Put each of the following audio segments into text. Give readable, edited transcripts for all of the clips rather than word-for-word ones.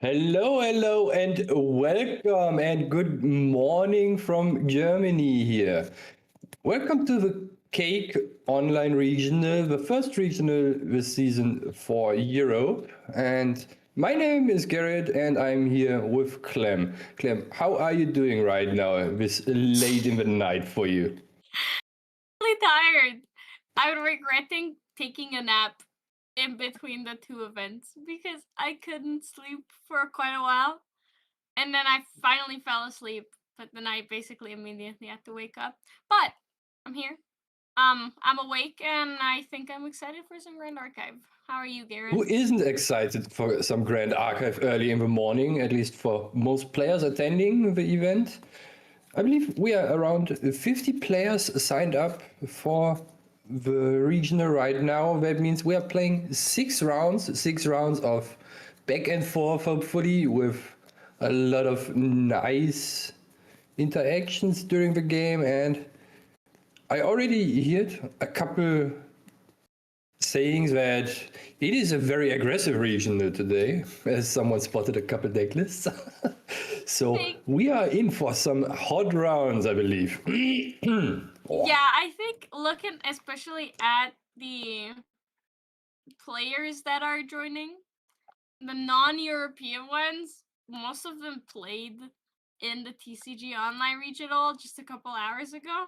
Hello, hello, and welcome, and good morning from Germany here. Welcome to the Cake Online Regional, the first regional this season for Europe. And my name is Garrett, and I'm here with Clem. Clem, how are you doing right now, this late in the night for you? Really tired. I'm regretting taking a nap in between the two events because I couldn't sleep for quite a while. And then I finally fell asleep, but then I basically immediately had to wake up. But I'm here. I'm awake and I think I'm excited for some Grand Archive. How are you, Who Garrett? isn't excited for some grand archive early in the morning, at least for most players attending the event? I believe we are around 50 players signed up for the regional right now. That means we are playing six rounds of back and forth, hopefully, with a lot of nice interactions during the game. And I already heard a couple saying that it is a very aggressive regional today, as someone spotted a couple deck lists. So Think we are in for some hot rounds, I believe. Oh, yeah, I think looking especially at the players that are joining, the non-European ones, most of them played in the TCG online regional just a couple hours ago.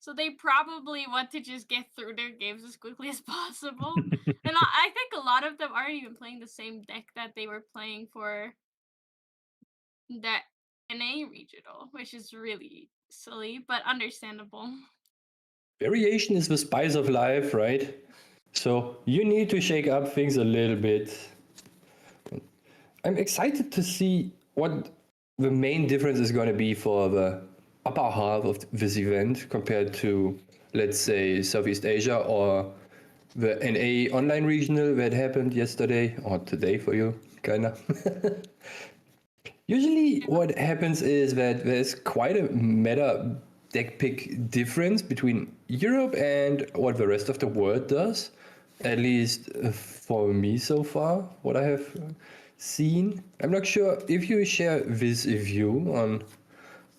So they probably want to just get through their games as quickly as possible. And I think a lot of them aren't even playing the same deck that they were playing for the NA regional, which is really silly, but understandable. variation is the spice of life, right? So you need to shake up things a little bit. I'm excited to see what the main difference is going to be for the upper half of this event compared to, let's say, Southeast Asia or the NA online regional that happened yesterday or today for you, kind of. Usually, Yeah. what happens is that there's quite a meta deck pick difference between Europe and what the rest of the world does. At least for me so far, what I have seen. I'm not sure if you share this view on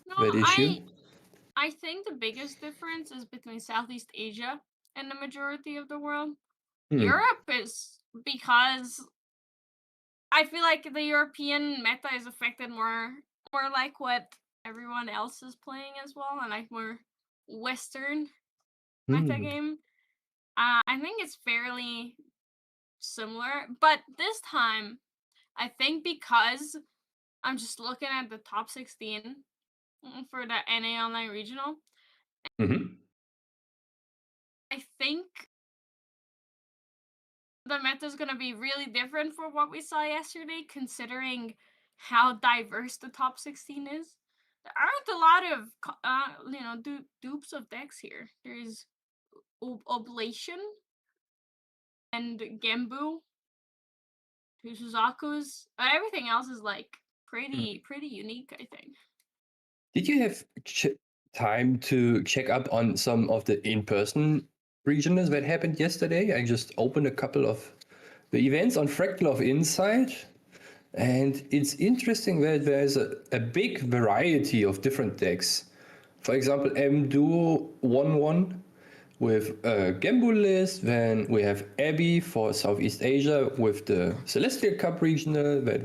No, that issue. I think the biggest difference is between Southeast Asia and the majority of the world. Hmm. Europe is because I feel like the European meta is affected more like what everyone else is playing as well, and like more Western meta Hmm. game. I think it's fairly similar, but this time I think because I'm just looking at the top 16 for the NA Online Regional, Hmm. I think the meta is gonna be really different for what we saw yesterday, considering how diverse the top 16 is. There aren't a lot of dupes of decks here. There's Oblation and Gembu, two Suzakus. Everything else is like pretty unique, I think. Did you have time to check up on some of the in-person regionals that happened yesterday? I just opened a couple of the events on Fractal of Insight, and it's interesting that there's a big variety of different decks. For example, M Duo 1-1 with a Gembu list. Then we have Abby for Southeast Asia with the Celestial Cup regional that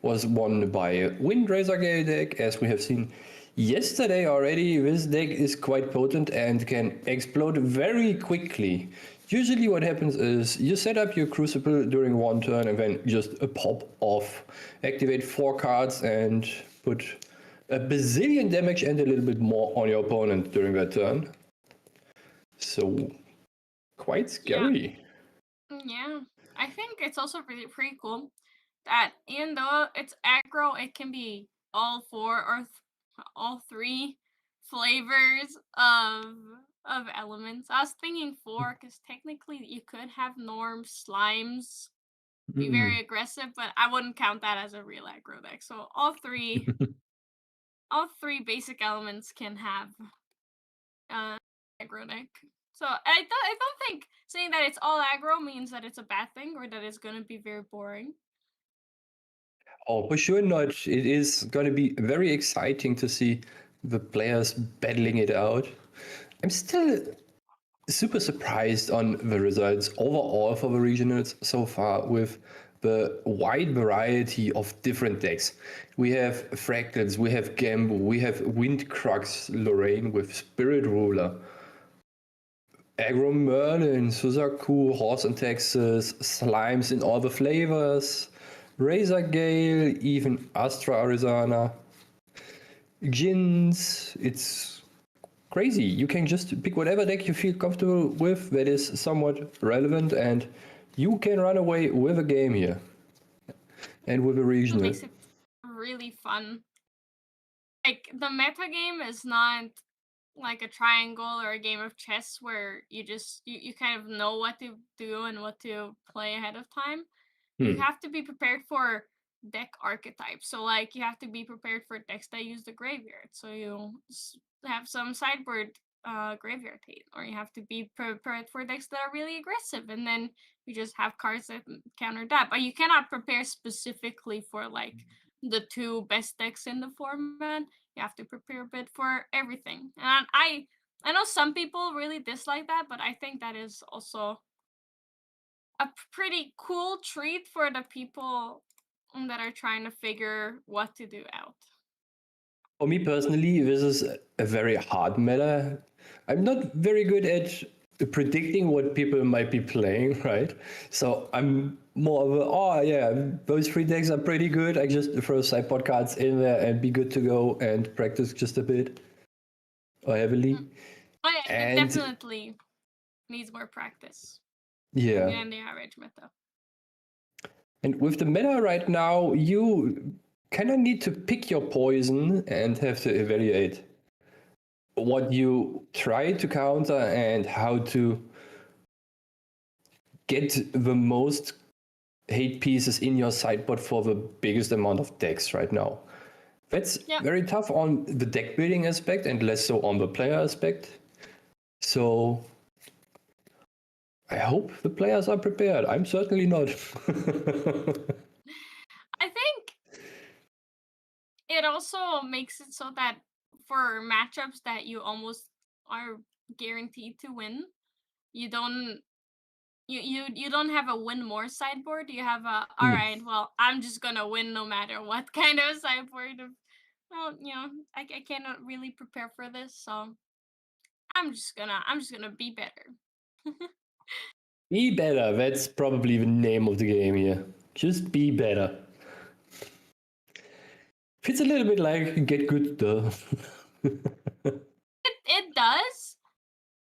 was won by a Windrazor Gale deck. As we have seen yesterday already, this deck is quite potent and can explode very quickly. Usually what happens is you set up your Crucible during one turn and then just a pop off. Activate 4 cards and put a bazillion damage and a little bit more on your opponent during that turn. So quite Yeah, scary. yeah. I think it's also pretty cool that even though it's aggro, it can be all four or all three flavors of elements. I was thinking four because technically you could have norm slimes be very Mm. aggressive, but I wouldn't count that as a real aggro deck. So all three basic elements can have uh aggro deck. So I don't think saying that it's all aggro means that it's a bad thing or that it's gonna be very boring. Oh, for sure not. It is going to be very exciting to see the players battling it out. I'm still super surprised on the results overall for the regionals so far with the wide variety of different decks. We have Fractals, we have Gamble, we have Windcrux Lorraine with Spirit Ruler, Aggro Merlin, Suzaku, Horse and Texas, Slimes in all the flavors, Razor Gale, even Astra Arizona, Jins. It's crazy. You can just pick whatever deck you feel comfortable with that is somewhat relevant, and you can run away with a game here and with a It regional. makes it really fun. Like the meta game is not like a triangle or a game of chess where you kind of know what to do and what to play ahead of time. You have to be prepared for deck archetypes. So like you have to be prepared for decks that use the graveyard. So you have some sideboard graveyard hate, or you have to be prepared for decks that are really aggressive, and then you just have cards that counter that. But you cannot prepare specifically for like the two best decks in the format. You have to prepare a bit for everything. And I know some people really dislike that, but I think that is also a pretty cool treat for the people that are trying to figure what to do out. For me personally, this is a very hard meta. I'm not very good at predicting what people might be playing, right? So I'm more of a, oh yeah, those three decks are pretty good. I just throw sideboard cards in there and be good to go and practice just a bit or heavily. Oh yeah, it And definitely needs more practice yeah. than the average meta. And with the meta right now, you kind of need to pick your poison and have to evaluate what you try to counter and how to get the most hate pieces in your sideboard for the biggest amount of decks right now. That's very tough on the deck building aspect and less so on the player aspect. So I hope the players are prepared. I'm certainly not. I think it also makes it so that for matchups that you almost are guaranteed to win, you don't you don't have a win more sideboard. You have a all right, well, I'm just gonna win no matter what kind of sideboard. Well, I cannot really prepare for this, so I'm just gonna be better. Be better. That's probably the name of the game here. Just be better. It's a little bit like get good though. It does,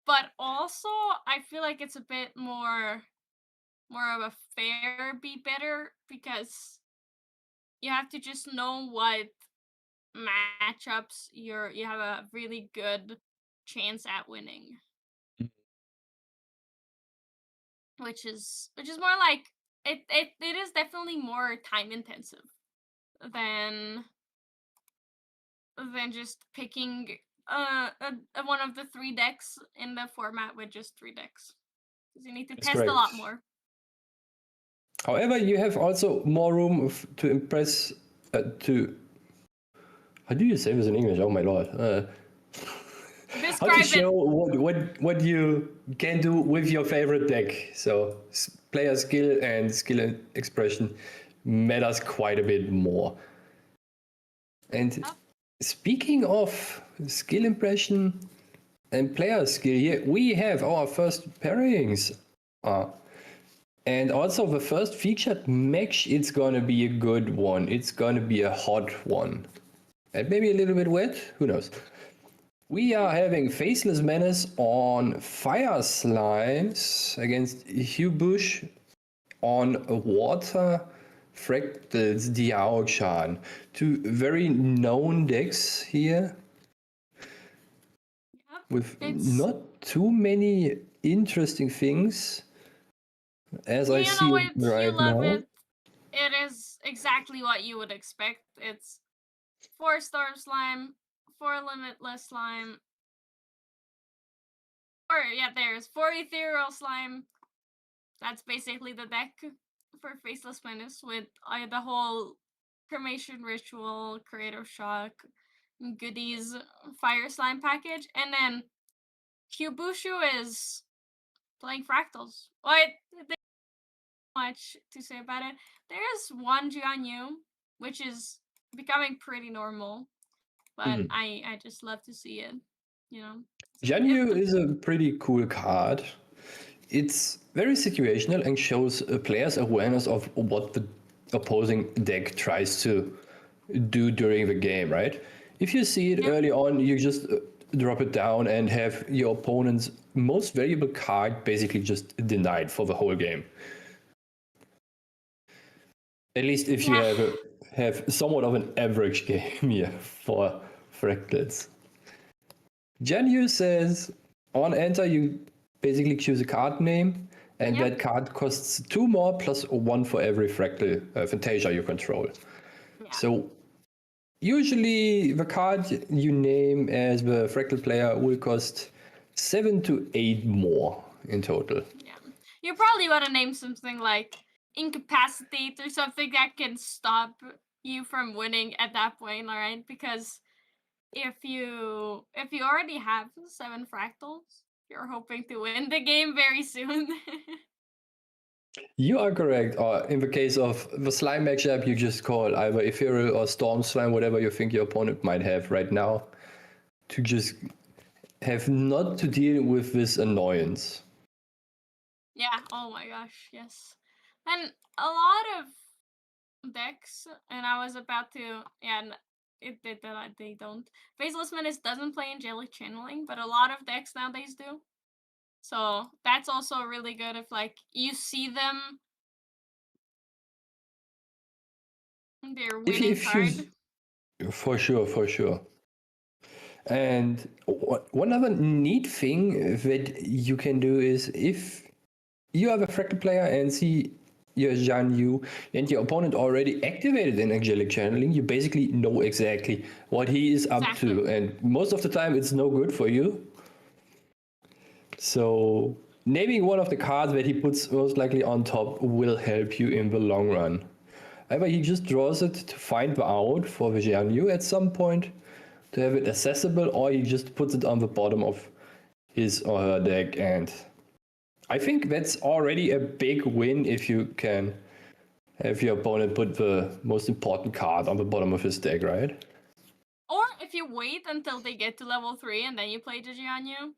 but also I feel like it's a bit more of a fair be better, because you have to just know what matchups you have a really good chance at winning, which is more like it is definitely more time intensive than just picking one of the three decks in the format with just three decks, because you need to That's test correct. a lot more. However, you have also more room to impress, to... How do you say this in English? Oh my lord. How to show what you can do with your favorite deck. So player skill and skill expression matters quite a bit more. And speaking of skill impression and player skill, here we have our first pairings. And also the first featured match, it's gonna be a good one. It's gonna be a hot one. And maybe a little bit wet, who knows. We are having Faceless Menace on Fire Slimes against Hugh Bush on Water Fractals Diao-chan. Two very known decks here with not too many interesting things as I see it right now. It is exactly what you would expect. It's 4 Storm Slime, 4 Limitless Slime, or yeah, there's 4 Ethereal Slime. That's basically the deck for Faceless Menace, with the whole Cremation Ritual, Creative Shock, Goodies, Fire Slime package, and then Kyubushu is playing Fractals. There's not much to say about it. There's one Jianyu, which is becoming pretty normal, but I just love to see it, you know. Janyu is a pretty cool card. It's very situational and shows a player's awareness of what the opposing deck tries to do during the game, right? If you see it early on, you just drop it down and have your opponent's most valuable card basically just denied for the whole game. At least if you have somewhat of an average game here for Fractals. Janyu says, on enter, you basically choose a card name, and that card costs 2 more plus 1 for every Fractal Fantasia you control. Yeah. So usually the card you name as the Fractal player will cost 7 to 8 more in total. Yeah. You probably want to name something like Incapacitate or something that can stop you from winning at that point, alright? Because if you already have 7 Fractals, you're hoping to win the game very soon. You are correct. Or in the case of the slime matchup, you just call either Ethereal or Storm Slime, whatever you think your opponent might have right now, to just have not to deal with this annoyance. Yeah, oh my gosh, yes. And a lot of decks, and I was about to, they don't. Faceless Menace doesn't play Angelic Channeling, but a lot of decks nowadays do. So that's also really good if like you see them, their winning card. For sure. And one other neat thing that you can do is if you have a Fractal player and see your Jianyu and your opponent already activated an Angelic Channeling, you basically know exactly what he is up to. And most of the time it's no good for you. So naming one of the cards that he puts most likely on top will help you in the long run. Either he just draws it to find the out for the Jianyu at some point, to have it accessible, or he just puts it on the bottom of his or her deck. And I think that's already a big win if you can have your opponent put the most important card on the bottom of his deck, right? Or if you wait until they get to level 3 and then you play the Jianyu,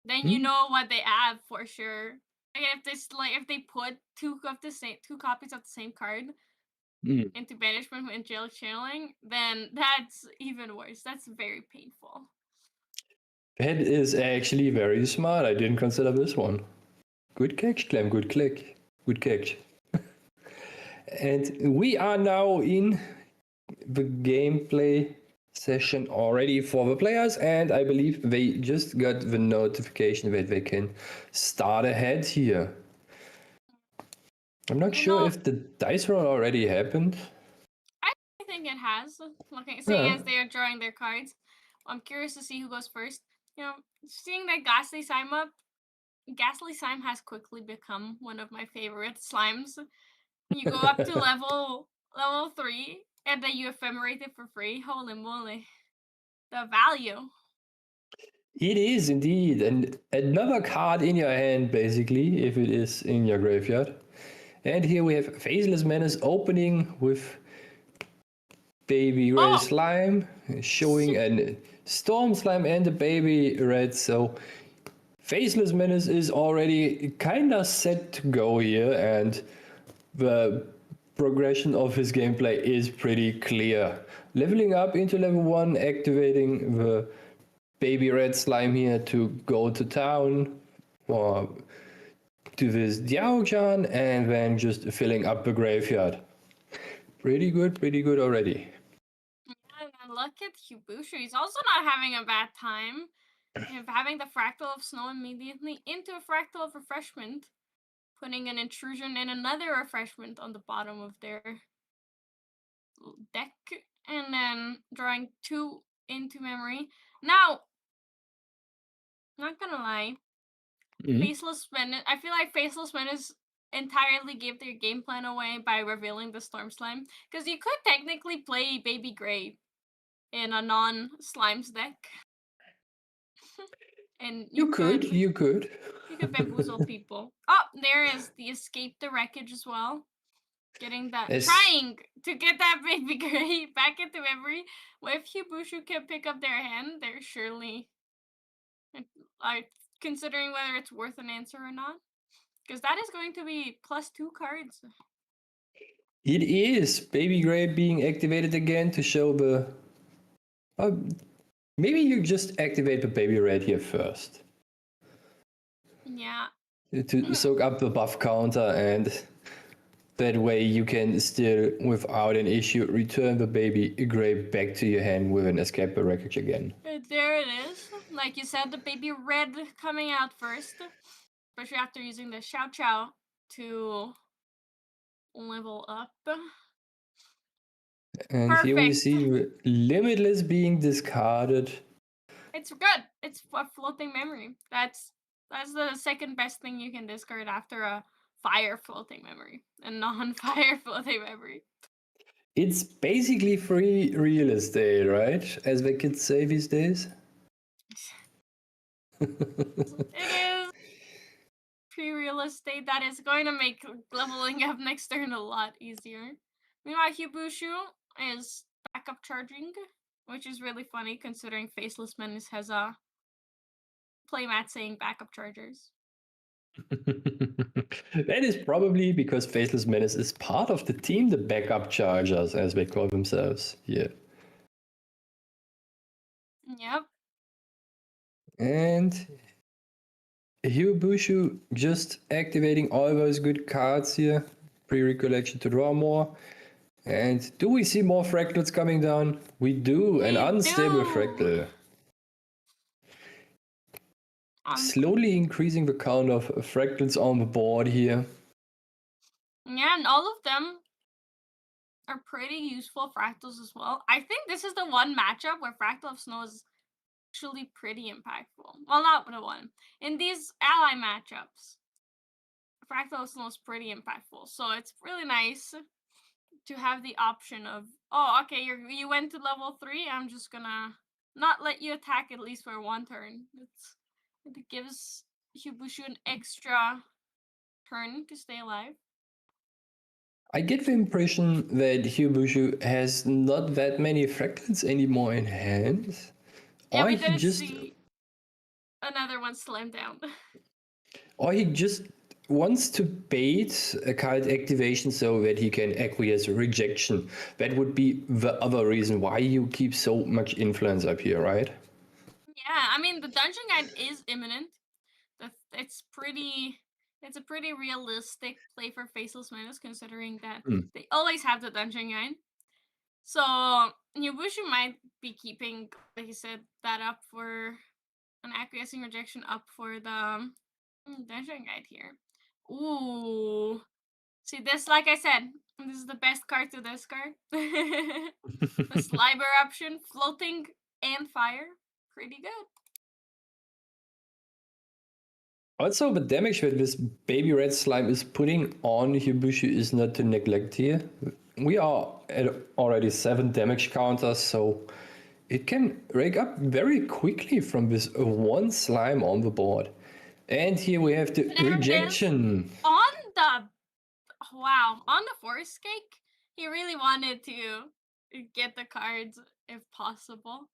then you know what they have for sure. If they put two copies of the same card into banishment with Angelic Channeling, then that's even worse. That's very painful. That is actually very smart. I didn't consider this one. Good catch, Clem. Good click. Good catch. And we are now in the gameplay session already for the players, and I believe they just got the notification that they can start ahead here. I'm not sure if the dice roll already happened. I think it has. Seeing as they are drawing their cards, I'm curious to see who goes first. You know, seeing that Ghastly Slime has quickly become one of my favorite slimes. You go up to level 3, and then you ephemerate it for free. Holy moly. The value. It is indeed. And another card in your hand, basically, if it is in your graveyard. And here we have Faceless Menace opening with Baby Red Slime, showing a Storm Slime and a Baby Red. So Faceless Menace is already kind of set to go here, and the progression of his gameplay is pretty clear. Leveling up into level 1, activating the Baby Red Slime here to go to town or to this Diao-chan, and then just filling up the graveyard. Pretty good already. And look at Kyubushu. He's also not having a bad time. Having the Fractal of Snow immediately into a Fractal of Refreshment, putting an intrusion and another refreshment on the bottom of their deck, and then drawing 2 into memory. Now, not gonna lie, Faceless Menace, I feel like Faceless Menace entirely give their game plan away by revealing the Storm Slime, because you could technically play Baby Gray in a non-slimes deck. And You could. you could bamboozle people. Oh, there is the Escape the Wreckage as well. Getting that, trying to get that Baby Gray back into memory. Well, if Hibushu can pick up their hand, they're surely considering whether it's worth an answer or not. Because that is going to be +2 cards. It is Baby Gray being activated again to show the. Maybe you just activate the Baby Red here first. Yeah. To soak up the buff counter, and that way you can still, without an issue, return the Baby Gray back to your hand with an Escape the Wreckage again. There it is. Like you said, the Baby Red coming out first. Especially after using the Xiao Xiao to level up. And Perfect. here we see Limitless being discarded. It's good. It's a floating memory. That's the second best thing you can discard after a fire floating memory, a non-fire floating memory. It's basically free real estate, right? As the kids say these days. It is free real estate that is going to make leveling up next turn a lot easier. Meanwhile, Hibushu is backup charging, which is really funny considering Faceless Menace has a playmat saying backup chargers. That is probably because Faceless Menace is part of the team, the backup chargers, as they call themselves. Yeah. Yep. And Hibushu just activating all those good cards here. Pre-recollection to draw more. And do we see more fractals coming down? We do. An unstable fractal. Slowly increasing the count of fractals on the board here. Yeah, and all of them are pretty useful fractals as well. I think this is the one matchup where Fractal of Snow is actually pretty impactful. Well, not the one. In these ally matchups, Fractal of Snow is pretty impactful. So it's really nice to have the option of, oh, okay, you went to level 3, I'm just gonna not let you attack at least for one turn. It gives Hibushu an extra turn to stay alive. I get the impression that Hibushu has not that many fractals anymore in hand. Yeah, we didn't see another one slam down. Or he just wants to bait a card activation so that he can acquiesce rejection. That would be the other reason why you keep so much influence up here, right? Yeah, I mean, the dungeon guide is imminent. It's a pretty realistic play for Faceless Menace, considering that they always have the dungeon guide. So Hibushu might be keeping, like you said, that up for an acquiescing rejection up for the dungeon guide here. Ooh. See, this, like I said, this is the best card to discard. The Sliber option, floating and fire. Pretty good. Also, the damage that this Baby Red Slime is putting on Hibushu is not to neglect here. We are at already 7 damage counters, so it can rake up very quickly from this one slime on the board. And here we have the rejection. On the Forest Cake, he really wanted to get the cards if possible.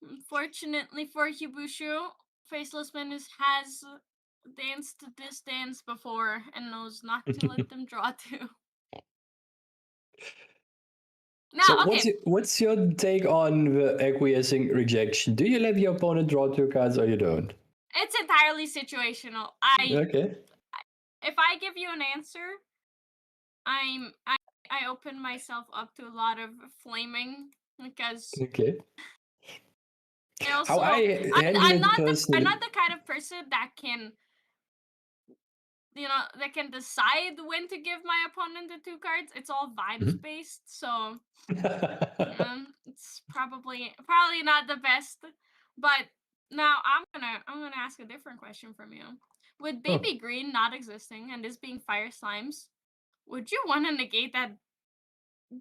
Unfortunately for Hibushu, Faceless Menace has danced this dance before and knows not to let them draw too. Now, so okay. what's your take on the acquiescing rejection? Do you let your opponent draw 2 cards or you don't? It's entirely situational. Okay. If I give you an answer, I open myself up to a lot of flaming because okay. Also, I'm not the kind of person that can, that can decide when to give my opponent the 2 cards. It's all vibes based, so it's probably not the best. But now I'm gonna ask a different question from you. with baby green not existing and this being fire slimes, would you want to negate that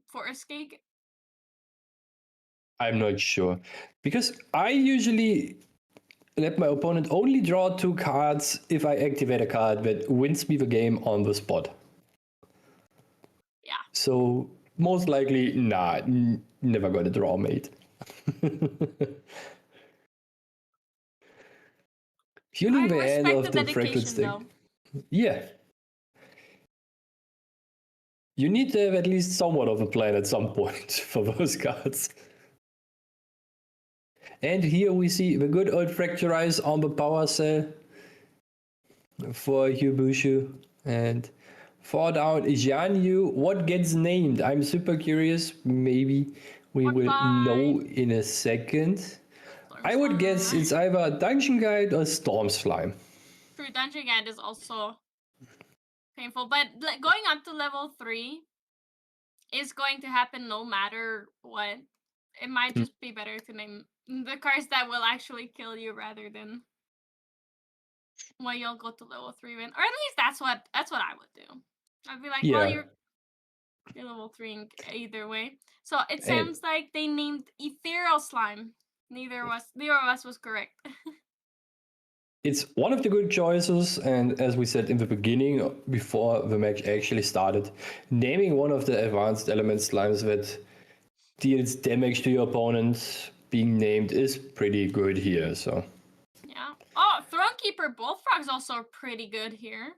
forest cake? I'm not sure. Because I usually let my opponent only draw 2 cards if I activate a card that wins me the game on the spot. Yeah. So most likely, nah, never gonna draw, mate. Fueling the end respect of the the fractal dedication, stick. though. Yeah. You need to have at least somewhat of a plan at some point for those cards. And here we see the good old Fracturize on the power cell for Hubushu. And for down Jianyu, what gets named? I'm super curious. Maybe we will know in a second. I would guess it's either Dungeon Guide or Storm Slime. True, Dungeon Guide is also painful, but going up to level 3 is going to happen no matter what. It might just be better to name the cards that will actually kill you rather than well, you'll go to level 3 win. Or at least that's what I would do. I'd be like, well, you're level 3 either way. So it sounds like they named Ethereal Slime. Neither of us was correct. It's one of the good choices, and as we said in the beginning, before the match actually started, naming one of the advanced element slimes that deals damage to your opponent being named is pretty good here. So yeah. Oh, Thronekeeper Bullfrog is also pretty good here.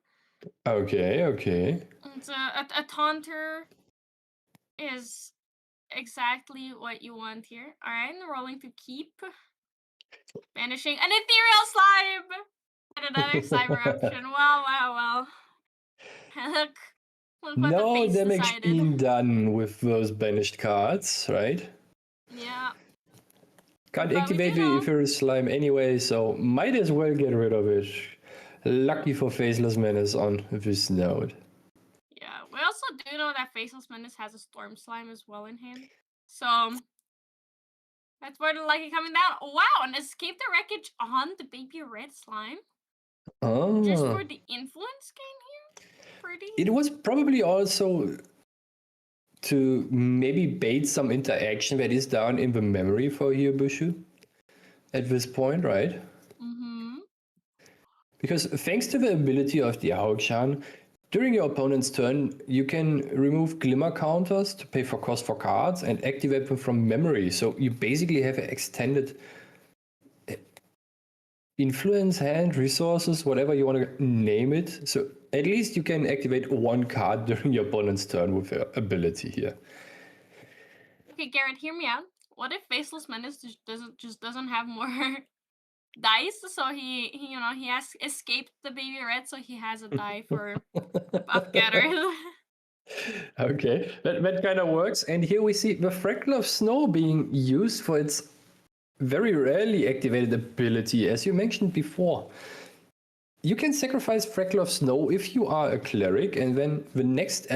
Okay. It's a taunter is exactly what you want here. All right, rolling to keep. Banishing an Ethereal Slime! And another cyber option. Well. Look what no the face damage decided. being done with those banished cards, right? Yeah. Can't But activate the Ethereal Slime anyway, so might as well get rid of it. Lucky for Faceless Menace on this node. Yeah, we also do know that Faceless Menace has a Storm Slime as well in hand. So that's where the lucky coming down. Wow, and Escape the Wreckage on the Baby Red Slime. Oh. Just for the influence gain here? Pretty. It was probably also to maybe bait some interaction that is down in the memory for Hyobushu at this point, right? Mm-hmm. Because thanks to the ability of the Aokshan, during your opponent's turn, you can remove glimmer counters to pay for cost for cards and activate them from memory. So you basically have an extended influence hand, resources, whatever you want to name it. So at least you can activate 1 card during your opponent's turn with your ability here. Okay, Garrett, hear me out. What if Faceless Menace just doesn't have more dice? So he has escaped the Baby Red, so he has a die for buff getter. Okay, that kind of works. And here we see the Fractal of Snow being used for its very rarely activated ability, as you mentioned before. You can sacrifice Fractal of Snow if you are a cleric, and then the next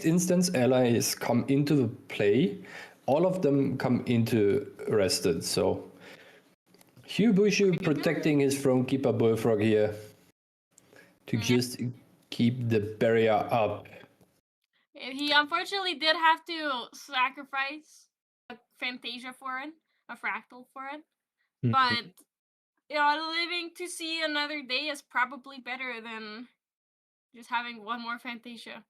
instance allies come into the play, all of them come into rested. So Hyobushu protecting his Thronekeeper Bullfrog here to just keep the barrier up. He unfortunately did have to sacrifice a Fantasia for it, a Fractal for it. But living to see another day is probably better than just having one more Fantasia.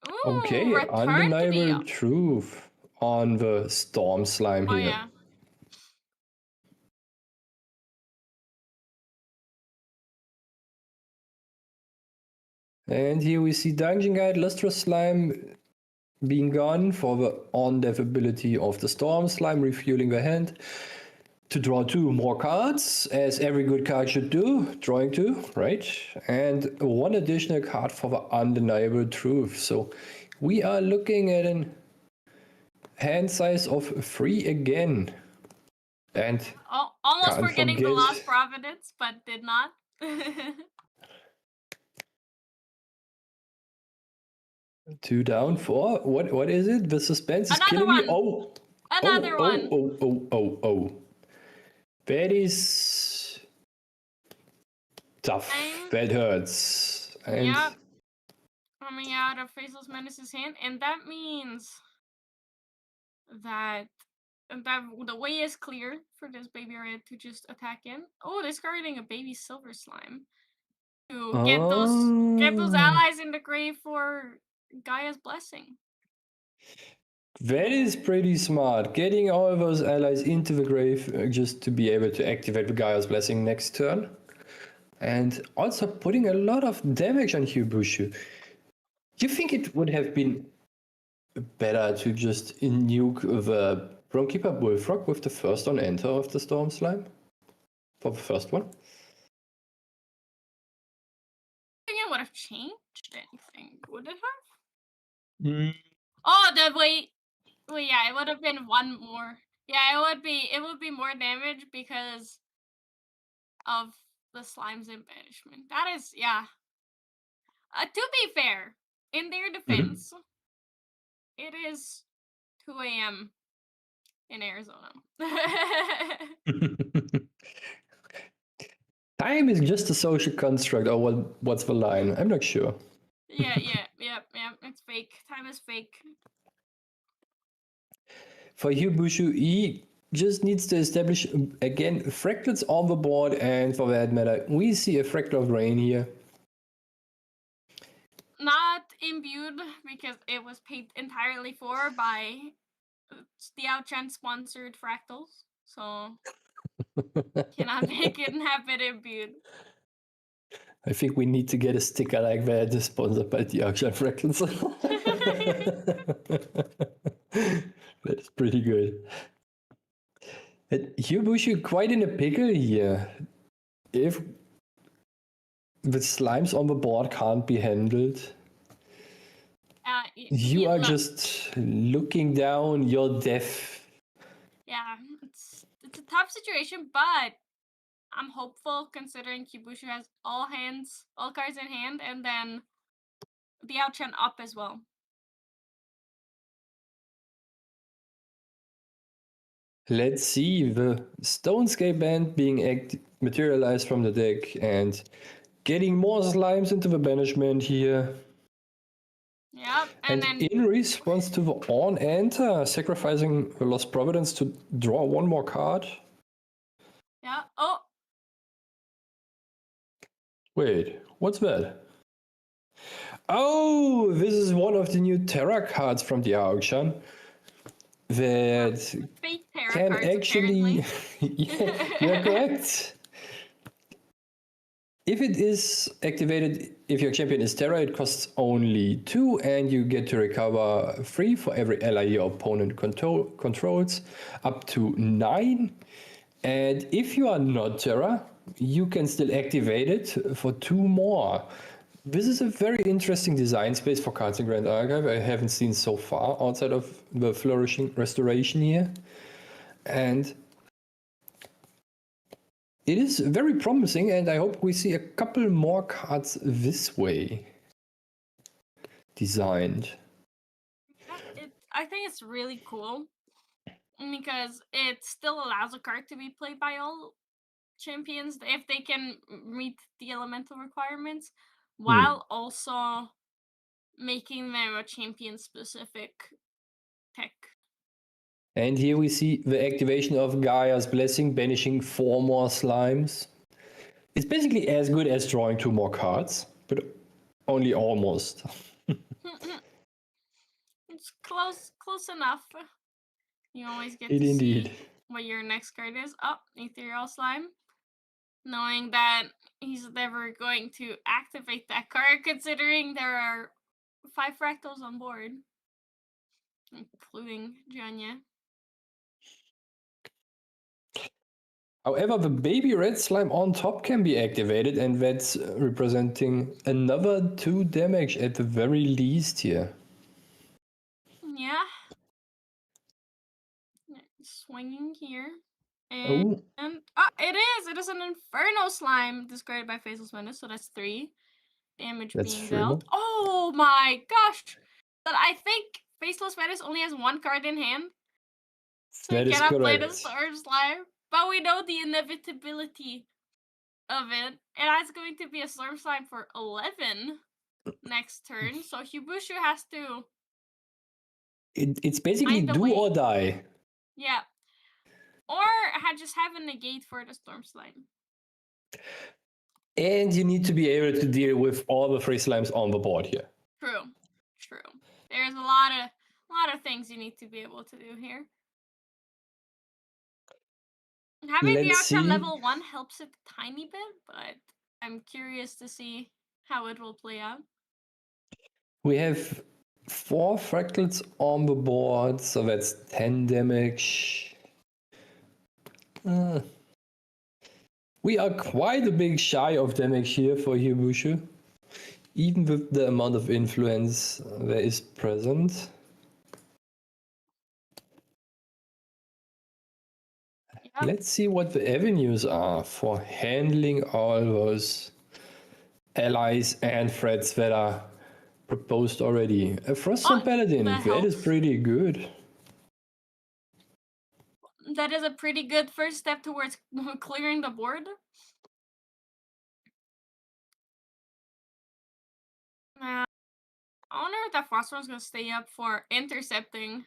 Ooh, okay, undeniable truth on the Storm Slime here. Yeah. And here we see Dungeon Guide, Lustrous Slime being gone for the on-death ability of the Storm Slime, refueling the hand to draw 2 more cards, as every good card should do, drawing 2, right? And 1 additional card for the undeniable truth. So we are looking at a hand size of 3 again. And almost forgetting the Lost Providence, but did not. 2 down, 4. What is it? The suspense is killing me. Another one. Oh. That is Tough. I'm- That hurts. And Yep. Coming out of Faceless Menace's hand, and that means that the way is clear for this baby red to just attack in. Oh, discarding a baby silver slime to get those allies in the grave for Gaia's blessing. that is pretty smart. Getting all of those allies into the grave just to be able to activate the Gaia's blessing next turn. And also putting a lot of damage on Hyubushu. You think it would have been better to just nuke the Bronekeeper Bullfrog with the first on enter of the Storm Slime? For the first one? I think it would have changed anything, would it have? Mm. Oh, yeah, it would have been one more. Yeah, it would be more damage because of the slime's banishment. That is, yeah. To be fair, in their defense, it is 2 a.m. in Arizona. Time is just a social construct, or what's the line? I'm not sure. Yeah. It's fake. Time is fake. For Hyubushu, he just needs to establish, again, fractals on the board, and for that matter, we see a fractal of rain here. Not imbued because it was paid entirely for by the Outchan sponsored fractals, so cannot make it happen imbued. I think we need to get a sticker like that sponsored by the Akshan Fractals. That is pretty good. Hyubushu quite in a pickle here. If the slimes on the board can't be handled, you are just looking down your death. Yeah, it's a tough situation, but I'm hopeful considering Hyubushu has all cards in hand, and then the Outchan up as well. Let's see the Stonescape Band being materialized from the deck and getting more slimes into the banishment here. Yep, and then in response to the on enter, sacrificing Lost Providence to draw one more card. Yeah. Oh. Wait, what's that? Oh, this is one of the new Terra cards from the auction that fake Terra can cards, actually. Yeah, you're correct. If it is activated, if your champion is Terra, it costs only 2, and you get to recover 3 for every ally your opponent controls, up to 9. And if you are not Terra, you can still activate it for 2 more. This is a very interesting design space for cards in Grand Archive I haven't seen so far outside of the Flourishing Restoration here. And it is very promising, and I hope we see a couple more cards this way designed. I think it's really cool because it still allows a card to be played by all champions if they can meet the elemental requirements, while also making them a champion-specific tech. And here we see the activation of Gaia's Blessing, banishing 4 more slimes. It's basically as good as drawing 2 more cards, but only almost. It's close enough. You always get It to indeed. see what your next card is. Oh, Ethereal Slime. Knowing that he's never going to activate that card, considering there are 5 fractals on board, including Janya. However, the baby red slime on top can be activated, and that's representing another 2 damage at the very least here. Yeah. Swinging here. And it is an Inferno Slime discarded by Faceless Menace, so that's 3 damage That's being 3 dealt. more. Oh my gosh! But I think Faceless Menace only has 1 card in hand. So That you is cannot play the correct. Sword Slime. But we know the inevitability of it. And that's going to be a Storm Slime for 11 next turn. So Hibushu has to... It's basically Find a do way. or die. Yeah. Or just have a negate for the Storm Slime. And you need to be able to deal with all the 3 slimes on the board here. True. There's a lot of things you need to be able to do here. Having the Outcast level 1 helps it a tiny bit, but I'm curious to see how it will play out. We have 4 fractals on the board, so that's 10 damage. We are quite a big shy of damage here for Hibushu, even with the amount of influence that is present. Yep. Let's see what the avenues are for handling all those allies and threats that are proposed already. A Froststone Paladin, that is pretty good. That is a pretty good first step towards clearing the board. I wonder if that Froststone's gonna stay up for intercepting.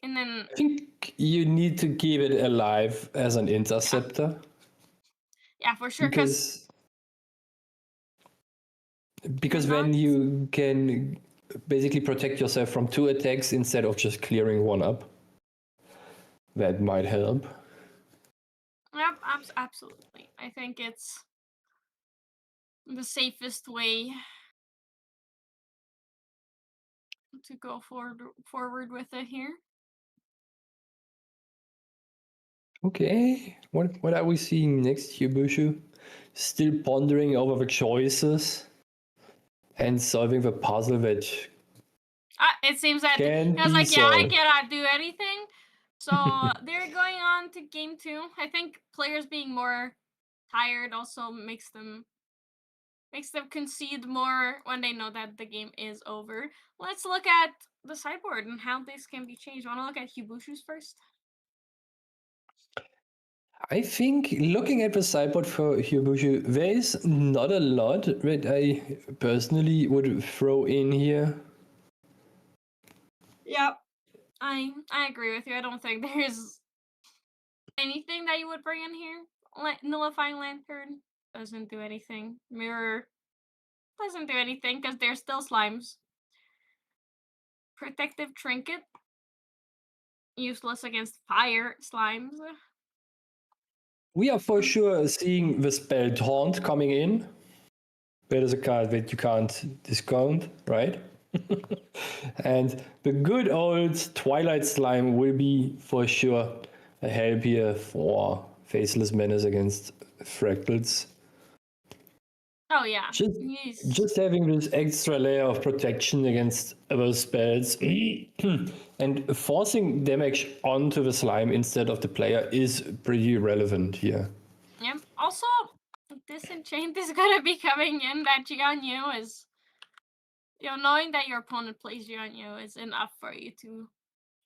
And then I think you need to keep it alive as an interceptor. Yeah, for sure. Because then you can basically protect yourself from 2 attacks instead of just clearing 1 up. That might help. Yep, absolutely. I think it's the safest way to go forward with it here. Okay, what are we seeing next, Hibushu? Still pondering over the choices and solving the puzzle that it seems that can I was like, solved. I cannot do anything. So they're going on to game 2. I think players being more tired also makes them concede more when they know that the game is over. Let's look at the sideboard and how this can be changed. Want to look at Hibushu's first? I think looking at the sideboard for Hibushu, there is not a lot that I personally would throw in here. Yep. I agree with you. I don't think there's anything that you would bring in here. Nullifying Lantern doesn't do anything. Mirror doesn't do anything because they're still slimes. Protective Trinket, useless against fire slimes. We are for sure seeing the spell Taunt coming in. That is a card that you can't discount, right? And the good old Twilight Slime will be for sure a help here for Faceless Menace against Fractals. Oh yeah. Just having this extra layer of protection against those spells and forcing damage onto the slime instead of the player is pretty relevant here. Yep. Also, Disenchant is gonna be coming in. That Jianyu is, knowing that your opponent plays Jianyu is enough for you to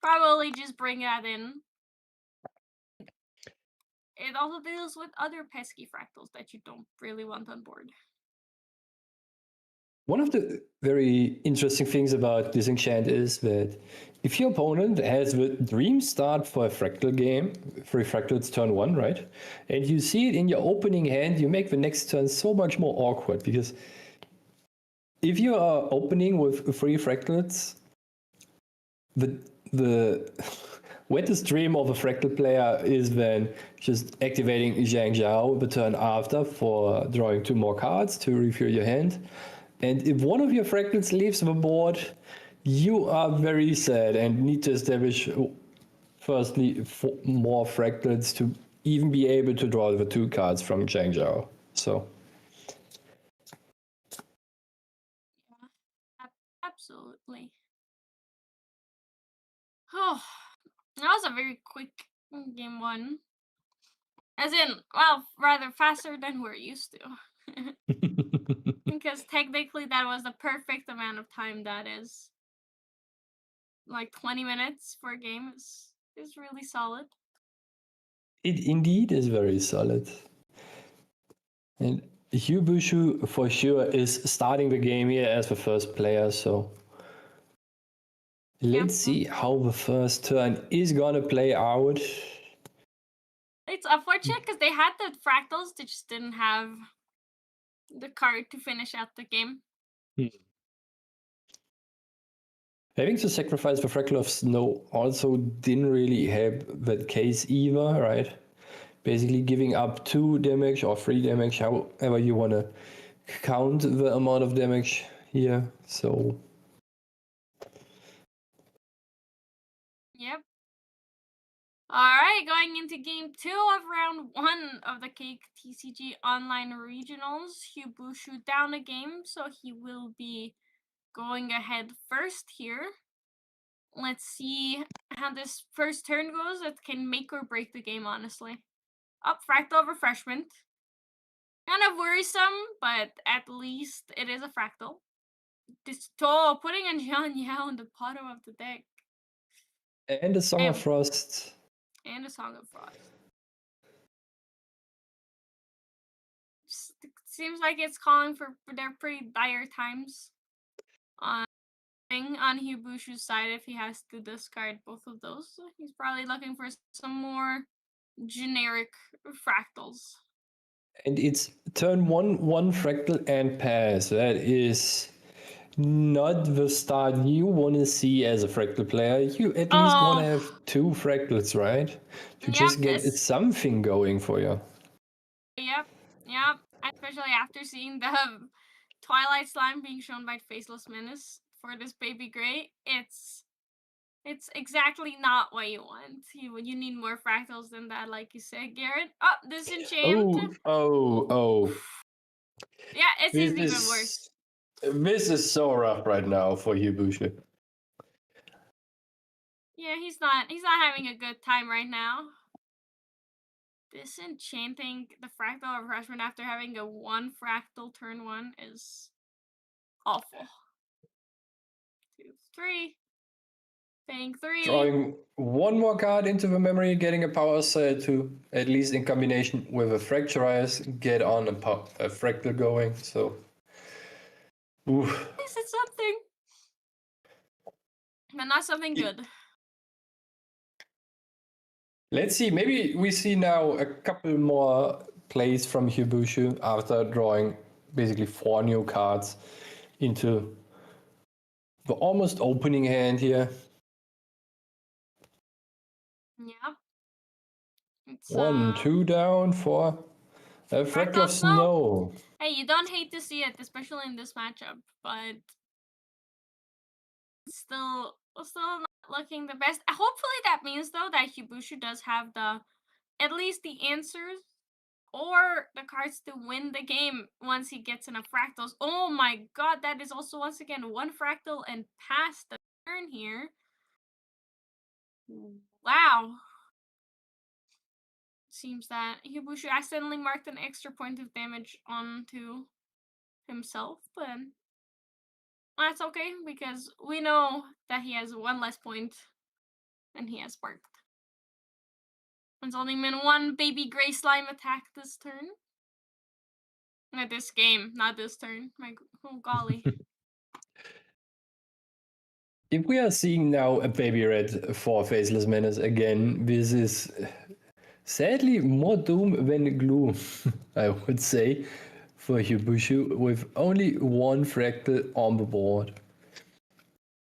probably just bring that in. It also deals with other pesky fractals that you don't really want on board. One of the very interesting things about Disenchant is that if your opponent has the dream start for a fractal game, for fractals turn 1, right? And you see it in your opening hand, you make the next turn so much more awkward because if you are opening with 3 fractals, the wettest dream of a fractal player is then just activating Zhang Zhao the turn after for drawing 2 more cards to refill your hand. And if one of your fractals leaves the board, you are very sad and need to establish, firstly, more fractals to even be able to draw the 2 cards from Zhang Zhao. So. Yeah, absolutely. Oh, that was a very quick game 1. As in, well, rather faster than we're used to. Because technically that was the perfect amount of time. That is like 20 minutes for a game is really solid. It indeed is very solid. And Hubushu for sure is starting the game here as the first player, so let's see how the first turn is gonna play out. It's unfortunate because they had the fractals, they just didn't have the card to finish out the game. Having to sacrifice the Fractal of Snow also didn't really help that case either, right? Basically giving up 2 damage or 3 damage, however you want to count the amount of damage here. So Yep. Alright, going into game 2 of round 1 of the Cake TCG Online Regionals. Hubushu down a game, so he will be going ahead first here. Let's see how this first turn goes. It can make or break the game, honestly. Up, Fractal Refreshment. Kind of worrisome, but at least it is a Fractal. Putting a Jian Yao in the bottom of the deck. and a Song of Frost. And a Song of Frost. Seems like it's calling for their pretty dire times on Hubushu's side if he has to discard both of those. So he's probably looking for some more generic fractals. And it's turn 1 fractal and pass. That is not the start you want to see as a fractal player. You at least want to have 2 fractals, right? To just get something going for you. Yep. Especially after seeing the Twilight Slime being shown by Faceless Menace for this Baby Gray. It's exactly not what you want. You need more fractals than that, like you said, Garrett. Oh, Disenchant. Oh. Yeah, it's even worse. This is so rough right now for Hubushu. Yeah, he's not having a good time right now. Disenchanting the Fractal Refreshment after having a 1 fractal turn 1 is awful. 2, 3. Paying 3. Drawing 1 more card into the memory, getting a power set to, at least in combination with a Fracturize, get on a fractal going. So, oof. At least it's something. But not something good. Let's see, maybe we see now a couple more plays from Hubushu after drawing basically 4 new cards into the almost opening hand here. Yeah. It's, 1, 2 down for a Fractal of Snow. Hey, you don't hate to see it, especially in this matchup, but still not looking the best. Hopefully that means though that Hubushu does have at least the answers or the cards to win the game once he gets enough fractals. Oh my god, that is also once again 1 fractal and past the turn here. Wow. Seems that Hubushu accidentally marked an extra point of damage onto himself, but that's okay because we know that he has 1 less point and he has sparked. There's only been 1 Baby Gray Slime attack this turn. Not this game, not this turn. Oh golly. If we are seeing now a Baby Red for Faceless Menace again, this is sadly more doom than gloom, I would say, for Hubushu, with only 1 fractal on the board.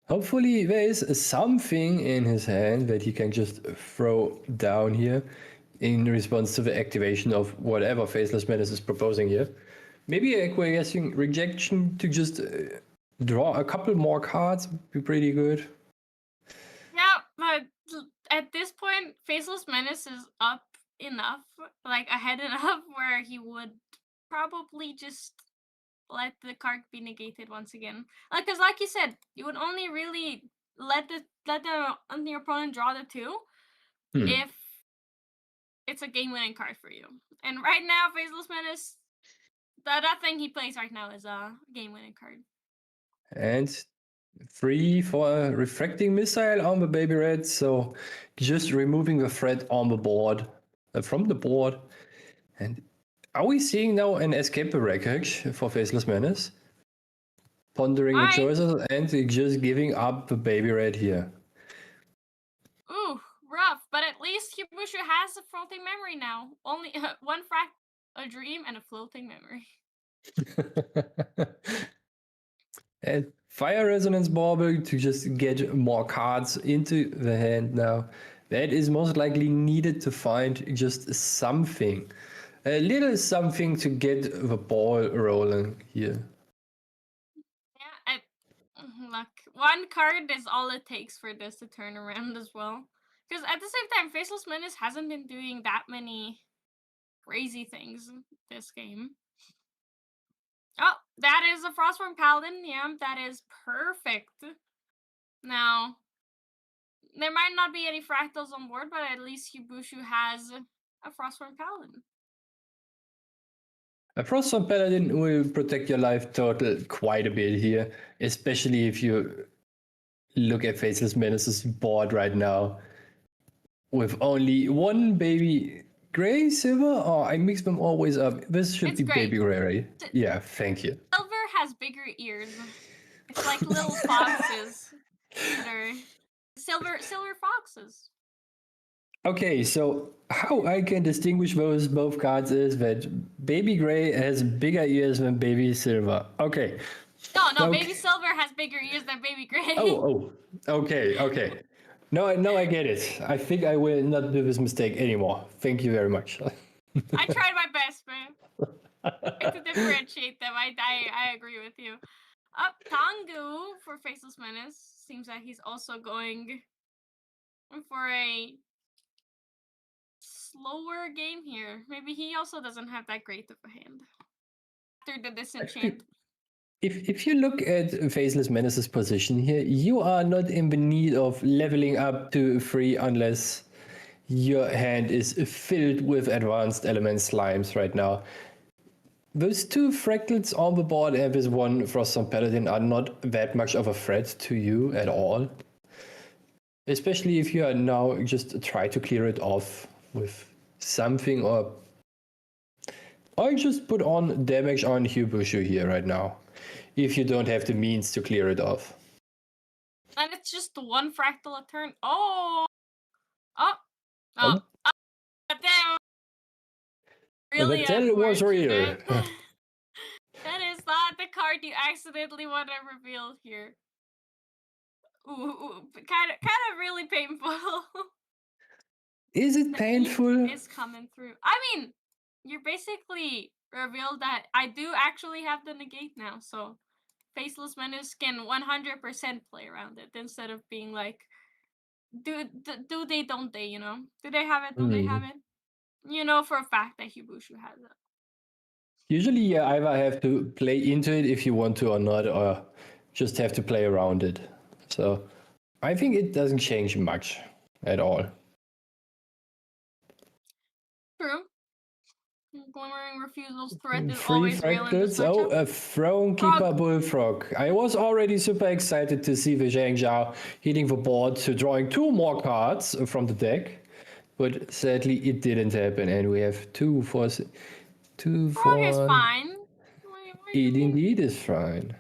Hopefully there is something in his hand that he can just throw down here in response to the activation of whatever Faceless Menace is proposing here. Maybe acquiescing rejection to just draw a couple more cards would be pretty good. Yeah, but at this point, Faceless Menace is up enough, like ahead enough, where he would probably just let the card be negated once again. Because like you said, you would only really let your opponent draw the 2 if it's a game-winning card for you. And right now, Faceless Menace, that thing he plays right now is a game-winning card. And 3 for a Refracting Missile on the Baby Red, so just removing the threat on the board, from the board. And Are we seeing now an escape wreckage for Faceless Menace? Pondering the Alright. choices and just giving up the baby red here. Ooh, rough. But at least Hibushu has a floating memory now. Only one a dream and a floating memory. And Fire Resonance Bauble to just get more cards into the hand now. That is most likely needed to find just something. A little something to get the ball rolling here. Yeah, look, one card is all it takes for this to turn around as well. Because at the same time, Faceless Menace hasn't been doing that many crazy things this game. Oh, that is a Frostborn Paladin. Yeah, that is perfect. Now, there might not be any fractals on board, but at least Hibushu has a Frostborn Paladin. A Frostborn Paladin will protect your life total quite a bit here, especially if you look at Faceless Menace's board right now. With only one baby gray, silver? Oh, I mix them always up. This should be gray. baby gray, right? Yeah, thank you. Silver has bigger ears. It's like little foxes that are silver foxes. Okay, so how I can distinguish those both cards is that baby gray has bigger ears than baby silver. Okay. No, Okay. baby silver has bigger ears than baby gray. Oh, okay. No, I get it. I think I will not do this mistake anymore. Thank you very much. I tried my best, man. To differentiate them, I agree with you. Up Tangu for Faceless Menace. Seems that he's also going for a slower game here. Maybe he also doesn't have that great of a hand. After the disenchant. If you look at Faceless Menace's position here, you are not in the need of leveling up to 3 unless your hand is filled with advanced element slimes right now. Those 2 fractals on the board and this one Frostborn Paladin are not that much of a threat to you at all. Especially if you are now just try to clear it off with something or just put on damage on Hibushu here right now. If you don't have the means to clear it off. And it's just one fractal a turn. Oh! Damn! Really? That was real. That is not the card you accidentally want to reveal here. Ooh, kind of really painful. Is it painful? It's coming through. I mean, you're basically revealed that I do actually have the negate now, so Faceless Menace can 100% play around it instead of being like, do they, don't they, you know? Do they have it, don't they have it? You know for a fact that Hibushu has it. Usually you either have to play into it if you want to or not, or just have to play around it. So I think it doesn't change much at all. True. Glimmering Refusal's threat is 3 always real in this fractals. Oh, matchup. a Throne Keeper Bullfrog. I was already super excited to see the Zhang Zhao hitting the board to drawing 2 more cards from the deck. But sadly it didn't happen, and we have 2 for... Frog is fine. It indeed is fine.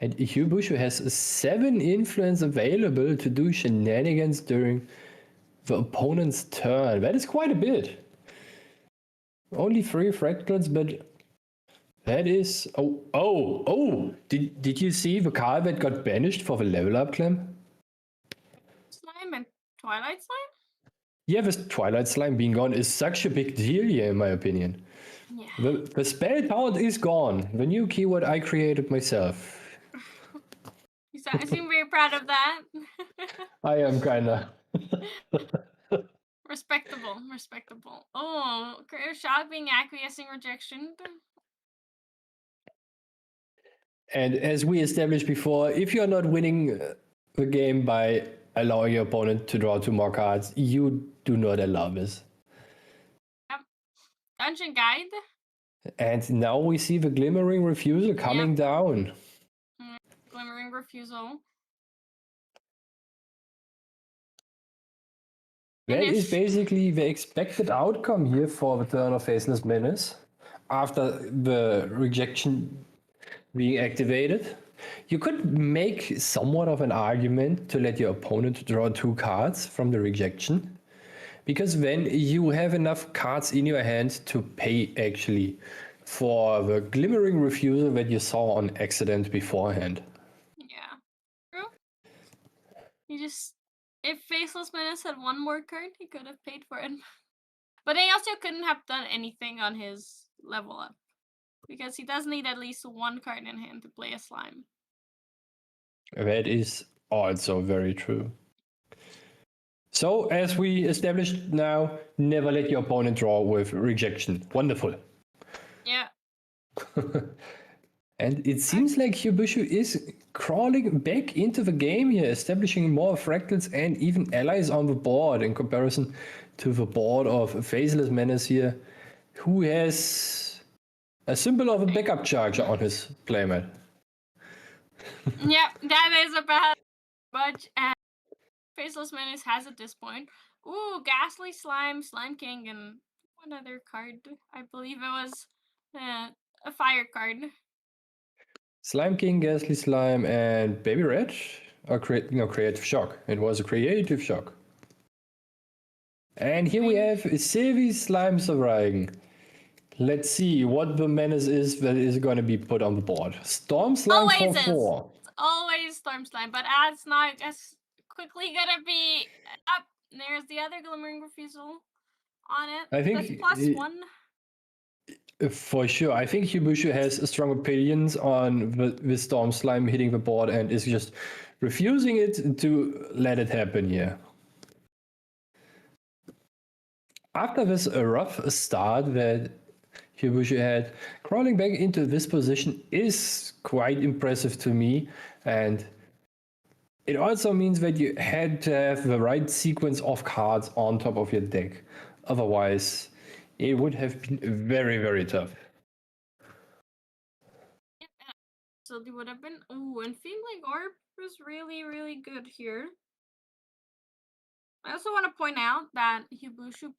And Hibushu has 7 influence available to do shenanigans during the opponent's turn. That is quite a bit. Only 3 fractals, but that is... Oh! Did you see the card that got banished for the level up, Clem? Slime and Twilight Slime? Yeah, this Twilight Slime being gone is such a big deal here, in my opinion. Yeah. The spell count is gone. The new keyword I created myself. You seem very proud of that. I am kinda. Respectable. Oh, creative shock being acquiescing rejection. And as we established before, if you're not winning the game by allowing your opponent to draw 2 more cards, you do not allow this. Yep. Dungeon Guide. And now we see the Glimmering Refusal coming down. Glimmering Refusal. That is Finish. basically the expected outcome here for the turn of Faceless Menace after the rejection being activated. You could make somewhat of an argument to let your opponent draw 2 cards from the rejection, because then you have enough cards in your hand to pay actually for the glimmering refusal that you saw on accident beforehand. Yeah. True. He just, if Faceless Menace had one more card, he could have paid for it. But he also couldn't have done anything on his level up, because he does need at least 1 card in hand to play a slime. That is also very true. So, as we established now, never let your opponent draw with rejection. Wonderful. Yeah. And it seems like Hibushu is crawling back into the game here, establishing more fractals and even allies on the board in comparison to the board of Faceless Menace here, who has a symbol of a backup charger on his playmat. Yep, that is about much as Faceless Menace has at this point. Ooh, Ghastly Slime, Slime King, and one other card. I believe it was a fire card. Slime King, Ghastly Slime, and Baby Red are Creative Shock. It was a Creative Shock. And here we have Sylvie Slime Surviving. Let's see what the menace is that is going to be put on the board. Storm Slime Always for is. 4. It's always Storm Slime, but it's not as quickly gonna be up. There's the other Glimmering Refusal on it. I think that's +1. For sure. I think Hibushu has strong opinions on the Storm Slime hitting the board and is just refusing it to let it happen here. After this rough start that Hibushu had, crawling back into this position is quite impressive to me, and it also means that you had to have the right sequence of cards on top of your deck. Otherwise, it would have been very, very tough. Yeah, so they would have been. Oh, and Feebling Orb was really, really good here. I also want to point out that Hibushu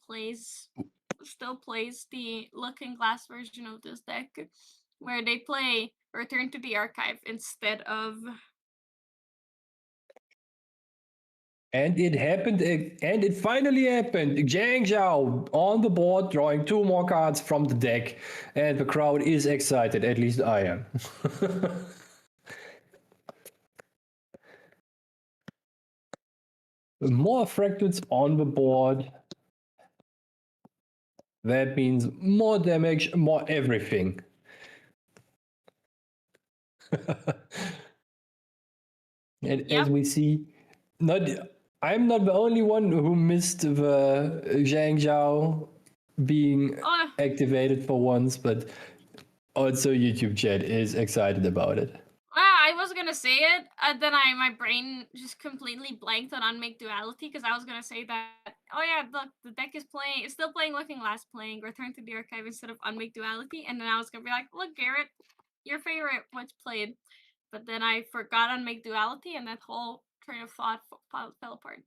still plays the Looking Glass version of this deck, where they play Return to the Archive instead of. And it happened, and it finally happened. Zhang Zhao on the board, drawing 2 more cards from the deck, and the crowd is excited, at least I am. More fractals on the board. That means more damage, more everything. And as we see, I'm not the only one who missed the Zhang Zhao being activated for once, but also YouTube chat is excited about it. I was gonna say it, then my brain just completely blanked on Unmake Duality, because I was gonna say that, oh yeah, look, the deck is still playing Looking Glass, playing Return to the Archive instead of Unmake Duality, and then I was gonna be like, look, Garrett, your favorite, much played. But then I forgot Unmake Duality, and that whole train of thought fell apart.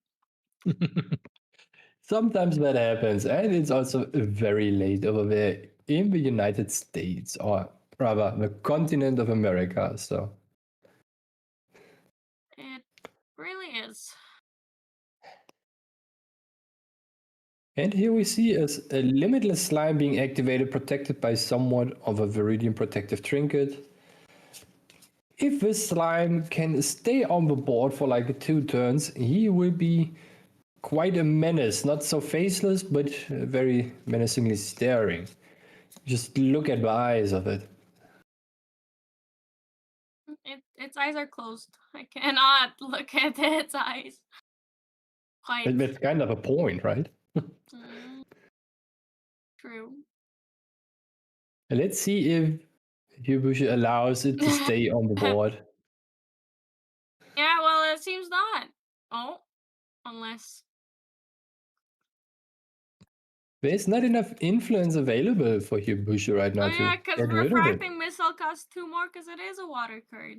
Sometimes that happens, and it's also very late over there in the United States, or rather the continent of America, so. It really is. And here we see a limitless slime being activated, protected by somewhat of a Viridian protective trinket. If this slime can stay on the board for like 2 turns, he will be quite a menace. Not so faceless, but very menacingly staring. Just look at the eyes of it. Its eyes are closed. I cannot look at its eyes. But that's kind of a point, right? True. Let's see if Hibushu allows it to stay on the board. Yeah, well, it seems not. Oh, unless. There's not enough influence available for Hibushu right now to because get rid of it. Refracting Missile costs 2 more because it is a water card.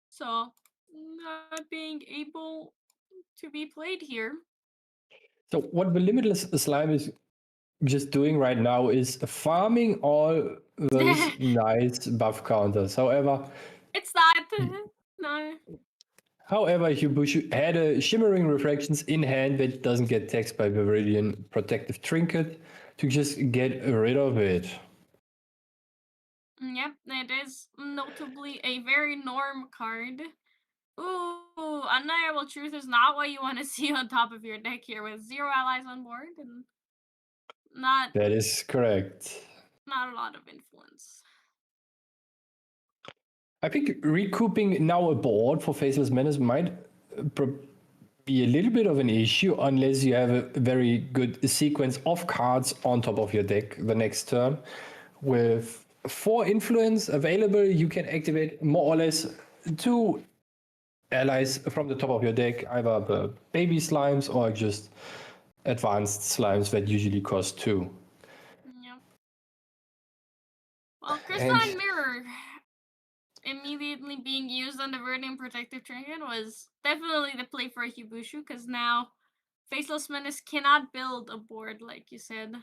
So not being able to be played here. So what the limitless slime is just doing right now is farming all those nice buff counters. It's not. No. However, Hibushu had a Shimmering Refractions in hand that doesn't get taxed by Viridian Protective Trinket to just get rid of it. Yep, it is notably a very norm card. Ooh, Undeniable Truth is not what you want to see on top of your deck here with 0 allies on board and not That is correct. a lot of influence. I think recouping now a board for Faceless Menace might be a little bit of an issue unless you have a very good sequence of cards on top of your deck the next turn. With 4 influence available, you can activate more or less 2 allies from the top of your deck, either the baby slimes or just advanced slimes that usually cost 2. Yep. Well, Crystalline Mirror immediately being used on the Viridian Protective Trinket was definitely the play for Hibushu, because now Faceless Menace cannot build a board, like you said,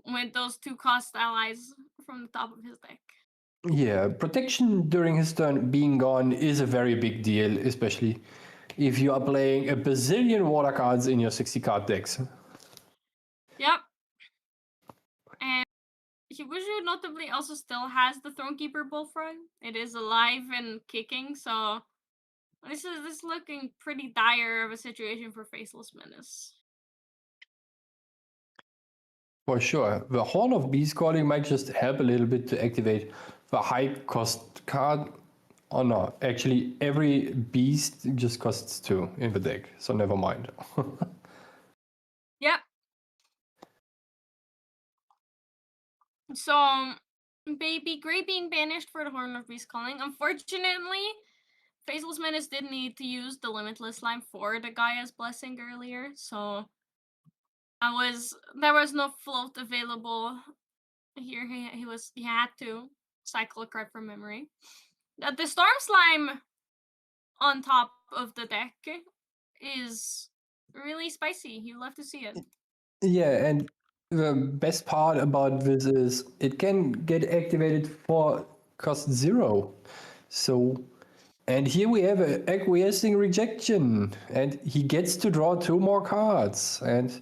with those 2 cost allies from the top of his deck. Yeah, protection during his turn being gone is a very big deal, especially if you are playing a bazillion water cards in your 60 card decks. Yep. And Hibushu notably also still has the Thronekeeper Bullfrog. It is alive and kicking, so this is looking pretty dire of a situation for Faceless Menace. For sure. The Horn of Beast Calling might just help a little bit to activate the high cost card. Oh no, actually every beast just costs 2 in the deck, so never mind. Yep. So, Baby Gray being banished for the Horn of Beast Calling. Unfortunately, Faceless Menace did need to use the Limitless Slime for the Gaia's Blessing earlier, so there was no float available here. He had to cycle a card from memory. The Storm Slime on top of the deck is really spicy. You love to see it. Yeah, and the best part about this is it can get activated for cost 0. So, and here we have an acquiescing rejection, and he gets to draw 2 more cards. And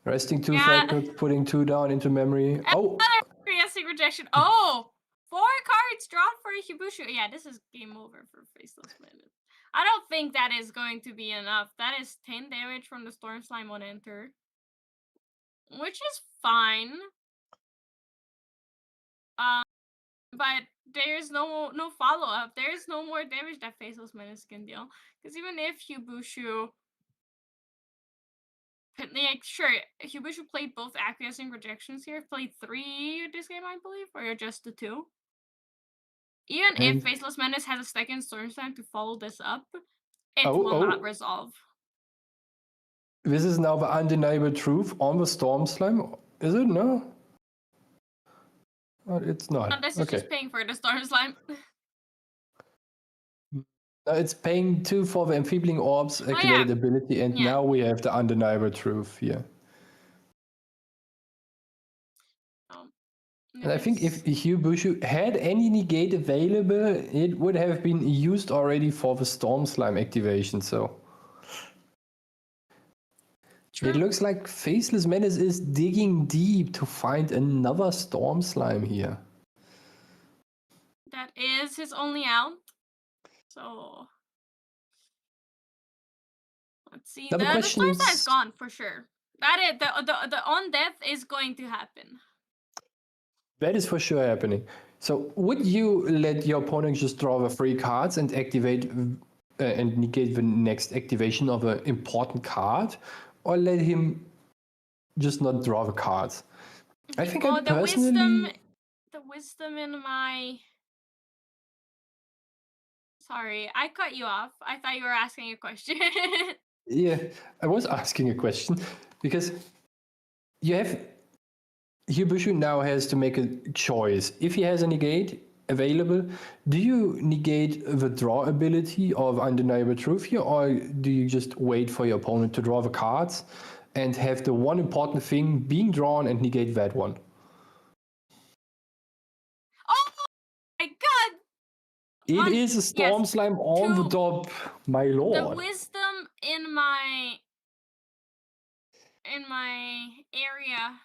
resting 2 fragments, putting 2 down into memory. Oh, acquiescing rejection. Oh, 4 cards drawn for Hibushu. Yeah, this is game over for Faceless Menace. I don't think that is going to be enough. That is 10 damage from the Storm Slime on enter, which is fine. But there's no follow-up. There's no more damage that Faceless Menace can deal. Because even if Hibushu... Like, sure, Hibushu played both acquiescing rejections here. Played 3 this game, I believe, or just the 2. Even if Faceless Menace has a second Storm Slime to follow this up, it will not resolve. This is now the undeniable truth on the Storm Slime. Is it? No? Oh, it's not. No, this is just paying for the Storm Slime. No, it's paying 2 for the Enfeebling Orbs activated ability, and now we have the undeniable truth here. And I think if Hibushu had any negate available, it would have been used already for the Storm Slime activation, so... True. It looks like Faceless Menace is digging deep to find another Storm Slime here. That is his only out. So... Let's see. Now the Storm Slime is gone for sure. That is, the on-death is going to happen. That is for sure happening. So would you let your opponent just draw the 3 cards and activate and negate the next activation of an important card, or let him just not draw the cards? I think I personally... The wisdom in my... Sorry, I cut you off. I thought you were asking a question. Yeah, I was asking a question because you have... Hibushu now has to make a choice. If he has a negate, available. Do you negate the draw ability of Undeniable Truth here, or do you just wait for your opponent to draw the cards and have the one important thing being drawn and negate that one? Oh my god! It is a Storm yes, Slime on the to top, my the lord. wisdom in my area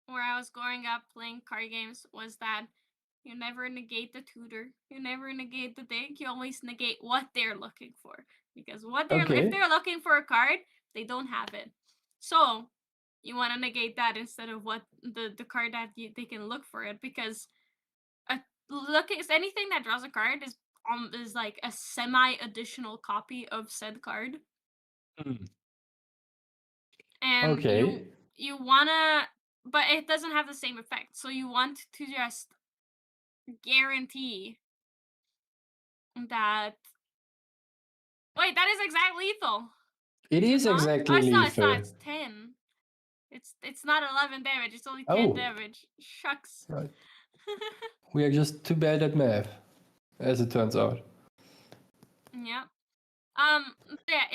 where I was growing up playing card games was that you never negate the tutor, you never negate the deck, you always negate what they're looking for. Because if they're looking for a card, they don't have it. So you want to negate that instead of what the card that they can look for it, because anything that draws a card is like a semi-additional copy of said card. And Okay. you wanna, but it doesn't have the same effect. So you want to just guarantee that. Wait, that is exact lethal. It is not? exactly It's not. lethal. It's 10. It's not 11 damage. It's only 10 damage. Shucks. Right. We are just too bad at math, as it turns out. Yeah. Yeah.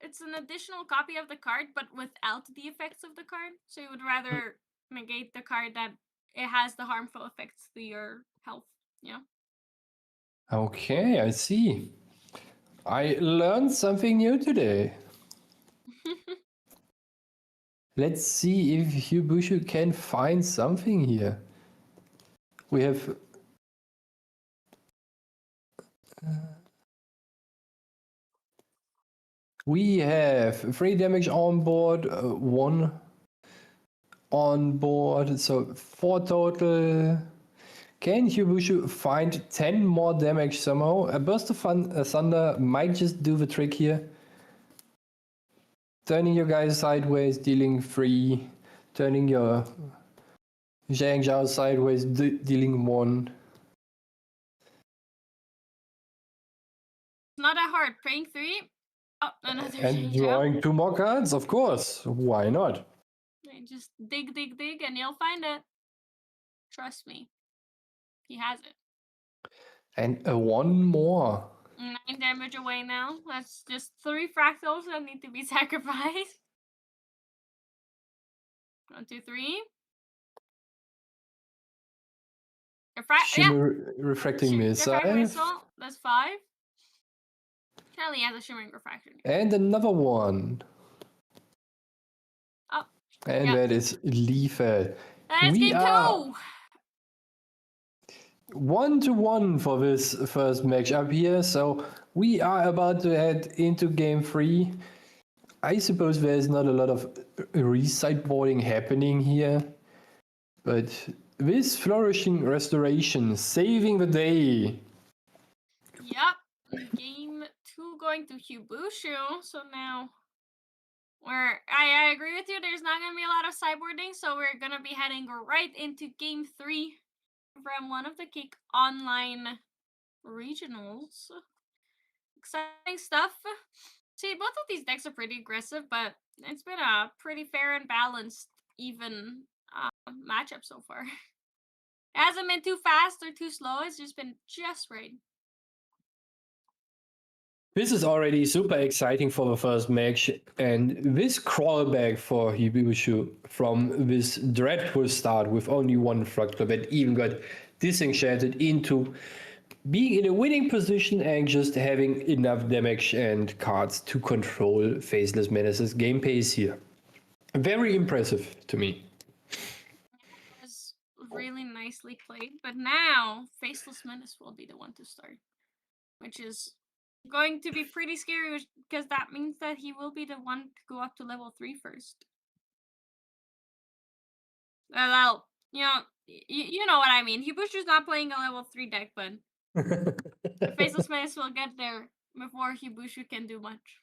It's an additional copy of the card, but without the effects of the card. So you would rather negate the card that it has the harmful effects to your health. Yeah. Okay, I see. I learned something new today. Let's see if Hubushu can find something here. We have... we have 3 damage on board, 1 on board, so 4 total. Can Hubushu find 10 more damage somehow? A burst of thunder might just do the trick here. Turning your guys sideways, dealing 3. Turning your Zhang Zhao sideways, dealing 1. Not that hard. Praying 3. Oh, another And drawing 2 more cards, of course. Why not? Just dig, and you'll find it. Trust me. He has it. And 1 more. 9 damage away now. That's just 3 fractals that need to be sacrificed. 1, 2, 3. Refracting missile. That's 5. Charlie has a shimmering refraction. And another one. Oh. And that is lethal. That's game 2! 1-1 for this first matchup here. So we are about to head into game 3. I suppose there's not a lot of resideboarding happening here. But this flourishing restoration, saving the day. Yep. Game 2 going to Hubushu. So now I agree with you. There's not going to be a lot of sideboarding. So we're going to be heading right into game 3 from one of the Kick Online regionals. Exciting stuff. See, both of these decks are pretty aggressive, but it's been a pretty fair and balanced, even matchup so far. It hasn't been too fast or too slow. It's just been just right. This is already super exciting for the first match, and this crawlback for Hibushu from this dreadful start with only 1 fractal that even got disenchanted into being in a winning position and just having enough damage and cards to control Faceless Menace's game pace here. Very impressive to me. It was really nicely played, but now Faceless Menace will be the one to start, which is going to be pretty scary because that means that he will be the one to go up to level 3 first. Well, you know what I mean. Hibushu's not playing a level 3 deck, but Faceless Menace will get there before Hibushu can do much.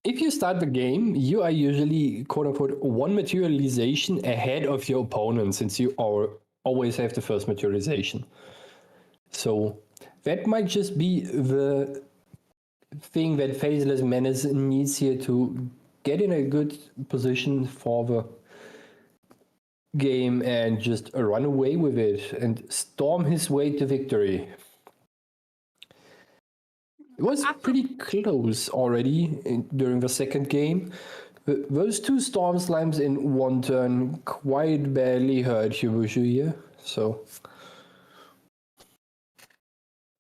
If you start the game, you are usually quote-unquote 1 materialization ahead of your opponent, since you always have the first materialization. So that might just be the thing that Faceless Menace needs here to get in a good position for the game and just run away with it and storm his way to victory. It was pretty close already during the second game. Those two Storm Slimes in one turn quite badly hurt Hibushu here, so...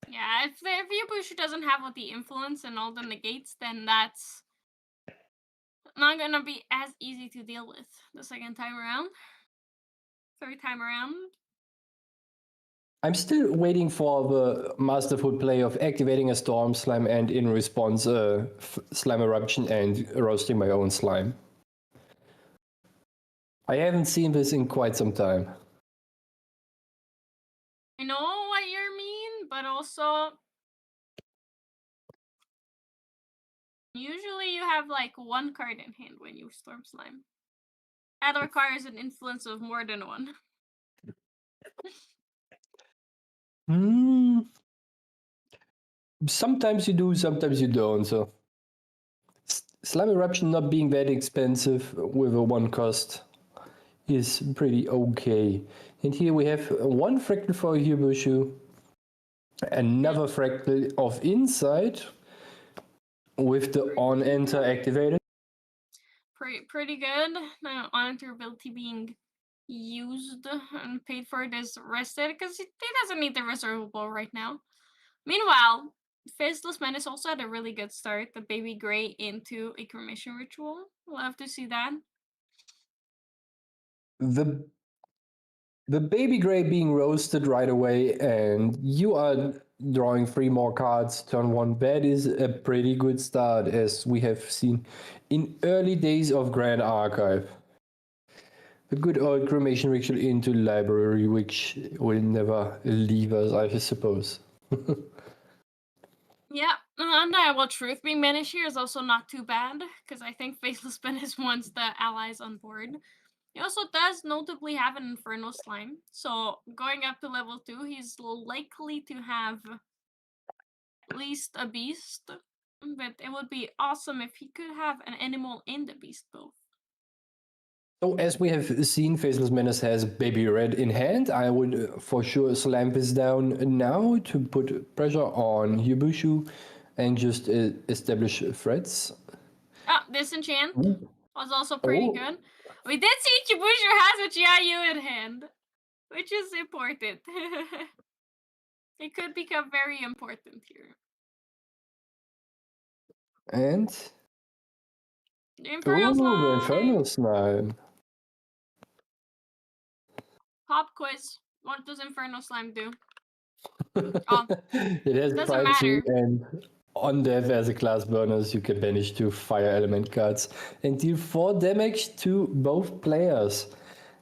Yeah, if Yubushu doesn't have all the influence and all the negates, then that's not gonna be as easy to deal with the second time around. Third time around. I'm still waiting for the masterful play of activating a Storm Slime and in response Slime Eruption and roasting my own slime. I haven't seen this in quite some time. I know what you mean, but also usually you have like one card in hand when you Storm Slime. That requires an influence of more than one. Sometimes you do, sometimes you don't. So Slime Eruption not being that expensive with a one cost is pretty okay. And here we have one fractal for Hibushu, another fractal of Insight with the on enter activated. Pretty good. On-enter ability being used and paid for this rested because he doesn't need the reservable right now. Meanwhile, Faceless Menace also had a really good start. The Baby Gray into a cremation ritual. Love to see that. The Baby Gray being roasted right away, and you are drawing 3 more cards turn 1. That is a pretty good start, as we have seen in early days of Grand Archive. The good old cremation ritual into library, which will never leave us, I suppose. Yeah, undeniable truth. Being Menace here is also not too bad, because I think Faceless Menace wants the allies on board. He also does notably have an Inferno Slime, so going up to level 2, he's likely to have at least a beast, but it would be awesome if he could have an animal in the beast both. So as we have seen, Faceless Menace has Baby Red in hand. I would for sure slam this down now to put pressure on Hibushu and just establish threats. Disenchant was also pretty good. We did see Hibushu has a GIU in hand, which is important. It could become very important here. And the Inferno Slime. Pop quiz. What does Inferno Slime do? It has privacy and on death as a class bonus you can banish 2 fire element cards and deal 4 damage to both players.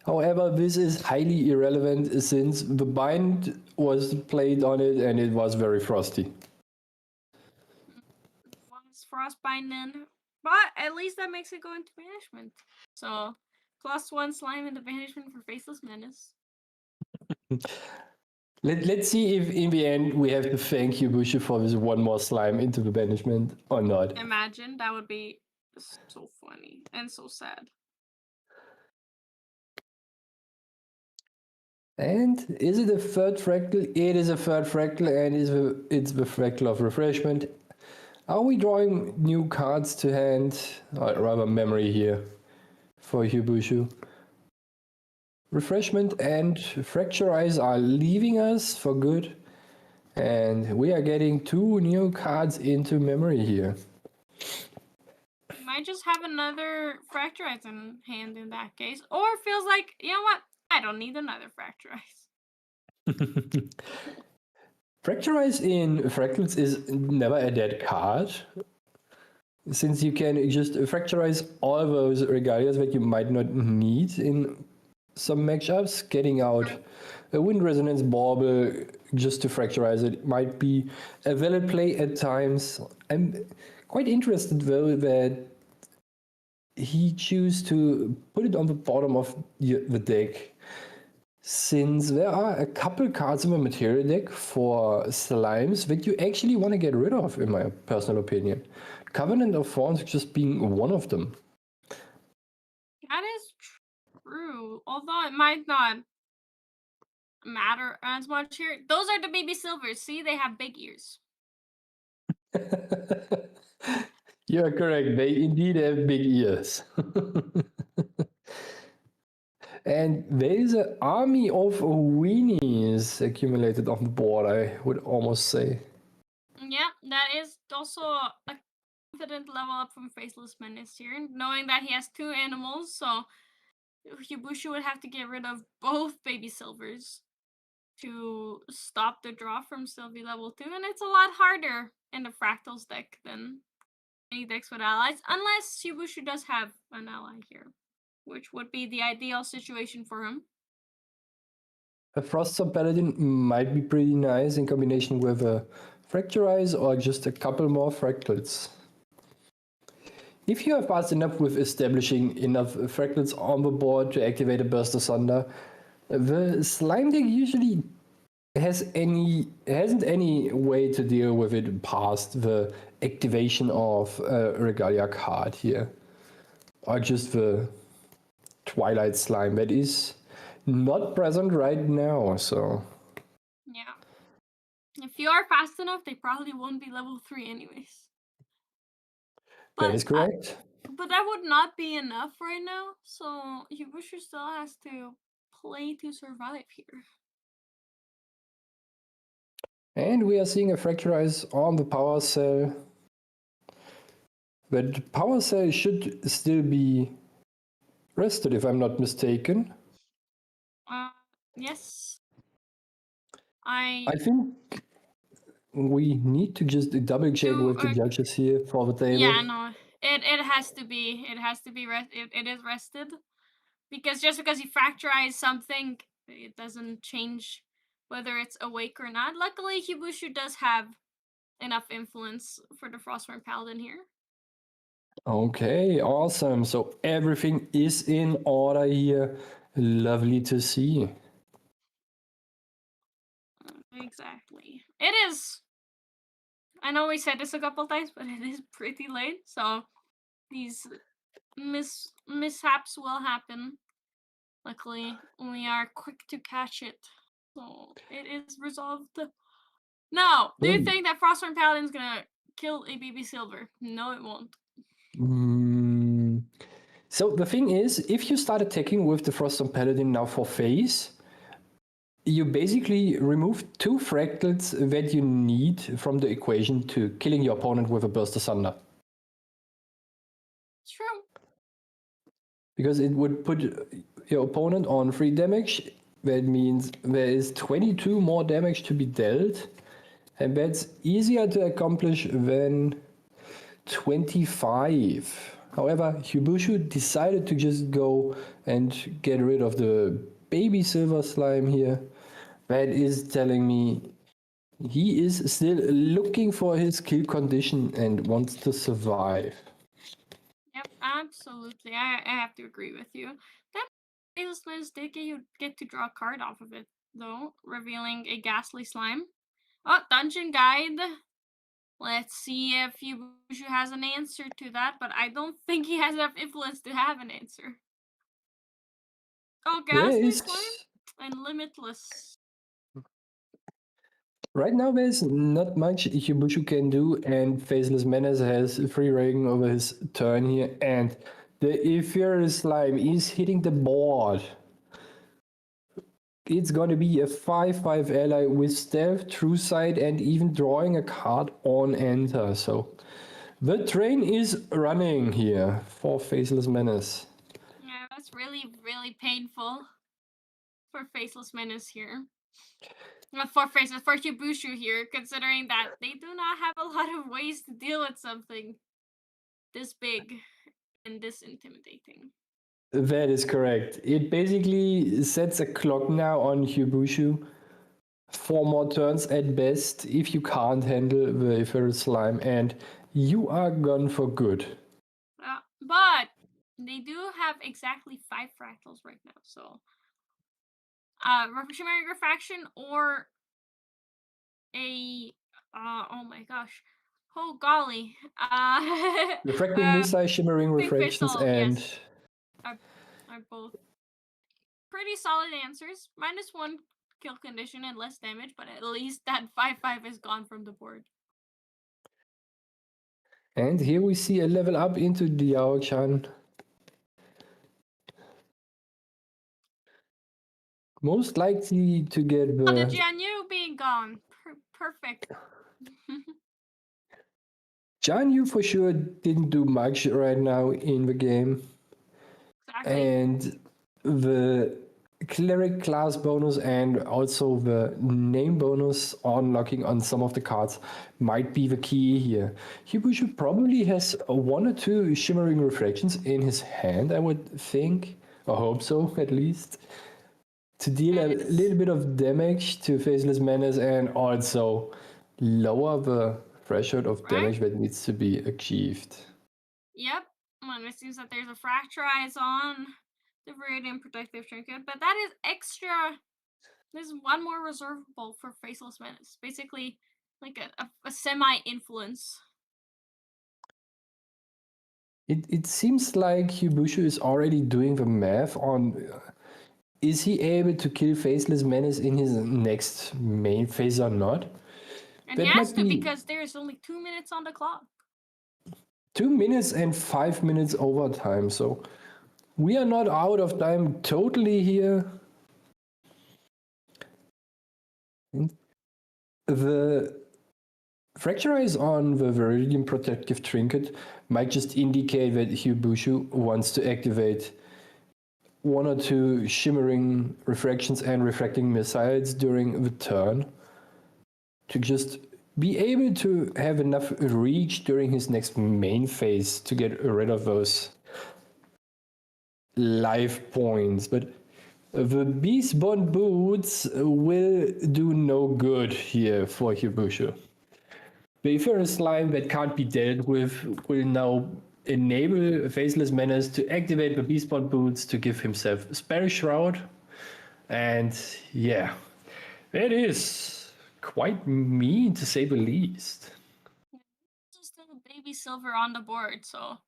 However, this is highly irrelevant since the bind was played on it and it was very frosty. Was frostbind then, but at least that makes it go into banishment. So +1 slime into banishment for Faceless Menace. Let's see if in the end we have to thank Hibushu for this 1 more slime into the banishment or not. Imagine, that would be so funny and so sad. And is it a 3rd fractal? It is a 3rd fractal and it's the fractal of refreshment. Are we drawing new cards to hand? Or rather memory here for Hibushu. Refreshment and Fracturize are leaving us for good. And we are getting 2 new cards into memory here. Might just have another Fracturize in hand in that case. Or feels like, you know what? I don't need another Fracturize. Fracturize in Fractals is never a dead card. Since you can just Fracturize all those regalias that you might not need in some matchups, getting out a Wind Resonance Bauble just to Fracturize it might be a valid play at times. I'm quite interested though that he chose to put it on the bottom of the deck, since there are a couple cards in the material deck for slimes that you actually want to get rid of, in my personal opinion. Covenant of Thorns just being one of them. That is True. Although it might not matter as much here. Those are the baby silvers. See, they have big ears. You're correct. They indeed have big ears. And there is an army of weenies accumulated on the board, I would almost say. Yeah, that is also a confident level up from Faceless Menace here, knowing that he has 2 animals, so Hibushu would have to get rid of both baby silvers to stop the draw from Sylvie level 2, and it's a lot harder in the Fractals deck than any decks with allies, unless Hibushu does have an ally here, which would be the ideal situation for him. A Froststorm Paladin might be pretty nice in combination with a Fracturize or just a couple more Fractals. If you have fast enough with establishing enough Fractals on the board to activate a Burst Asunder, the slime deck usually hasn't any way to deal with it past the activation of a Regalia card here. Or just the Twilight Slime that is not present right now, so... Yeah. If you are fast enough, they probably won't be level 3 anyways. That is correct. But that would not be enough right now, so Hibushu still has to play to survive here. And we are seeing a Fracturize on the Power Cell. But Power Cell should still be rested, if I'm not mistaken. Yes. I think we need to just double check with the judges here for the table. Yeah, no, it has to be. It has to be it is rested, because just because you fracturize something, it doesn't change whether it's awake or not. Luckily, Hibushu does have enough influence for the Frostworm Paladin here. Okay, awesome. So everything is in order here. Lovely to see. Exactly. It is. I know we said this a couple times, but it is pretty late, so these mishaps will happen. Luckily, we are quick to catch it, so it is resolved. Now, do you think that Frostworm Paladin's gonna kill a BB Silver? No, it won't. So the thing is, if you start attacking with the Frostworm Paladin now for phase, you basically remove 2 fractals that you need from the equation to killing your opponent with a Burst Asunder. True. Because it would put your opponent on 3 damage. That means there is 22 more damage to be dealt. And that's easier to accomplish than 25. However, Hibushu decided to just go and get rid of the baby silver slime here. That is telling me he is still looking for his kill condition and wants to survive. Yep, absolutely. I have to agree with you. That Faceless did get to draw a card off of it, though, revealing a ghastly slime. Oh, Dungeon Guide. Let's see if Hibushu has an answer to that, but I don't think he has enough influence to have an answer. Oh, ghastly slime and limitless. Right now, there's not much Hibushu can do, and Faceless Menace has free reign over his turn here, and the Ethereal Slime is hitting the board. It's going to be a 5/5 ally with Stealth, True Sight, and even drawing a card on enter. So the train is running here for Faceless Menace. Yeah, that's really, really painful for Faceless Menace here. For Hibushu here, considering that they do not have a lot of ways to deal with something this big and this intimidating. That is correct. It basically sets a clock now on Hibushu. 4 more turns at best if you can't handle the Ethereal Slime, and you are gone for good. But they do have exactly 5 fractals right now, so Shimmering Refraction or a oh my gosh, oh golly, Refracting Missile, Shimmering Refractions, Pistol, and yes, are both pretty solid answers. -1 kill condition and less damage, but at least that 5/5 is gone from the board. And here we see a level up into the Yaochan. Most likely to get Oh, the the Jianyu being gone. Perfect. Jianyu for sure didn't do much right now in the game. Exactly. And the cleric class bonus and also the name bonus unlocking on some of the cards might be the key here. Hibushu probably has 1 or 2 shimmering reflections in his hand, I would think, or hope so at least, to deal a little bit of damage to Faceless Menace and also lower the threshold of damage that needs to be achieved. Yep. Well, it seems that there's a Fracturize on the Viridian Protective Trinket, but that is extra. There's 1 more reservable for Faceless Menace. Basically, like a semi-influence. It seems like Hibushu is already doing the math on is he able to kill Faceless Menace in his next main phase or not? And he has to because there's only 2 minutes on the clock. 2 minutes and 5 minutes overtime, so we are not out of time totally here. The Fracturize on the Viridian Protective Trinket might just indicate that Hibushu wants to activate 1 or 2 shimmering refractions and refracting missiles during the turn to just be able to have enough reach during his next main phase to get rid of those life points. But the Beast Bond boots will do no good here for Hibushu. The Ethereal Slime that can't be dealt with will now enable Faceless Menace to activate the Beast Bond boots to give himself Spell Shroud. And yeah, it is quite mean to say the least. There's still a baby silver on the board, so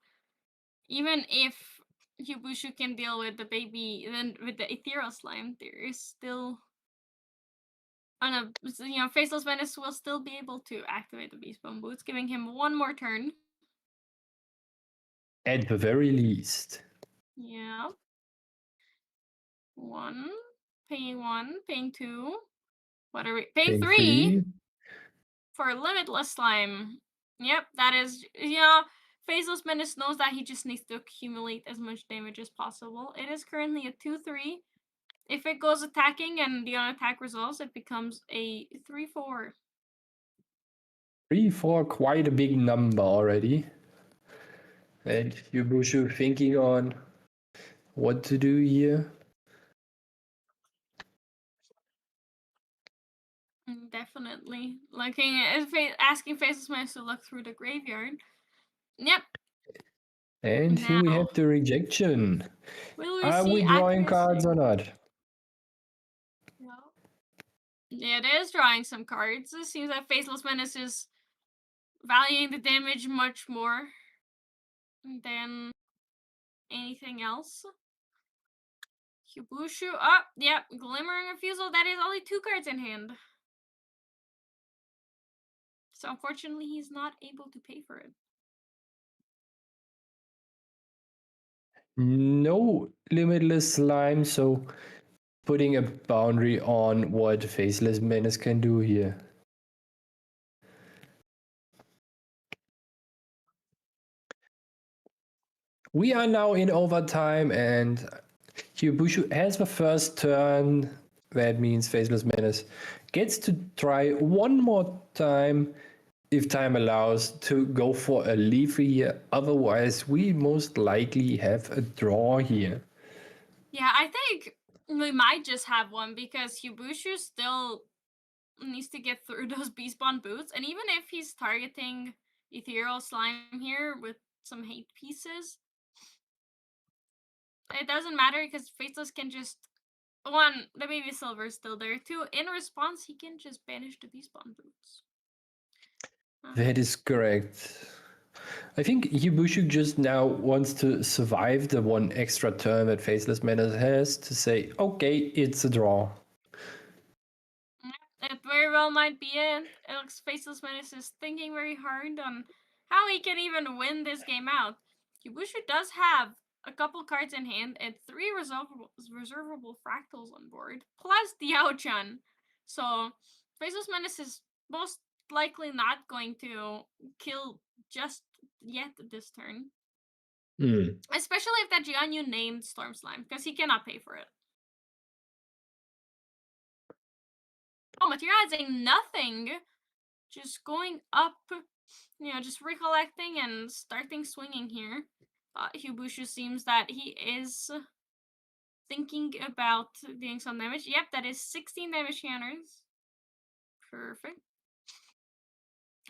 even if Hibushu can deal with the baby, then with the Ethereal Slime, there is still Faceless Menace will still be able to activate the Beast Bone Boots, giving him 1 more turn. At the very least. Yeah. 1, paying 1, paying 2. What are we? Paying 3 for Limitless Slime. Yep, that is, Faceless Menace knows that he just needs to accumulate as much damage as possible. It is currently a 2/3. If it goes attacking and the unattack resolves, it becomes a 3/4. 3/4, quite a big number already. And Hibushu thinking on what to do here. Definitely. Asking Faceless Menace to look through the graveyard. Yep. And here we have the rejection. Are we drawing cards or not? No. It is drawing some cards. It seems that Faceless Menace is valuing the damage much more than anything else. Hibushu up. Yep. Glimmering Refusal. That is only 2 cards in hand. So unfortunately, he's not able to pay for it. No Limitless Slime, so putting a boundary on what Faceless Menace can do here. We are now in overtime and Hibushu has the first turn. That means Faceless Menace gets to try 1 more time, if time allows, to go for a Leafy here. Otherwise, we most likely have a draw here. Yeah, I think we might just have one because Hibushu still needs to get through those Beast Bond boots. And even if he's targeting Ethereal Slime here with some hate pieces, it doesn't matter because Faceless can just, 1, the baby silver is still there. 2, in response, he can just banish the Beast Bond boots. That is correct. I think Yubushu just now wants to survive the one extra turn that Faceless Menace has to say, okay, it's a draw. It very well might be it. It looks Faceless Menace is thinking very hard on how he can even win this game out. Yubushu does have a couple cards in hand and 3 reservable fractals on board, plus the Diao-chan. So Faceless Menace is most likely not going to kill just yet this turn. Especially if that Jianyu named Storm Slime, because he cannot pay for it. Oh, materializing nothing. Just going up, just recollecting and starting swinging here. Hibushu seems that he is thinking about doing some damage. Yep, that is 16 damage counters. Perfect.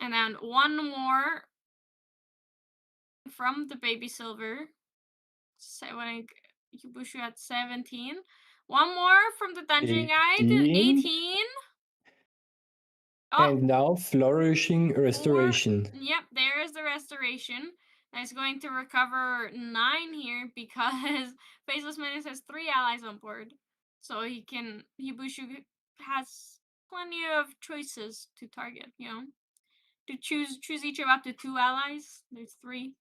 And then one more from the Baby Silver. Hibushu at 17. One more from the Dungeon Guide. 18. Oh. And now Flourishing Restoration. Yep, there is the Restoration. That's going to recover 9 here because Faceless Menace has 3 allies on board. So Hibushu has plenty of choices to target, To choose each of up to 2 allies. There's 3.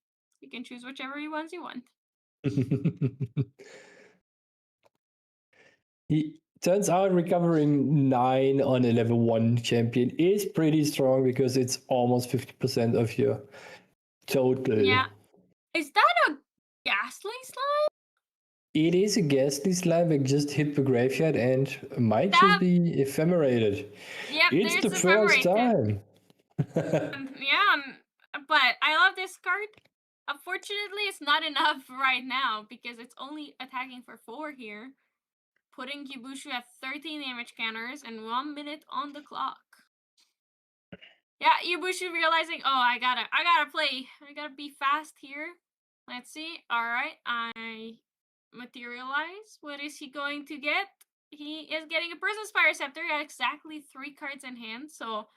You can choose whichever ones you want. He turns out recovering 9 on a level 1 champion is pretty strong because it's almost 50% of your total. Yeah. Is that a Ghastly Slime? It is a Ghastly Slime that just hit the graveyard and might just be ephemerated. Yep, it's the first time. But I love this card. Unfortunately, it's not enough right now because it's only attacking for 4 here, putting Hibushu at 13 damage counters and 1 minute on the clock. Yeah, Hibushu realizing, oh, I gotta be fast here. Let's see. All right, I materialize. What is he going to get? He is getting a Prison Spire Scepter at exactly 3 cards in hand. So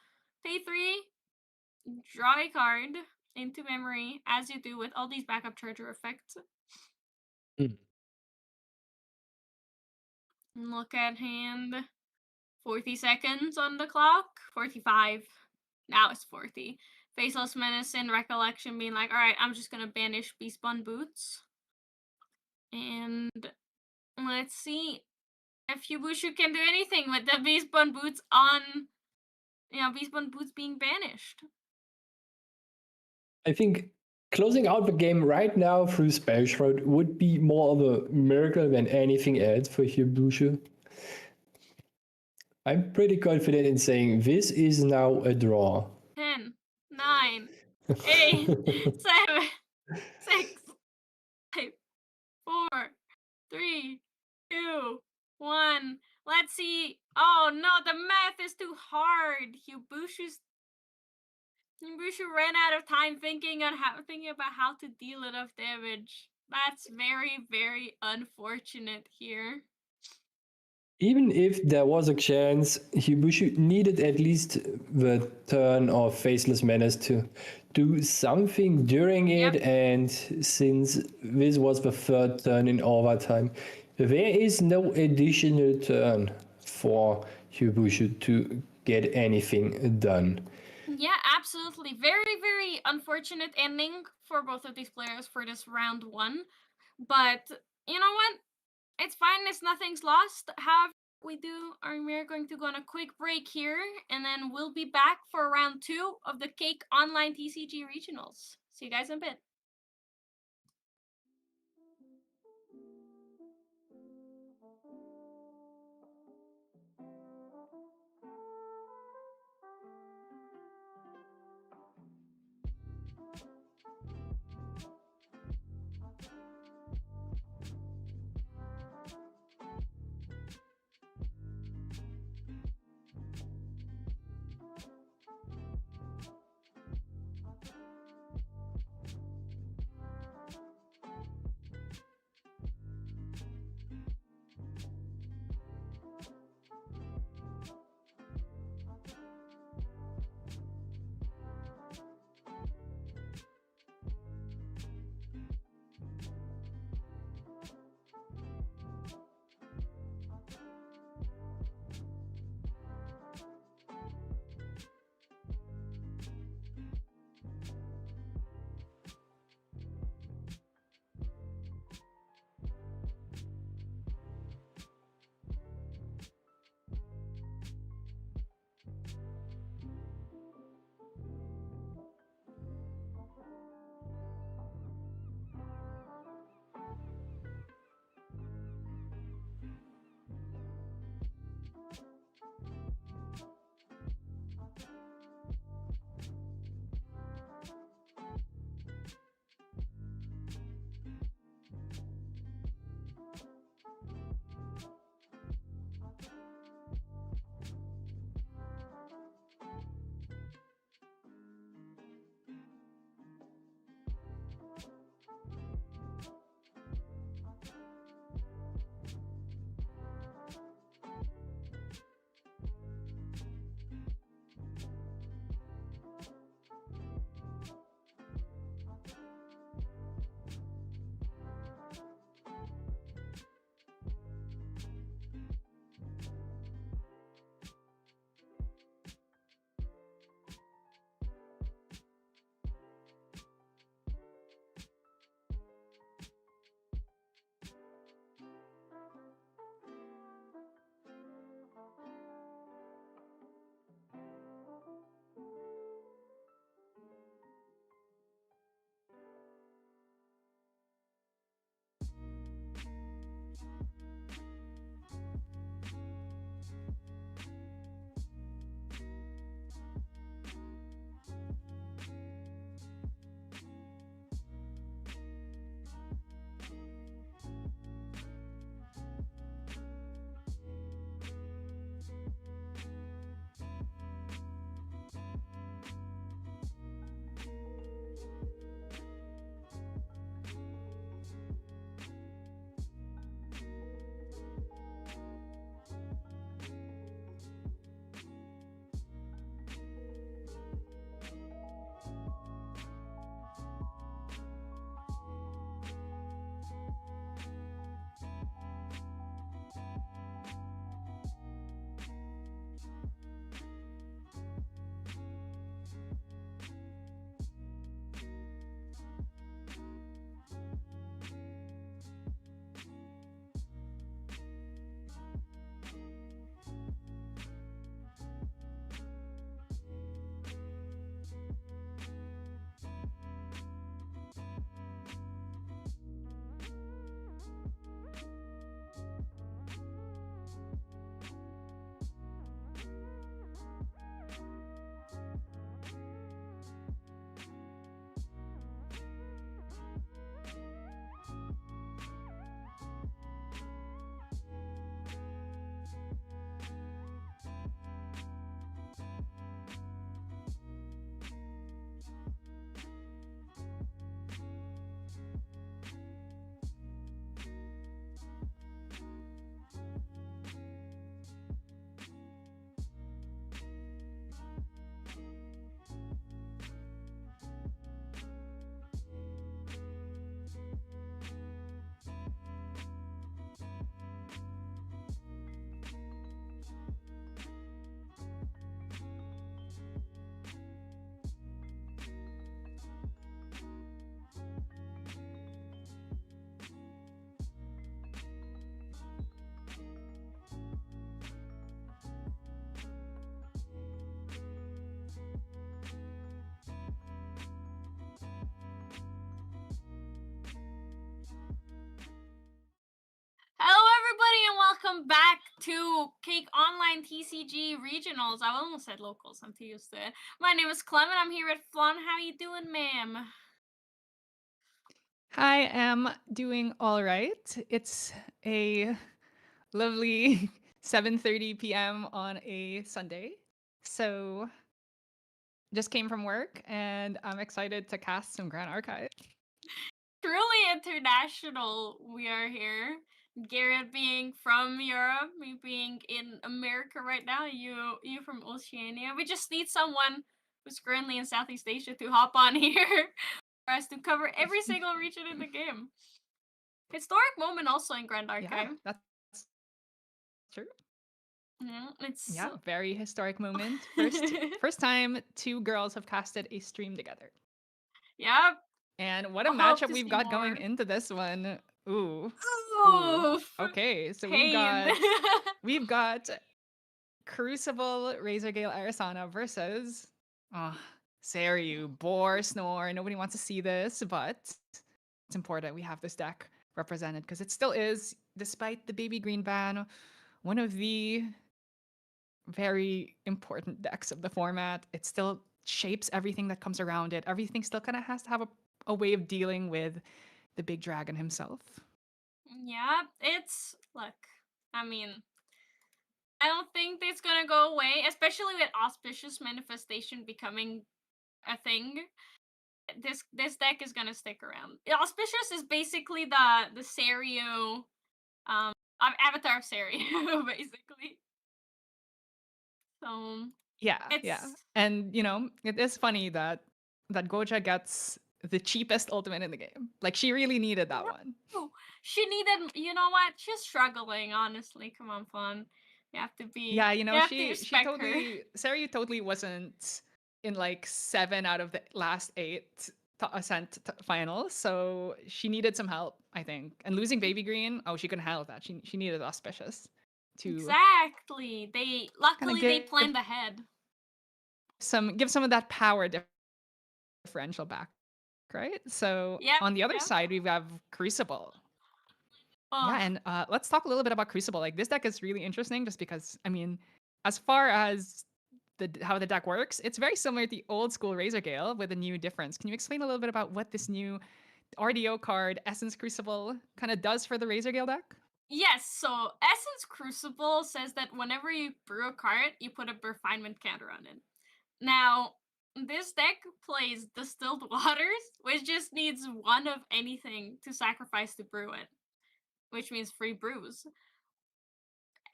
pay 3, draw a card into memory, as you do with all these backup charger effects. Look at hand. 40 seconds on the clock. 45. Now it's 40. Faceless Menace in Recollection being like, alright, I'm just gonna banish Beastbun Boots. And let's see if Hibushu can do anything with the Beastbun Boots Beastbun Boots being banished. I think closing out the game right now through Spell Shroud would be more of a miracle than anything else for Hibushu. I'm pretty confident in saying this is now a draw. 10, 9, 8, 7, 6, 5, 4, 3, 2, 1. Let's see. Oh no, the math is too hard. Hibushu ran out of time thinking about how to deal enough damage. That's very, very unfortunate here. Even if there was a chance, Hibushu needed at least the turn of Faceless Menace to do something during it, and since this was the 3rd turn in overtime, there is no additional turn for Hibushu to get anything done. Yeah, absolutely. Very, very unfortunate ending for both of these players for this round 1. But you know what? It's fine. Nothing's lost. However, we're going to go on a quick break here, and then we'll be back for round 2 of the Cake Online TCG Regionals. See you guys in a bit. welcome back to Cake Online TCG Regionals. I almost said locals, I'm too used to it. My name is Clem and I'm here with Flonne. How you doing, ma'am? I am doing all right. It's a lovely 7:30 p.m. on a Sunday. So just came from work and I'm excited to cast some Grand Archive. Truly international we are here. Garrett being from Europe, me being in America right now, you from Oceania. We just need someone who's currently in Southeast Asia to hop on here for us to cover every single region in the game. Historic moment also in Grand Archive. Yeah, that's true. It's Yeah, very historic moment. First time two girls have casted a stream together. Yep. And what a I hope matchup to we've see got going more. into this one. Ooh. Oof. Okay, so Pain. we've got Crucible Razorgale Arisana versus Serene, Boar, Snore. Nobody wants to see this, but it's important we have this deck represented because it still is, despite the baby green ban, one of the very important decks of the format. It still shapes everything that comes around it. Everything still kind of has to have a way of dealing with the big dragon himself. Yeah, it's look. I mean, I don't think it's gonna go away, especially with auspicious manifestation becoming a thing. This deck is gonna stick around. Auspicious is basically the Serio, avatar of Serio, basically. So Yeah. And it is funny that Goja gets the cheapest ultimate in the game. Like she really needed that one. She needed, you know what? She's struggling, honestly. Come on, Fawn. You have to be. Yeah, you have to she respect her. totally Sari totally wasn't in like 7 out of the last 8 Ascent finals, so she needed some help, I think. And losing Baby Green, she couldn't handle that. She needed Auspicious to Exactly. Luckily they planned ahead. Give some of that power differential back, right? So on the other side, we have Crucible. Yeah, and let's talk a little bit about Crucible. Like this deck is really interesting just because, I mean, as far as how the deck works, it's very similar to the old school Razorgale with a new difference. Can you explain a little bit about what this new RDO card, Essence Crucible, kind of does for the Razorgale deck? Yes, so Essence Crucible says that whenever you brew a card, you put a refinement counter on it. Now, this deck plays Distilled Waters, which just needs one of anything to sacrifice to brew it, which means free brews.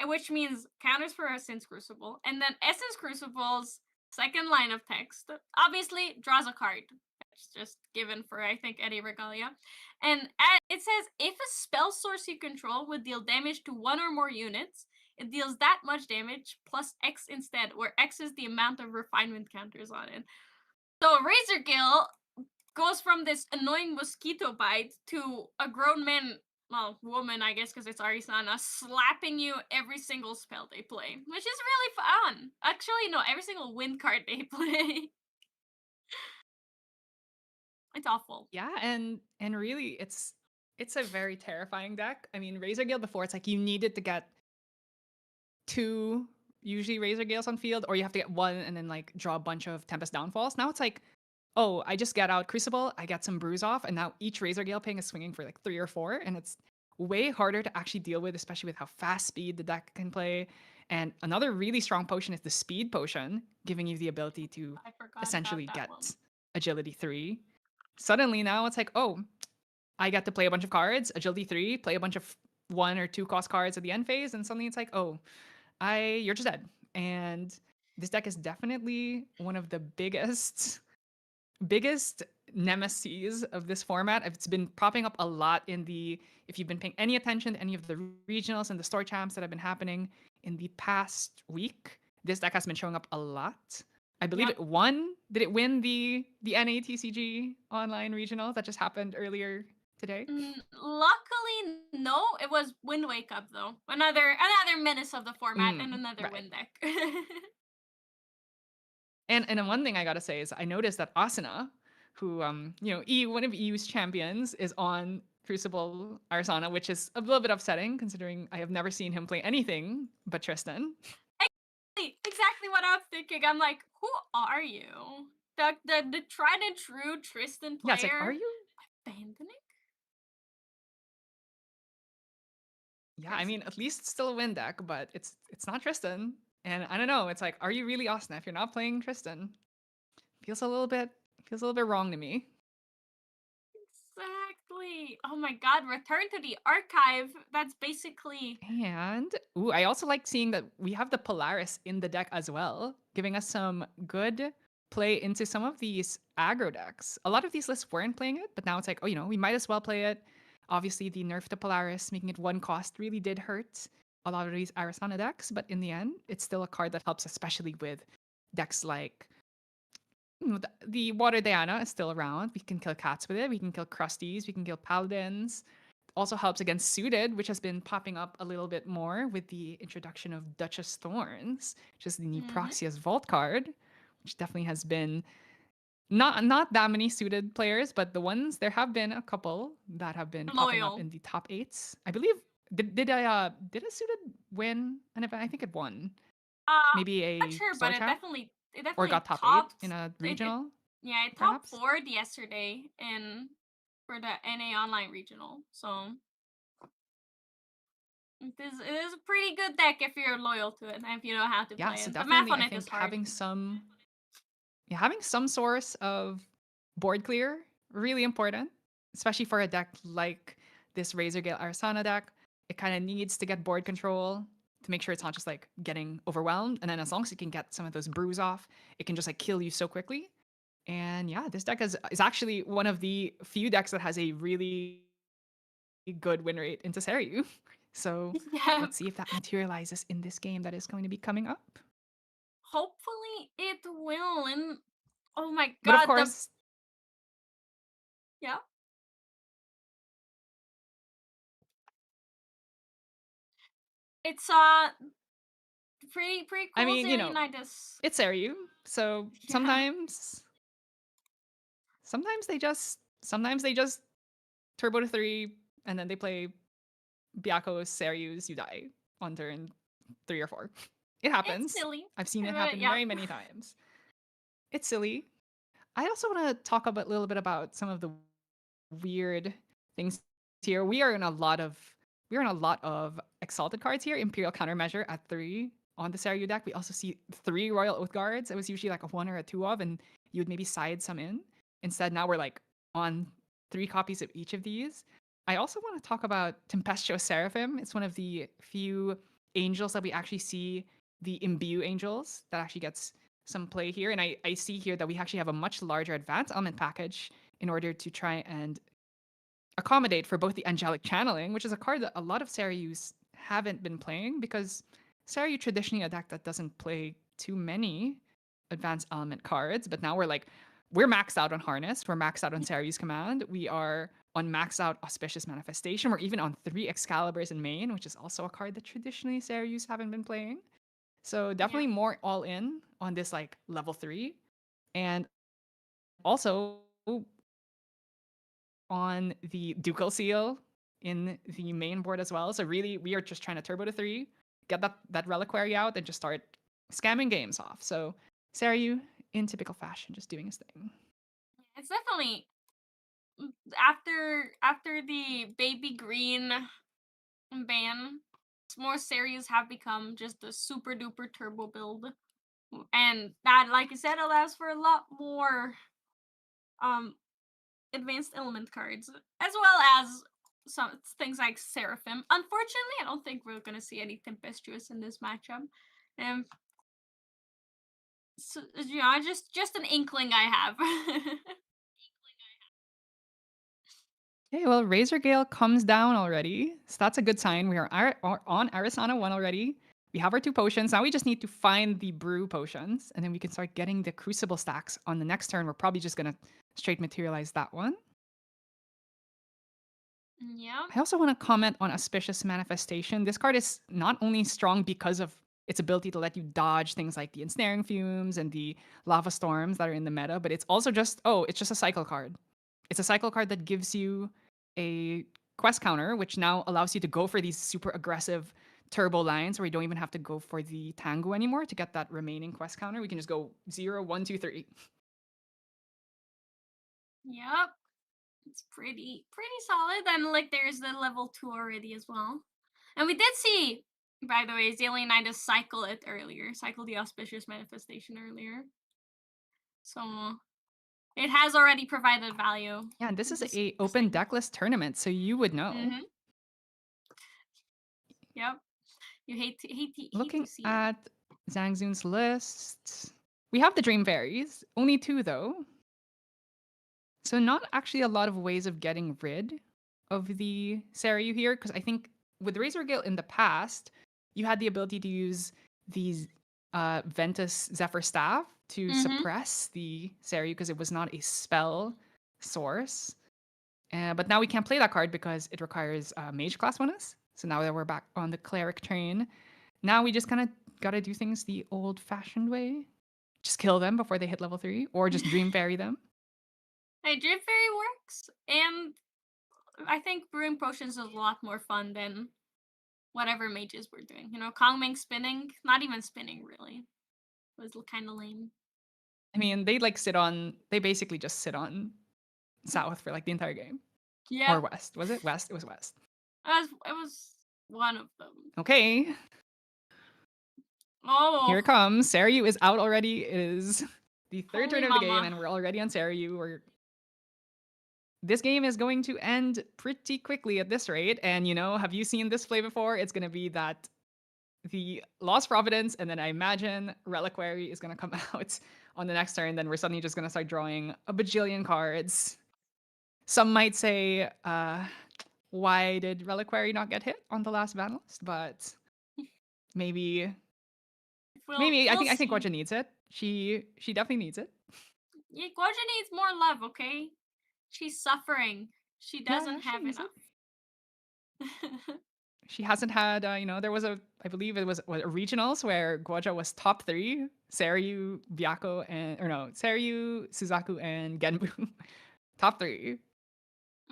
Which means counters for Essence Crucible, and then Essence Crucible's second line of text obviously draws a card. It's just given for, I think, any Regalia. And it says, if a spell source you control would deal damage to one or more units, it deals that much damage plus X instead, where X is the amount of refinement counters on it. So Razorgale goes from this annoying mosquito bite to a grown man, well, woman, I guess, because it's Arisana, slapping you every single spell they play, which is really fun. Actually, no, every single win card they play. It's awful. Yeah, and really, it's a very terrifying deck. I mean, Razorgale before, it's like you needed to get 2 usually Razorgales on field, or you have to get 1 and then like draw a bunch of Tempest Downfalls. Now it's like, oh, I just get out Crucible, I get some brews off, and now each Razorgale ping is swinging for like 3 or 4, and it's way harder to actually deal with, especially with how fast speed the deck can play. And another really strong potion is the Speed Potion, giving you the ability to essentially get Agility 3. Suddenly now it's like, oh, I get to play a bunch of cards, Agility 3, play a bunch of 1 or 2 cost cards at the end phase, and suddenly it's like, oh, you're just dead. And this deck is definitely one of the biggest nemesis of this format. It's been popping up a lot if you've been paying any attention to any of the regionals and the store champs that have been happening in the past week, this deck has been showing up a lot. I believe it won. Did it win the NA TCG online regional that just happened earlier today? Luckily, no. It was Wind Wake Up though. Another menace of the format and another win deck. And one thing I gotta say is I noticed that Asuna, who one of EU's champions, is on Crucible Arsana, which is a little bit upsetting considering I have never seen him play anything but Tristan. Exactly what I was thinking. I'm like, who are you? The tried and true Tristan player. Yeah, it's like, are you? abandoning? Yeah, I mean, at least it's still a win deck, but it's not Tristan. And I don't know. It's like, are you really Austin if you're not playing Tristan? Feels a little bit wrong to me. Exactly. Oh my god, return to the archive. That's basically And ooh, I also like seeing that we have the Polaris in the deck as well, giving us some good play into some of these aggro decks. A lot of these lists weren't playing it, but now it's like, oh, we might as well play it. Obviously, the nerf to Polaris, making it 1 cost, really did hurt a lot of these Arisana decks, but in the end, it's still a card that helps, especially with decks like the Water Diana is still around. We can kill cats with it. We can kill Crusties. We can kill Paladins. Also helps against Suited, which has been popping up a little bit more with the introduction of Duchess Thorns, which is the new Proxia's Vault card, which definitely has been not that many Suited players, but the ones there have been a couple that have been popping up Loyal. in the top 8s. I believe did a Suited win an event? I think it won. Maybe a not sure, Soul but Chat? it Or definitely got top 8 topped in a regional. yeah, it perhaps? top 4'd yesterday for the NA online regional. So it is a pretty good deck if you're loyal to it and if you know how to Yeah, play so it. The math definitely on I it is think hard. having some source of board clear really important, especially for a deck like this Razor Gale Arsana deck. It kind of needs to get board control to make sure it's not just like getting overwhelmed, and then as long as it can get some of those brews off, it can just like kill you so quickly. And yeah, this deck is actually one of the few decks that has a really good win rate into Seryu. So Yeah. let's see if that materializes in this game that is going to be coming up. Hopefully it will. And oh my god, But of course, yeah. It's pretty cool. I mean, Serene, I just it's Seryu, so Yeah. sometimes they just turbo to 3 and then they play Byaku's Seryus, you die on turn 3 or 4. It happens. It's silly. I've seen it But happen yeah. very many times. It's silly. I also want to talk a little bit about some of the weird things here. We are in a lot of exalted cards here. Imperial Countermeasure at 3 on the Seryu deck. We also see 3 Royal Oath Guards. It was usually like a 1 or a 2 of, and you would maybe side some in. Instead, now we're like on 3 copies of each of these. I also want to talk about Tempestuous Seraphim. It's one of the few angels that we actually see, the Imbue angels, that actually gets some play here. And I see here that we actually have a much larger advanced element package in order to try and accommodate for both the Angelic Channeling, which is a card that a lot of Seryus haven't been playing, because Seryu traditionally a deck that doesn't play too many advanced element cards, but now we're maxed out on Harness, we're maxed out on Seryu's Command, we are on maxed out Auspicious Manifestation, we're even on 3 Excaliburs in main, which is also a card that traditionally Seryus haven't been playing. So definitely more all in on this like level 3. And also on the Ducal Seal in the main board as well. So really, we are just trying to turbo to 3, get that Reliquary out, and just start scamming games off. So Seryu, in typical fashion, just doing his thing. It's definitely after the baby green ban, more Seryus have become just a super duper turbo build. And that, like I said, allows for a lot more advanced element cards, as well as some things like Seraphim. Unfortunately, I don't think we're gonna see any Tempestuous in this matchup. So, just an inkling I have. Okay, well, Razor Gale comes down already. So that's a good sign. We are on Arisana 1 already. We have our 2 potions. Now we just need to find the brew potions, and then we can start getting the Crucible stacks on the next turn. We're probably just going to straight materialize that one. Yeah. I also want to comment on Auspicious Manifestation. This card is not only strong because of its ability to let you dodge things like the Ensnaring Fumes and the Lava Storms that are in the meta, but it's also just, it's just a cycle card. It's a cycle card that gives you a quest counter, which now allows you to go for these super aggressive turbo lines where you don't even have to go for the tango anymore to get that remaining quest counter. We can just go 0, 1, 2, 3. Yep. It's pretty solid. And like there's the level 2 already as well. And we did see, by the way, Zalianitis cycle it earlier. Cycle the auspicious manifestation earlier. So it has already provided value. Yeah, and this is Just a open decklist tournament, so you would know. Mm-hmm. Yep. You hate to Looking see at Zhangzun's list, we have the Dream Fairies, only 2 though. So not actually a lot of ways of getting rid of the Seryu here, because I think with Razor Gale in the past, you had the ability to use these Ventus Zephyr Staff to suppress the Seryu because it was not a spell source. But now we can't play that card because it requires Mage Class Bonus. So now that we're back on the Cleric train, now we just kind of gotta do things the old-fashioned way. Just kill them before they hit level 3, or just Dream Fairy them. Hey, Dream Fairy works, and I think brewing potions is a lot more fun than whatever mages were doing. You know, Kongming spinning, not even spinning really. It was kind of lame. I mean, they basically just sit on south for like the entire game. Yeah. Or west. Was it west? It was west. It was one of them. Okay. Oh. Here it comes. Seryu is out already. It is the third Holy turn of the game, mama. and we're already on Seryu. This game is going to end pretty quickly at this rate. And, you know, have you seen this play before? It's going to be that the Lost Providence, and then I imagine Reliquary is going to come out on the next turn. Then we're suddenly just going to start drawing a bajillion cards. Some might say, why did Reliquary not get hit on the last Banalist? But maybe I think Guaja needs it. She definitely needs it. Yeah, Guaja needs more love, okay? She's suffering. She doesn't have enough. She hasn't had, there was I believe it was a regionals where Guaja was top 3, Seryu, Byako, Seryu, Suzaku, and Genbu. Top 3.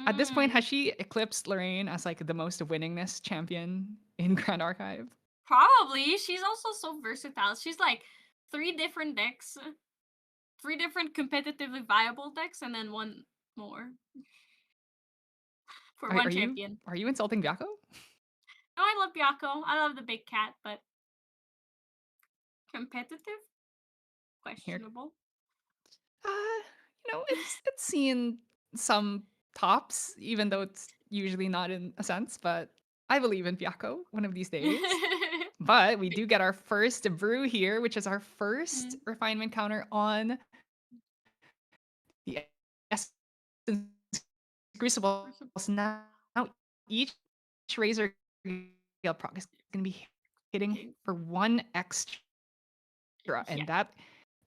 At this point, has she eclipsed Lorraine as like the most winningest champion in Grand Archive? Probably. She's also so versatile. She's like 3 different decks, 3 different competitively viable decks, and then 1 more for one champion. Are you insulting Byako? No, I love Byako. I love the big cat, but competitive? Questionable. It's seen some tops, even though it's usually not in a sense, but I believe in Byako one of these days. But we do get our first brew here, which is our first refinement counter on the Essence Crucible. Now each Razor Gale proc is going to be hitting for 1 extra, and that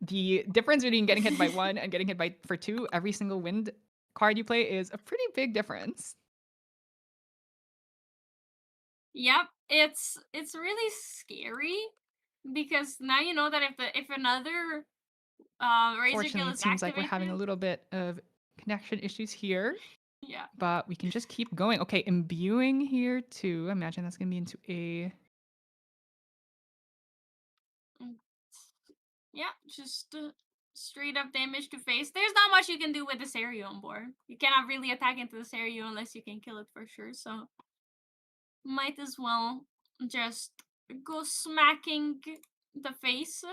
the difference between getting hit by 1 and getting hit for 2 every single wind card you play is a pretty big difference. Yep, it's really scary because now you know that if another Razor Gale Fortunately, is it seems like activated, we're having a little bit of connection issues here. Yeah. But we can just keep going. Okay, imbuing here too. I imagine that's gonna be into a. Yeah, just straight up damage to face. There's not much you can do with the Seryu on board. You cannot really attack into the Seryu unless you can kill it for sure. So might as well just go smacking the face.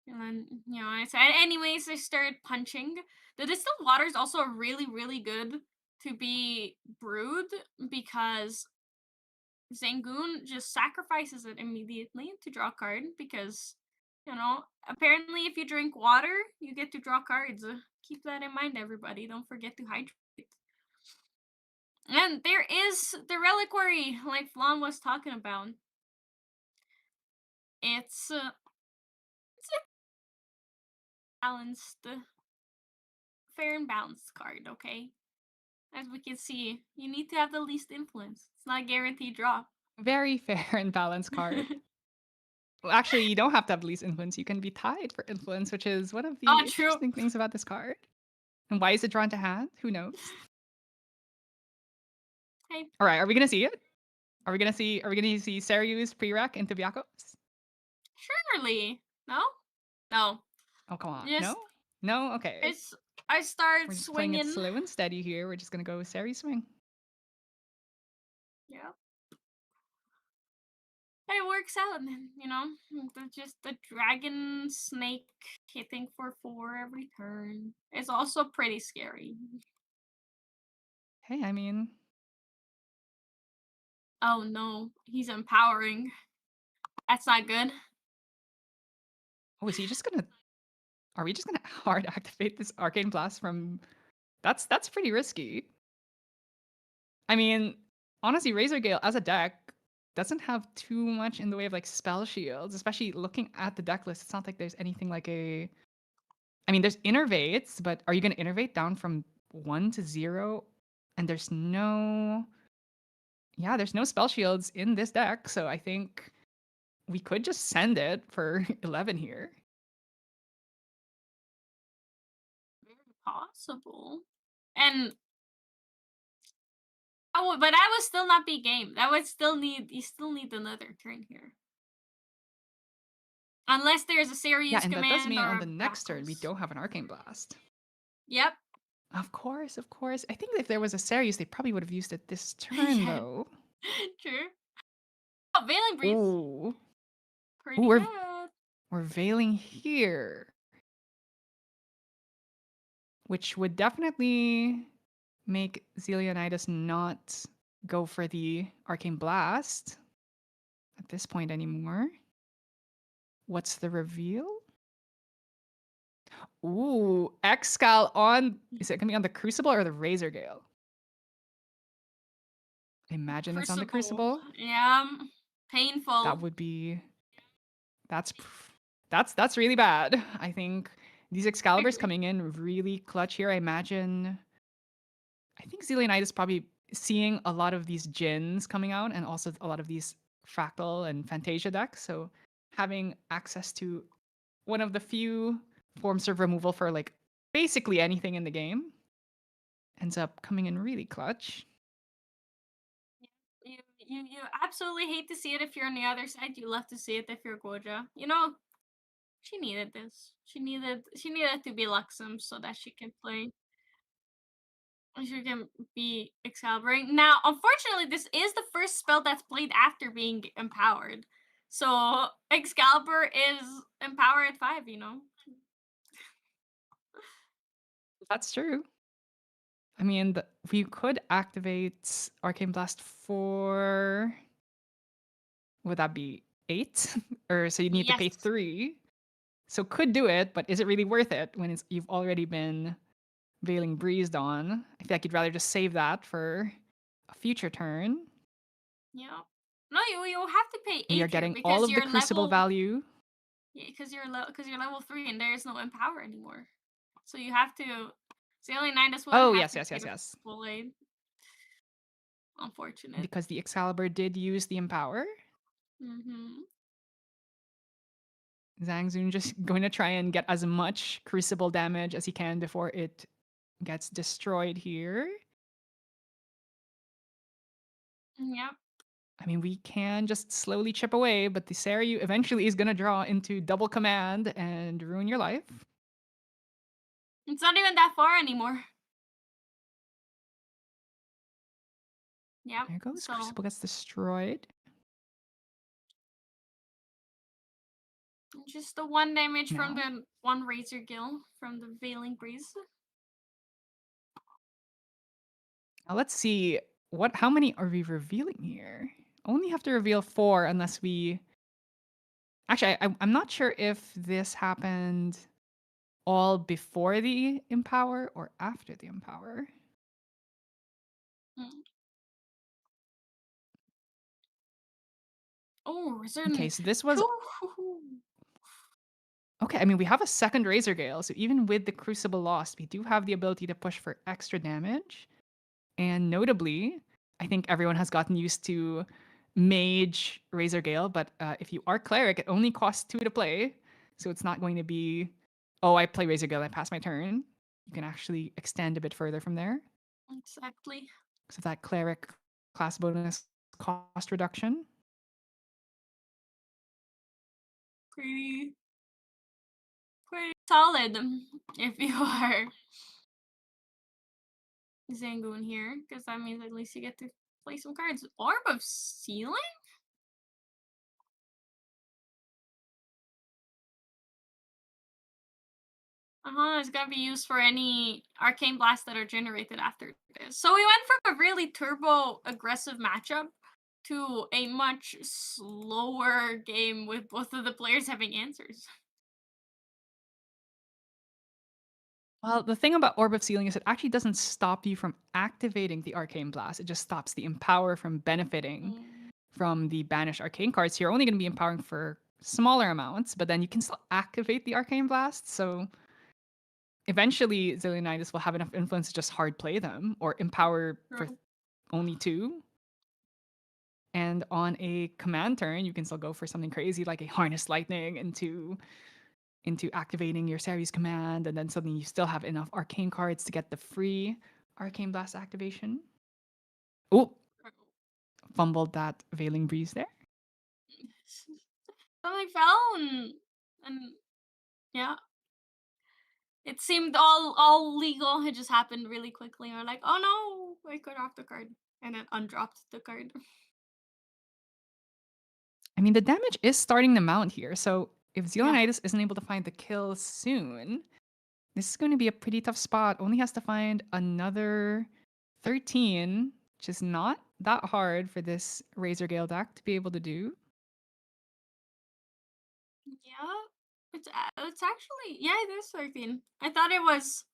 And then, I said, anyways, I started punching. The distilled water is also really, really good to be brewed because Zangoon just sacrifices it immediately to draw a card because, apparently if you drink water, you get to draw cards. Keep that in mind, everybody. Don't forget to hydrate. And there is the reliquary, like Flonne was talking about. It's a balanced, fair and balanced card, okay? As we can see, you need to have the least influence. It's not a guaranteed draw. Very fair and balanced card. Well, actually, you don't have to have the least influence. You can be tied for influence, which is one of the interesting things about this card. And why is it drawn to hand? Who knows? Hey, All right, are we gonna see it? Are we gonna see Seryu's prereq into Byakos? surely. No? No. Oh, come on. Just, No? Okay. I started We're just playing it swinging. slow and steady here. We're just gonna go Seri swing. Yeah. It works out, and then, just the dragon snake hitting for 4 every turn. It's also pretty scary. Hey, I mean, Oh no, he's empowering. That's not good. oh, is he just gonna? Are we just gonna hard activate this Arcane Blast from? That's pretty risky. I mean, honestly, Razor Gale as a deck doesn't have too much in the way of like spell shields, especially looking at the deck list. It's not like there's anything like a. I mean, there's innervates, but are you gonna innervate down from 1 to 0? And there's no. Yeah, there's no spell shields in this deck, so I think we could just send it for 11 here. Very possible. And but that would still not be game. That would still need you still need another turn here. Unless there's a serious Yeah, and that command does mean or on a the next turn we Byakos. don't have an Arcane Blast. Yep. Of course. I think if there was a Serious, they probably would have used it this turn, Yeah. though. True. Oh, Veiling Breeze. Ooh. Pretty Ooh, good. we're Veiling here. Which would definitely make Zelionitis not go for the Arcane Blast at this point anymore. What's the reveal? Ooh, Excal on... Is it going to be on the Crucible or the Razor Gale? I imagine it's on the Crucible. Yeah. Painful. That would be... That's really bad. I think these Excaliburs coming in really clutch here. I think Zelionitis is probably seeing a lot of these Djinns coming out and also a lot of these Fractal and Fantasia decks. So having access to one of the few forms of removal for like basically anything in the game ends up coming in really clutch. You absolutely hate to see it if you're on the other side. You love to see it if you're Goja. She needed this. She needed to be Luxem so that she can play. She can be Excaliburing. Now, unfortunately, this is the first spell that's played after being empowered. So Excalibur is empowered at 5, That's true. I mean, we could activate Arcane Blast for... Would that be 8? Or so you need to pay Yes. 3. So could do it, but is it really worth it when you've already been Veiling Breezed on? I feel like you'd rather just save that for a future turn. Yeah. No, you have to pay 8 We are here getting because all of the you're Crucible value. Yeah, because you're level 3 and there is no empower anymore. So you have to. Zelionitis will Oh, have yes, to yes, pay yes, the yes. full aid. Unfortunate. Because the Excalibur did use the Empower. Mm-hmm. Zhang just going to try and get as much Crucible damage as he can before it gets destroyed here. Yep. I mean, we can just slowly chip away, but the Seryu eventually is going to draw into double command and ruin your life. It's not even that far anymore. Yep. There goes. So Crucible gets destroyed. just the 1 damage from Now. the 1 Razor Gill from the Veiling Breeze. Now let's see. How many are we revealing here? Only have to reveal 4 unless we... Actually, I'm not sure if this happened all before the Empower or after the Empower. Oh, is there Okay, so this was... Okay, I mean, we have a second Razor Gale, so even with the Crucible lost, we do have the ability to push for extra damage. And notably, I think everyone has gotten used to Mage Razor Gale, but if you are Cleric, it only costs 2 to play. So it's not going to be, oh, I play Razor Gale, I pass my turn. You can actually extend a bit further from there. Exactly. So that Cleric class bonus cost reduction. Pretty solid if you are Zangoon here, because that means at least you get to play some cards. Orb of Sealing? It's gonna be used for any arcane blasts that are generated after this. So we went from a really turbo aggressive matchup to a much slower game with both of the players having answers. Well, the thing about Orb of Sealing is it actually doesn't stop you from activating the Arcane Blast. It just stops the Empower from benefiting from the banished Arcane cards. So you're only going to be empowering for smaller amounts, but then you can still activate the Arcane Blast. So eventually, Zillionitis will have enough influence to just hard play them or empower for only 2. And on a command turn, you can still go for something crazy like a Harness Lightning into activating your Ceres command, and then suddenly you still have enough arcane cards to get the free Arcane Blast activation. Oh, fumbled that Veiling Breeze there. Something fell and yeah. It seemed all legal. It just happened really quickly. We're like, oh no, I cut off the card. And then undropped the card. I mean, the damage is starting to mount here, so if Zeolonitis isn't able to find the kill soon, this is going to be a pretty tough spot. Only has to find another 13, which is not that hard for this Razor Gale deck to be able to do. Yeah, it's actually, yeah, it is 13. I thought it was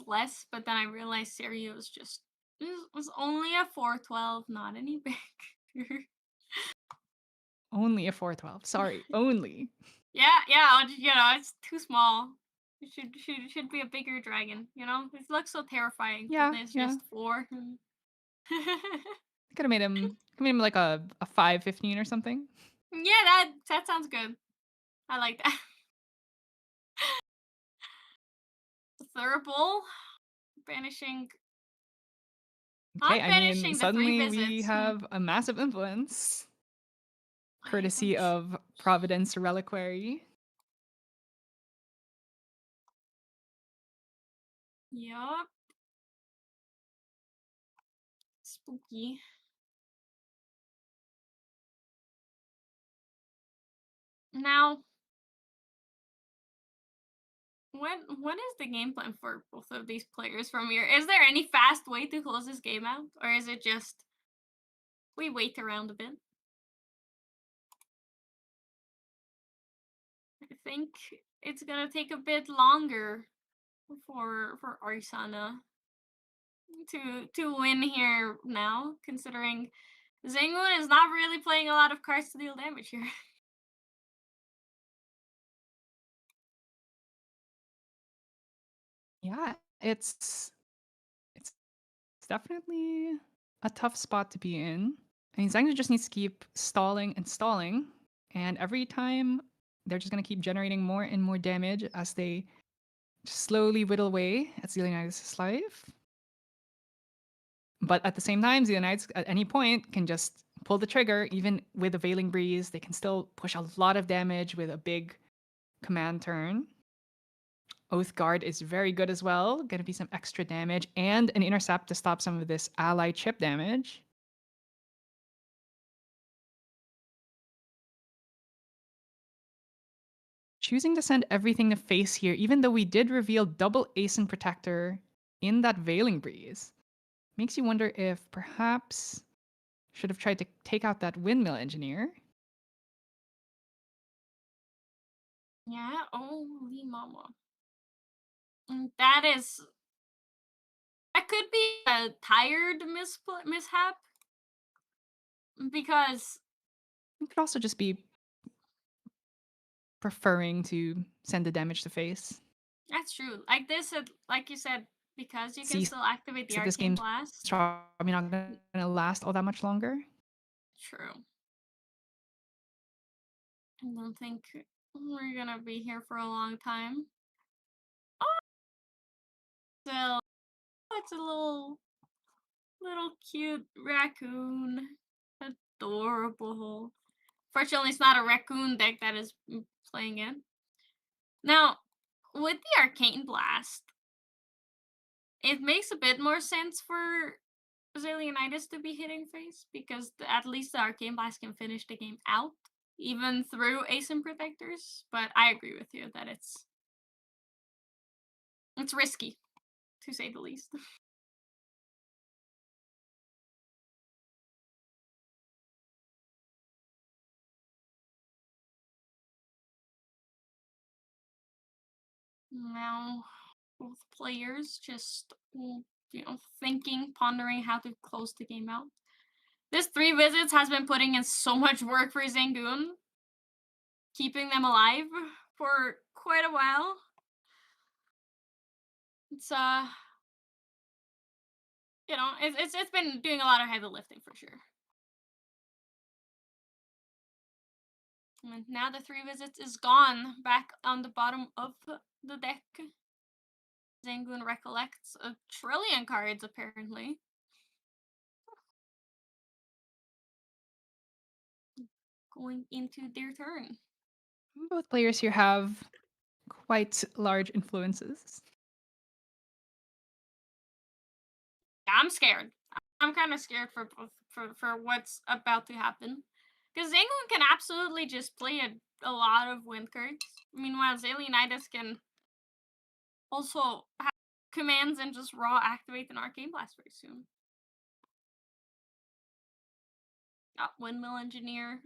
less, but then I realized Serio was only a 412, not any bigger. Only a 412. Sorry, only. Yeah, it's too small. It should be a bigger dragon, It looks so terrifying, Yeah, but it's yeah. just 4. Could have made him like a 515 or something. Yeah, that sounds good. I like that. Thurible banishing. Okay, Not I mean, banishing the 3 suddenly visits. we have a massive influence. Courtesy of Providence Reliquary. Yup. Spooky. Now, what is the game plan for both of these players from here? Is there any fast way to close this game out? Or is it just we wait around a bit? I think it's gonna take a bit longer for Arsana to win here now, considering Zangoon is not really playing a lot of cards to deal damage here. Yeah, it's definitely a tough spot to be in. I mean, Zangoon just needs to keep stalling and stalling, and every time they're just gonna keep generating more and more damage as they just slowly whittle away at Zillionitis' life. But at the same time, Zeolonites at any point can just pull the trigger, even with a Veiling Breeze. They can still push a lot of damage with a big command turn. Oath Guard is very good as well. Gonna be some extra damage and an intercept to stop some of this ally chip damage. Choosing to send everything to face here, even though we did reveal double Ace and Protector in that Veiling Breeze, makes you wonder if perhaps should have tried to take out that Windmill Engineer. Yeah, holy mama. That could be a tired mishap, because It could also just be preferring to send the damage to face. that's true. Like this, like you said, because you can See, still activate the so this Arcane game's Blast. probably not gonna last all that much longer. True. I don't think we're gonna be here for a long time. Oh, so it's a little Little cute raccoon. Adorable. Fortunately, it's not a raccoon deck that is playing it. Now, with the Arcane Blast, it makes a bit more sense for Zalianitis to be hitting face, because at least the Arcane Blast can finish the game out, even through Asim Protectors. But I agree with you that it's risky, to say the least. Now, both players just, thinking, pondering how to close the game out. This 3 visits has been putting in so much work for Zangoon, keeping them alive for quite a while. It's it's been doing a lot of heavy lifting for sure. And now the 3 visits is gone, back on the bottom of the deck. Zangoon recollects 1 trillion cards, apparently. Going into their turn. Both players here have quite large influences. I'm scared. I'm kind of scared for what's about to happen. Because Zangoon can absolutely just play a lot of wind cards. Meanwhile, Zalianitis can also have commands and just raw activate an Arcane Blast very soon. Windmill Engineer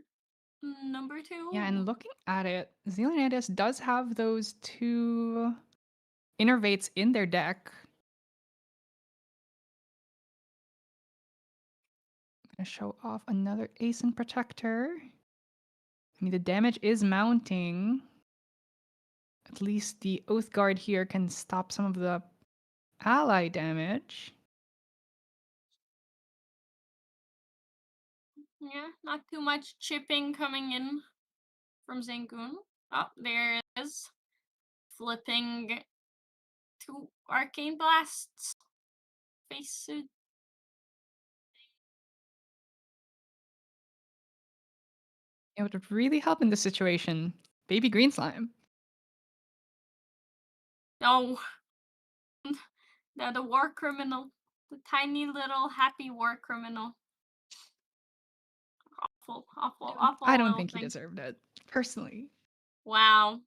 number 2. Yeah, and looking at it, Zalianitis does have those 2 innervates in their deck. Gonna show off another Asin Protector. I mean, the damage is mounting. At least the Oath Guard here can stop some of the ally damage. Yeah, not too much chipping coming in from Zangoon. Oh, there it is. Flipping 2 Arcane Blasts. Face suit. It would really help in this situation. Baby Green Slime. No. The war criminal. The tiny little happy war criminal. Awful. I don't think thing. he deserved it, personally. Wow.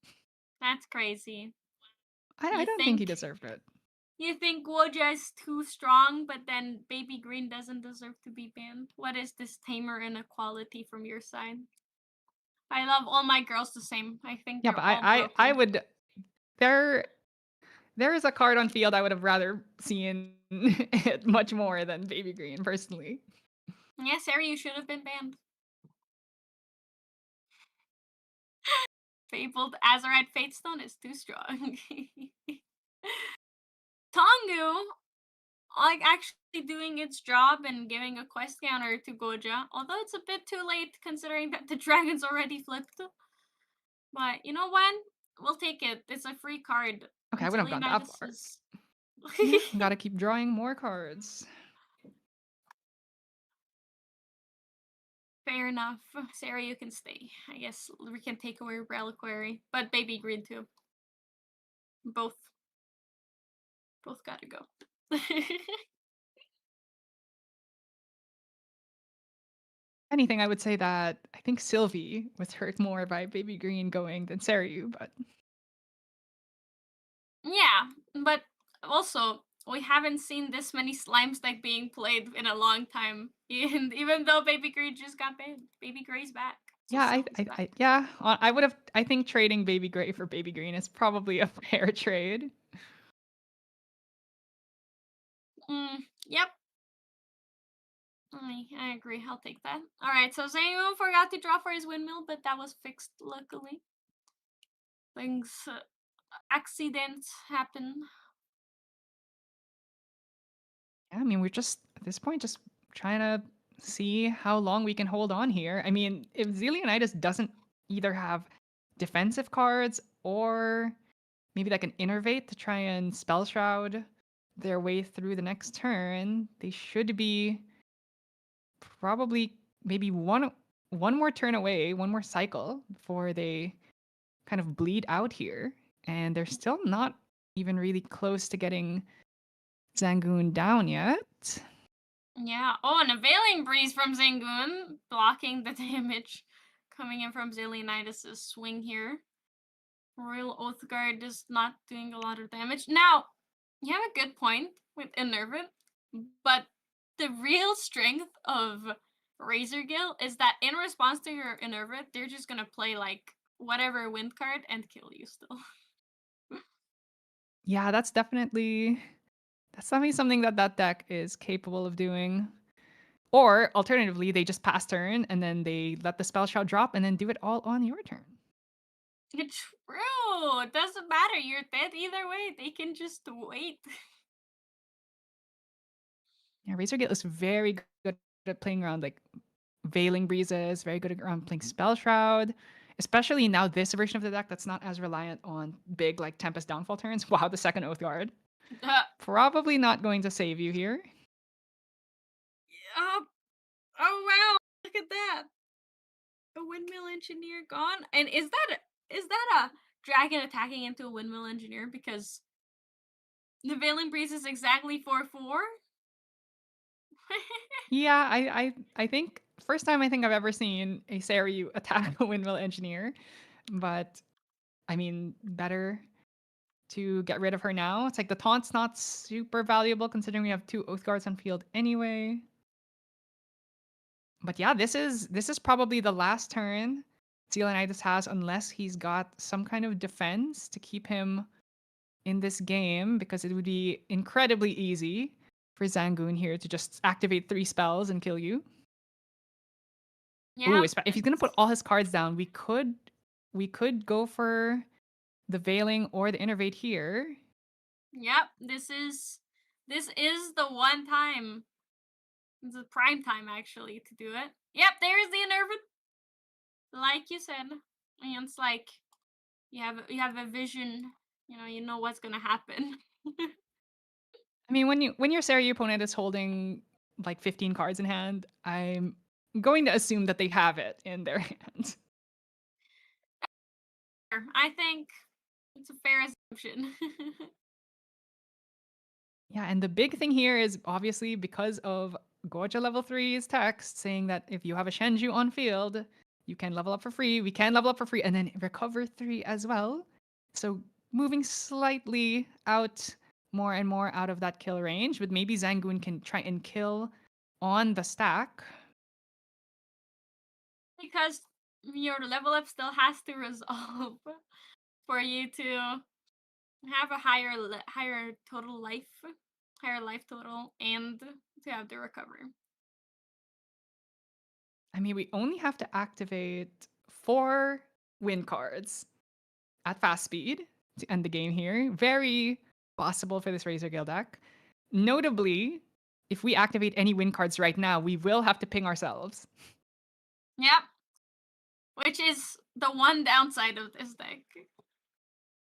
That's crazy. I don't think he deserved it. You think Woja is too strong, but then Baby Green doesn't deserve to be banned? What is this tamer inequality from your side? I love all my girls the same. I think Yeah, they're but all I broken. would. There is a card on field I would have rather seen it much more than Baby Green, personally. Yeah, Sarah, you should have been banned. Fabled Azurite Fatestone is too strong. Tongu, like, actually doing its job and giving a quest counter to Goja, although it's a bit too late considering that the dragon's already flipped. But you know what? We'll take it. It's a free card. Okay, I wouldn't have gone that far. Yeah, gotta keep drawing more cards. Fair enough. Sarah, you can stay. I guess we can take away Reliquary, but Baby Green too. Both gotta go. Anything, I would say that I think Sylvie was hurt more by Baby Green going than Saryu, but Yeah, but also we haven't seen this many Slimes deck being played in a long time. And even though Baby Green just got banned, Baby Gray's back. So yeah, Sylvie's back. I would have. I think trading Baby Gray for Baby Green is probably a fair trade. Yep. I agree. I'll take that. All right. So Zayu forgot to draw for his windmill, but that was fixed luckily. Things, accidents happen. Yeah, I mean, we're just at this point just trying to see how long we can hold on here. I mean, if Zelianitis doesn't either have defensive cards or maybe like an innervate to try and spell shroud their way through the next turn, they should be probably maybe one more turn away, one more cycle before they kind of bleed out here. And they're still not even really close to getting Zangoon down yet. Yeah. Oh, and a Veiling Breeze from Zangoon, blocking the damage coming in from Zillionitis' swing here. Royal Oathguard is not doing a lot of damage. Now, you have a good point with Enervant, but the real strength of Razorgill is that in response to your Enervant, they're just gonna play like whatever wind card and kill you still. Yeah, that's definitely something that deck is capable of doing. Or alternatively, they just pass turn and then they let the spell shroud drop and then do it all on your turn. True. It doesn't matter. You're dead either way. They can just wait. Yeah, Razorgill is very good at playing around like Veiling Breezes, very good around playing Spell Shroud, especially now this version of the deck that's not as reliant on big like Tempest Downfall turns. Wow, the second Oath Guard. Probably not going to save you here. Oh wow, look at that. A Windmill Engineer gone. And is that a dragon attacking into a Windmill Engineer? Because the Veiling Breeze is exactly 4/4. Yeah, I think first time I think I've ever seen a Seryu attack a Windmill Engineer, but I mean better to get rid of her now. It's like the taunt's not super valuable considering we have 2 Oath Guards on field anyway. But yeah, this is probably the last turn Zeolanitis has unless he's got some kind of defense to keep him in this game, because it would be incredibly easy for Zangoon here to just activate 3 spells and kill you. Yeah. Ooh, if he's gonna put all his cards down, we could go for the Veiling or the Innervate here. Yep, this is the one time. It's a prime time actually to do it. Yep, there's the Enervant. Like you said, and it's like you have a vision. You know what's gonna happen. I mean, when your Seryu opponent is holding like 15 cards in hand, I'm going to assume that they have it in their hand. I think it's a fair assumption. Yeah, and the big thing here is obviously because of Goja level 3's text saying that if you have a Shenju on field, you can level up for free. We can level up for free and then recover 3 as well. So moving slightly out more and more out of that kill range, but maybe Zangoon can try and kill on the stack. Because your level up still has to resolve for you to have a higher total life, higher life total, and to have the recovery. I mean, we only have to activate 4 win cards at fast speed to end the game here. Very possible for this Razorgill deck. Notably, if we activate any win cards right now, we will have to ping ourselves. Yep. Which is the one downside of this deck.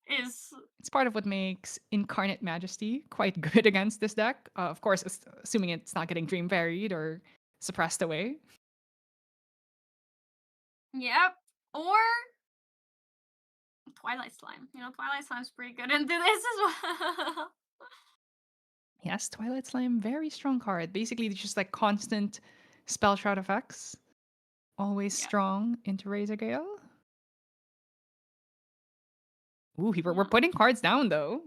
It's part of what makes Incarnate Majesty quite good against this deck. Of course, assuming it's not getting Dream Buried or suppressed away. Yep. Or Twilight Slime. Twilight Slime's pretty good into this as well. Yes, Twilight Slime, very strong card. Basically, it's just like constant spell shroud effects. Always strong into Razorgale. Ooh, we're putting cards down though.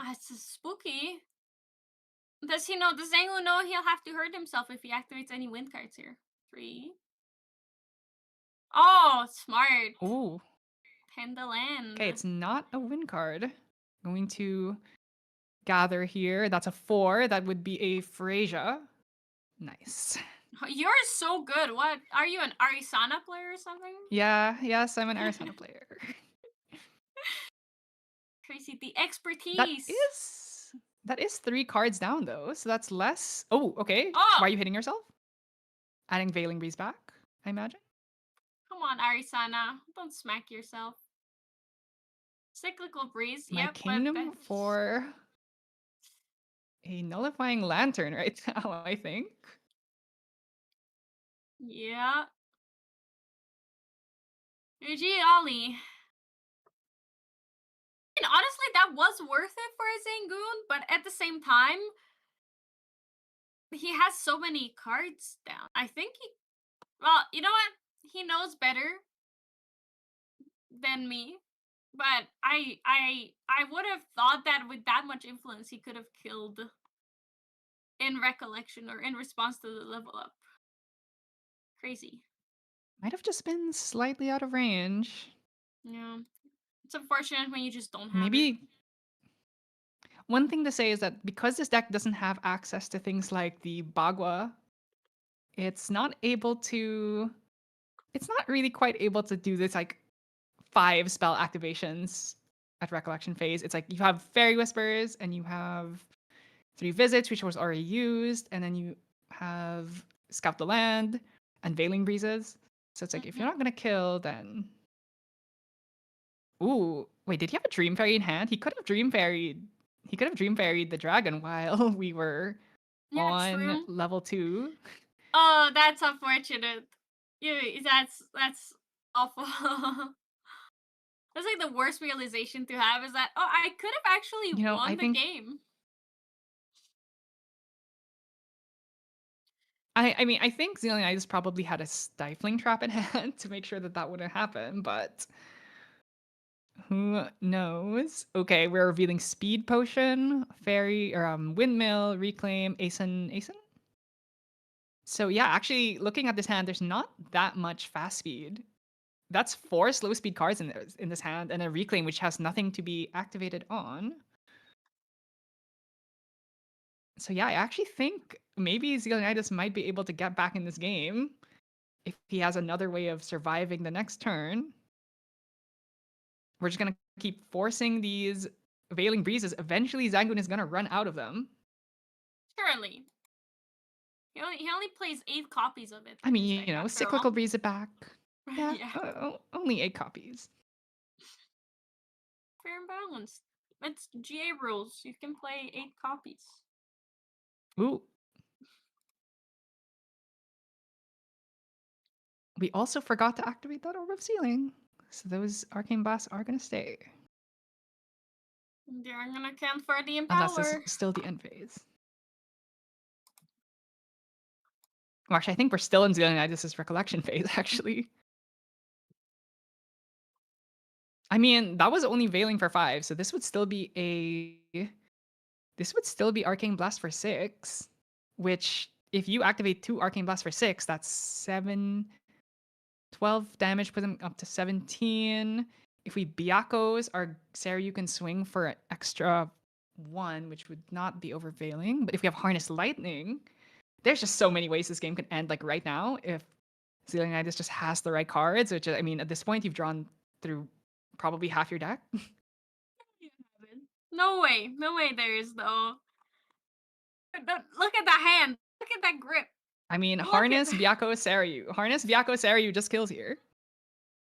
It's spooky. Does Zango know he'll have to hurt himself if he activates any wind cards here? 3. Oh, smart. Ooh. Pendaland. Okay, it's not a win card. Going to gather here. That's a 4. That would be a Phrasia. Nice. You're so good. What? Are you an Arisana player or something? Yeah, yes, I'm an Arisana player. Crazy. The expertise. That is 3 cards down though, so that's less. Oh, okay. Oh! Why are you hitting yourself? Adding Veiling Breeze back, I imagine. Come on, Arisana. Don't smack yourself. Cyclical Breeze. My Yep. Kingdom for a nullifying lantern right now, I think. Yeah. GG Ollie. And honestly, that was worth it for a Zangoon, but at the same time, he has so many cards down. I think well, you know what? He knows better than me, but I would have thought that with that much influence, he could have killed in recollection or in response to the level up. Crazy. Might have just been slightly out of range. Yeah. It's unfortunate when you just don't have it. Maybe one thing to say is that because this deck doesn't have access to things like the Bagua, it's not really quite able to do this like 5 spell activations at recollection phase. It's like you have Fairy Whispers and you have 3 visits, which was already used, and then you have Scout the Land and Veiling Breezes. So it's like if you're not gonna kill, then ooh, wait, did he have a Dream Fairy in hand? He could have Dream Fairied the dragon while we were on true. level 2. Oh, that's unfortunate. Yeah, that's awful. That's like the worst realization to have is that I could have actually won I the think game. I mean, I think Xeonidas probably had a Stifling Trap in hand to make sure that that wouldn't happen, but who knows? Okay, we're revealing Speed Potion, Fairy, or Windmill, Reclaim, Asen. So yeah, actually, looking at this hand, there's not that much fast speed. That's 4 slow speed cards in this hand, and a Reclaim which has nothing to be activated on. So yeah, I actually think maybe Xeonidas might be able to get back in this game if he has another way of surviving the next turn. We're just gonna keep forcing these Veiling Breezes. Eventually, Zangoon is gonna run out of them. Surely. He only plays 8 copies of it. I mean, Cyclical Breeze it back. Yeah, Yeah. only 8 copies. Fair and balanced. It's GA rules. You can play 8 copies. Ooh. We also forgot to activate that Orb of Sealing. So those Arcane Blasts are going to stay. They're going to count for the Empower. Unless this is still the end phase. Well, actually, I think we're still in Xeonidas' recollection phase, actually. I mean, that was only Veiling for 5, so this would still be Arcane Blast for 6, which if you activate 2 Arcane Blasts for 6, that's 12 damage, put them up to 17. If we Byakos, our Saryu can swing for an extra 1, which would not be overveiling. But if we have Harness Lightning, there's just so many ways this game could end, like right now, if Xeonidas just has the right cards, which, I mean, at this point, you've drawn through probably half your deck. No way there is, though. Look at that hand. Look at that grip. I mean, Harness Byakos Saryu. Harness Byakos Saryu just kills here.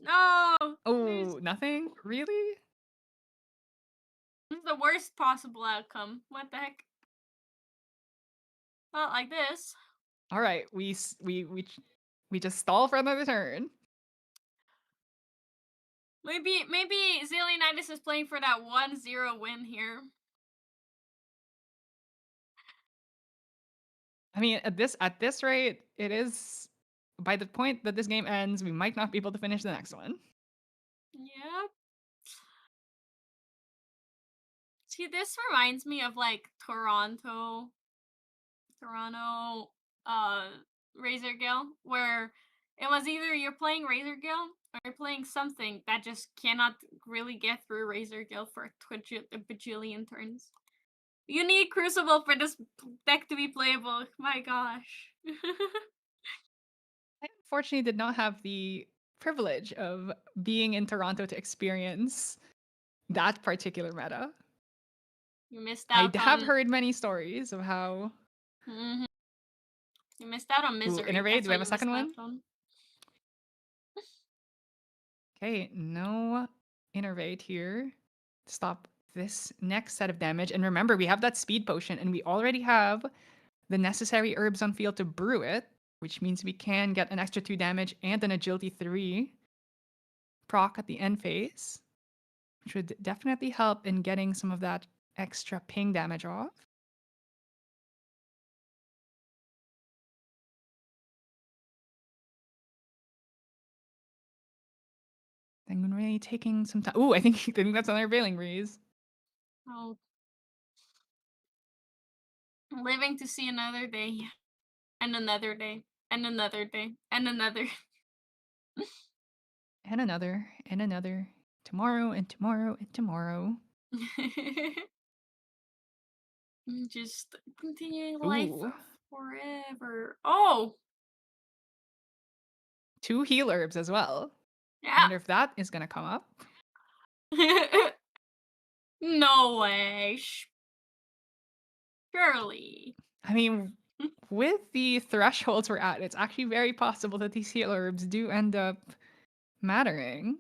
No. Oh, nothing? Really? This is the worst possible outcome. What the heck? Not like this. All right, we just stall for another turn. Maybe Xeonidas is playing for that 1-0 win here. I mean, at this rate, it is. By the point that this game ends, we might not be able to finish the next one. Yep. See, this reminds me of like Toronto, Razor Gale, where it was either you're playing Razor Gale or you're playing something that just cannot really get through Razor Gale for a bajillion turns. You need Crucible for this deck to be playable. My gosh. I unfortunately did not have the privilege of being in Toronto to experience that particular meta. You missed out. I have heard many stories of how. Mm-hmm. You missed out on Misery. Ooh, Innervate, do we have a second one? On. Okay, no Innervate here. Stop this next set of damage. And remember, we have that speed potion, and we already have the necessary herbs on field to brew it, which means we can get an extra 2 damage and an agility 3 proc at the end phase, which would definitely help in getting some of that extra ping damage off. I'm really taking some time. Ooh, I think that's another Veiling Breeze. Oh. Living to see another day. And another day. And another day. And another. And another, and another. Tomorrow, and tomorrow, and tomorrow. Just continuing life Ooh. forever. Oh! 2 heal herbs as well. I Yeah. wonder if that is going to come up. No way. Surely. I mean, with the thresholds we're at, it's actually very possible that these heal herbs do end up mattering.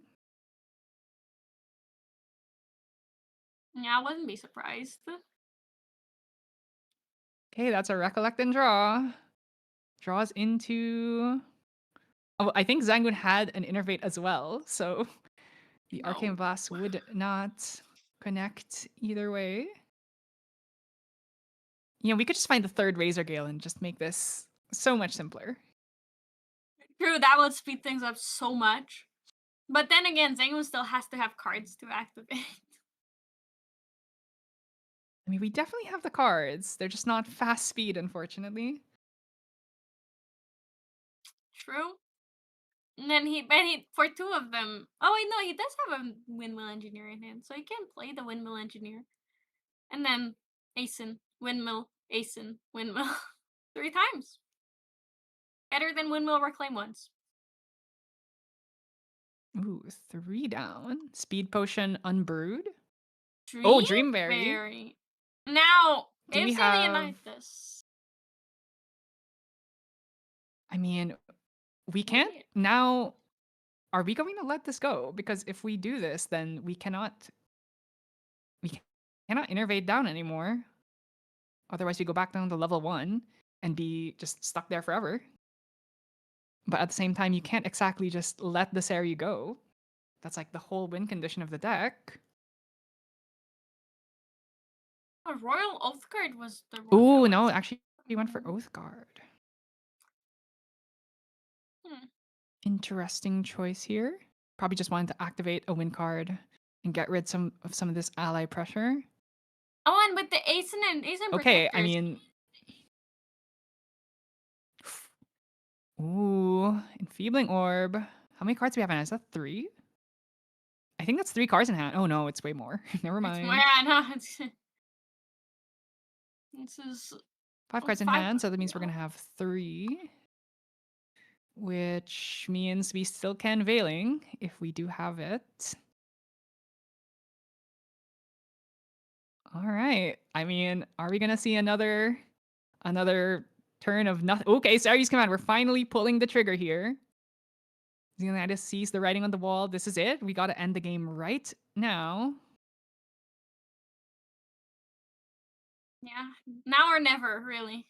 Yeah, I wouldn't be surprised. Okay, that's a recollect and draw. Draws into... Oh, I think Zangun had an innervate as well, so the Arcane No. Blast would not connect either way. You know, we could just find the third Razor Gale and just make this so much simpler. True, that would speed things up so much. But then again, Zangun still has to have cards to activate. I mean, we definitely have the cards. They're just not fast speed, unfortunately. True. And then he for 2 of them. Oh wait, no, he does have a Windmill Engineer in hand, so he can play the Windmill Engineer. And then Asen, Windmill, Asen, Windmill. 3 times. Better than Windmill Reclaim once. Ooh, 3 down. Speed Potion Unbrewed. Dream Oh, Dreamberry. Berry. Now, Do we if have... Leonidas. I mean, we can't now... Are we going to let this go? Because if we do this, then we cannot innervate down anymore. Otherwise, we go back down to level 1 and be just stuck there forever. But at the same time, you can't exactly just let this area go. That's like the whole win condition of the deck. A Royal Oath card was the Ooh, no, actually, we went for Oath Guard. Interesting choice here. Probably just wanted to activate a win card and get rid of some of this ally pressure. Oh, and with the Asen and Asen Okay, Protectors. I mean... Ooh, Enfeebling Orb. How many cards do we have in hand? Is that 3? I think that's 3 cards in hand. Oh no, it's way more. Never mind. It's more, yeah, no, it's... This is... 5 cards in 5 hand, so that means we're going to have 3. Which means we still can Veiling if we do have it. All right. I mean, are we going to see another turn of nothing? Okay, Sary's Command. We're finally pulling the trigger here. Leonidas sees the writing on the wall. This is it. We got to end the game right now. Yeah, now or never, really.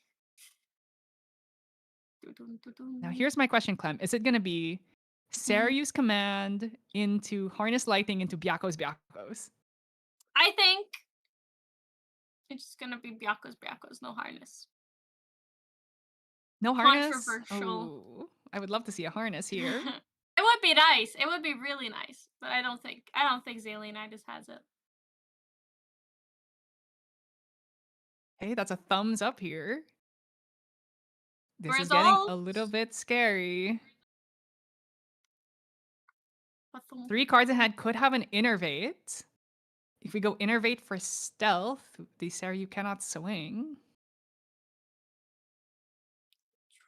Now, here's my question, Clem. Is it going to be Saryu's Command into Harness Lightning into Byako's Byakos? I think it's going to be Byakos, no harness. No harness? Controversial. Oh, I would love to see a harness here. It would be nice. It would be really nice. But I don't think Leonidas has it. Hey, that's a thumbs up here. This is Results. getting a little bit scary. 3 cards in hand could have an Innervate. If we go Innervate for stealth, the Saryu cannot swing.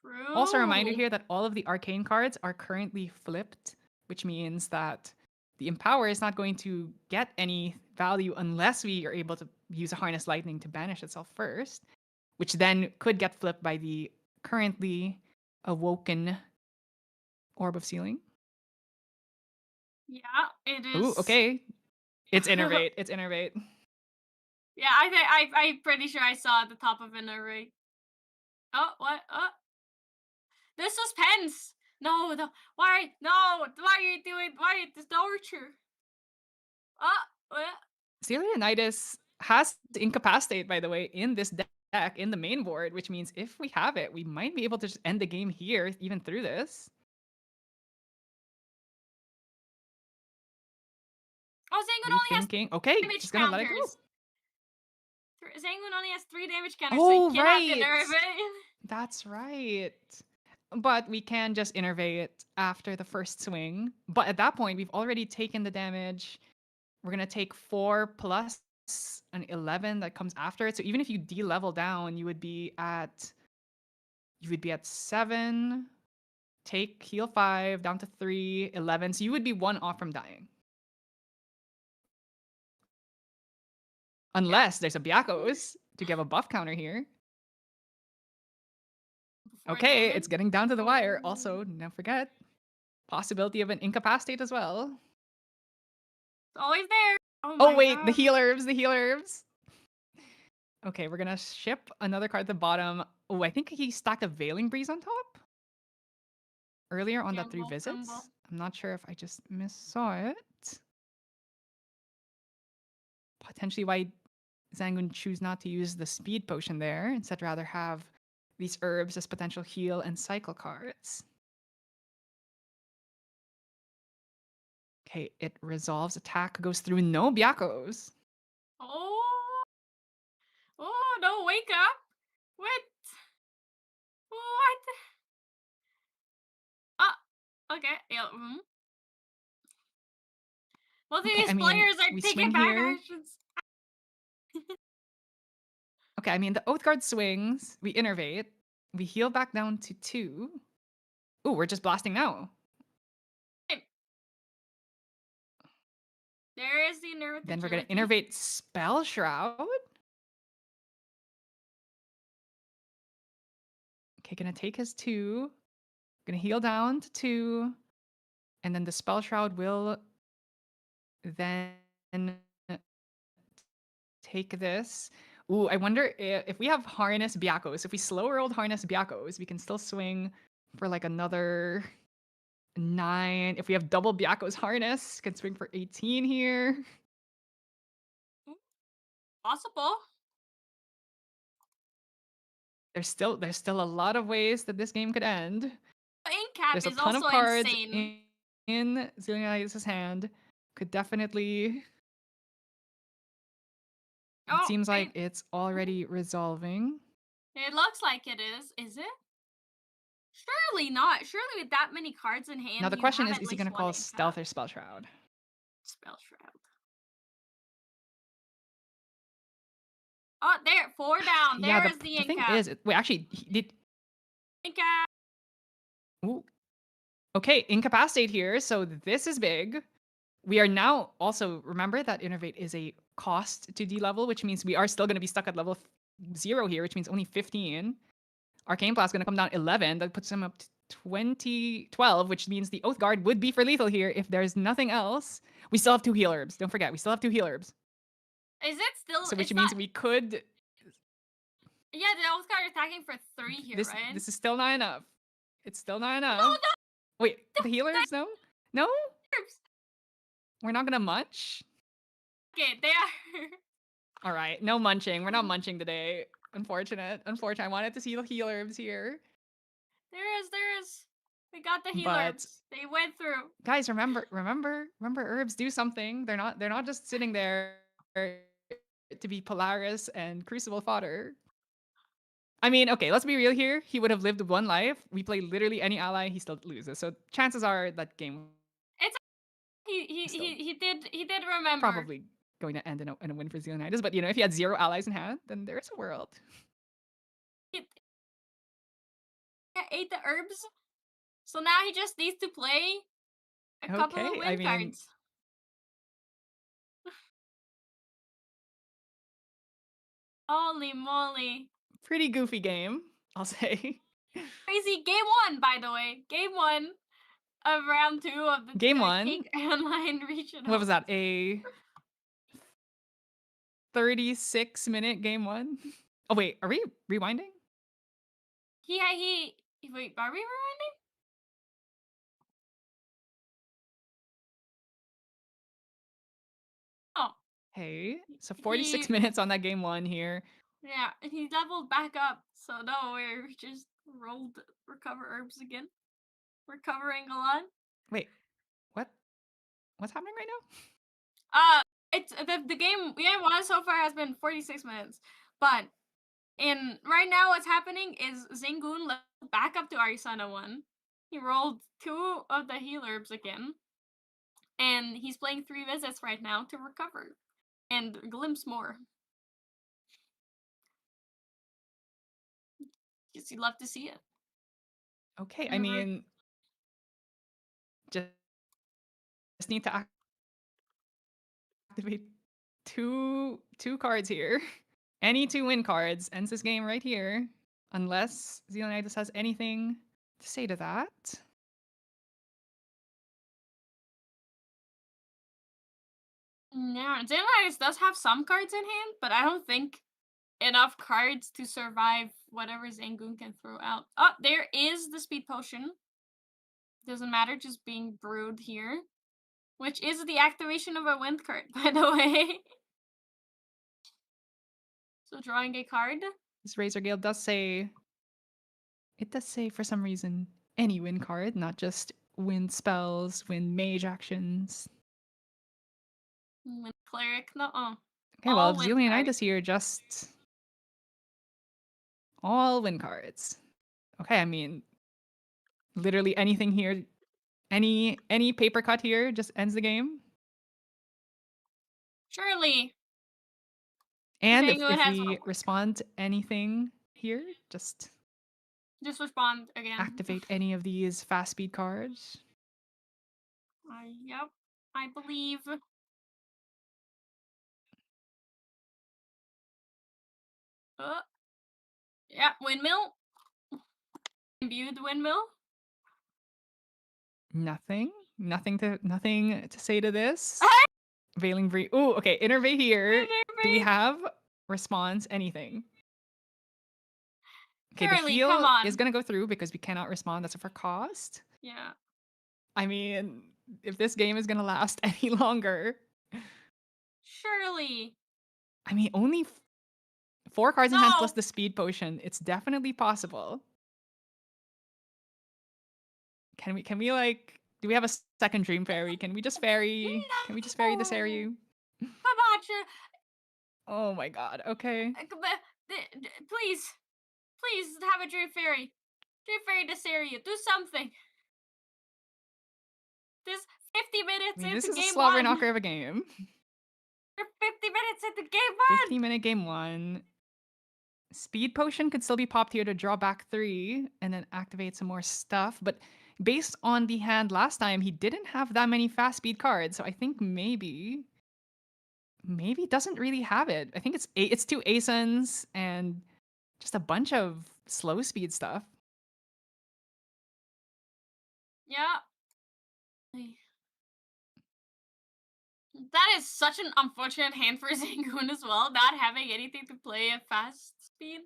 True. Also, a reminder here that all of the arcane cards are currently flipped, which means that the Empower is not going to get any value unless we are able to use a Harness Lightning to banish itself first, which then could get flipped by the currently awoken Orb of Sealing. Yeah, it is. Ooh, okay. It's Innervate. It's Innervate. Yeah, I'm pretty sure I saw at the top of an array. Oh, what? Oh, the suspense. No, no. Why? No. Why are you doing? Why this torture? Oh, what? Leonidas has Incapacitate, by the way, in this deck, in the main board, which means if we have it, we might be able to just end the game here, even through this. Oh, Zangun only has Rethinking. Okay, damage just gonna let it go. counters. Zangun only has 3 damage counters, Oh, so you cannot right. nerf it. That's right. But we can just innervate it after the first swing. But at that point, we've already taken the damage. We're going to take 4 plus an 11 that comes after it. So even if you de-level down, you would be at 7, take heal 5, down to 3, 11. So you would be 1 off from dying. Unless there's a Byakos to give a buff counter here. Okay, it's getting down to the wire. Also, don't forget, possibility of an Incapacitate as well. It's always there. Oh wait, God. the heal herbs. Okay, we're gonna ship another card at the bottom. Oh, I think he stacked a Veiling Breeze on top earlier on that 3 visits. I'm not sure if I just missaw it. Potentially why Zangun choose not to use the speed potion there, instead rather have these herbs as potential heal and cycle cards. Okay, it resolves, attack goes through, no Byakos. Oh. Oh, no, wake up. What? What? Okay. Yeah. Both of these players are taking back actions. Okay, I mean, the Oath Guard swings, we innervate, we heal back down to 2. Ooh, we're just blasting now. There is the innervate. Then we're going to innervate Spell Shroud. Okay, going to take his 2. Going to heal down to 2. And then the Spell Shroud will then take this. Ooh, I wonder if we have Harness Byakos. If we slow rolled Harness Byakos, we can still swing for like another 9. If we have double Byakos Harness, can swing for 18 here. Possible. There's still a lot of ways that this game could end. Incap There's a is ton also of cards insane. in Zillionitis' hand. Could definitely. It seems like it's already resolving. It looks like it is. Is it? Surely not. Surely with that many cards in hand. Now the question is he going to call Stealth or Spell Shroud? Spell Shroud. Oh, there. 4 down. There's the thing is, wait, actually, he did. Incap. Ooh. Okay, Incapacitate here. So this is big. We are now also, remember that Innervate is a cost to D-level, which means we are still going to be stuck at level 0 here, which means only 15. Arcane Blast is going to come down 11. That puts him up to 12, which means the Oath Guard would be for lethal here if there's nothing else. We still have 2 heal herbs. Don't forget, we still have 2 heal herbs. Is it still? So which means we could. Yeah, the Oath Guard attacking for 3 here, right? This is still not enough. It's still not enough. No, no. Wait, the heal herbs? No? No? We're not gonna munch? Okay, they are. All right, no munching. We're not munching today. Unfortunate. I wanted to see the heal herbs here. There is. We got the heal herbs. They went through. Guys, remember, herbs do something. They're not just sitting there to be Polaris and Crucible fodder. I mean, okay, let's be real here. He would have lived 1 life. We play literally any ally, he still loses. So chances are that game. It's he did remember. Probably going to end in a win for Xeonidas, but if he had 0 allies in hand, then there's a world. He ate the herbs, so now he just needs to play a couple of win cards. Holy moly! Pretty goofy game, I'll say. Crazy game 1, by the way. Game 1 of round 2 of the game 1 online regional. What was that? A 36-minute game 1. Oh wait, are we rewinding? Wait, are we rewinding? Oh, Hey, so 46 He- minutes on that game 1 here. yeah, and he leveled back up, so no, we're just rolled recover herbs again. Recovering a lot. Wait, what? What's happening right now? It's the game one so far has been 46 minutes, but right now what's happening is Zangoon leveled back up to Arisana 1. He rolled 2 of the heal herbs again, and he's playing 3 visits right now to recover and glimpse more. You'd love to see it. Okay, I mean, just need to activate two cards here. Any 2 win cards ends this game right here, unless Xeonidas has anything to say to that. Yeah, Xeonidas does have some cards in hand, but I don't think enough cards to survive whatever Zangoon can throw out. Oh, there is the speed potion. Doesn't matter, just being brewed here. Which is the activation of a wind card, by the way. So drawing a card. This Razor Gale does say, it does say for some reason, any win card, not just wind spells, wind mage actions. Wind cleric, no. Okay, well, All wind Xelianitis cards. here just all win cards. Okay, I mean, literally anything here, any paper cut here just ends the game. Surely. And Zangoon if has we one. respond to anything here, just respond again. activate any of these fast speed cards. Yep, I believe. Yeah, windmill. Imbued windmill. Nothing to say to this. Veiling Breeze. Oh, okay. Innervate here. Do we have response? Anything? Okay, Surely, the heal come on. is gonna go through because we cannot respond. That's for cost. Yeah. I mean, if this game is gonna last any longer, Surely. I mean, only 4 cards in hand No. plus the speed potion. It's definitely possible. Can we like? Do we have a second Dream Fairy? Can we just fairy? Can we just fairy this area? Habacha, Oh my god. Okay. please have a dream fairy. Dream fairy this area. Do something. This 50 minutes I mean, into this is a game slobber 1. knocker of a game. We're 50 minutes into game 1. 50-minute game 1. Speed potion could still be popped here to draw back 3 and then activate some more stuff. But based on the hand last time, he didn't have that many fast speed cards. So I think maybe doesn't really have it. I think it's 2 Asons and just a bunch of slow speed stuff. Yeah. That is such an unfortunate hand for Zangoon as well, not having anything to play at fast speed.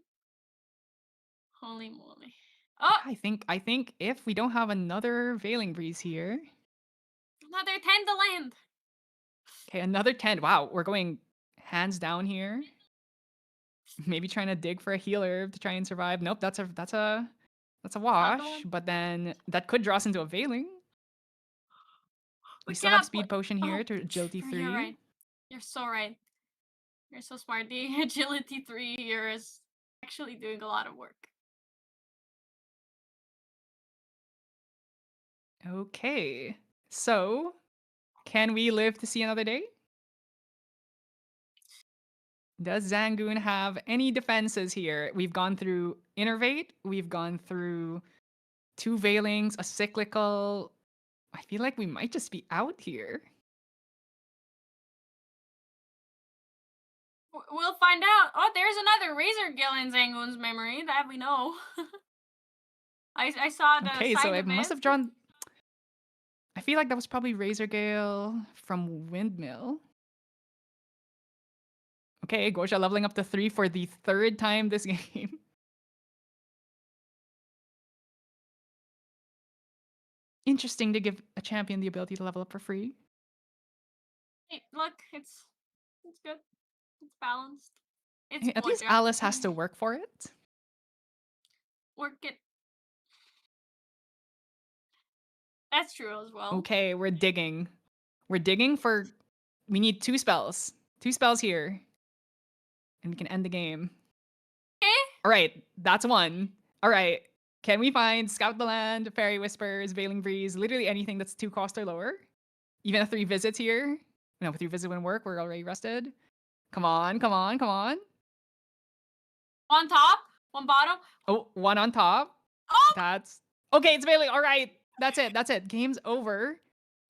Holy moly. Oh! I think if we don't have another Veiling Breeze here. Another 10 to land. Okay, another 10. Wow, we're going hands down here. Maybe trying to dig for a healer to try and survive. Nope, that's a wash. But then that could draw us into a Veiling. We still have speed potion here to agility 3. You're right. You're so right. You're so smart. The agility 3 here is actually doing a lot of work. Okay. So, can we live to see another day? Does Zangoon have any defenses here? We've gone through Innervate. We've gone through 2 Veilings, a cyclical. I feel like we might just be out here. We'll find out. Oh, there's another Razor Gill in Zangoon's memory that we know. I saw the Okay, side so of it must have drawn. I feel like that was probably Razor Gale from Windmill. Okay, Gosha leveling up to 3 for the 3rd time this game. Interesting to give a champion the ability to level up for free. Hey, look, it's good. It's balanced. It's Hey, at least Boja. Alice has to work for it. Work it. That's true as well. Okay, we're digging. We're digging for... We need 2 spells. 2 spells here. And we can end the game. Okay. All right, that's 1. All right. Can we find Scout the Land, Fairy Whispers, Veiling Breeze, literally anything that's 2 cost or lower? Even a 3 visits here? No, 3 visits wouldn't work. We're already rested. Come on, come on, come on. On top, one bottom. Oh, 1 on top. Oh! That's... Okay, it's Veiling. All right. That's it. That's it. Game's over.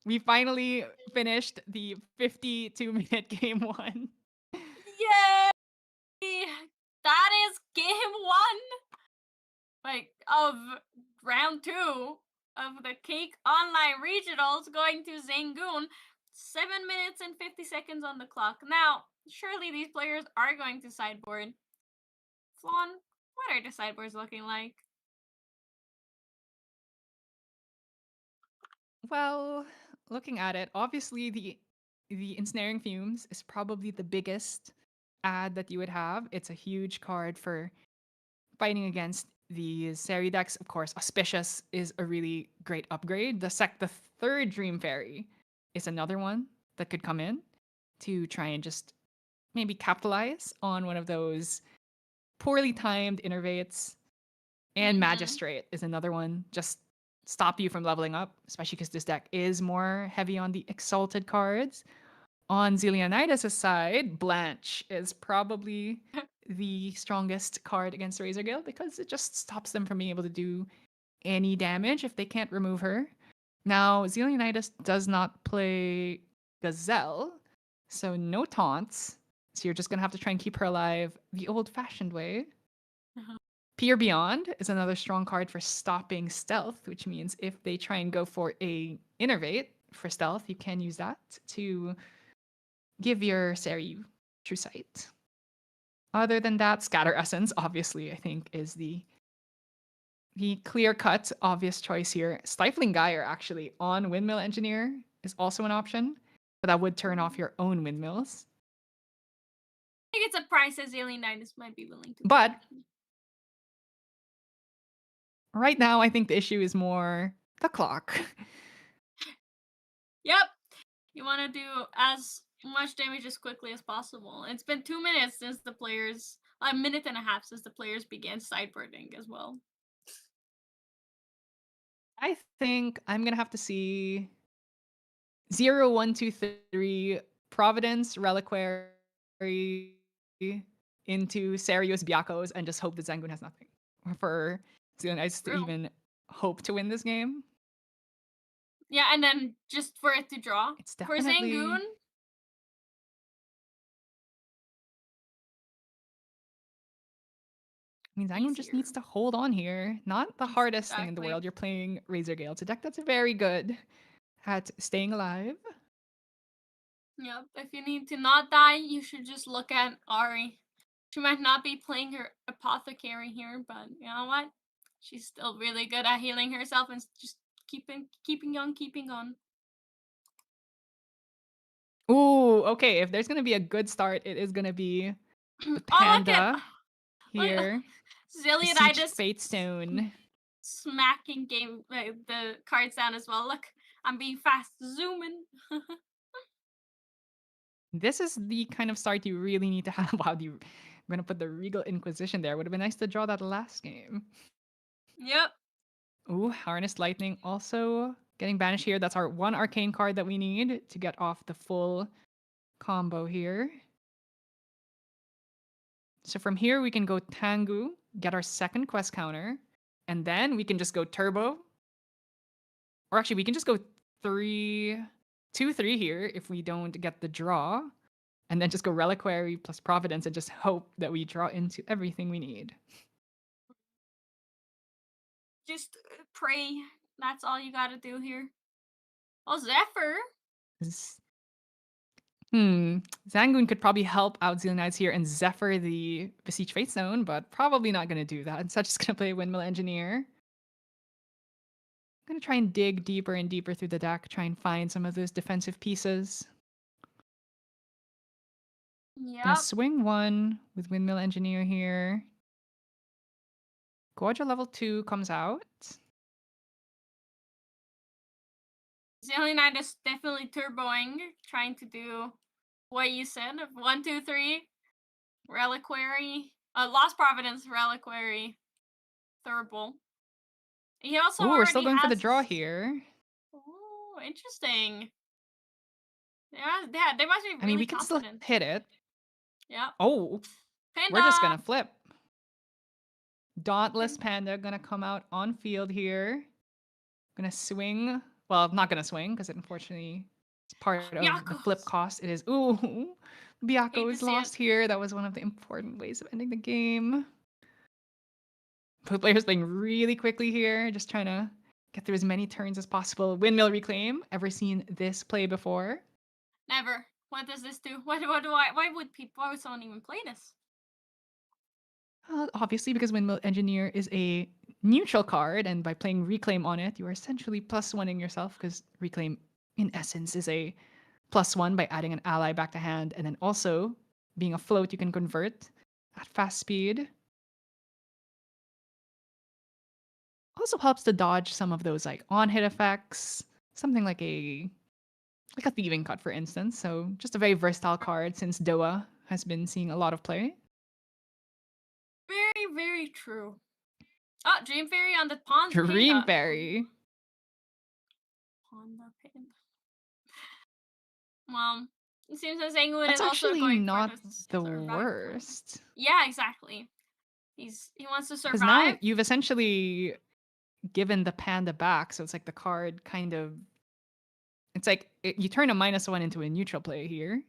We finally finished the 52-minute game 1. Yay! That is game 1. Like, of round 2 of the Cake Online Regionals going to Zangoon. 7 minutes and 50 seconds on the clock. Now, surely these players are going to sideboard. Flonne, what are the sideboards looking like? Well, looking at it, obviously the Ensnaring Fumes is probably the biggest ad that you would have. It's a huge card for fighting against the Seri decks. Of course, Auspicious is a really great upgrade. The 3rd Dream Fairy is another one that could come in to try and just maybe capitalize on one of those poorly timed innervates. And Magistrate is another one. Just stop you from leveling up, especially because this deck is more heavy on the Exalted cards. On Zelionidas' side, Blanche is probably the strongest card against Razorgale because it just stops them from being able to do any damage if they can't remove her. Now, Zelionidas does not play Gazelle, so no taunts. So you're just going to have to try and keep her alive the old-fashioned way. Peer Beyond is another strong card for stopping stealth, which means if they try and go for a Innervate for stealth, you can use that to give your Seri True Sight. Other than that, Scatter Essence, obviously, I think is the clear-cut obvious choice here. Stifling Gyre, actually, on Windmill Engineer is also an option, but that would turn off your own windmills. I think it's a price that Zelionidas might be willing to But pay. right now, I think the issue is more the clock. Yep. You want to do as much damage as quickly as possible. It's been 2 minutes since the players, a minute and a half since the players began sideboarding as well. I think I'm gonna have to see 0, 1, 2, 3 Providence Reliquary into Serios Biakos and just hope that Zangoon has nothing for Zelionidas to even hope to win this game. Yeah, and then just for it to draw. It's For definitely... Zangoon, I mean, Zangoon just needs to hold on here. Not the hardest thing in the Exactly. world. You're playing Razorgale. It's a deck that's very good at staying alive. yep, if you need to not die, you should just look at Ari. She might not be playing her Apothecary here, but you know what? She's still really good at healing herself and just keeping on. Ooh, okay. If there's gonna be a good start, it is gonna be the Oh, look Panda at here. Zelionidas Fate Stone. smacking the cards down as well. Look, I'm being fast. Zooming. This is the kind of start you really need to have. Wow, I'm gonna put the Regal Inquisition there. Would have been nice to draw that last game. Yep. Ooh, Harnessed Lightning also getting banished here. That's our 1 arcane card that we need to get off the full combo here. So from here, we can go Tengu, get our 2nd quest counter, and then we can just go Turbo. Or actually, we can just go 2, 3 here if we don't get the draw. And then just go Reliquary plus Providence and just hope that we draw into everything we need. Just pray. That's all you gotta do here. Oh, Zephyr. Zangoon could probably help out Zealand Knights here and Zephyr the Besiege Fate Zone, but probably not going to do that. Instead, just going to play Windmill Engineer. I'm going to try and dig deeper and deeper through the deck, try and find some of those defensive pieces. Gonna Yep. swing 1 with Windmill Engineer here. Gorgia level 2 comes out. Zealand Knight is definitely turboing, trying to do what you said of 1, 2, 3. Reliquary. Lost Providence, Reliquary, Thurible. He also Ooh, we're still already going for the has- draw here. Ooh, interesting. Yeah, they must be really I mean, we can still confident. hit it. Yep. Oh, Panda. we're just gonna flip. Dauntless Panda gonna come out on field here. Gonna swing. Well, not gonna swing because it unfortunately is part of the flip Byakos. cost. It is. Ooh, Byakko to is see lost here. That was one of the important ways of ending the game. Both players playing really quickly here, just trying to get through as many turns as possible. Windmill Reclaim. Ever seen this play before? Never. What does this do? Why would someone even play this? Obviously, because Windmill Engineer is a neutral card, and by playing Reclaim on it, you are essentially +1ing yourself, because Reclaim, in essence, is a +1 by adding an ally back to hand, and then also, being a float, you can convert at fast speed. Also helps to dodge some of those like on-hit effects, something like a Thieving Cut, for instance. So just a very versatile card since Doa has been seeing a lot of play. Very, very true. Oh, Dream Fairy on the pond. Dream Panda. Fairy. Panda Panda. Well, it seems as Angwin That's is also actually going not for the survive plan. worst. Yeah, exactly. He wants to Because now survive. you've essentially given the panda back, so it's like the card kind of... It's like you turn a -1 into a neutral play here.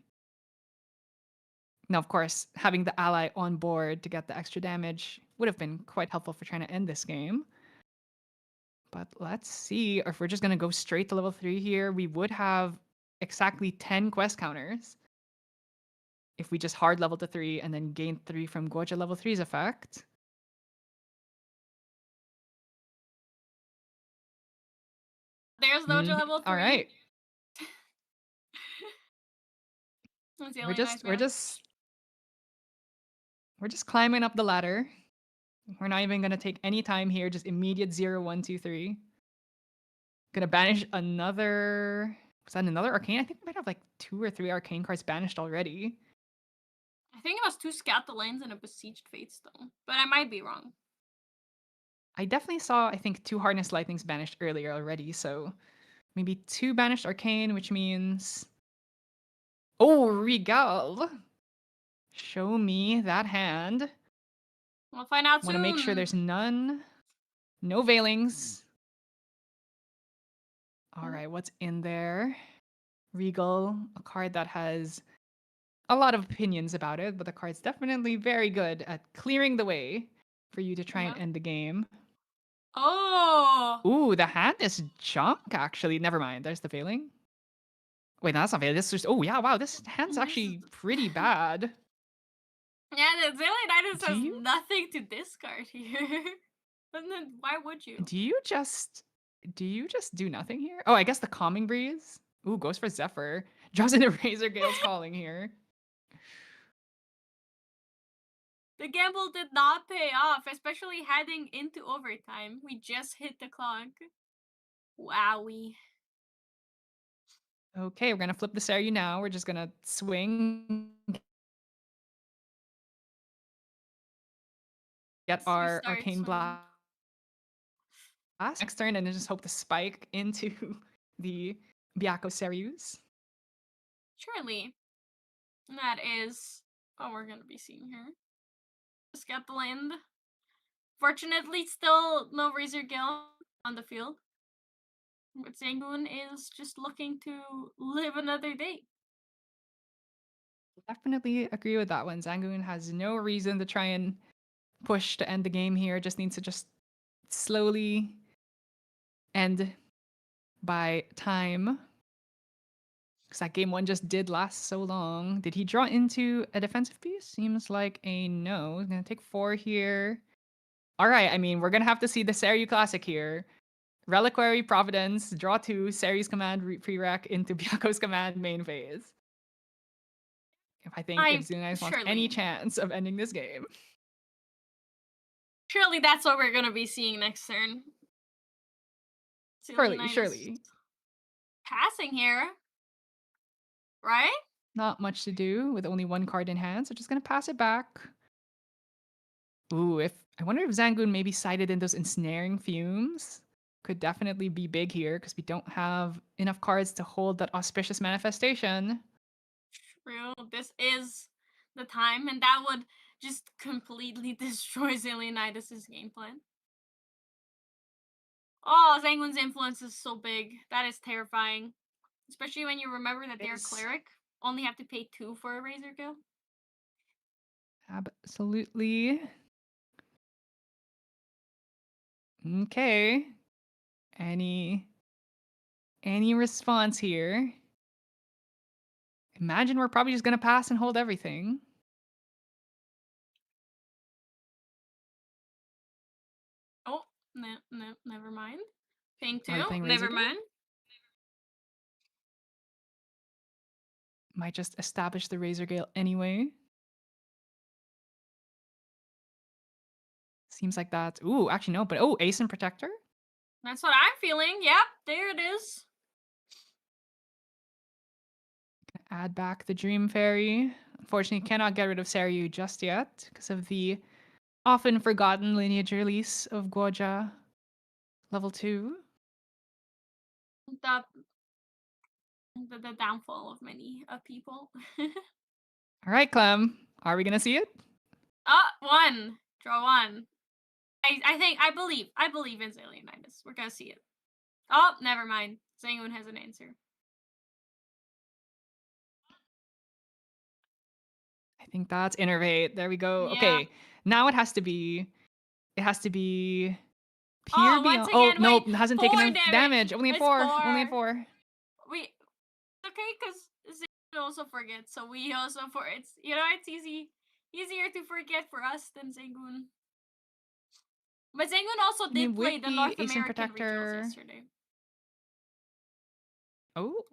Now, of course, having the ally on board to get the extra damage would have been quite helpful for trying to end this game. But let's see if we're just going to go straight to level 3 here. We would have exactly 10 quest counters if we just hard level to 3 and then gain 3 from Gorgia level 3's effect. There's Dojo level 3. All right. That's the We're only just nice we're just climbing up the ladder. We're not even gonna take any time here. Just immediate 0, 1, 2, 3. Gonna banish another. Was that another arcane? I think we might have like 2 or 3 arcane cards banished already. I think it was 2 Scout the Lanes and a Besieged Fatestone, but I might be wrong. I definitely saw, I think, 2 Harness Lightnings banished earlier already, so maybe 2 banished arcane, which means... Oh, Regal! Show me that hand. We'll find out soon. Want to make sure there's none. No Veilings. All right, what's in there? Regal, a card that has a lot of opinions about it, but the card's definitely very good at clearing the way for you to try and end the game. Oh! Ooh, the hand is junk, actually. Never mind, there's the Veiling. Wait, no, that's not Veiling. This is just... Oh, yeah, wow, this hand's actually pretty bad. Yeah, the Zillionitis has you- nothing to discard here. And then why would you? Do you just do nothing here? Oh, I guess the Calming Breeze. Ooh, goes for Zephyr. Draws into Razor Gale's Calling here. The gamble did not pay off, especially heading into overtime. We just hit the clock. Wowie. Okay, we're gonna flip the Seru now. We're just gonna swing. Get our Restart Arcane swing. Blast next turn and then just hope to spike into the Byakko Serus. Surely. That is what we're going to be seeing here. Just got the land. Fortunately, still no Razor Gale on the field. But Zangoon is just looking to live another day. Definitely agree with that one. Zangoon has no reason to try and push to end the game here. Just needs to just slowly end by time. Because that game 1 just did last so long. Did he draw into a defensive piece? Seems like a no. He's going to take 4 here. All right, I mean, we're going to have to see the Seryu Classic here. Reliquary Providence, draw 2, Seri's command prereq into Byako's command main phase. If Xenionitis wants any surely. chance of ending this game. Surely that's what we're gonna be seeing next turn. Surely. Passing here. Right? Not much to do with only 1 card in hand, so just gonna pass it back. Ooh, I wonder if Zangoon maybe sided in those ensnaring fumes. Could definitely be big here because we don't have enough cards to hold that auspicious manifestation. True. This is the time, and that would just completely destroy Xenionitis' game plan. Oh, Zangoon's influence is so big. That is terrifying. Especially when you remember that they're cleric. Only have to pay 2 for a Razor Gill. Absolutely. Okay. Any response here? Imagine we're probably just gonna pass and hold everything. Oh, no, never mind. Paying 2, Are we playing Razor never Gill? mind. Might just establish the Razor Gale anyway. Seems like that. Ooh, actually no, but Ace and Protector? That's what I'm feeling. Yep, there it is. Add back the Dream Fairy. Unfortunately, cannot get rid of Seryu just yet because of the often forgotten lineage release of Guoja level 2. The downfall of many people. All right, Clem. Are we gonna see it? 1. Draw 1. I believe in Xenionitis. We're gonna see it. Oh, never mind. Zangoon has an answer. I think that's Innervate. There we go. Yeah. Okay. Now it has to be pure Oh, beyond. once Oh, again, nope, wait, hasn't 4 taken enough damage. Only a It's 4. 4. Only a 4. We okay, because Zangoon also forgets, so we also it's it's easier to forget for us than Zangoon. But Zangoon also did play with the the North Ace and American Protector. regionals yesterday. Oh.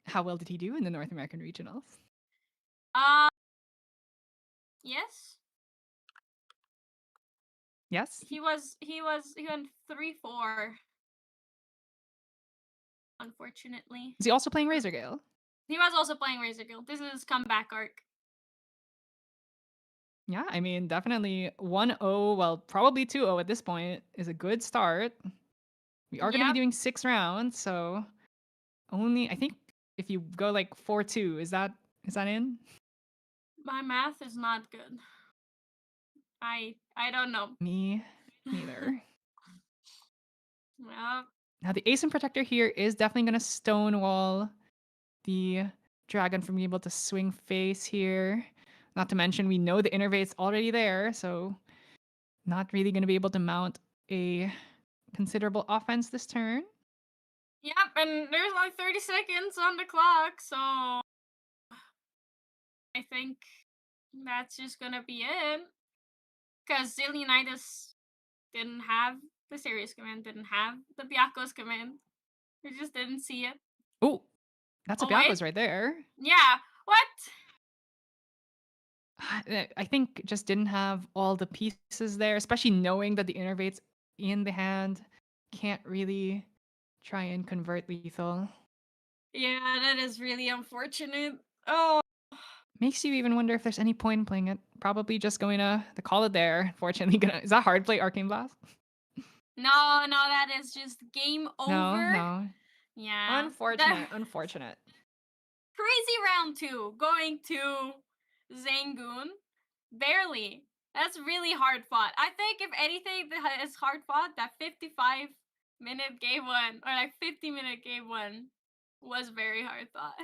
How well did he do in the North American regionals? Yes. Yes. He went 3-4. Unfortunately. Is he also playing Razor Gale? He was also playing Razor Gill. This is his comeback arc. Yeah, I mean, definitely 1-0, well, probably 2-0 at this point is a good start. We are going to be doing 6 rounds, so only, I think if you go like 4-2, is that in? My math is not good. I don't know. Me neither. Yeah. Now the Ace and Protector here is definitely going to stonewall the dragon from being able to swing face here. Not to mention, we know the Innervate's already there, so not really going to be able to mount a considerable offense this turn. Yep, and there's like 30 seconds on the clock, so I think that's just gonna be it. Because Xenionitis didn't have the Serious command, didn't have the Byako's command. We just didn't see it. Oh, that's a Byako's right there. Yeah, what? I think just didn't have all the pieces there, especially knowing that the Innervate's in the hand. Can't really try and convert lethal. Yeah, that is really unfortunate. Oh. Makes you even wonder if there's any point in playing it. Probably just going to call it there. Unfortunately, is that hard play Arcane Blast? No, that is just game over. No. Yeah. Unfortunate. Crazy round 2 going to Zangoon. Barely. That's really hard fought. I think if anything that is hard fought, that 55-minute game 1 or like 50-minute game 1 was very hard fought.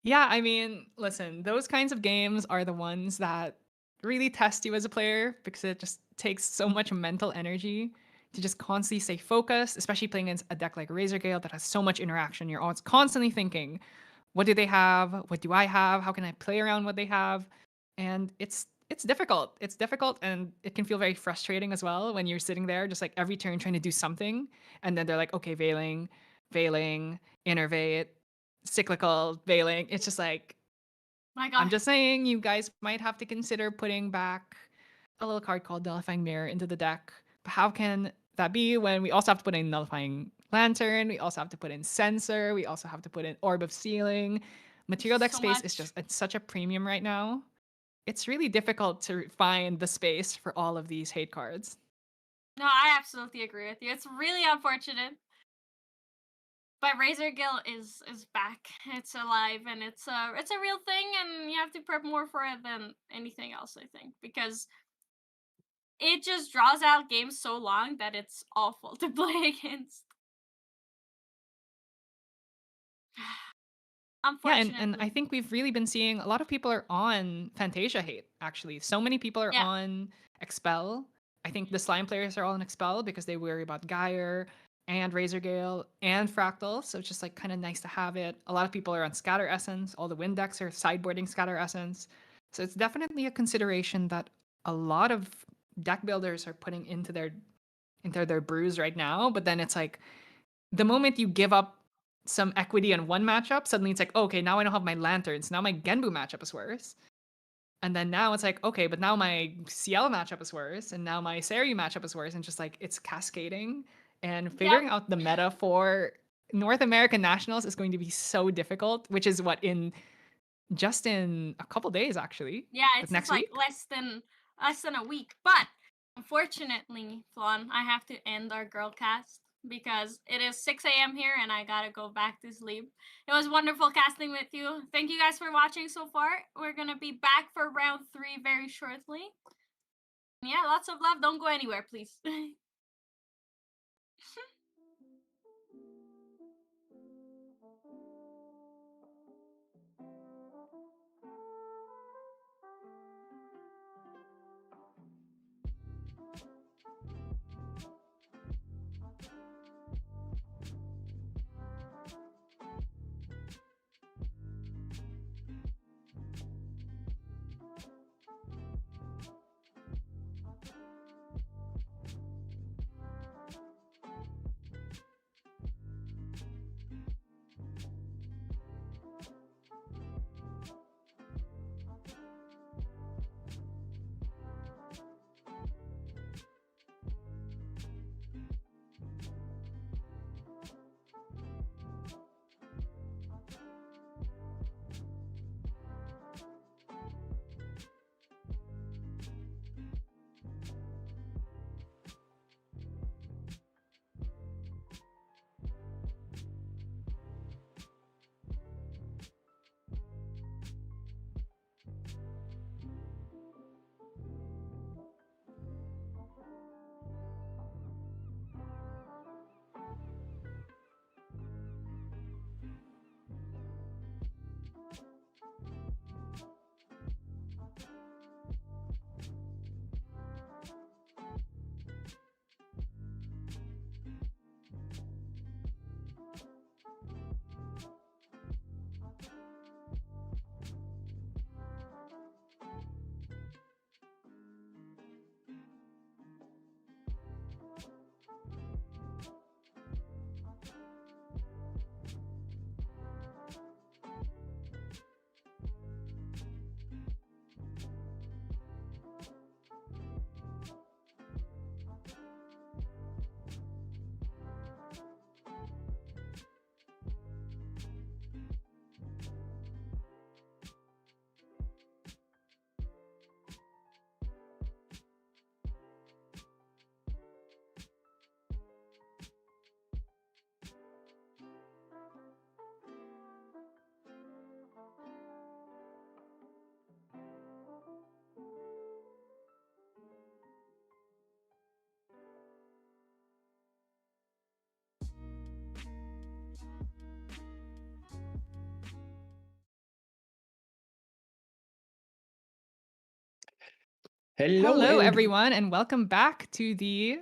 Yeah, I mean, listen, those kinds of games are the ones that really test you as a player because it just takes so much mental energy to just constantly stay focused, especially playing against a deck like Razor Gale that has so much interaction. You're always constantly thinking, what do they have? What do I have? How can I play around what they have? And it's difficult. It's difficult, and it can feel very frustrating as well when you're sitting there just like every turn trying to do something, and then they're like, okay, veiling, innervate, cyclical, veiling. It's just like, My I'm God. just saying, you guys might have to consider putting back a little card called Nullifying Mirror into the deck. But how can that be when we also have to put in Nullifying Lantern, we also have to put in Sensor, we also have to put in Orb of Sealing. Material deck So space is much. just at such a premium right now. It's really difficult to find the space for all of these hate cards. No, I absolutely agree with you. It's really unfortunate. But Razor Gill is back. It's alive, and it's a real thing, and you have to prep more for it than anything else, I think, because it just draws out games so long that it's awful to play against. Yeah, Unfortunately. and I think we've really been seeing a lot of people are on Fantasia hate, actually. So many people are Yeah. on Expel. I think the Slime players are all on Expel because they worry about Gyre and Razor Gale and Fractal. So it's just like kind of nice to have it. A lot of people are on Scatter Essence. All the Wind decks are sideboarding Scatter Essence. So it's definitely a consideration that a lot of deck builders are putting into their brews right now. But then it's like the moment you give up some equity on one matchup, suddenly it's like, okay, now I don't have my lanterns. Now my Genbu matchup is worse. And then now it's like, okay, but now my CL matchup is worse. And now my Seri matchup is worse. And just like, it's cascading. And figuring out the meta for North American Nationals is going to be so difficult, which is what in just in a couple days, actually. Yeah, Like it's next just like week. less than a week. But unfortunately, Flonne, I have to end our girl cast because it is 6 a.m. here and I gotta go back to sleep. It was wonderful casting with you. Thank you guys for watching so far. We're gonna be back for round 3 very shortly. Yeah, lots of love. Don't go anywhere, please. Hello, Hello, and everyone, and welcome back to the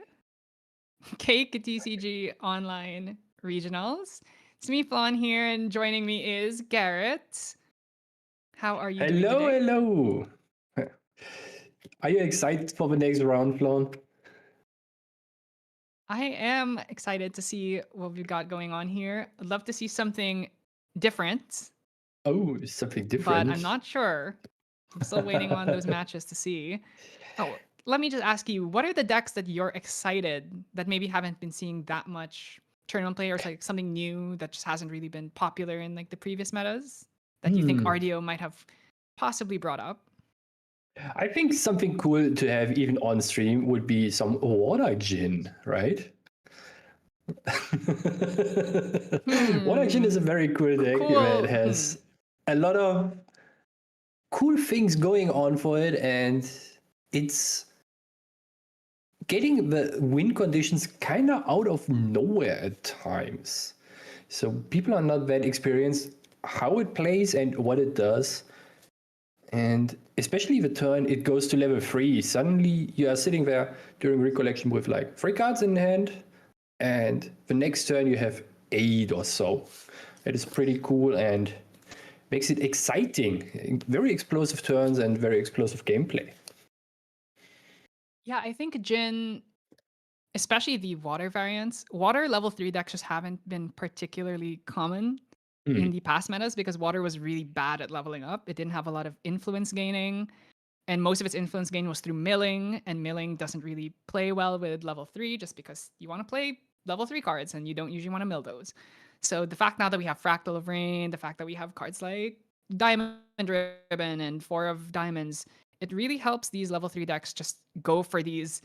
Cake TCG Online Regionals. It's me, Flonne, here, and joining me is Garrett. How are you doing Hello, today? hello. Are you excited for the next round, Flonne? I am excited to see what we've got going on here. I'd love to see something different, Oh, something but different. I'm not sure. I'm still waiting on those matches to see. Oh, let me just ask you, what are the decks that you're excited that maybe haven't been seeing that much tournament play, or it's like something new that just hasn't really been popular in like the previous metas that you think RDO might have possibly brought up? I think something cool to have even on stream would be some water gin, right? Water gin is a very cool deck that has a lot of cool things going on for it, and it's getting the win conditions kind of out of nowhere at times. So people are not that experienced how it plays and what it does. And especially the turn it goes to level 3, suddenly you are sitting there during recollection with like 3 cards in hand, and the next turn you have 8 or so. It is pretty cool and makes it exciting. Very explosive turns and very explosive gameplay. Yeah, I think Jin, especially the water variants, water level 3 decks just haven't been particularly common in the past metas because water was really bad at leveling up. It didn't have a lot of influence gaining, and most of its influence gain was through milling, and milling doesn't really play well with level 3 just because you want to play level 3 cards and you don't usually want to mill those. So the fact now that we have Fractal of Rain, the fact that we have cards like Diamond Ribbon and 4 of Diamonds, it really helps these level 3 decks just go for these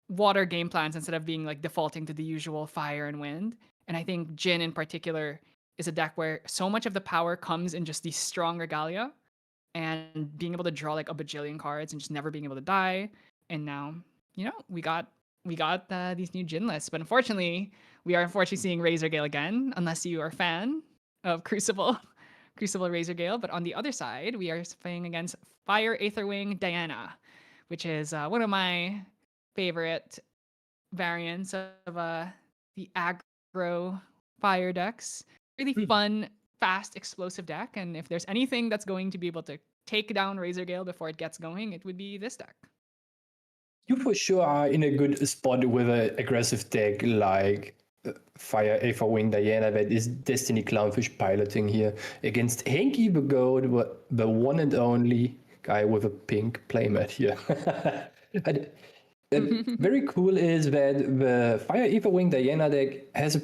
water game plans instead of being like defaulting to the usual fire and wind. And I think Jin in particular is a deck where so much of the power comes in just these strong regalia and being able to draw like a bajillion cards and just never being able to die. And now, we got these new Jin lists, but unfortunately, we are seeing Razor Gale again, unless you are a fan of Crucible, Crucible Razor Gale. But on the other side, we are playing against Fire Aetherwing Diana, which is one of my favorite variants of the aggro fire decks. Really fun, fast, explosive deck. And if there's anything that's going to be able to take down Razor Gale before it gets going, it would be this deck. You for sure are in a good spot with an aggressive deck like Fire Aetherwing Diana that is Destiny Clownfish piloting here against Henki the Goat, the one and only guy with a pink playmat here. Very cool is that the Fire Aetherwing Diana deck has a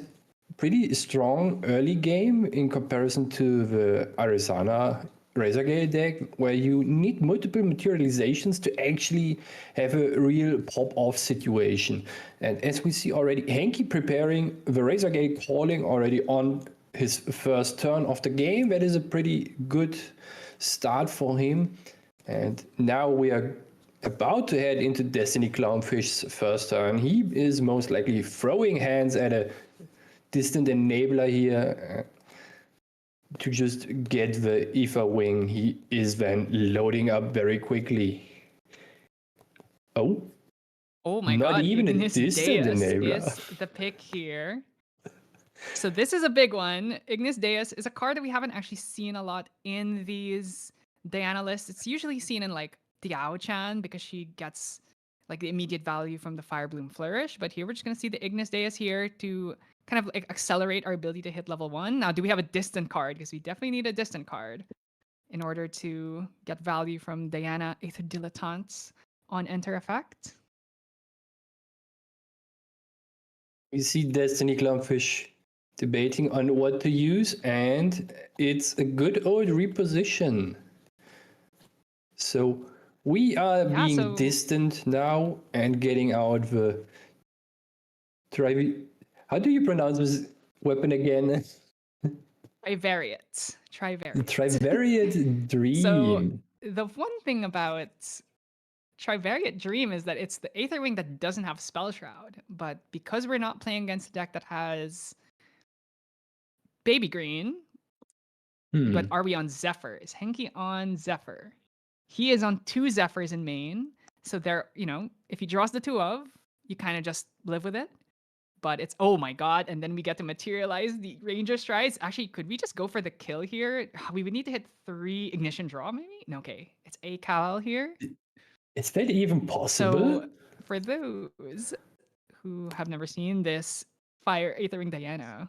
pretty strong early game in comparison to the Arizona Razor Gale deck, where you need multiple materializations to actually have a real pop-off situation. And as we see already, Henki preparing the Razor Gale calling already on his first turn of the game. That is a pretty good start for him. And now we are about to head into Destiny Clownfish's first turn. He is most likely throwing hands at a distant enabler here to just get the Aetherwing. He is then loading up very quickly. Oh my not god, even Ignis a distant Deus enabler. is the pick here. So this is a big one. Ignis Deus is a card that we haven't actually seen a lot in these Diana lists. It's usually seen in like Diao-chan because she gets like the immediate value from the Fire Bloom Flourish. But here we're just going to see the Ignis Deus here to kind of like accelerate our ability to hit level 1. Now, do we have a distant card? Because we definitely need a distant card in order to get value from Diana Aether Dilettantes on enter effect. You see Destiny Clownfish debating on what to use, and it's a good old reposition. So we are being distant now and getting out the how do you pronounce this weapon again? Trivariate. Trivariate Dream. So the one thing about Trivariate Dream is that it's the Aetherwing that doesn't have Spell Shroud, but because we're not playing against a deck that has Baby Green, but are we on Zephyr? Is Henki on Zephyr? He is on 2 Zephyrs in main, so there, if he draws the 2 of, you kind of just live with it. but it's, oh my god, and then we get to materialize the Ranger Strides. Actually, could we just go for the kill here? We would need to hit 3 Ignition Draw, maybe? No, okay. It's a Cal here. Is that even possible? So, for those who have never seen this Fire Aethering Diana,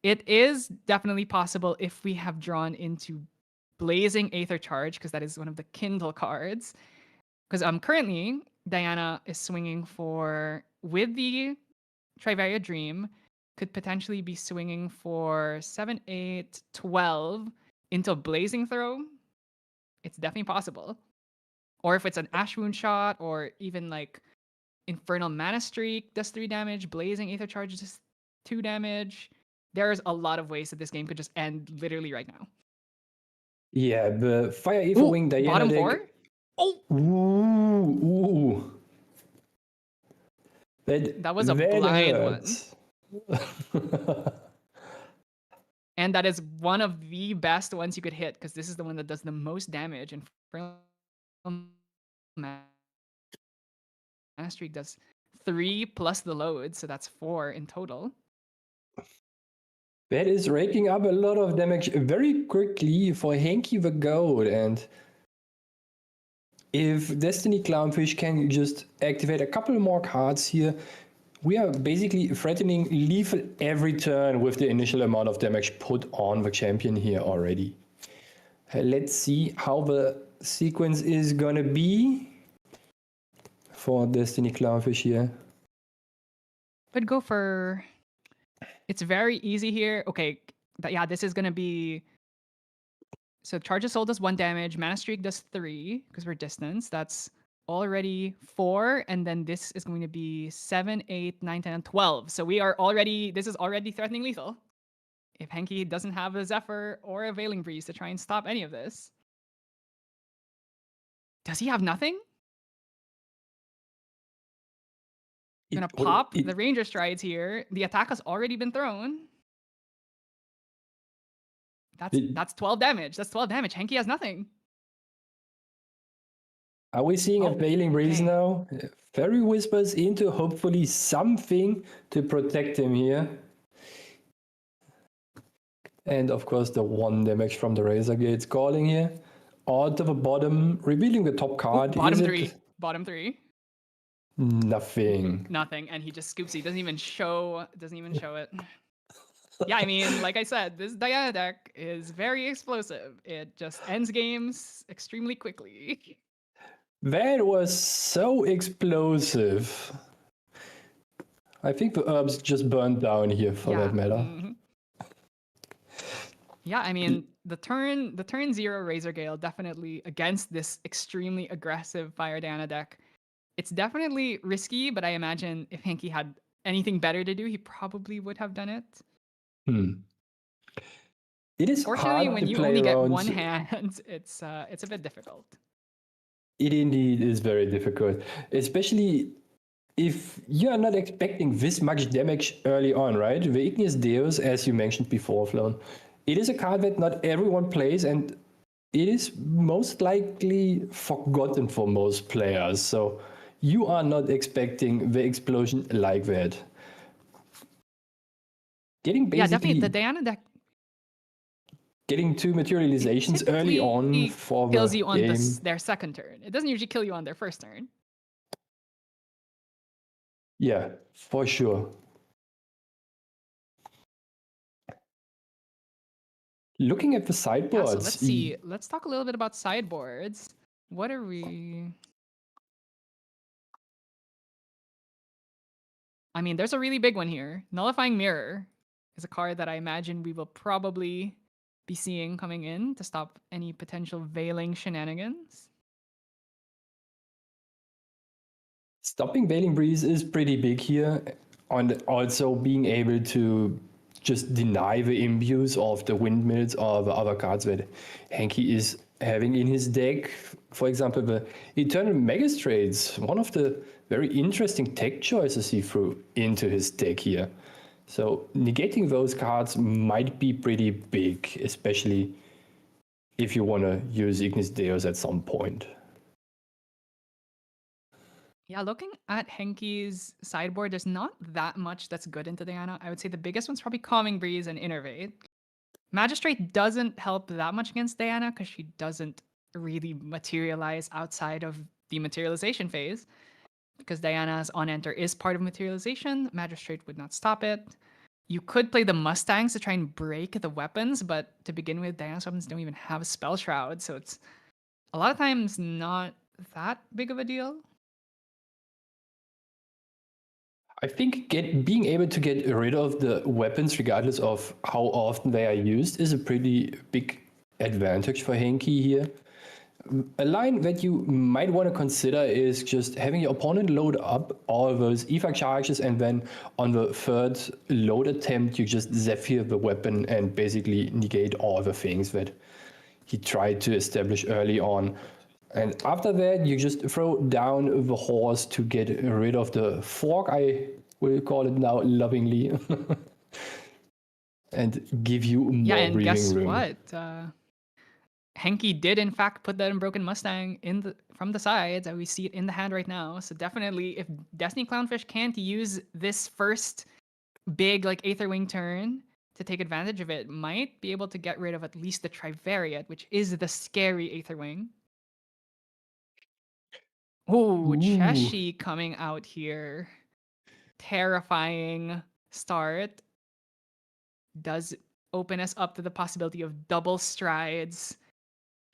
it is definitely possible if we have drawn into Blazing Aether Charge, because that is one of the Kindle cards. Because currently, Diana is swinging for, with the Trivaria Dream, could potentially be swinging for 7, 8, 12 into Blazing Throw. It's definitely possible. Or if it's an Ash Wound shot, or even like Infernal Mana Streak does 3 damage, Blazing Aether Charge does 2 damage. There's a lot of ways that this game could just end literally right now. Yeah, the Fire Aether Wing Diana bottom deck. 4? Oh! Ooh. That was a blind hurts. one. And that is one of the best ones you could hit, because this is the one that does the most damage. And Mana Streak does 3 plus the load, so that's 4 in total. That is raking up a lot of damage very quickly for Hanky the Goat. And if Destiny Clownfish can just activate a couple more cards here, we are basically threatening lethal every turn with the initial amount of damage put on the champion here already. Let's see how the sequence is gonna be for Destiny Clownfish here. But go for... It's very easy here. Okay, yeah, this is gonna be... So Charge of Soul does 1 damage, Mana Streak does 3, because we're distance. That's already 4, and then this is going to be 7, 8, 9, 10, 12. So we are already... This is already threatening lethal. If Henki doesn't have a Zephyr or a Veiling Breeze to try and stop any of this. Does he have nothing? Gonna pop the Ranger Strides here. The attack has already been thrown. That's 12 damage. That's 12 damage. Henki has nothing. Are we seeing a Veiling Breeze okay. now? Fairy Whispers into hopefully something to protect him here. And of course the 1 damage from the Razor Gates calling here. Out of the bottom, revealing the top card. Bottom 3. Bottom 3. Nothing. Nothing, and he just scoops. He doesn't even show it. Yeah, I mean, like I said, this Diana deck is very explosive. It just ends games extremely quickly. That was so explosive. I think the herbs just burned down here for that matter. Mm-hmm. Yeah, I mean, the turn 0 Razor Gale definitely against this extremely aggressive Fire Diana deck. It's definitely risky, but I imagine if Henki had anything better to do, he probably would have done it. It is Fortunately, hard when to you play only get around. 1 hand, it's a bit difficult. It indeed is very difficult, especially if you are not expecting this much damage early on, right? The Ignis Deus, as you mentioned before, Flonne, it is a card that not everyone plays, and it is most likely forgotten for most players. So you are not expecting the explosion like that. Getting basically, Yeah, definitely the Diana deck getting 2 materializations early on for kills the you on game. their second turn. It doesn't usually kill you on their first turn. Yeah, for sure. Looking at the sideboards. Yeah, so let's see. Let's talk a little bit about sideboards. What are we... I mean, there's a really big one here. Nullifying Mirror is a card that I imagine we will probably be seeing coming in to stop any potential Veiling shenanigans. Stopping Veiling Breeze is pretty big here, and also being able to just deny the imbues of the Windmills or the other cards that Henki is having in his deck. For example, the Eternal Magistrates, one of the very interesting tech choices he threw into his deck here. So negating those cards might be pretty big, especially if you want to use Ignis Deus at some point. Yeah, looking at Henki's sideboard, there's not that much that's good into Diana. I would say the biggest one's probably Calming Breeze and Innervate. Magistrate doesn't help that much against Diana because she doesn't really materialize outside of the materialization phase. Because Diana's on enter is part of materialization, Magistrate would not stop it. You could play the Mustangs to try and break the weapons, but to begin with, Diana's weapons don't even have a Spell Shroud, so it's a lot of times not that big of a deal. I think being able to get rid of the weapons, regardless of how often they are used, is a pretty big advantage for Henki here. A line that you might want to consider is just having your opponent load up all those evac charges, and then on the third load attempt, you just Zephyr the weapon and basically negate all the things that he tried to establish early on. And after that, you just throw down the horse to get rid of the fork, I will call it now lovingly, and give you more And breathing guess room. what? Henki did in fact put that Unbroken Mustang from the sides, and we see it in the hand right now. So definitely, if Destiny Clownfish can't use this first big like Aetherwing turn to take advantage of it, might be able to get rid of at least the Trivariate, which is the scary Aetherwing. Oh, Ooh. Cheshi coming out here. Terrifying start. Does open us up to the possibility of double strides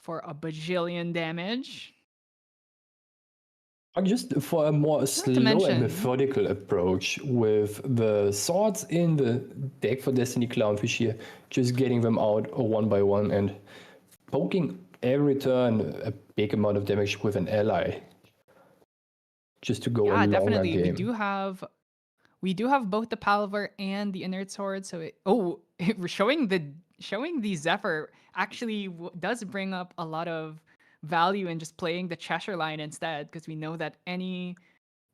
for a bajillion damage. Just for a more slow mention- and methodical approach with the swords in the deck for Destiny Clownfish here, just getting them out one by one and poking every turn a big amount of damage with an ally. Just to go a longer definitely. game. We do have both the Palaver and the Inert Sword. So showing the Zephyr actually does bring up a lot of value in just playing the Cheshire line instead, because we know that any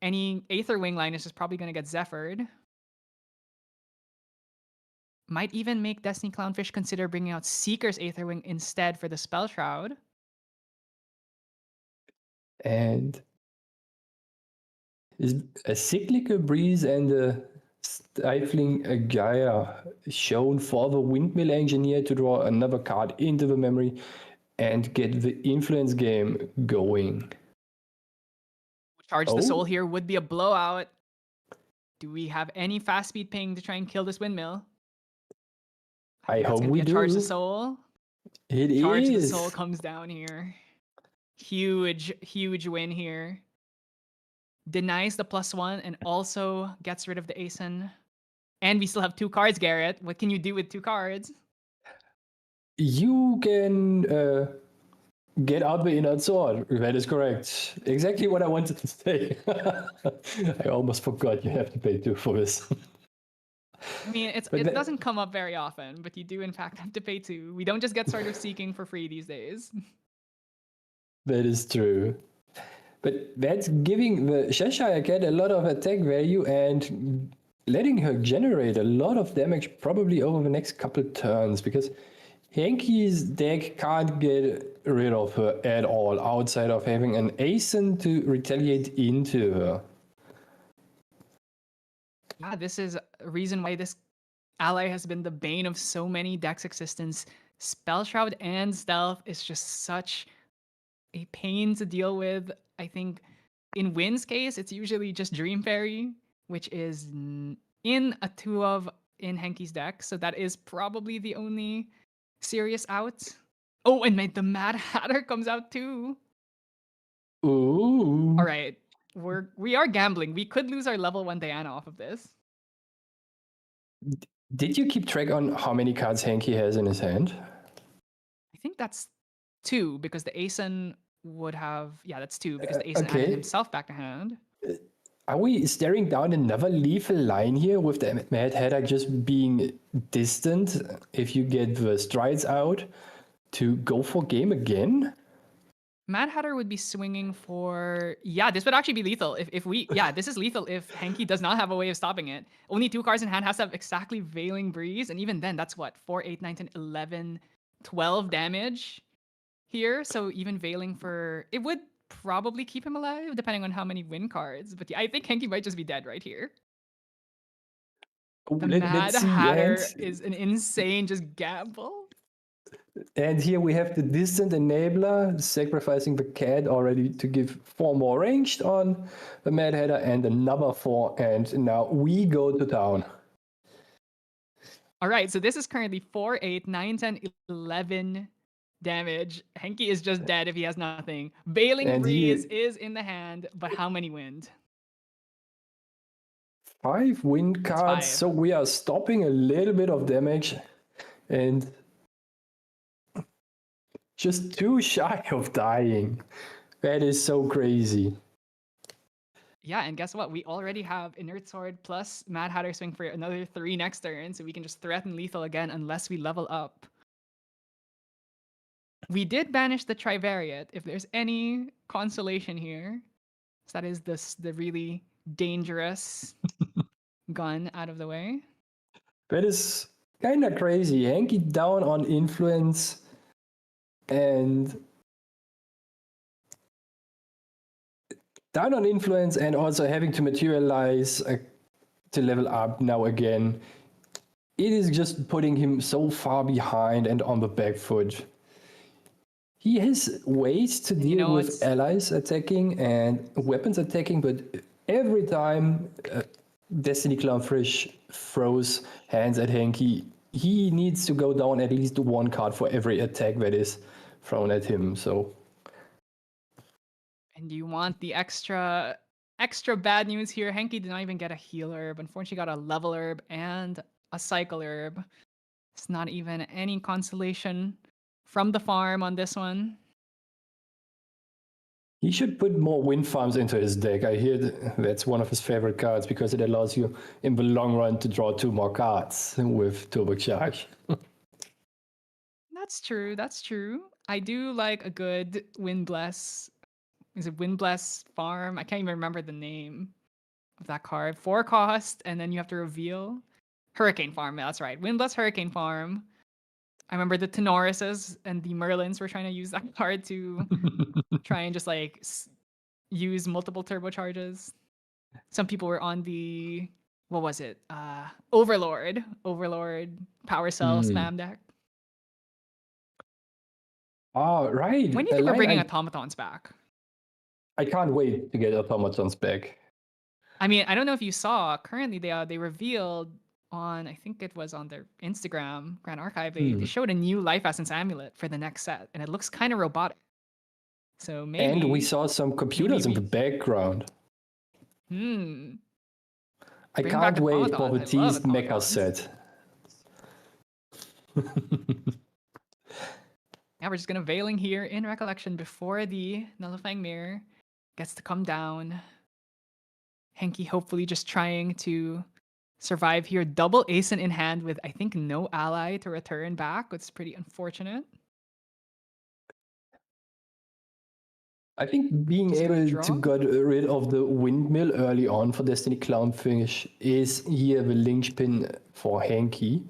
Aetherwing line is just probably going to get Zephyred. Might even make Destiny Clownfish consider bringing out Seeker's Aetherwing instead for the Spell Shroud. And is a Cyclical Breeze and a Stifling Gaia shown for the Windmill Engineer to draw another card into the memory and get the influence game going. Charge the Soul here would be a blowout. Do we have any fast speed ping to try and kill this windmill? I hope we do. Charge the Soul. Charge the Soul comes down here. Huge win here. Denies the +1 and also gets rid of the ASIN. And we still have 2 cards, Garrett. What can you do with 2 cards? You can get out the Inert Sword. That is correct. Exactly what I wanted to say. I almost forgot you have to pay 2 for this. I mean, it doesn't come up very often, but you do in fact have to pay 2. We don't just get Sword of Seeking for free these days. That is true. But that's giving the Cheshire Cat a lot of attack value and letting her generate a lot of damage probably over the next couple turns, because Henki's deck can't get rid of her at all outside of having an ASIN to retaliate into her. Yeah, this is a reason why this ally has been the bane of so many decks' existence. Spell Shroud and Stealth is just such a pain to deal with. I think in Wynn's case, it's usually just Dream Fairy, which is in a 2-of in Henki's deck. So that is probably the only serious out. Oh, and the Mad Hatter comes out too. Ooh. All right. We are gambling. We could lose our level 1 Diana off of this. Did you keep track on how many cards Henki has in his hand? I think that's 2, because the ASIN would have... Yeah, that's 2, because the ASIN added himself back to hand. Are we staring down another lethal line here with the Mad Hatter just being distant if you get the strides out to go for game again? Mad Hatter would be swinging for... Yeah, this would actually be lethal. If we... Yeah, this is lethal if Henki does not have a way of stopping it. Only 2 cards in hand, has to have exactly Veiling Breeze. And even then, that's what? 4, 8, 9, 10, 11, 12 damage here. So even Veiling for... It would probably keep him alive, depending on how many win cards. But yeah, I think Henki might just be dead right here. The Mad Let's see. Hatter is an insane just gamble. And here we have the distant enabler sacrificing the cat already to give 4 more ranged on the Mad Hatter and another 4. And now we go to town. All right, so this is currently 4, 8, 9, 10, 11 damage. Henki is just dead if he has nothing. Veiling And Breeze is in the hand, but how many wind? 5 wind That's cards, 5. so we are stopping a little bit of damage and just too shy of dying. That is so crazy. Yeah, and guess what? We already have Inert Sword plus Mad Hatter Swing for another 3 next turn, so we can just threaten lethal again unless we level up. We did banish the Trivariate, if there's any consolation here. So that is the really dangerous gun out of the way. That is kind of crazy. Henki down on influence and also having to materialize to level up now again. It is just putting him so far behind and on the back foot. He has ways to deal with allies attacking and weapons attacking, but every time Destiny Clownfish throws hands at Henki, he needs to go down at least 1 card for every attack that is thrown at him. So, and you want the extra bad news here. Henki did not even get a heal herb. Unfortunately, got a level herb and a cycle herb. It's not even any consolation from the farm on this one. He should put more wind farms into his deck. I hear that's one of his favorite cards because it allows you in the long run to draw 2 more cards with turbocharge. That's true. That's true. I do like a good Wind Bless. Is it Wind Bless farm? I can't even remember the name of that card. 4 cost, and then you have to reveal Hurricane Farm. Yeah, that's right. Wind Bless Hurricane Farm. I remember the Tenorises and the Merlins were trying to use that card to try and just like use multiple turbocharges. Some people were on the, what was it? Overlord Power Cell spam deck. Oh, right. When do you think we're bringing automatons back? I can't wait to get automatons back. I mean, I don't know if you saw, currently they revealed on, I think it was on their Instagram Grand Archive, they showed a new Life Essence amulet for the next set, and it looks kind of robotic. So maybe. And we saw some computers in the background. I can't wait for the teased mecha set. Yeah, we're just gonna Veiling here in Recollection before the Nullifying Mirror gets to come down. Henki hopefully just trying to survive here. Double ASIN in hand with, I think, no ally to return back. It's pretty unfortunate. I think being able to get rid of the windmill early on for Destiny Clownfish is here the linchpin for Henki.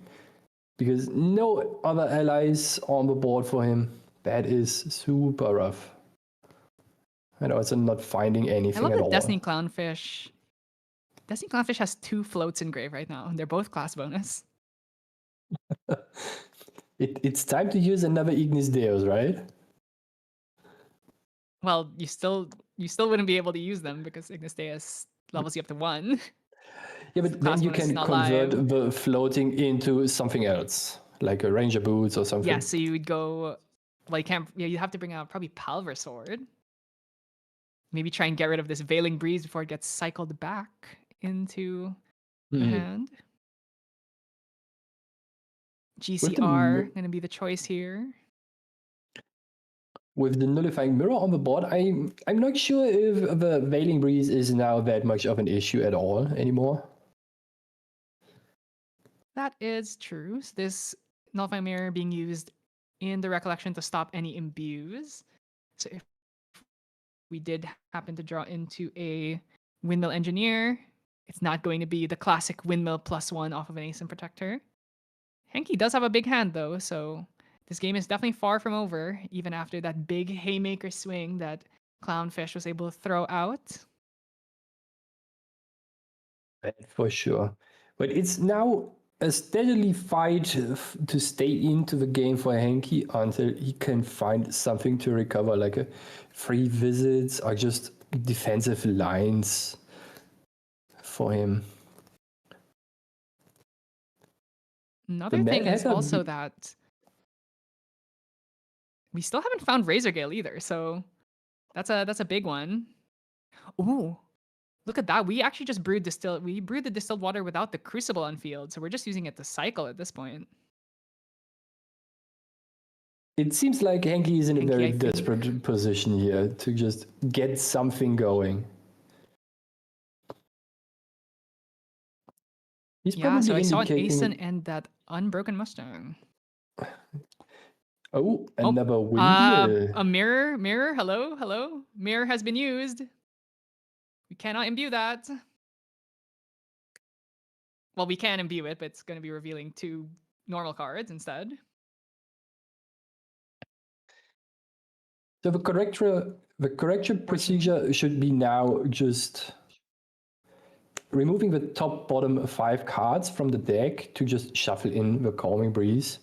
Because no other allies on the board for him. That is super rough. And also not finding anything at all. I love that Destiny Clownfish. Destiny Clownfish has 2 floats in grave right now. They're both class bonus. It's time to use another Ignis Deus, right? Well, you still wouldn't be able to use them because Ignis Deus levels you up to 1. Yeah, but then you can convert the floating into something else, like a Ranger Boots or something. Yeah, so you would go, well, you can't, yeah, you have to bring out probably Palver Sword. Maybe try and get rid of this Veiling Breeze before it gets cycled back into the hand. GCR going to be the choice here. With the Nullifying Mirror on the board, I'm not sure if the Veiling Breeze is now that much of an issue at all anymore. That is true. So this Nullifying Mirror being used in the Recollection to stop any imbues. So if we did happen to draw into a Windmill Engineer, it's not going to be the classic Windmill +1 off of an ASIN Protector. Henki does have a big hand though, so this game is definitely far from over, even after that big Haymaker swing that Clownfish was able to throw out. That for sure. But it's now a steadily fight to stay into the game for Henki until he can find something to recover, like a free visits or just defensive lines for him. Another thing Mad is Hatter also that we still haven't found Razorgale either, so that's a big one. Ooh, look at that. We actually just brewed the distilled water without the crucible on field, so we're just using it to cycle at this point. It seems like Henki is in a Henki, very I think- desperate position here to just get something going. He's Yeah, probably so I saw an indicating. ASIN and that Unbroken Mustang. Oh, another windmill. A mirror, hello. Mirror has been used. We cannot imbue that. Well, we can imbue it, but it's going to be revealing 2 normal cards instead. So the correction procedure should be now just removing the top bottom 5 cards from the deck to just shuffle in the Calming Breeze.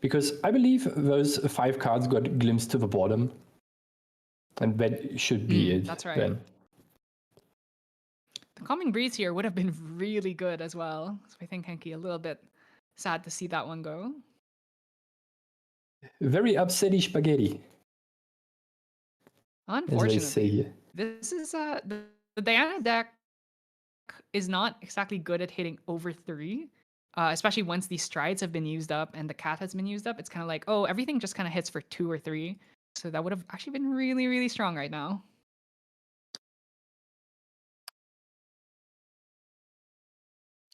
Because I believe those 5 cards got glimpsed to the bottom. And that should be it. That's right. Then. The Calming Breeze here would have been really good as well. So I think Henki a little bit sad to see that one go. Very upsetty spaghetti, as they say Unfortunately, here. this is the Diana deck is not exactly good at hitting over 3, especially once these strides have been used up and the cat has been used up. It's kind of like, oh, everything just kind of hits for 2 or 3. So that would have actually been really, really strong right now.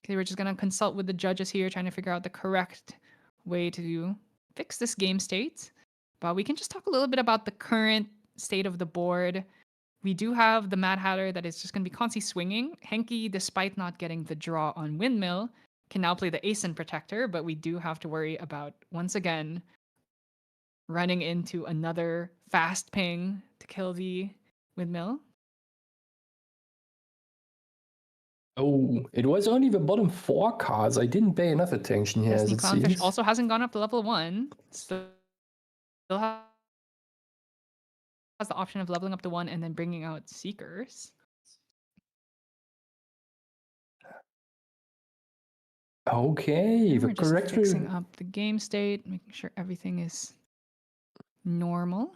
Okay, we're just gonna consult with the judges here, trying to figure out the correct way to fix this game state. But we can just talk a little bit about the current state of the board. We do have the Mad Hatter that is just going to be constantly swinging. Henki, despite not getting the draw on Windmill, can now play the ASIN Protector, but we do have to worry about, once again, running into another fast ping to kill the Windmill. Oh, it was only the bottom 4 cards. I didn't pay enough attention here, as Destiny it Clownfish seems. also hasn't gone up to level 1. Still has the option of leveling up to 1 and then bringing out Seekers. Okay, And the we're just corrector. fixing up the game state, making sure everything is normal.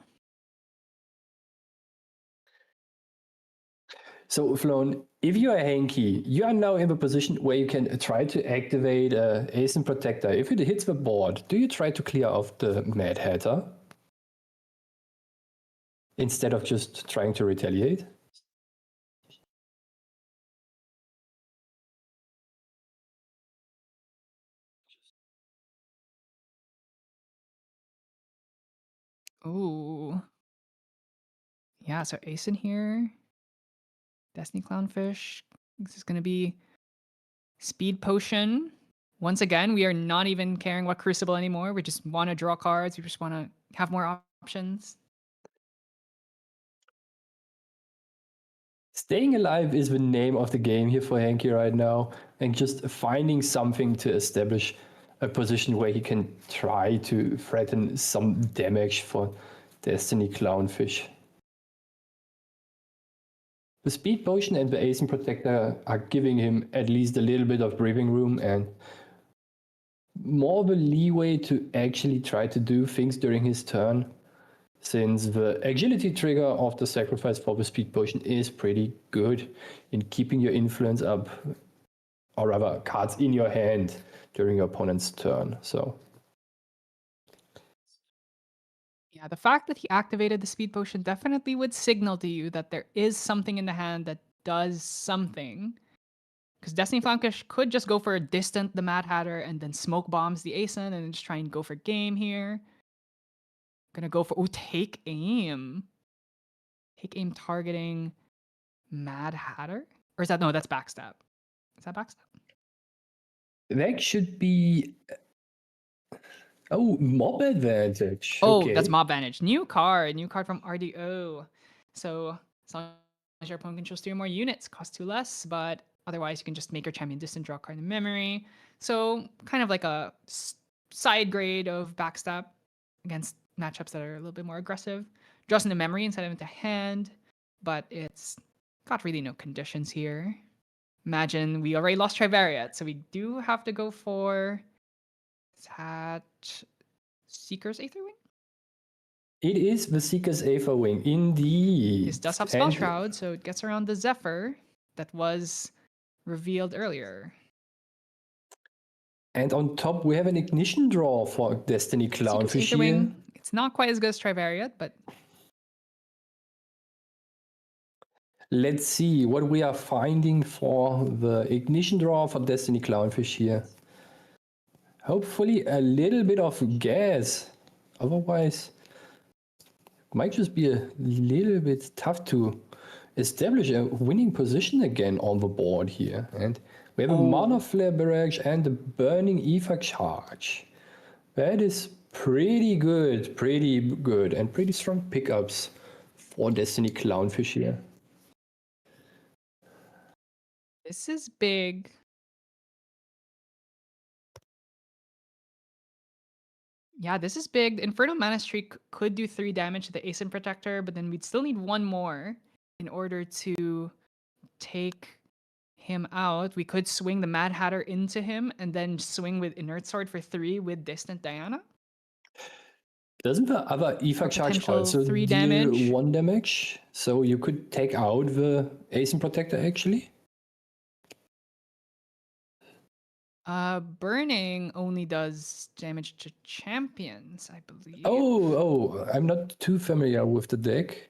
So, Flonne, if you are Henki, you are now in the position where you can try to activate ASIN Protector. If it hits the board, do you try to clear off the Mad Hatter instead of just trying to retaliate? Ooh. Yeah, so Ace in here. Destiny Clownfish. This is going to be Speed Potion. Once again, we are not even caring about Crucible anymore. We just want to draw cards. We just want to have more options. Staying alive is the name of the game here for Henki right now, and just finding something to establish a position where he can try to threaten some damage for Destiny Clownfish. The Speed Potion and the ASIN Protector are giving him at least a little bit of breathing room and more of a leeway to actually try to do things during his turn, since the agility trigger of the sacrifice for the Speed Potion is pretty good in keeping your influence up, or rather cards in your hand during your opponent's turn. So Yeah, the fact that he activated the Speed Potion definitely would signal to you that there is something in the hand that does something. Because Destiny Clownfish could just go for a distant the Mad Hatter and then smoke bombs the ASIN and then just try and go for game here. Gonna go for take aim. Take aim targeting Mad Hatter? Or is that that's backstab? Is that backstab? that should be mob advantage. Oh, Okay. that's Mob Advantage. New card from RDO. So as long as your opponent controls 3 or more units, cost 2 less, but otherwise you can just make your champion distant, draw a card in memory. So kind of like a side grade of backstab against matchups that are a little bit more aggressive. Draws into memory instead of into hand, but it's got really no conditions here. Imagine we already lost Trivariate, so we do have to go for, is that Seeker's Aetherwing? It is the Seeker's Aetherwing, indeed. This does have Spell Shroud, so it gets around the Zephyr that was revealed earlier. And on top, we have an Ignition draw for Destiny Clownfish here. Aetherwing, it's not quite as good as Trivariate, but let's see what we are finding for the Ignition draw for Destiny Clownfish here. Hopefully a little bit of gas. Otherwise, it might just be a little bit tough to establish a winning position again on the board here. And we have a Mana Flare Barrage and a Burning Ether Charge. That is pretty good, and pretty strong pickups for Destiny Clownfish here. this is big. Yeah, this is big. The Inferno Mana Streak could do 3 damage to the Aeson Protector, but then we'd still need 1 more in order to take him out. We could swing the Mad Hatter into him and then swing with Inert Sword for 3 with Distant Diana. Doesn't the other Ether Charge potential also 3 deal damage. 1 damage? So you could take out the Aeson Protector actually? Burning only does damage to champions, I believe. Oh, I'm not too familiar with the deck.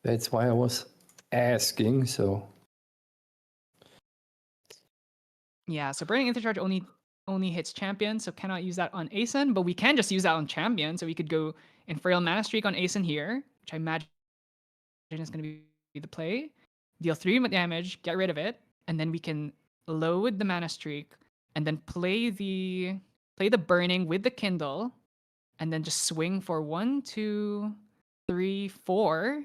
That's why I was asking, so. Yeah, so Burning Ether Charge only hits champions, so cannot use that on Aeson, but we can just use that on champion. So we could go Infernal Mana Streak on Aeson here, which I imagine is going to be the play. Deal 3 damage, get rid of it, and then we can load the Mana Streak, and then play the Burning with the Kindle, and then just swing for 1, 2, 3, 4.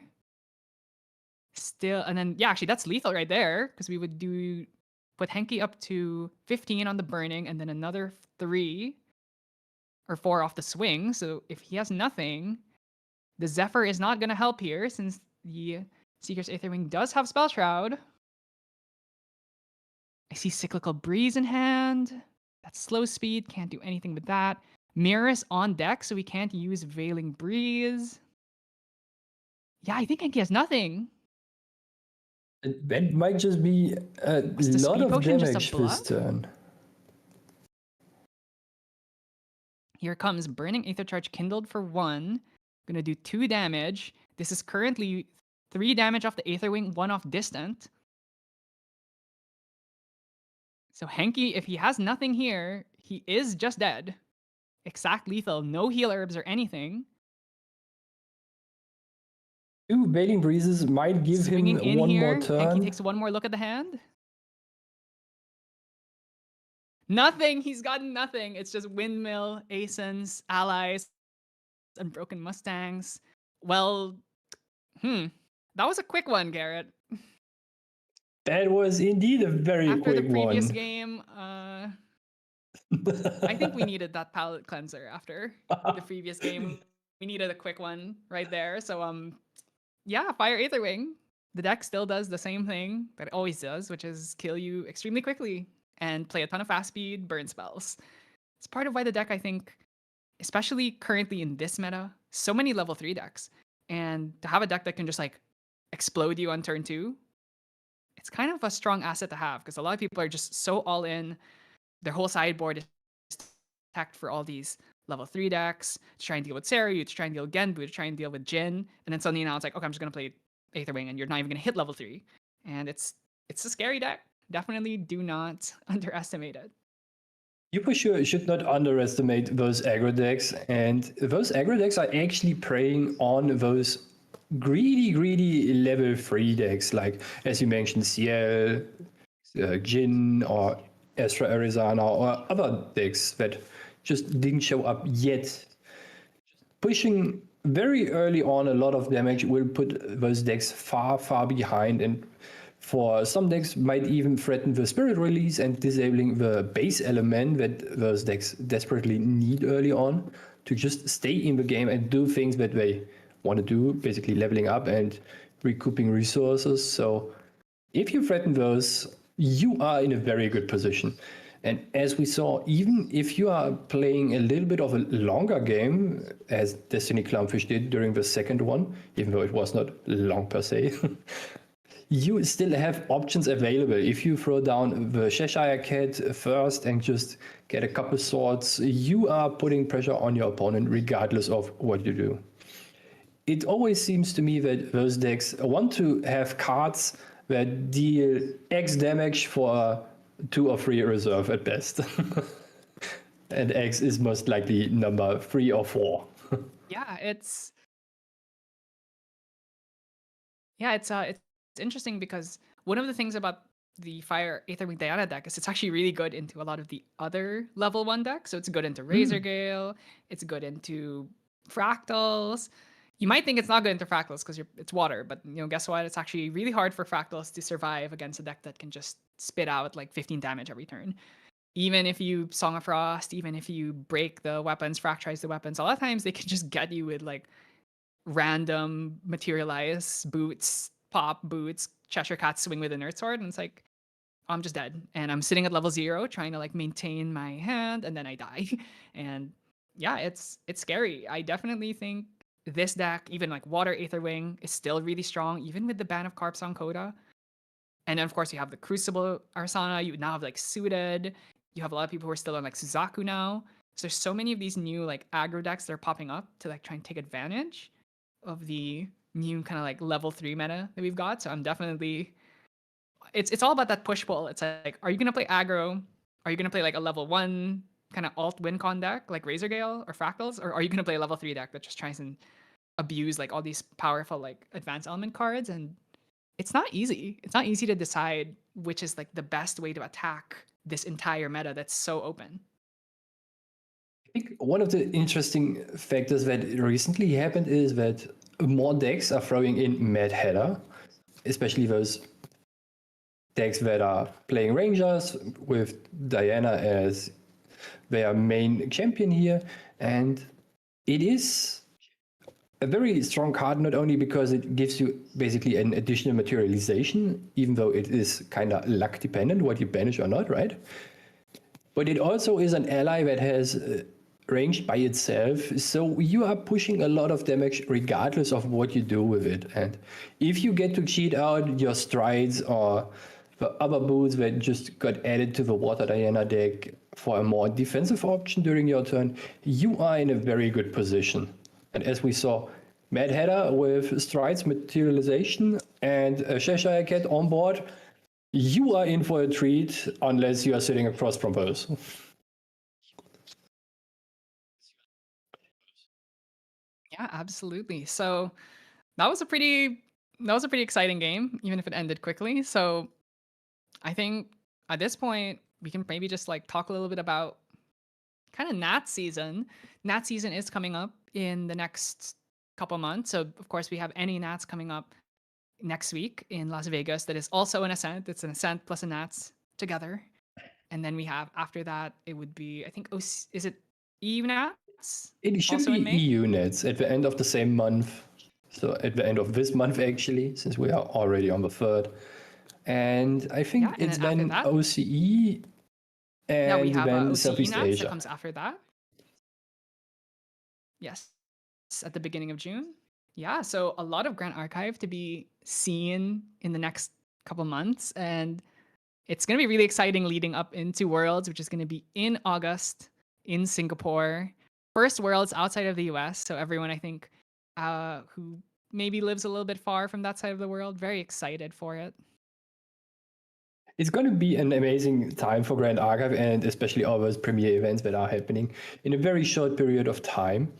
Still, and then yeah, actually that's lethal right there, because we would put Henki up to 15 on the Burning, and then another 3 or 4 off the swing. So if he has nothing, the Zephyr is not going to help here, since the Seeker's Aetherwing does have Spell Shroud. I see Cyclical Breeze in hand. That's slow speed, can't do anything with that. Mirror's on deck, so we can't use Veiling Breeze. Yeah, I think Henki has nothing. That might just be a lot of damage this turn. Here comes Burning Aether Charge kindled for 1. Gonna do 2 damage. This is currently 3 damage off the Aetherwing, 1 off Distant. So Henki, if he has nothing here, he is just dead. Exact lethal, no heal herbs or anything. 2 Veiling Breezes might give Swinging him in 1 here, more turn. Henki takes 1 more look at the hand. Nothing, he's gotten nothing. It's just Windmill, Aesons, Allies, and Broken Mustangs. Well, that was a quick one, Garrett. That was indeed a very quick one. After the previous game, I think we needed that palate cleanser after the previous game. We needed a quick one right there. So, yeah, Fire Aetherwing. The deck still does the same thing that it always does, which is kill you extremely quickly and play a ton of fast speed burn spells. It's part of why the deck, I think, especially currently in this meta, so many level 3 decks. And to have a deck that can just like explode you on turn 2, it's kind of a strong asset to have, because a lot of people are just so all in. Their whole sideboard is stacked for all these level 3 decks to try and deal with Seru, to try and deal with Genbu, to try and deal with Jin. And then suddenly now it's like, okay, I'm just going to play Aetherwing, and you're not even going to hit level 3. And it's a scary deck. Definitely do not underestimate it. You for sure should not underestimate those aggro decks. And those aggro decks are actually preying on those greedy level 3 decks, like, as you mentioned, CL, Jin, or Astra Arizona, or other decks that just didn't show up yet. Pushing very early on, a lot of damage will put those decks far, far behind, and for some decks might even threaten the Spirit Release and disabling the base element that those decks desperately need early on to just stay in the game and do things that they want to do, basically leveling up and recouping resources. So if you threaten those, you are in a very good position. And as we saw, even if you are playing a little bit of a longer game, as Destiny Clownfish did during the second one, even though it was not long per se, you still have options available. If you throw down the Cheshire Cat first and just get a couple swords, you are putting pressure on your opponent regardless of what you do. It always seems to me that those decks want to have cards that deal X damage for 2 or 3 reserve at best. And X is most likely number 3 or 4. Yeah, it's interesting because one of the things about the Fire Aetherwing Diana deck is it's actually really good into a lot of the other level 1 decks. So it's good into Razor Gale, it's good into Fractals. You might think it's not good into Fractals because it's water, but guess what? It's actually really hard for Fractals to survive against a deck that can just spit out like 15 damage every turn. Even if you Song of Frost, even if you break the weapons, fracturize the weapons, a lot of times they can just get you with like random materialize boots, pop boots, Cheshire Cat swing with a Nerd Sword, and it's like, I'm just dead. And I'm sitting at level 0 trying to like maintain my hand, and then I die. And yeah, it's scary. I definitely think this deck, even like Water Aetherwing, is still really strong, even with the ban of Carpsong Coda. And then of course you have the Crucible Arsana, you now have like Suited, you have a lot of people who are still on like Suzaku now. So there's so many of these new like aggro decks that are popping up to like try and take advantage of the new kind of like level 3 meta that we've got. So I'm definitely, it's all about that push-pull. It's like, are you gonna play aggro? Are you gonna play like a level 1 kind of alt win con deck like Razor Gale or Fractals? Or are you gonna play a level 3 deck that just tries and abuse like all these powerful like advanced element cards? And it's not easy. It's not easy to decide which is like the best way to attack this entire meta that's so open. I think one of the interesting factors that recently happened is that more decks are throwing in Mad Hatter, especially those decks that are playing Rangers with Diana as their main champion here. And it is a very strong card, not only because it gives you basically an additional materialization, even though it is kind of luck dependent what you banish or not, right? But it also is an ally that has range by itself, so you are pushing a lot of damage regardless of what you do with it. And if you get to cheat out your strides or the other boots that just got added to the Water Diana deck for a more defensive option during your turn, you are in a very good position. And as we saw, Mad Hatter with strides, materialization, and a Cheshire Cat on board, you are in for a treat unless you are sitting across from those. Yeah, absolutely. So that was a pretty exciting game, even if it ended quickly. So I think at this point we can maybe just like talk a little bit about kind of Nat season. Nat season is coming up in the next couple months. So of course we have any Nats coming up next week in Las Vegas. That is also an Ascent. It's an Ascent plus a Nats together. And then we have after that, it would be, I think, is it EU Nats? It should Also in be May? EU Nets at the end of the same month. So at the end of this month, actually, since we are already on the 3rd. And I think Yeah, and it's then then after that- OCE and Yeah, we have then OCE Southeast Nats that Asia. comes after that. Yes, at the beginning of June. Yeah, so a lot of Grand Archive to be seen in the next couple months, and it's going to be really exciting leading up into Worlds, which is going to be in August in Singapore. First Worlds outside of the US, so everyone I think who maybe lives a little bit far from that side of the world, very excited for it. It's going to be an amazing time for Grand Archive, and especially all those premiere events that are happening in a very short period of time.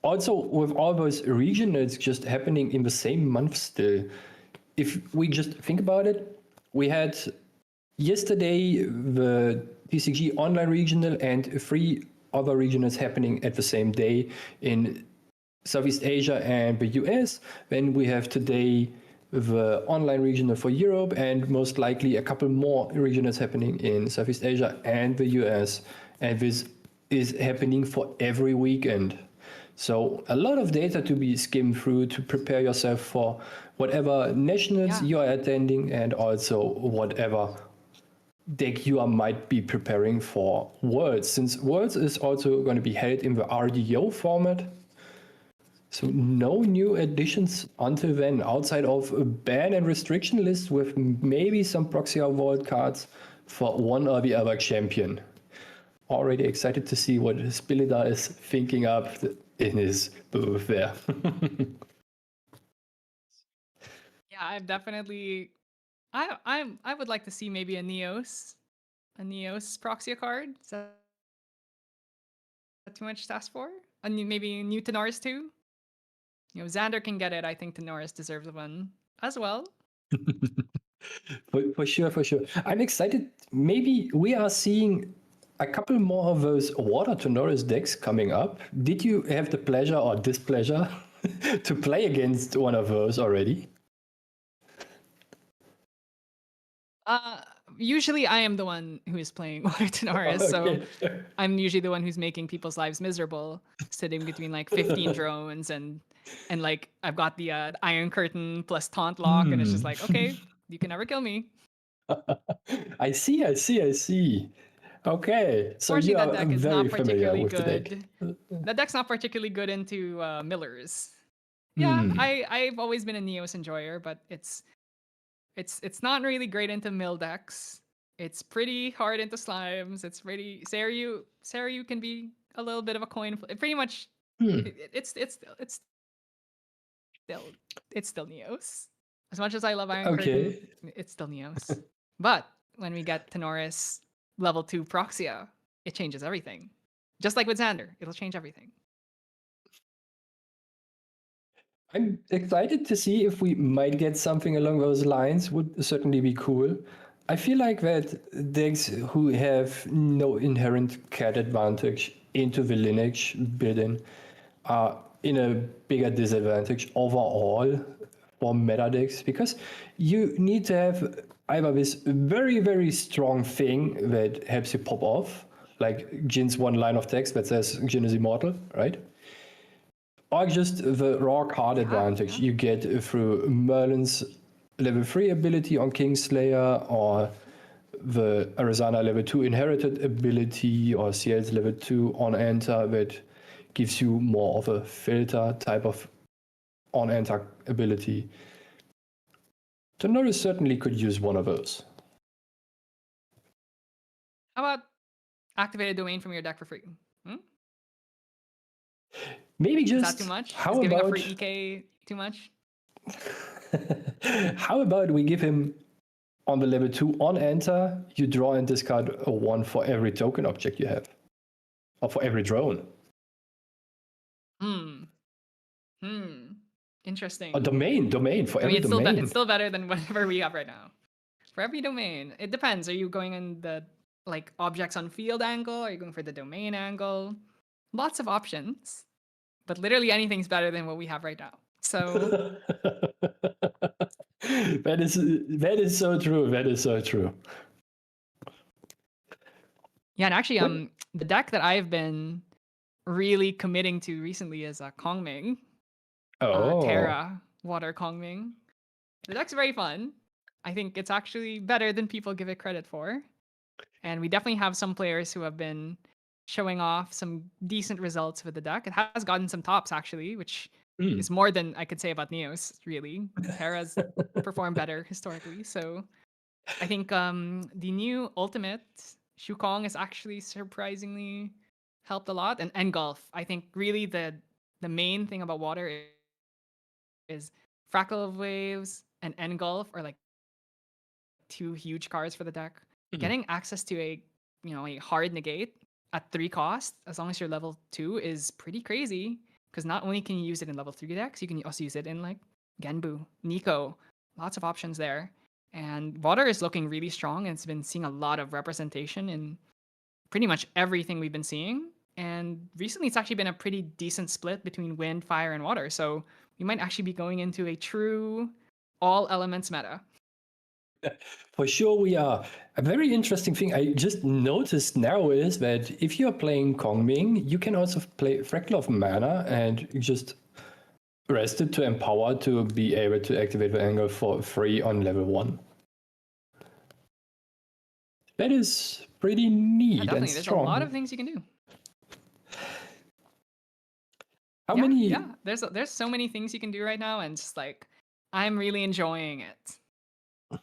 Also, with all those regionals just happening in the same month still, if we just think about it, we had yesterday the TCG online regional and 3 other regionals happening at the same day in Southeast Asia and the US. Then we have today the online regional for Europe, and most likely a couple more regionals happening in Southeast Asia and the US. And this is happening for every weekend. So a lot of data to be skimmed through to prepare yourself for whatever nationals you are attending, and also whatever deck you might be preparing for Worlds, since Worlds is also going to be held in the RDO format. So no new additions until then, outside of a ban and restriction list with maybe some proxy or vault cards for one or the other champion. Already excited to see what Spillida is thinking up in his booth there. Yeah, I'm definitely. I would like to see maybe a Neos Proxia card. Is that too much to ask for? And maybe new Tenoris too. Xander can get it. I think Tenoris deserves one as well. For sure, for sure. I'm excited. Maybe we are seeing a couple more of those Water Tenoris decks coming up. Did you have the pleasure or displeasure to play against one of those already? Usually I am the one who is playing Water Tenoris, so I'm usually the one who's making people's lives miserable, sitting between like 15 drones and like I've got the Iron Curtain plus Taunt Lock, and it's just like, okay, you can never kill me. I see. Okay, so you Fortunately, that are deck is very not familiar particularly with the deck. good. That deck's not particularly good into Millers. Yeah, I've always been a Neos enjoyer, but it's not really great into mill decks. It's pretty hard into slimes. It's pretty Seiryu can be a little bit of a coin flip. Pretty much, it's still Neos. As much as I love Iron Curtain, it's still Neos. But when we get Tenoris level 2 Proxia, it changes everything. Just like with Xander, it'll change everything. I'm excited to see if we might get something along those lines. Would certainly be cool. I feel like that decks who have no inherent cat advantage into the lineage building are in a bigger disadvantage overall for meta decks, because you need to have either this very, very strong thing that helps you pop off, like Jin's one line of text that says Jin is immortal, right? Or just the raw card advantage you get through Merlin's level 3 ability on Kingslayer, or the Arizona level 2 inherited ability, or CL's level 2 on enter that gives you more of a filter type of on enter ability. Tenoris certainly could use one of those. How about activate a domain from your deck for free? Maybe just. Is that too much? How Is giving about a free EK too much? How about we give him on the level 2 on enter, you draw and discard a 1 for every token object you have, or for every drone. Interesting. A domain for every domain. It's still better than whatever we have right now. For every domain, it depends. Are you going in the like objects on field angle? Are you going for the domain angle? Lots of options, but literally anything's better than what we have right now. So that is so true. That is so true. Yeah, and actually, the deck that I've been really committing to recently is Kongming. Terra Water Kongming. The deck's very fun. I think it's actually better than people give it credit for. And we definitely have some players who have been showing off some decent results with the deck. It has gotten some tops, actually, which is more than I could say about Neos, really. Terra's performed better historically. So I think the new Ultimate, Shukong, is actually surprisingly helped a lot. And Engulf, I think really the main thing about Water is Fractal of Waves and Engulf are like 2 huge cards for the deck. Getting access to a hard negate at 3 cost, as long as you're level 2, is pretty crazy. Because not only can you use it in level 3 decks, you can also use it in like Genbu, Nico, lots of options there. And Water is looking really strong, and it's been seeing a lot of representation in pretty much everything we've been seeing. And recently, it's actually been a pretty decent split between wind, fire, and water. So we might actually be going into a true all elements meta. For sure we are. A very interesting thing I just noticed now is that if you're playing Kongming, you can also play Fractal of Mana and just rest it to empower to be able to activate the angle for free on level 1. That is pretty neat Yeah, definitely. and There's strong. a lot of things you can do. How many? Yeah, there's so many things you can do right now, and just like I'm really enjoying it.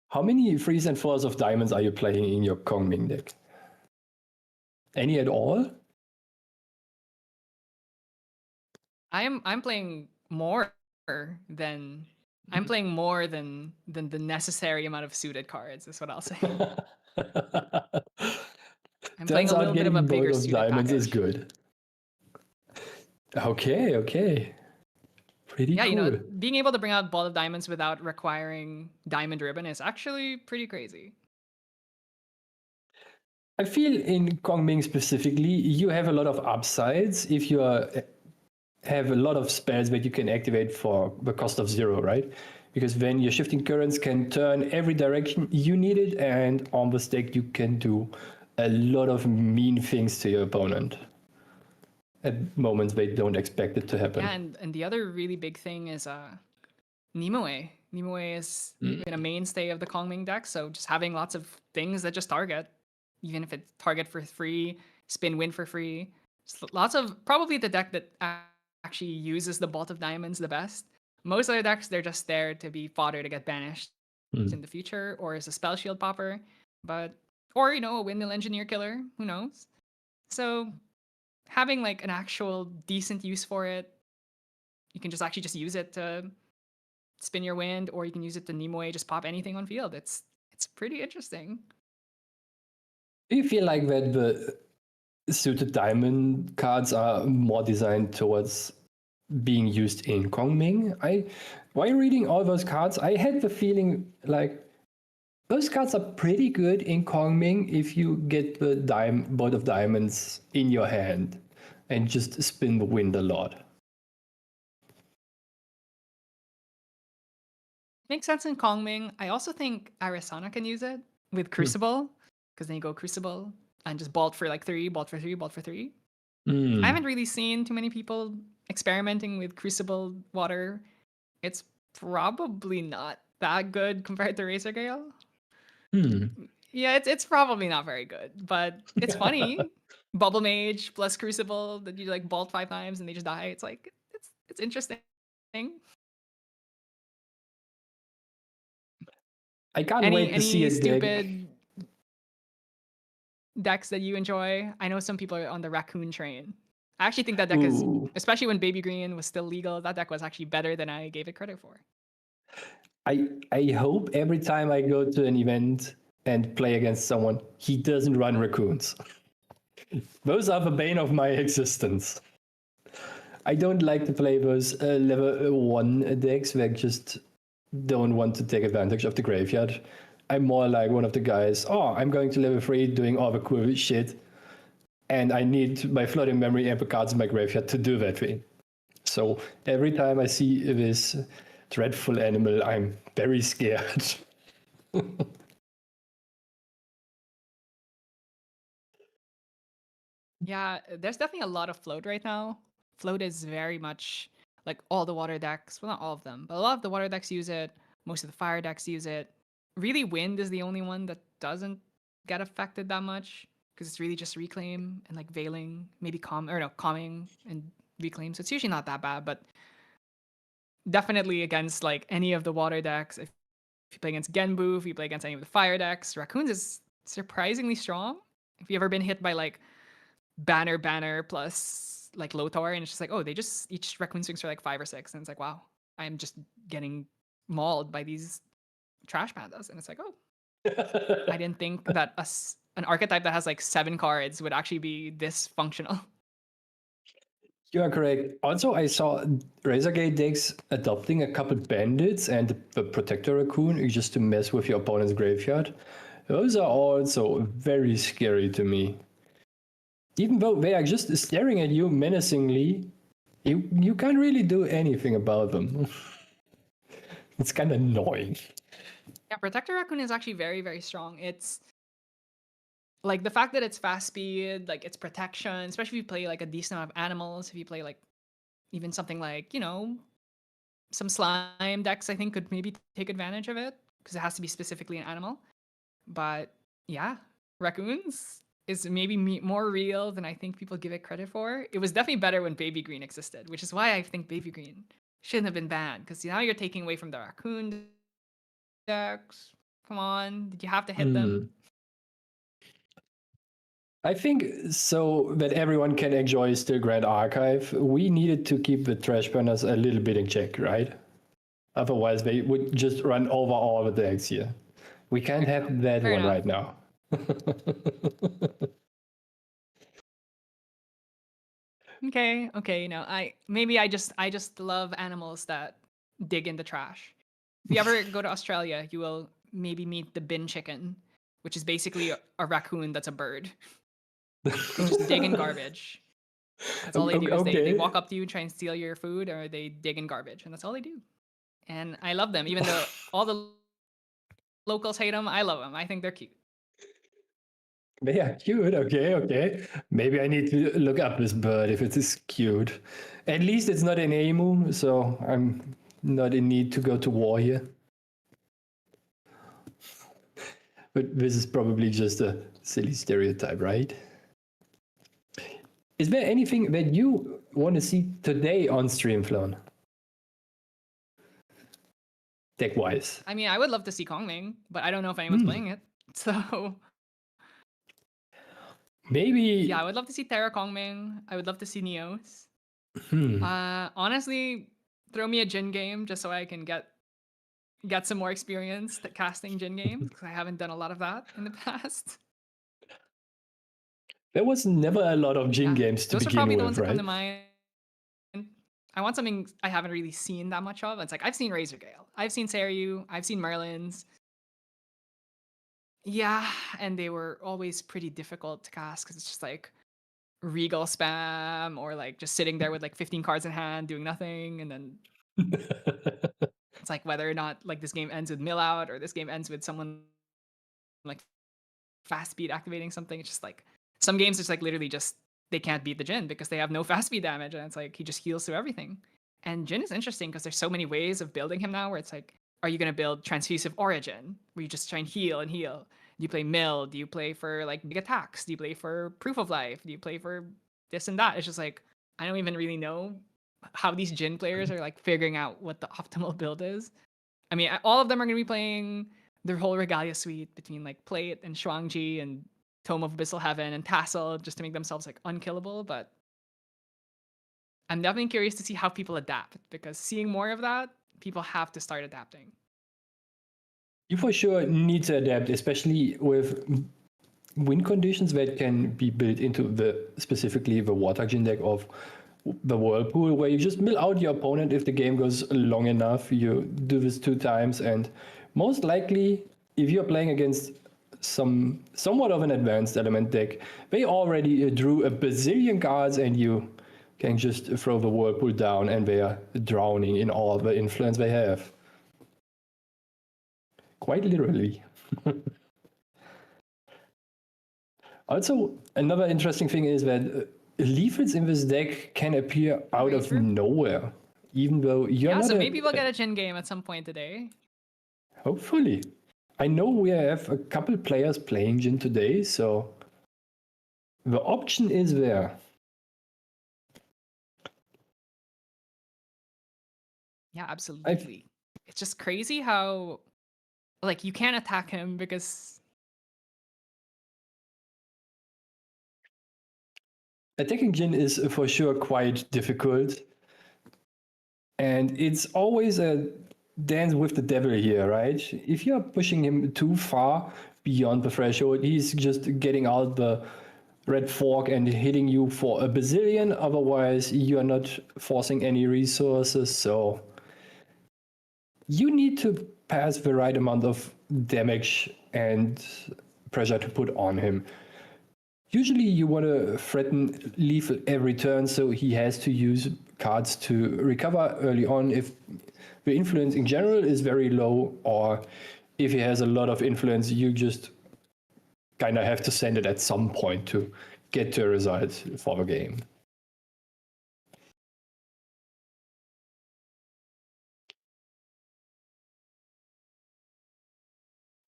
How many 3s and 4s of diamonds are you playing in your Kongming deck? Any at all? I'm playing more than I'm playing more than the necessary amount of suited cards. Is what I'll say. I'm playing Turns a out little bit of a getting bigger both of suited diamonds is package. good. Okay. Pretty Yeah, cool. you know, being able to bring out Ball of Diamonds without requiring Diamond Ribbon is actually pretty crazy. I feel in Kongming specifically, you have a lot of upsides if you have a lot of spells that you can activate for the cost of 0, right? Because then your shifting currents can turn every direction you need it, and on the stake you can do a lot of mean things to your opponent at moments they don't expect it to happen. Yeah, and the other really big thing is Nimue. Nimue has been a mainstay of the Kongming deck, so just having lots of things that just target, even if it's target for free, spin win for free. Just lots of probably the deck that actually uses the Bolt of Diamonds the best. Most other decks, they're just there to be fodder to get banished in the future, or as a spell shield popper, or you know, a windmill engineer killer. Who knows? So having like an actual decent use for it, you can just actually just use it to spin your wind, or you can use it to Nimue, just pop anything on field. It's pretty interesting. Do you feel like that the suited diamond cards are more designed towards being used in Kongming? While reading all those cards, I had the feeling like those cards are pretty good in Kongming if you get the Bolt of Diamonds in your hand and just spin the wind a lot. Makes sense in Kongming. I also think Arisana can use it with Crucible, because then you go Crucible and just Bolt for like 3, Bolt for 3, Bolt for 3. I haven't really seen too many people experimenting with Crucible water. It's probably not that good compared to Razor Gale. Yeah, it's probably not very good, but it's funny. Bubble Mage plus Crucible that you like Bolt 5 times and they just die. It's like it's interesting. I can't wait to see any a deck. stupid decks that you enjoy? I know some people are on the Raccoon train. I actually think that deck is, especially when Baby Green was still legal, that deck was actually better than I gave it credit for. I hope every time I go to an event and play against someone, he doesn't run raccoons. Those are the bane of my existence. I don't like to play those level 1 decks that just don't want to take advantage of the graveyard. I'm more like one of the guys, I'm going to level 3 doing all the cool shit, and I need my floating memory and the cards in my graveyard to do that thing. So every time I see this dreadful animal, I'm very scared. Yeah, there's definitely a lot of float right now. Float is very much like all the water decks. Well, not all of them, but a lot of the water decks use it. Most of the fire decks use it. Really, wind is the only one that doesn't get affected that much because it's really just reclaim and like veiling, maybe calming and reclaim. So it's usually not that bad, but definitely against like any of the water decks. If you play against Genbu, if you play against any of the fire decks, Raccoons is surprisingly strong. If you've ever been hit by like banner plus like Lotar, and it's just like, they just each Raccoon swings for like 5 or 6, and it's like, wow, I'm just getting mauled by these trash pandas, and it's like, I didn't think that an archetype that has like 7 cards would actually be this functional. You are correct. Also, I saw Razorgate decks adopting a couple bandits and the Protector Raccoon just to mess with your opponent's graveyard. Those are also very scary to me. Even though they are just staring at you menacingly, you can't really do anything about them. It's kind of annoying. Yeah, Protector Raccoon is actually very, very strong. It's like the fact that it's fast speed, like its protection, especially if you play like a decent amount of animals, if you play like even something like, some slime decks, I think could maybe take advantage of it because it has to be specifically an animal. But yeah, raccoons is maybe more real than I think people give it credit for. It was definitely better when Baby Green existed, which is why I think Baby Green shouldn't have been banned because now you're taking away from the raccoon decks. Come on, did you have to hit them? I think so that everyone can enjoy Still Grand Archive, we needed to keep the trash burners a little bit in check, right? Otherwise, they would just run over all the decks here. We can't have that Fair one enough. right now. Okay, I just love animals that dig in the trash. If you ever go to Australia, you will maybe meet the bin chicken, which is basically a raccoon that's a bird. They just dig in garbage. That's all they do. Is they walk up to you and try and steal your food, or they dig in garbage, and that's all they do. And I love them, even though all the locals hate them. I love them. I think they're cute. They are cute, okay. Maybe I need to look up this bird if it is cute. At least it's not an emu, so I'm not in need to go to war here. But this is probably just a silly stereotype, right? Is there anything that you want to see today on stream, Flonne? Deck-wise. I mean, I would love to see Kongming, but I don't know if anyone's playing it. So maybe. yeah, I would love to see Terra Kongming. I would love to see Neos. Honestly, throw me a Jin game just so I can get some more experience casting Jin games because I haven't done a lot of that in the past. There was never a lot of Jin games to those begin are probably with, the ones that come right? to mind. I want something I haven't really seen that much of. It's like I've seen Razorgale, I've seen Seiryu, I've seen Merlins. Yeah, and they were always pretty difficult to cast because it's just like regal spam or like just sitting there with like 15 cards in hand doing nothing, and then it's like whether or not like this game ends with mill out or this game ends with someone like fast speed activating something. It's just like some games it's like literally just they can't beat the Jin because they have no fast speed damage, and it's like he just heals through everything. And Jin is interesting because there's so many ways of building him now where it's like, are you going to build Transfusive Origin where you just try and heal and heal? Do you play mill? Do you play for like big attacks? Do you play for proof of life? Do you play for this and that? It's just like I don't even really know how these Jin players are like figuring out what the optimal build is. I mean, all of them are going to be playing their whole Regalia suite between like Plate and Shuangji and Tome of Abyssal Heaven and Tassel just to make themselves like unkillable. But I'm definitely curious to see how people adapt because seeing more of that, people have to start adapting. You for sure need to adapt, especially with win conditions that can be built into specifically the Water Jin deck of the Whirlpool, where you just mill out your opponent if the game goes long enough. You do this 2 times, and most likely, if you're playing against somewhat of an advanced element deck, they already drew a bazillion cards, and you can just throw the Whirlpool down, and they are drowning in all the influence they have. Quite literally. Also, another interesting thing is that leaflets in this deck can appear out of nowhere, even though you're not. So maybe we'll get a Jin game at some point today. Hopefully. I know we have a couple players playing Jin today, so the option is there. Yeah, absolutely. It's just crazy how like you can't attack him because attacking Jin is for sure quite difficult. And it's always a dance with the devil here, right? If you're pushing him too far beyond the threshold, he's just getting out the red fork and hitting you for a bazillion. Otherwise, you are not forcing any resources. So you need to pass the right amount of damage and pressure to put on him. Usually you want to threaten lethal every turn, so he has to use cards to recover early on if the influence in general is very low, or if he has a lot of influence, you just kind of have to send it at some point to get to a result for the game.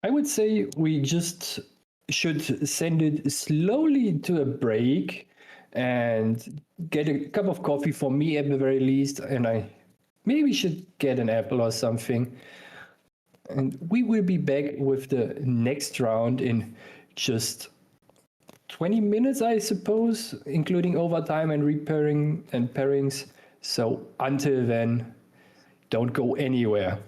I would say we just should send it slowly to a break and get a cup of coffee for me at the very least, and I maybe should get an apple or something. And we will be back with the next round in just 20 minutes, I suppose, including overtime and repairing and pairings. So until then, don't go anywhere.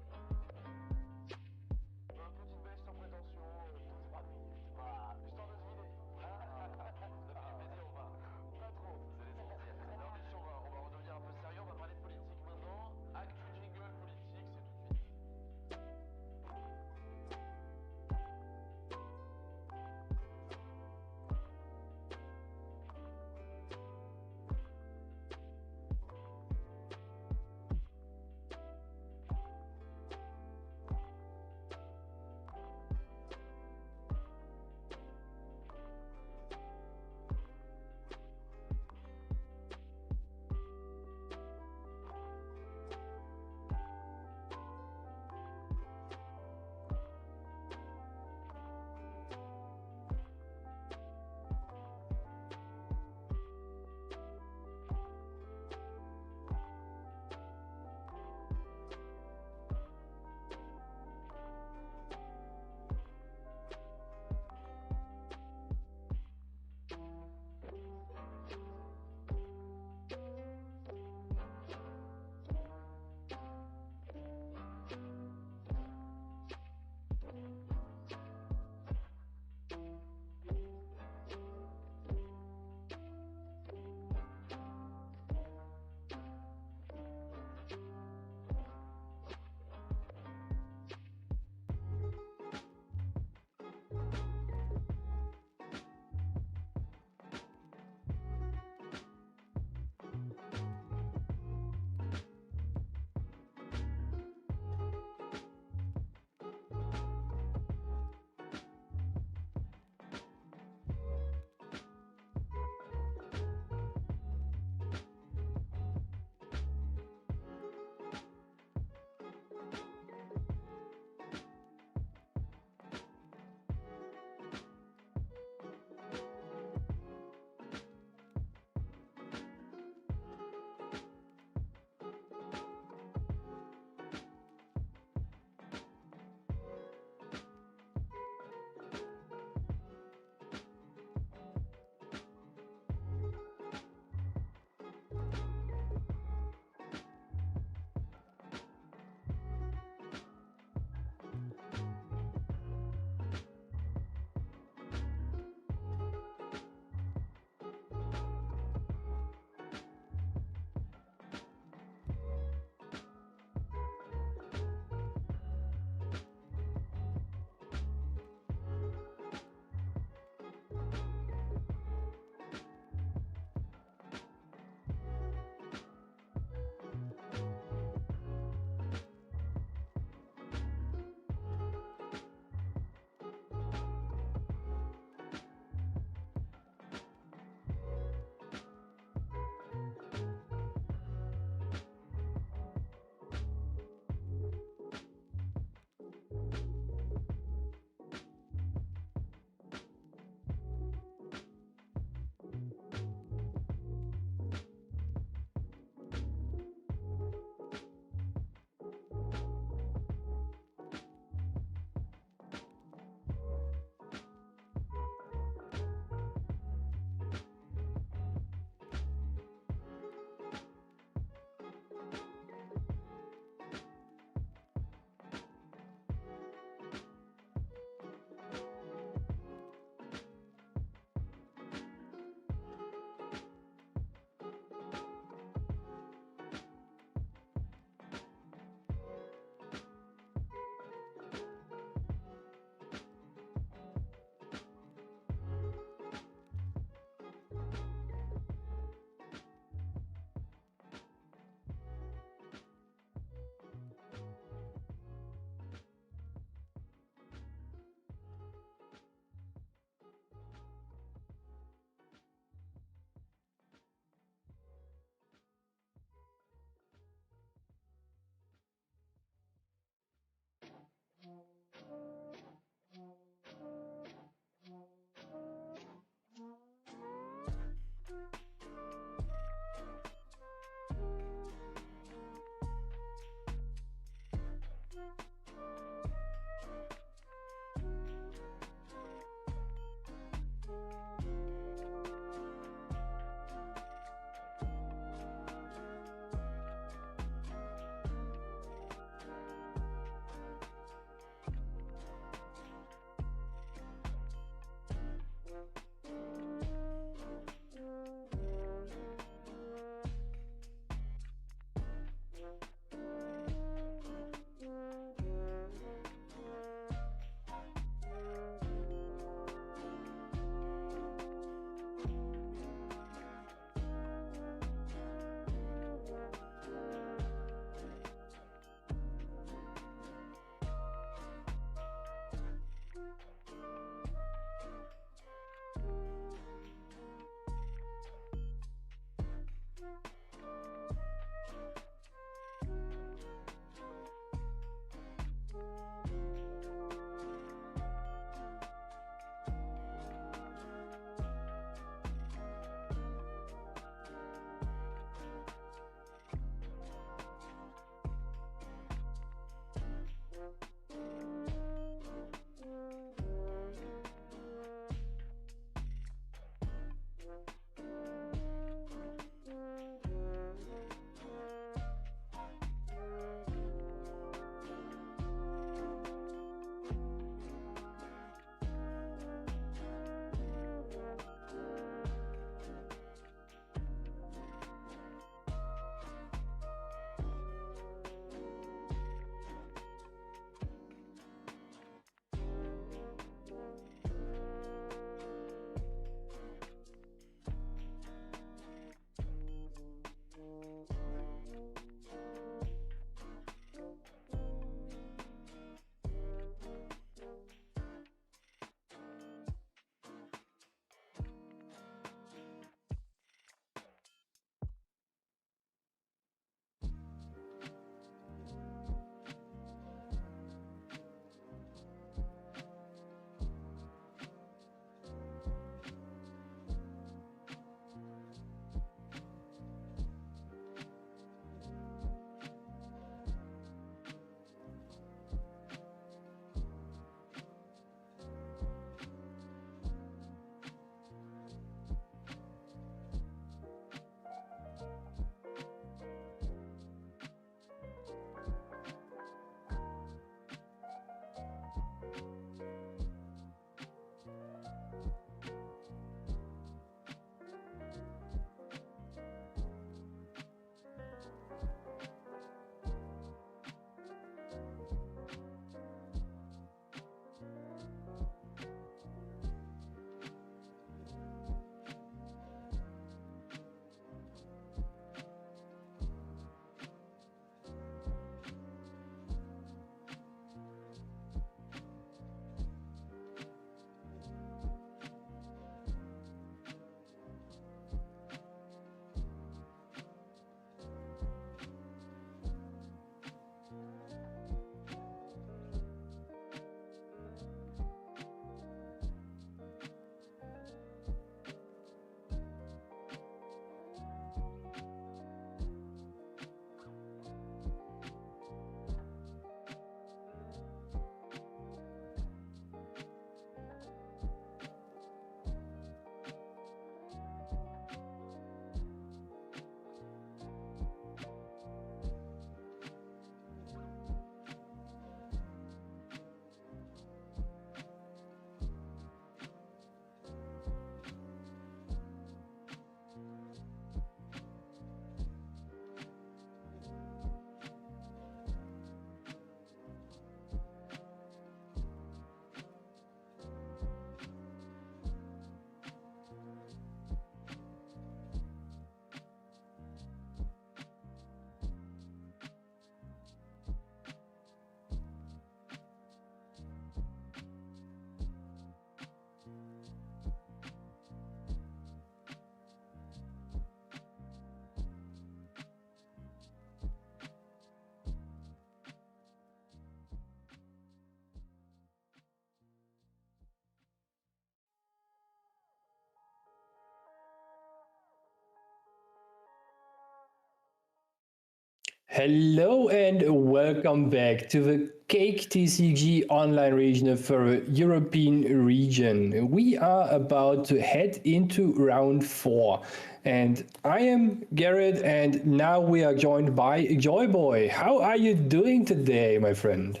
Hello and welcome back to the Cake TCG online regional for European region. We are about to head into round 4. And I am Garrett, and now we are joined by Joyboy. How are you doing today, my friend?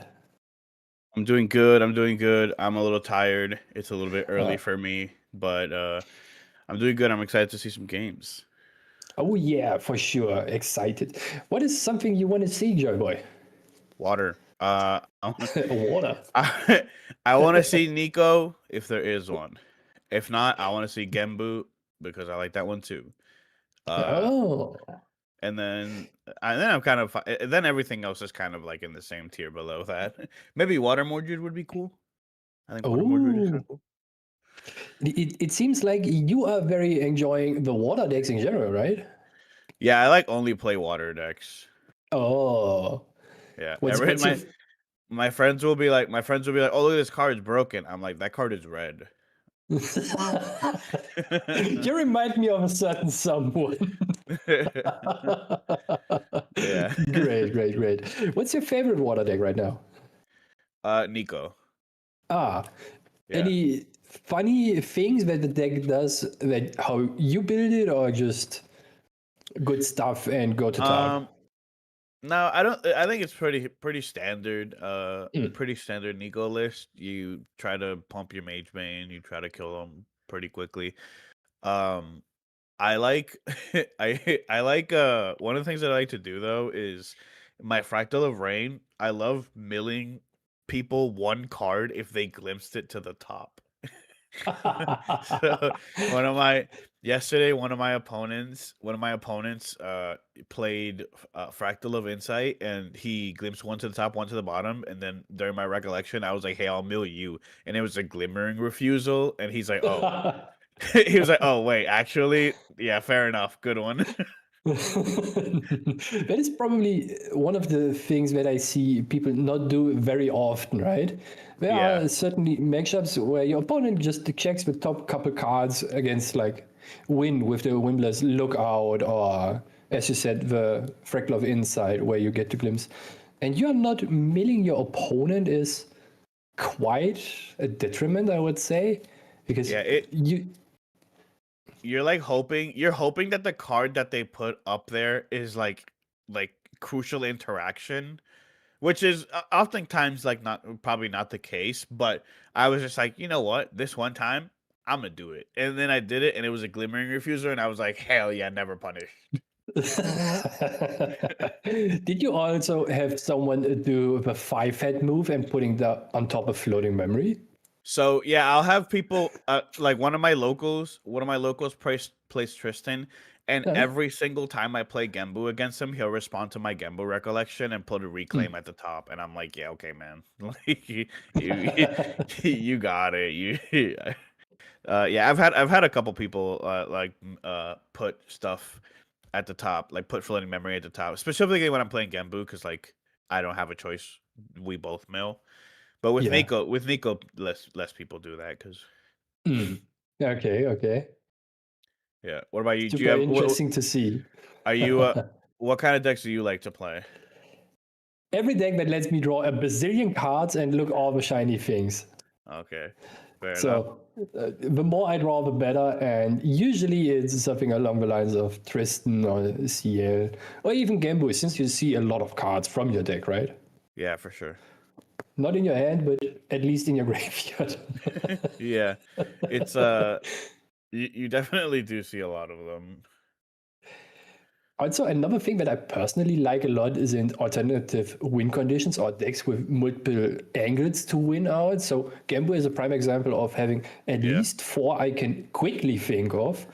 I'm doing good. I'm a little tired. It's a little bit early for me, but I'm doing good. I'm excited to see some games. Oh yeah, for sure. Excited. What is something you want to see, Joyboy? Water. Water. I want to see Nico if there is one. If not, I want to see Gembu because I like that one too. Oh. And then I'm kind of then everything else is kind of like in the same tier below that. Maybe Water Mordred would be cool. I think Water Mordred is kind of cool. It seems like you are very enjoying the water decks in general, right? Yeah, I like only play water decks. Oh. Yeah. What's My friends will be like, oh, look, this card is broken. I'm like, that card is red. You remind me of a certain someone. Yeah. Great. What's your favorite water deck right now? Nico. Yeah. Any funny things that the deck does, that how you build it, or just good stuff and go to town? No, I don't. I think it's pretty standard. Pretty standard Nico list. You try to pump your mage main. You try to kill them pretty quickly. I like I like one of the things that I like to do though is my Fractal of Rain. I love milling people one card if they glimpsed it to the top. So one of my opponents played Fractal of Insight, and he glimpsed one to the top, one to the bottom, and then during my recollection I was like, hey, I'll mill you, and it was a glimmering refusal, and he's like, oh. He was like, oh wait, actually, yeah, fair enough, good one. That is probably one of the things that I see people not do very often, right? There are certainly matchups where your opponent just checks the top couple cards against like win with the Wimbler's Lookout, or as you said, the Fractal of Insight, where you get to glimpse. And you're not milling your opponent is quite a detriment, I would say. Because you're like hoping that the card that they put up there is like crucial interaction, which is oftentimes like probably not the case. But I was just like, you know what, this one time I'm gonna do it, and then I did it, and it was a glimmering refuser, and I was like, hell yeah, never punished. Did you also have someone do the 5-head move and putting that on top of floating memory? So yeah, I'll have people like one of my locals plays Tristan, and every single time I play Gembu against him, he'll respond to my Gembu recollection and put a reclaim at the top, and I'm like, yeah, okay, man, like you got it. Yeah, I've had a couple people put stuff at the top, like put floating memory at the top, specifically when I'm playing Gembu, because like I don't have a choice. We both mill. But with Nico, less people do that because. Okay. Yeah. What about you? Super interesting to see. Are you? What kind of decks do you like to play? Every deck that lets me draw a bazillion cards and look all the shiny things. Okay. Fair enough. So the more I draw, the better. And usually it's something along the lines of Tristan or CL or even Gembu, since you see a lot of cards from your deck, right? Yeah, for sure. Not in your hand, but at least in your graveyard. Yeah, it's you definitely do see a lot of them. Also, another thing that I personally like a lot is in alternative win conditions or decks with multiple angles to win out. So Gembu is a prime example of having at least 4 I can quickly think of.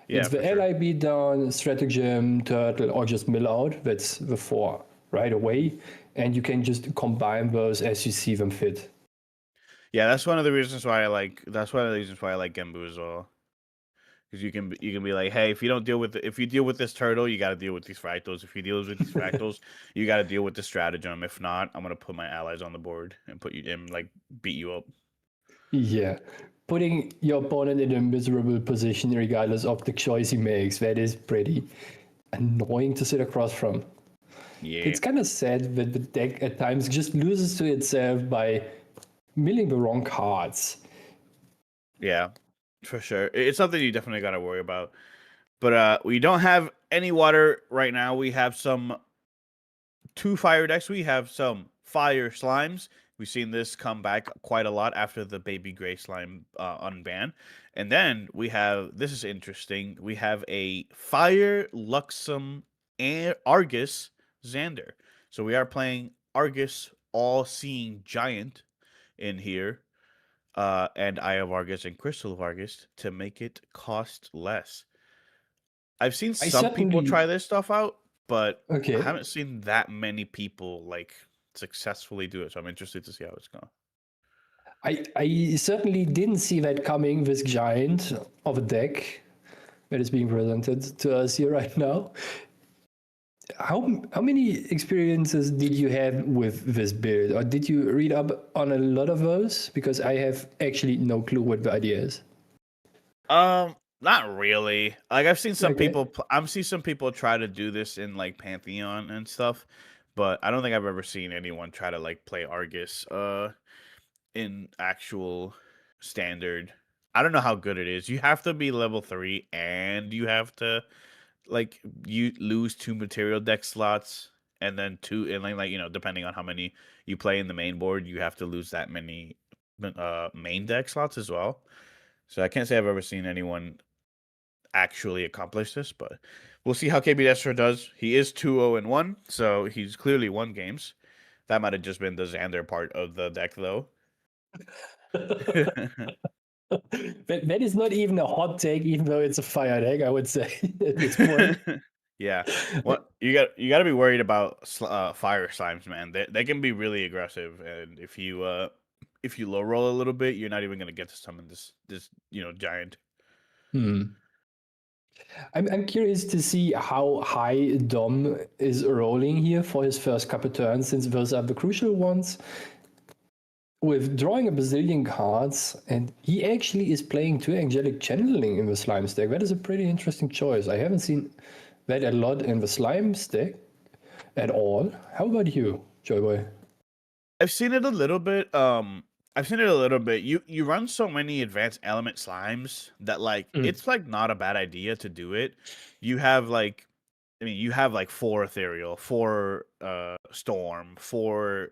Yeah, it's the LIB down, Stratagem, Turtle, or just mill out. That's the 4 right away. And you can just combine those as you see them fit. Yeah, that's one of the reasons why I like. That's one of the reasons why I like Gembu as well. Because you can be like, hey, if you deal with this turtle, you got to deal with these fractals. If you deal with these fractals, you got to deal with the stratagem. If not, I'm gonna put my allies on the board and put you in, like, beat you up. Yeah, putting your opponent in a miserable position regardless of the choice he makes, that is pretty annoying to sit across from. Yeah. It's kind of sad that the deck at times just loses to itself by milling the wrong cards. Yeah, for sure. It's something you definitely got to worry about. But we don't have any water right now. We have some 2 fire decks. We have some fire slimes. We've seen this come back quite a lot after the baby gray slime unban. And then we have, this is interesting, we have a fire Luxem and Argus Xander. So we are playing Argus All-Seeing Giant in here. And Eye of Argus and Crystal of Argus to make it cost less. I've seen some people try this stuff out, but I Okay. haven't seen that many people like successfully do it. So I'm interested to see how it's going. I certainly didn't see that coming, this giant of a deck that is being presented to us here right now. How many experiences did you have with this build? Or did you read up on a lot of those? Because I have actually no clue what the idea is. Not really. Like I've seen some Okay. people I've seen some people try to do this in like Pantheon and stuff, but I don't think I've ever seen anyone try to like play Argus in actual standard. I don't know how good it is. You have to be level 3 and you have to like you lose 2 material deck slots and then 2 and like you know depending on how many you play in the main board, you have to lose that many main deck slots as well. So I can't say I've ever seen anyone actually accomplish this, but we'll see how KB Destro does. He is 2-0-1, so he's clearly won games. That might have just been the Xander part of the deck, though. That is not even a hot take, even though it's a fire deck, I would say at this point. Yeah, what you got to be worried about fire slimes, man. They can be really aggressive, and if you low roll a little bit, you're not even gonna get to summon this giant. I'm curious to see how high Dom is rolling here for his first couple turns, since those are the crucial ones. With drawing a bazillion cards, and he actually is playing 2 Angelic Channeling in the Slime deck. That is a pretty interesting choice. I haven't seen that a lot in the Slime deck at all. How about you, Joyboy? I've seen it a little bit. You run so many advanced element slimes that like it's like not a bad idea to do it. You have like 4 ethereal, 4 storm, 4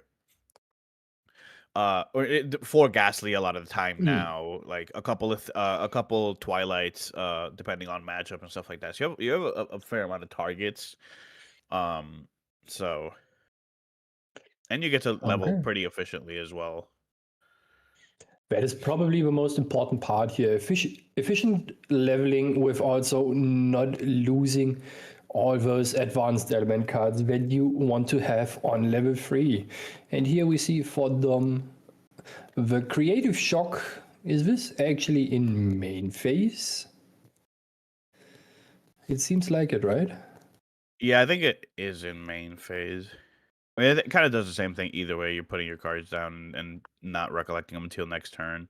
4 ghastly a lot of the time now. Like a couple twilights, depending on matchup and stuff like that. So you have a fair amount of targets. So and you get to level pretty efficiently as well. That is probably the most important part here. Efficient leveling with also not losing all those advanced element cards that you want to have on level 3. And here we see for Dom the creative shock. Is this actually in main phase? It seems like it, right? Yeah, I think it is in main phase. I mean, it kind of does the same thing either way. You're putting your cards down and not recollecting them until next turn.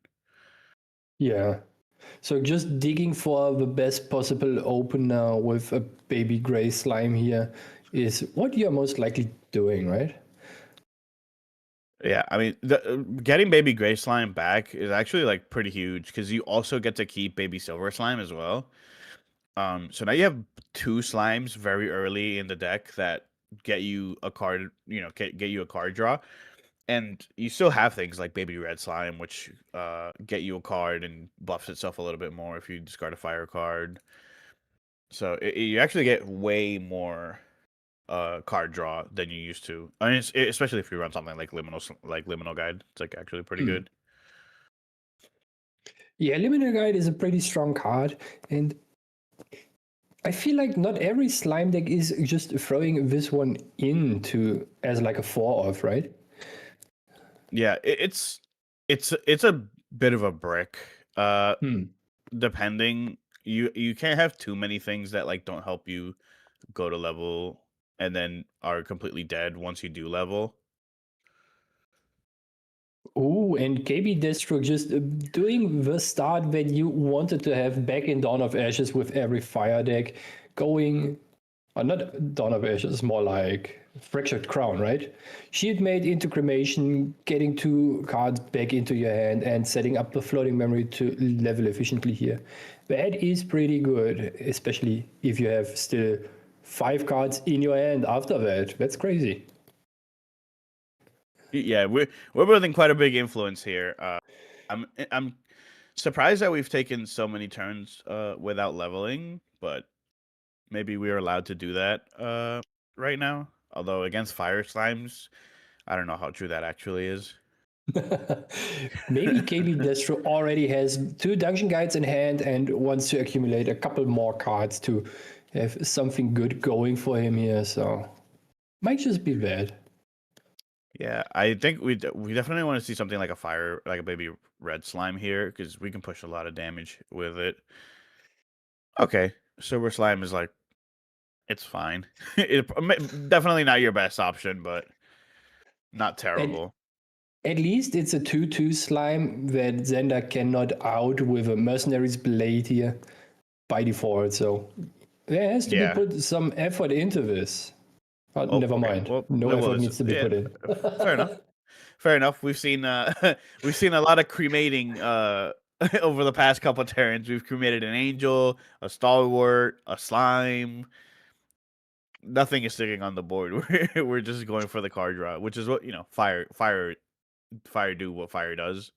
Yeah. So just digging for the best possible opener with a baby gray slime here is what you're most likely doing, right? Yeah, I mean, getting baby gray slime back is actually like pretty huge because you also get to keep baby silver slime as well. So now you have 2 slimes very early in the deck that get you a card, get you a card draw, and you still have things like baby red slime, which get you a card and buffs itself a little bit more if you discard a fire card. So you actually get way more card draw than you used to. I mean, especially if you run something like Liminal Guide, it's like actually pretty good. Yeah, Liminal Guide is a pretty strong card, and I feel like not every slime deck is just throwing this one into as like a 4-off, right? Yeah, it's a bit of a brick. Depending, you can't have too many things that like don't help you go to level and then are completely dead once you do level. Oh, and KB Destro just doing the start that you wanted to have back in Dawn of Ashes with every fire deck going, or not Dawn of Ashes, more like Fractured Crown, right? Shield Mate into Cremation, getting 2 cards back into your hand and setting up the floating memory to level efficiently here. That is pretty good, especially if you have still 5 cards in your hand after that. That's crazy. Yeah, we're building quite a big influence here. I'm surprised that we've taken so many turns without leveling, but maybe we're allowed to do that right now. Although against fire slimes, I don't know how true that actually is. Maybe KB Destro already has 2 dungeon guides in hand and wants to accumulate a couple more cards to have something good going for him here, so might just be bad. Yeah, I think we definitely want to see something like a baby red slime here, because we can push a lot of damage with it. Okay, silver slime is like, it's fine. Definitely not your best option, but not terrible. At least it's a 2/2 slime that Xander cannot out with a Mercenary's Blade here by default, so there has to be put some effort into this. But never mind. Well, no effort needs to be put in. Fair enough. Fair enough. We've seen we've seen a lot of cremating over the past couple of turns. We've cremated an angel, a stalwart, a slime. Nothing is sticking on the board. We're just going for the card draw, which is what, fire do what fire does.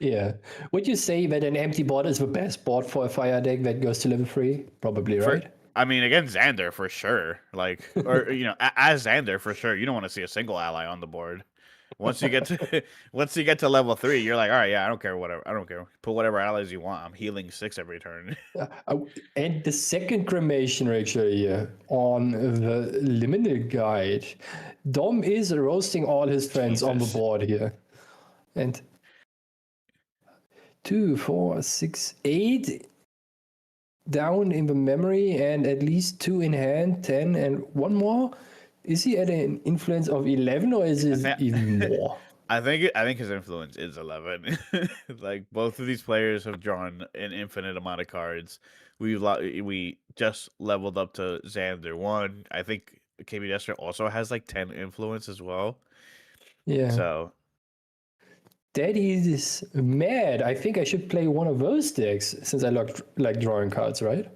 Yeah. Would you say that an empty board is the best board for a fire deck that goes to level 3? Probably, right? I mean, against Xander for sure. Like, or as Xander for sure. You don't want to see a single ally on the board. Once you get to level 3, you're like, all right, yeah, I don't care, whatever. I don't care. Put whatever allies you want. I'm healing 6 every turn. And the second cremation actually on the limited guide, Dom is roasting all his friends on the board here. And 2, 4, 6, 8 down in the memory and at least 2 in hand, 10 and 1 more. Is he at an influence of 11 or is it even more? I think his influence is 11. Like, both of these players have drawn an infinite amount of cards. We just leveled up to Xander 1. I think KB Destro also has like 10 influence as well. Yeah. So that is mad. I think I should play one of those decks since I like drawing cards, right?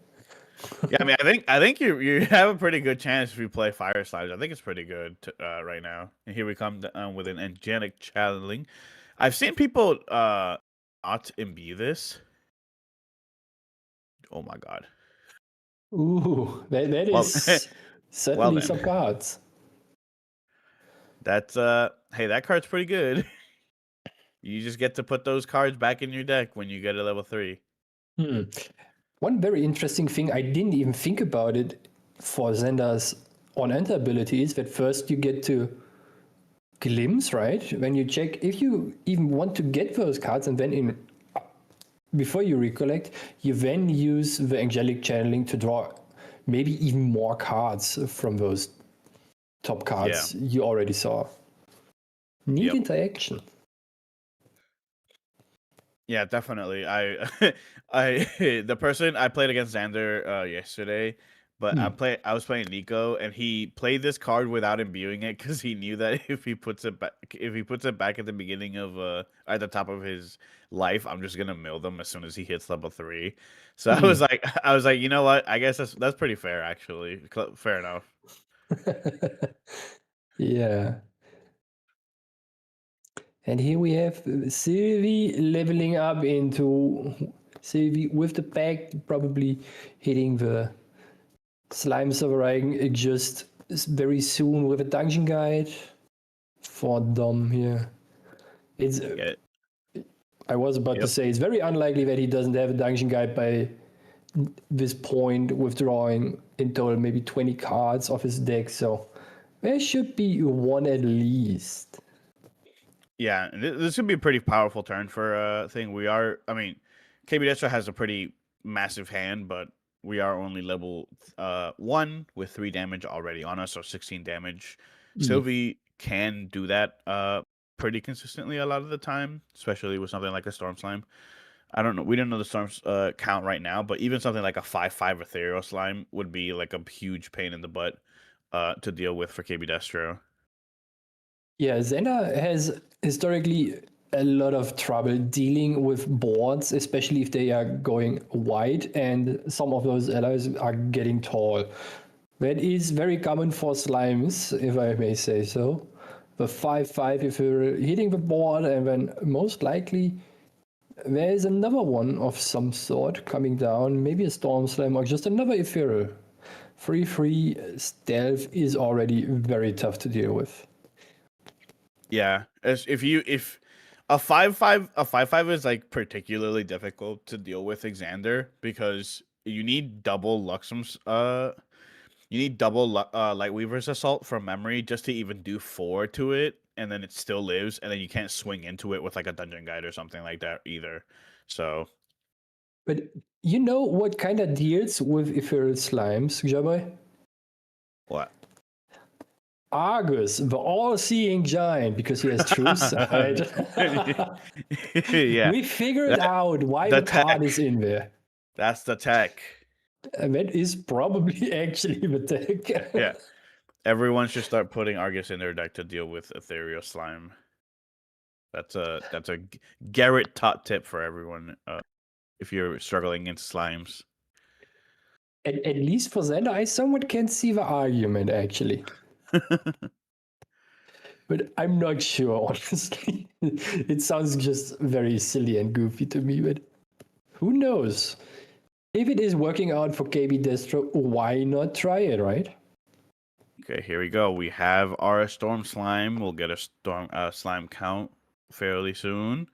Yeah, I mean, I think you have a pretty good chance if you play Fire Slimes. I think it's pretty good right now. And here we come with an Angelic Channeling. I've seen people not imbue this. Oh my god. Ooh, that is certainly some cards. That's hey, that card's pretty good. You just get to put those cards back in your deck when you get a level 3. One very interesting thing, I didn't even think about it for Xander's on-enter ability, is that first you get to glimpse, right? When you check, if you even want to get those cards, and then before you recollect, you then use the Angelic Channeling to draw maybe even more cards from those top cards you already saw. Neat interaction. Yeah, definitely. The person I played against Xander yesterday, but I was playing Nico, and he played this card without imbuing it because he knew that if he puts it back at the beginning of at the top of his life, I'm just gonna mill them as soon as he hits level 3. So I was like, you know what? I guess that's pretty fair, actually. Fair enough. Yeah. And here we have Sylvie leveling up into Sylvie with the pack, probably hitting the Slime Sovereign just very soon with a dungeon guide for Dom here. I was about to say, it's very unlikely that he doesn't have a dungeon guide by this point, withdrawing in total maybe 20 cards off his deck, so there should be one at least. Yeah, this would be a pretty powerful turn for a thing. KB Destro has a pretty massive hand, but we are only level 1 with 3 damage already on us, so 16 damage. Sylvie can do that pretty consistently a lot of the time, especially with something like a Storm Slime. I don't know. We don't know the Storm's count right now, but even something like a 5/5 Ethereal Slime would be like a huge pain in the butt to deal with for KB Destro. Yeah, Xena has historically a lot of trouble dealing with boards, especially if they are going wide and some of those allies are getting tall. That is very common for slimes, if I may say so. The 5-5, if you're hitting the board, and then most likely there is another one of some sort coming down, maybe a storm slime or just another ethereal. 3-3 stealth is already very tough to deal with. Yeah, if a 5-5 is like particularly difficult to deal with Xander because you need double Luxum's you need double Lightweaver's Assault from memory just to even do 4 to it, and then it still lives, and then you can't swing into it with like a Dungeon Guide or something like that either. So, but you know what kind of deals with ethereal slimes, Joyboy? what? Argus, the all-seeing giant, because he has true sight. Yeah, We figured out why the card tech. is in there. That's the tech. And that is probably actually the tech. Yeah. Everyone should start putting Argus in their deck to deal with Ethereal Slime. That's a Garrett top tip for everyone if you're struggling against slimes. At least for Xander, I somewhat can see the argument, actually. But I'm not sure, honestly. It sounds just very silly and goofy to me, but who knows? If it is working out for KB Destro, why not try it, right? Okay, here we go. We have our Storm Slime. We'll get a Storm Slime count fairly soon.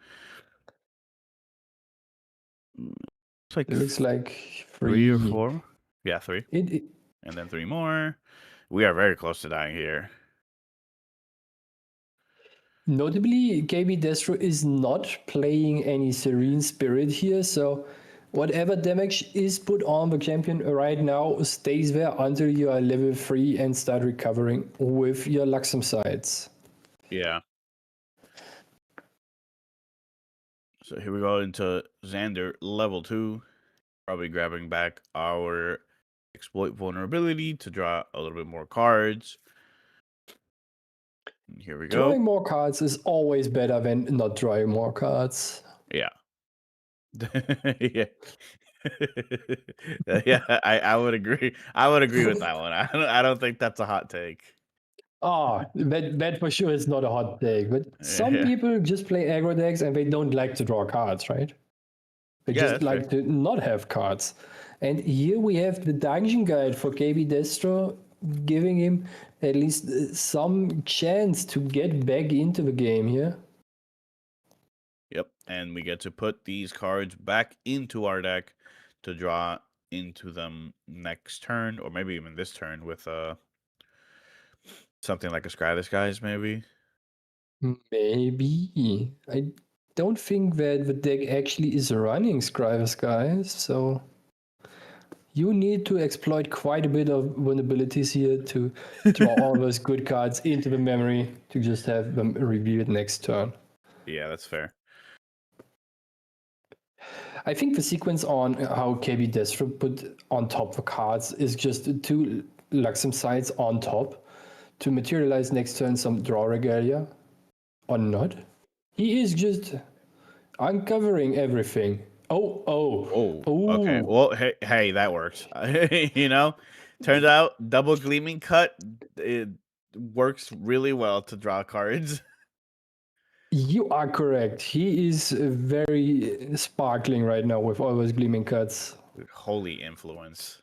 It looks like 3 or 4. Yeah, 3. And then 3 more. We are very close to dying here. Notably, KB Destro is not playing any Serene Spirit here, so whatever damage is put on the champion right now stays there until you are level 3 and start recovering with your Luxem sides. Yeah. So here we go into Xander level 2. Probably grabbing back our exploit vulnerability to draw a little bit more cards. And here we go. Drawing more cards is always better than not drawing more cards. Yeah. Yeah. Yeah, I would agree. I would agree with that one. I don't think that's a hot take. That for sure is not a hot take, but some people just play aggro decks and they don't like to draw cards, right? They just like to not have cards. And here we have the Dungeon Guide for KB Destro, giving him at least some chance to get back into the game here. Yep, and we get to put these cards back into our deck to draw into them next turn, or maybe even this turn with something like a Scry Disguise, maybe. Maybe. I don't think that the deck actually is running Scry Disguise, so you need to exploit quite a bit of vulnerabilities here to draw all those good cards into the memory to just have them revealed next turn. Yeah, that's fair. I think the sequence on how KB Destro put on top the cards is just 2 Luxem sides on top to materialize next turn some draw regalia or not. He is just uncovering everything. Oh. Okay. Well, hey, that works. You know, turns out double Gleaming Cut, it works really well to draw cards. You are correct. He is very sparkling right now with all those Gleaming Cuts. Holy influence.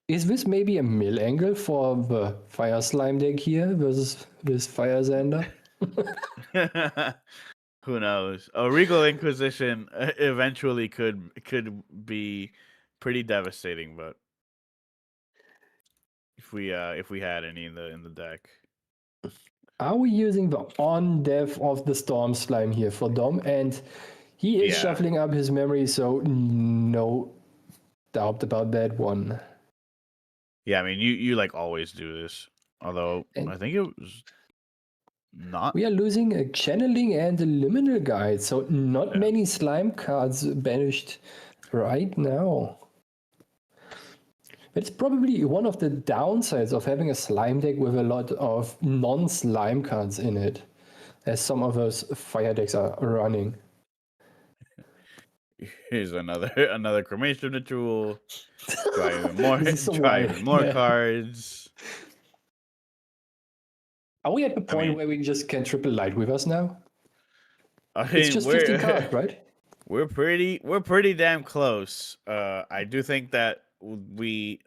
Is this maybe a mill angle for the Fire Slime deck here versus this Fire Xander? Who knows? A Regal Inquisition eventually could be pretty devastating, but if we had any in the deck. Are we using the on-dev of the Storm Slime here for Dom? And he is shuffling up his memory, so no doubt about that one. Yeah, I mean, you like always do this. Although, I think it was not. We are losing a Channeling and a Liminal Guide, so not many Slime cards banished right now. It's probably one of the downsides of having a slime deck with a lot of non-slime cards in it, as some of those fire decks are running. Here's another cremation ritual. Try even more. This is so Try wild. even more Yeah. cards. Are we at the point mean- where we just can triple light with us now? I It's mean, just 50 cards, right? we're pretty damn close. I do think that we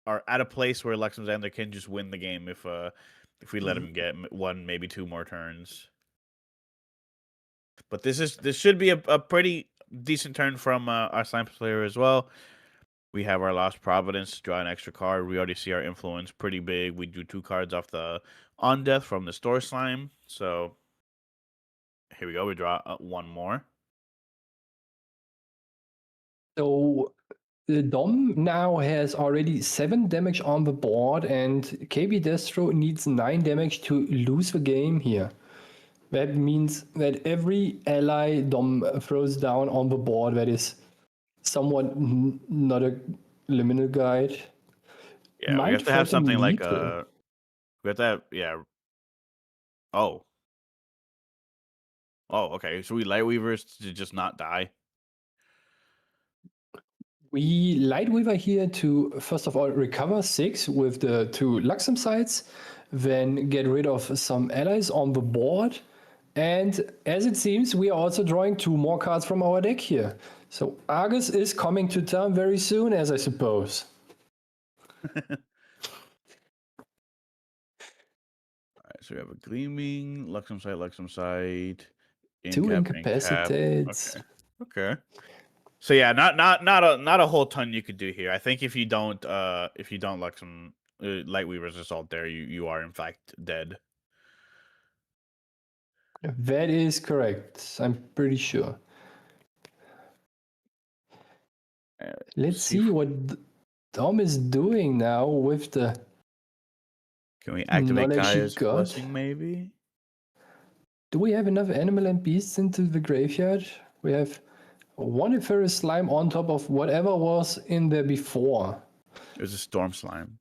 are at a place where Luxembourg can just win the game if we let him get one, maybe two more turns. But this should be a pretty decent turn from our slime player as well. We have our Lost Providence, draw an extra card. We already see our influence pretty big. We do 2 cards off the on death from the store slime. So here we go. We draw one more. So the Dom now has already 7 damage on the board, and KB Destro needs 9 damage to lose the game here. That means that every ally Dom throws down on the board that is somewhat not a liminal guide. Yeah, we might have to have threaten something like lethal. we have to have, yeah. Oh. Oh, okay. So we light weavers to just not die. We Lightweaver here to, first of all, recover 6 with the 2 Luxem sites, then get rid of some allies on the board. And as it seems, we are also drawing 2 more cards from our deck here. So Argus is coming to town very soon, as I suppose. Alright, so we have a gleaming, Luxem site, 2 incap. incapacitates. Okay. So yeah, not a whole ton you could do here. I think if you don't Luxem Lightweaver's Assault there, you are in fact dead. That is correct. I'm pretty sure. Let's see what Dom is doing now with the... Can we activate knowledge he Gaia's got. Blessing maybe? Do we have enough animal and beasts into the graveyard? We have 1 Ephemeral Slime on top of whatever was in there before. It was a Storm Slime.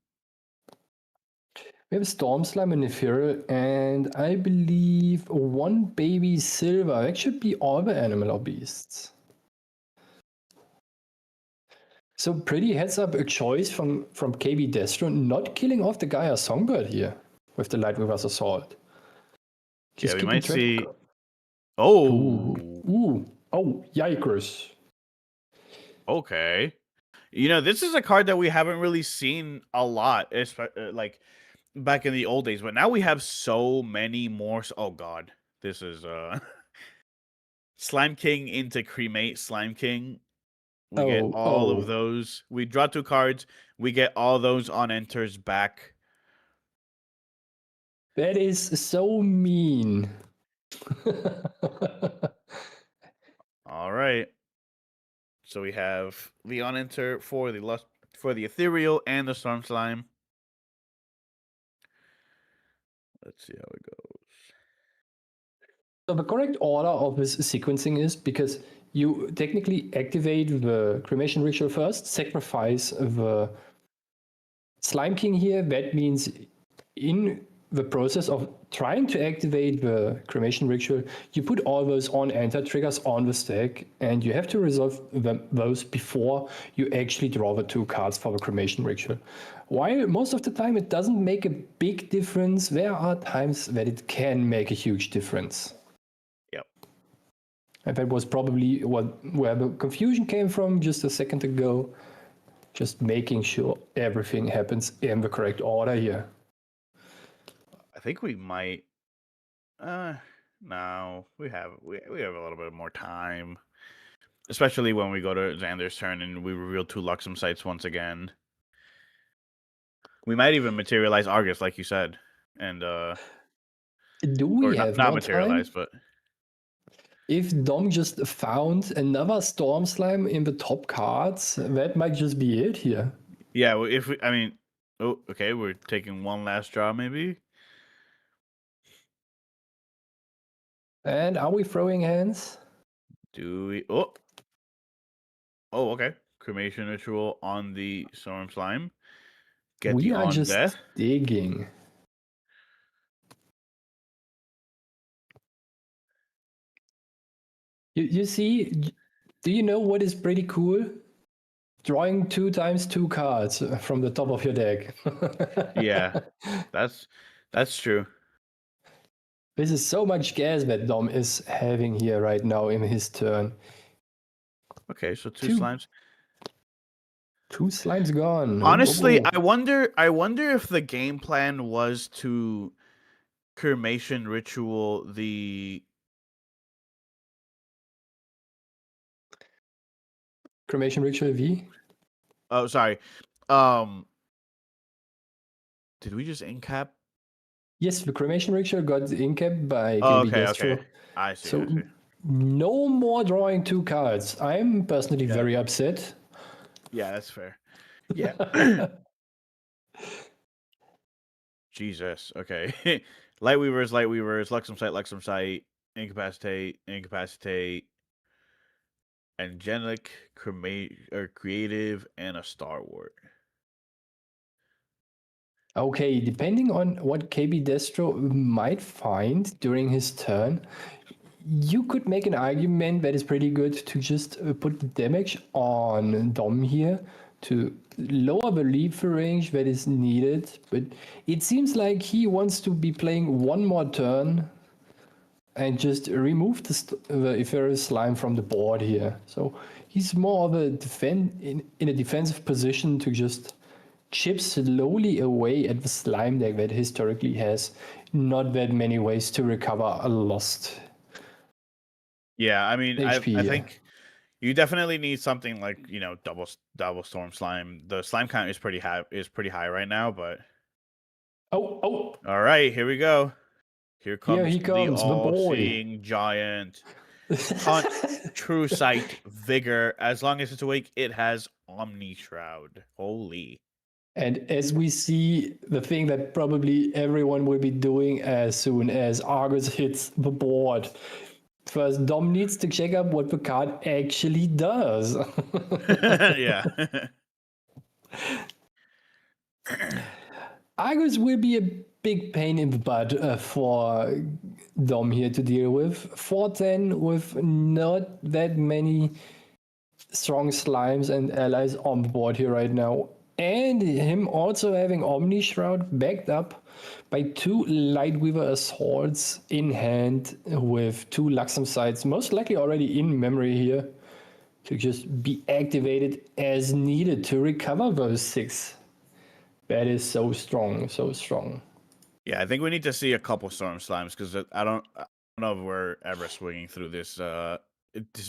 We have a Storm Slime and Ephemeral, and I believe 1 baby silver. That should be all the animal or beasts. So pretty heads up a choice from KB Destro, not killing off the Gaia Songbird here with the Lightweaver's Assault. Yeah, we keeping might track- see. Oh, Oh, yikers. okay. This is a card that we haven't really seen a lot, like back in the old days. But now we have so many more. Oh God, this is Slime King into Cremate Slime King. We get all of those. We draw 2 cards. We get all those on enters back. That is so mean. All right. So we have the on enter for the ethereal and the storm slime. Let's see how it goes. So the correct order of this sequencing is, because you technically activate the cremation ritual first, sacrifice the Slime King here. That means in the process of trying to activate the cremation ritual, you put all those on enter triggers on the stack, and you have to resolve those before you actually draw the 2 cards for the cremation ritual. While most of the time it doesn't make a big difference, there are times that it can make a huge difference. Yep. And that was probably where the confusion came from just a second ago. Just making sure everything happens in the correct order here. I think we might. No, we have a little bit more time, especially when we go to Xander's turn and we reveal 2 Luxem sites once again. We might even materialize Argus, like you said, and do we have not more materialize, time? but If Dom just found another Storm Slime in the top cards, that might just be it here. yeah, okay, we're taking one last draw, maybe. And are we throwing hands? Do we? Oh, okay. Cremation Ritual on the Storm Slime. Get We the are on just death. digging. You see, do you know what is pretty cool? Drawing 2 times 2 cards from the top of your deck. Yeah, that's true. This is so much gas that Dom is having here right now in his turn. Okay, so two Two. slimes. 2 slimes gone. Honestly, Oh. I wonder if the game plan was to Cremation Ritual the Cremation Ritual V? Oh, sorry. Did we just incap? Yes, the Cremation Ritual got incapped by Oh, KB okay, Destro. okay. I see. So I see. no more drawing 2 cards. I'm personally Yeah. very upset. Yeah, that's fair. Yeah. Jesus. Okay. Lightweavers, Luxem Sight, Incapacitate, Angelic, Creative, and a Star Wart. Okay, depending on what KB Destro might find during his turn, you could make an argument that is pretty good to just put the damage on Dom here to lower the leap range that is needed. But it seems like he wants to be playing one more turn and just remove the Ephemeral Slime from the board here. So he's more of a in a defensive position to just chip slowly away at the slime deck that historically has not that many ways to recover a lost Yeah, I mean, HP. I think you definitely need something like double storm slime. The slime count is pretty high right now, but Oh, all right, here we go. Here comes he the comes, the boy. all-seeing giant. Hunt, True Sight, Vigor. As long as it's awake, it has Omni Shroud. Holy. And as we see, the thing that probably everyone will be doing as soon as Argus hits the board. First, Dom needs to check up what the card actually does. Yeah. Argus will be a big pain in the butt for Dom here to deal with. 410 with not that many strong slimes and allies on the board here right now. And him also having Omni Shroud backed up by 2 Lightweaver Assaults in hand with 2 Luxem Sights, most likely already in memory here, to just be activated as needed to recover those 6. That is so strong, so strong. Yeah, I think we need to see a couple Storm Slimes because I don't know if we're ever swinging through this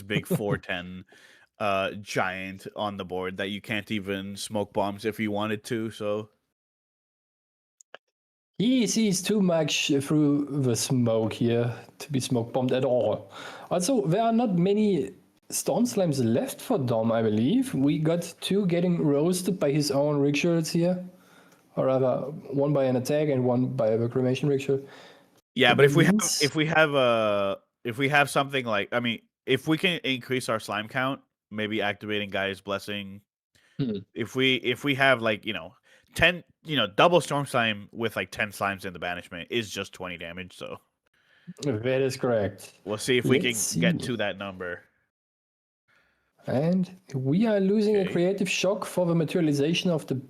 big 410 giant on the board that you can't even smoke bombs if you wanted to. So he sees too much through the smoke here to be smoke bombed at all. Also, there are not many Storm Slimes left for Dom, I believe. We got 2 getting roasted by his own rituals here. Or rather, 1 by an attack and 1 by a cremation ritual. yeah, but if we have something like, I mean, if we can increase our slime count, maybe activating Gaia's Blessing. If we have 10, double Storm Slime with 10 slimes in the banishment is just 20 damage. So that is correct. We'll see if we can get to that number. And we are losing a creative shock for the materialization of the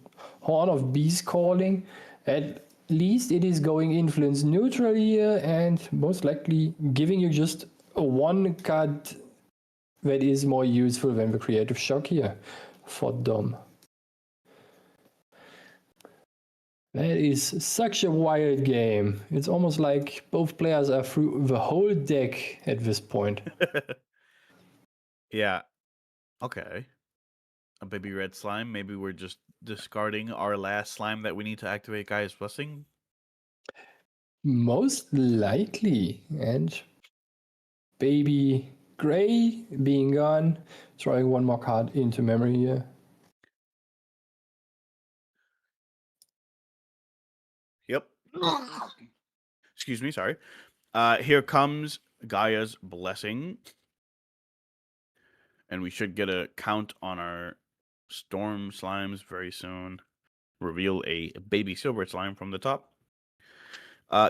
Horn of Beast Calling. At least it is going influence neutral here and most likely giving you just a 1 card that is more useful than the creative shock here for Dom. That is such a wild game. It's almost like both players are through the whole deck at this point. Yeah. Okay. A baby red slime. Maybe we're just discarding our last slime that we need to activate Gaia's Blessing. Most likely. And baby gray being gone. Throwing 1 more card into memory here. Yep. Excuse me, sorry. Here comes Gaia's Blessing. And we should get a count on our storm slimes very soon. Reveal a baby silver slime from the top.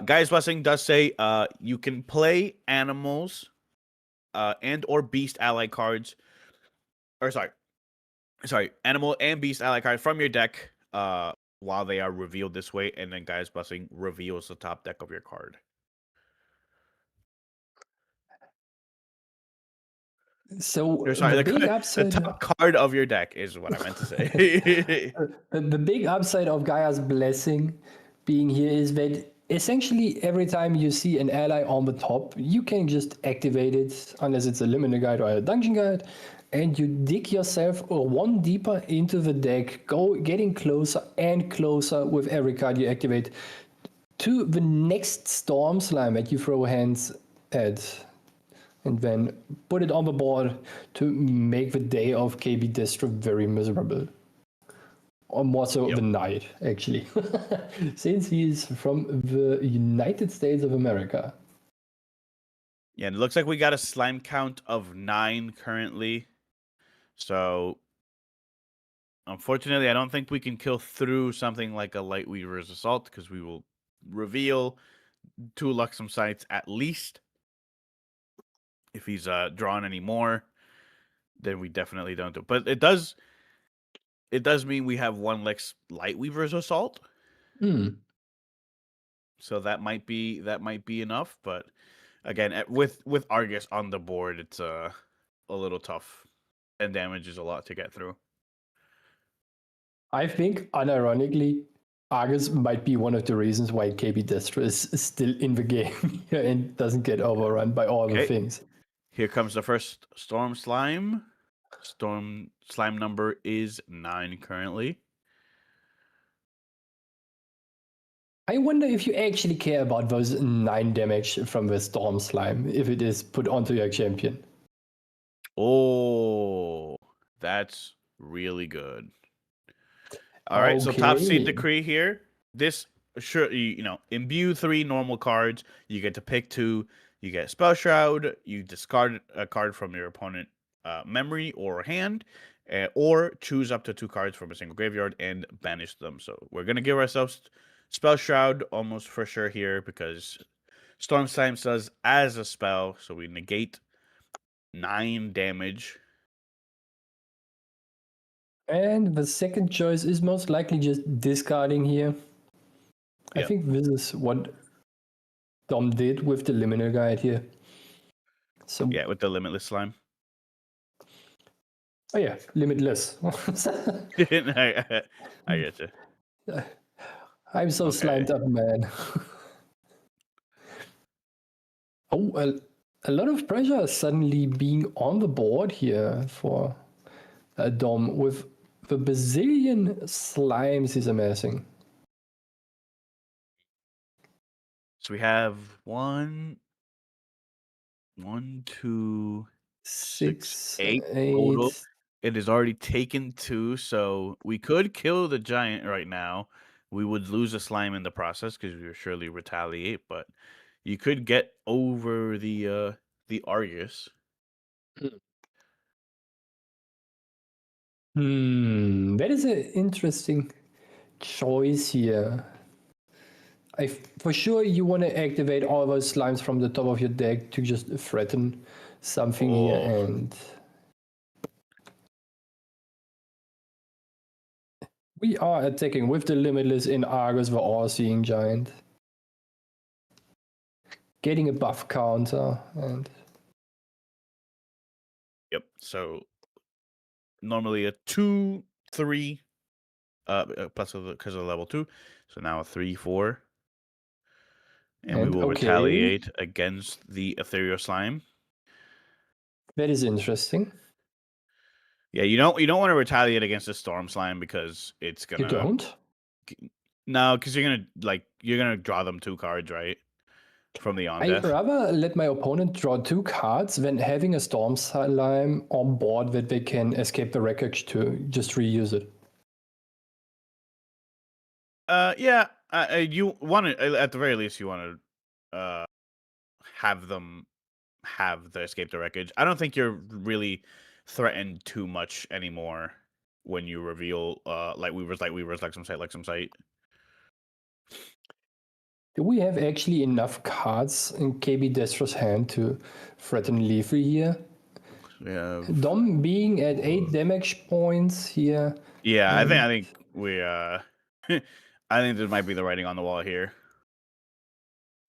Guy's Blessing does say you can play animals and or beast ally cards. Or sorry, animal and beast ally cards from your deck while they are revealed this way, and then Guy's Blessing reveals the top deck of your card. So Or sorry, the big the upside, top card of your deck is what I meant to say. the big upside of Gaia's Blessing being here is that essentially every time you see an ally on the top, you can just activate it, unless it's a limited guide or a dungeon guide, and you dig yourself one deeper into the deck, getting closer and closer with every card you activate to the next storm slime that you throw hands at, and then put it on the board to make the day of KB Destro very miserable. Or more so the night, actually. Since he is from the United States of America. Yeah, and it looks like we got a slime count of 9 currently. So, unfortunately, I don't think we can kill through something like a Light Weaver's Assault, because we will reveal 2 Luxem sites at least. If he's drawn any more, then we definitely don't do it. But it does mean we have 1 Light Weaver's Assault. So that might be enough, but again, with Argus on the board, it's a little tough, and damage is a lot to get through. I think, unironically, Argus might be one of the reasons why KB Destro is still in the game and doesn't get overrun by all the things. Here comes the first Storm Slime. Storm Slime number is 9 currently. I wonder if you actually care about those 9 damage from the Storm Slime, if it is put onto your champion. Oh, that's really good. All right, so Top Seed Decree here. This, sure, imbue 3 normal cards. You get to pick 2. You get Spell Shroud. You discard a card from your opponent memory or hand, or choose up to 2 cards from a single graveyard and banish them. So we're going to give ourselves Spell Shroud almost for sure here, because Storm Slime does as a spell, so we negate 9 damage. And the second choice is most likely just discarding here. I think this is what Dom did with the Liminal Guide here. So yeah, with the Limitless Slime. Oh yeah, Limitless. I get you. I'm so slimed up, man. Oh, a lot of pressure suddenly being on the board here for Dom with the bazillion slimes is amazing. So we have 1, 2, 6, 8 total. It is already taken 2, so we could kill the giant right now. We would lose a slime in the process because we would surely retaliate, but you could get over the Argus. That is an interesting choice here. For sure you want to activate all those slimes from the top of your deck to just threaten something here, and we are attacking with the Limitless in Argus, the All-Seeing Giant. Getting a buff counter, and Yep, so normally a 2, 3, plus because of level 2, so now a 3, 4. And we will retaliate against the Ethereal Slime. That is interesting. Yeah, you don't want to retaliate against the Storm Slime because it's gonna. You don't? No, because you're gonna draw them 2 cards, right? From the on death. I'd rather let my opponent draw 2 cards than having a Storm Slime on board that they can escape the wreckage to just reuse it. Yeah. You want to, at the very least, you want to have them have the escape the wreckage. I don't think you're really threatened too much anymore when you reveal Light Weavers, Lexum Sight. Do we have actually enough cards in KB Destro's hand to threaten Lethal here? We have Dom being at 8 damage points here. Yeah, I think we I think this might be the writing on the wall here.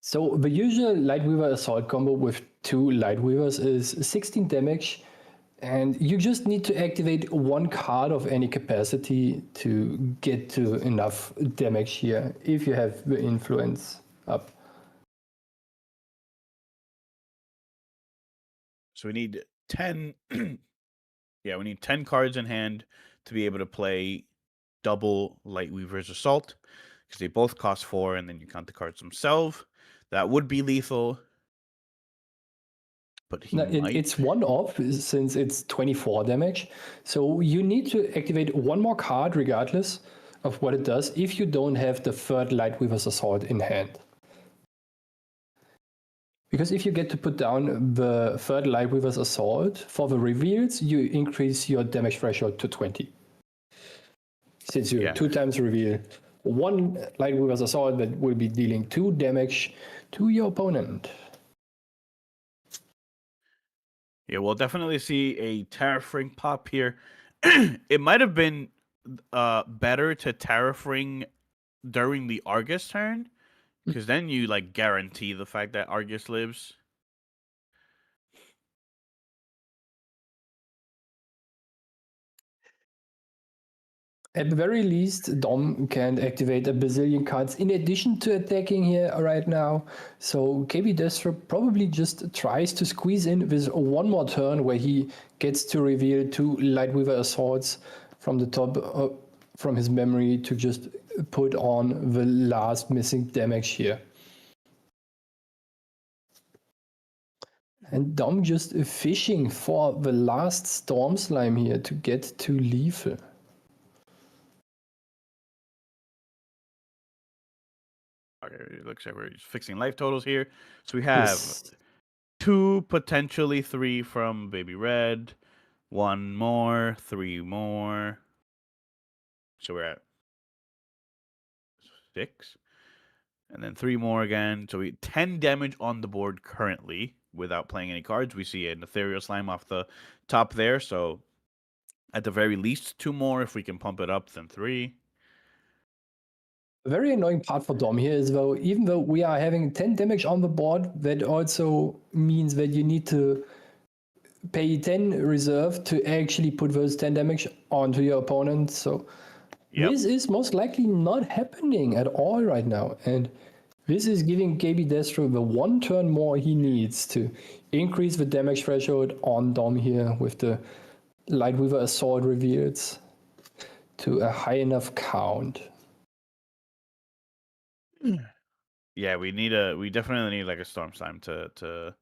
So the usual Lightweaver Assault combo with 2 Lightweavers is 16 damage, and you just need to activate 1 card of any capacity to get to enough damage here, if you have the influence up. So we need 10 yeah, we need 10 cards in hand to be able to play double Lightweaver's Assault, because they both cost 4, and then you count the cards themselves. That would be lethal. But he might. It's 1 off since it's 24 damage. So you need to activate 1 more card regardless of what it does if you don't have the 3rd Lightweaver's Assault in hand. Because if you get to put down the 3rd Lightweaver's Assault for the reveals, you increase your damage threshold to 20. Since you 2 times reveal 1 Lightweaver's Assault that will be dealing 2 damage to your opponent. Yeah, we'll definitely see a Tariff Ring pop here. It might have been better to Tariff Ring during the Argus turn, because then you like guarantee the fact that Argus lives. At the very least, Dom can activate a bazillion cards in addition to attacking here right now. So KB Destro probably just tries to squeeze in with 1 more turn where he gets to reveal 2 Lightweaver Assaults from the top from his memory to just put on the last missing damage here. And Dom just fishing for the last Storm Slime here to get to lethal. Okay, it looks like we're fixing life totals here. So we have 2, potentially 3 from Baby Red, 1 more, 3 more. So we're at 6. And then 3 more again. So we 10 damage on the board currently without playing any cards. We see an Ethereal Slime off the top there. So at the very least 2 more if we can pump it up, then 3. A very annoying part for Dom here is though, even though we are having 10 damage on the board, that also means that you need to pay 10 reserve to actually put those 10 damage onto your opponent. So this is most likely not happening at all right now. And this is giving KB Destro the 1 turn more he needs to increase the damage threshold on Dom here with the Lightweaver Assault reveals to a high enough count. Yeah, we definitely need like a Storm Slime to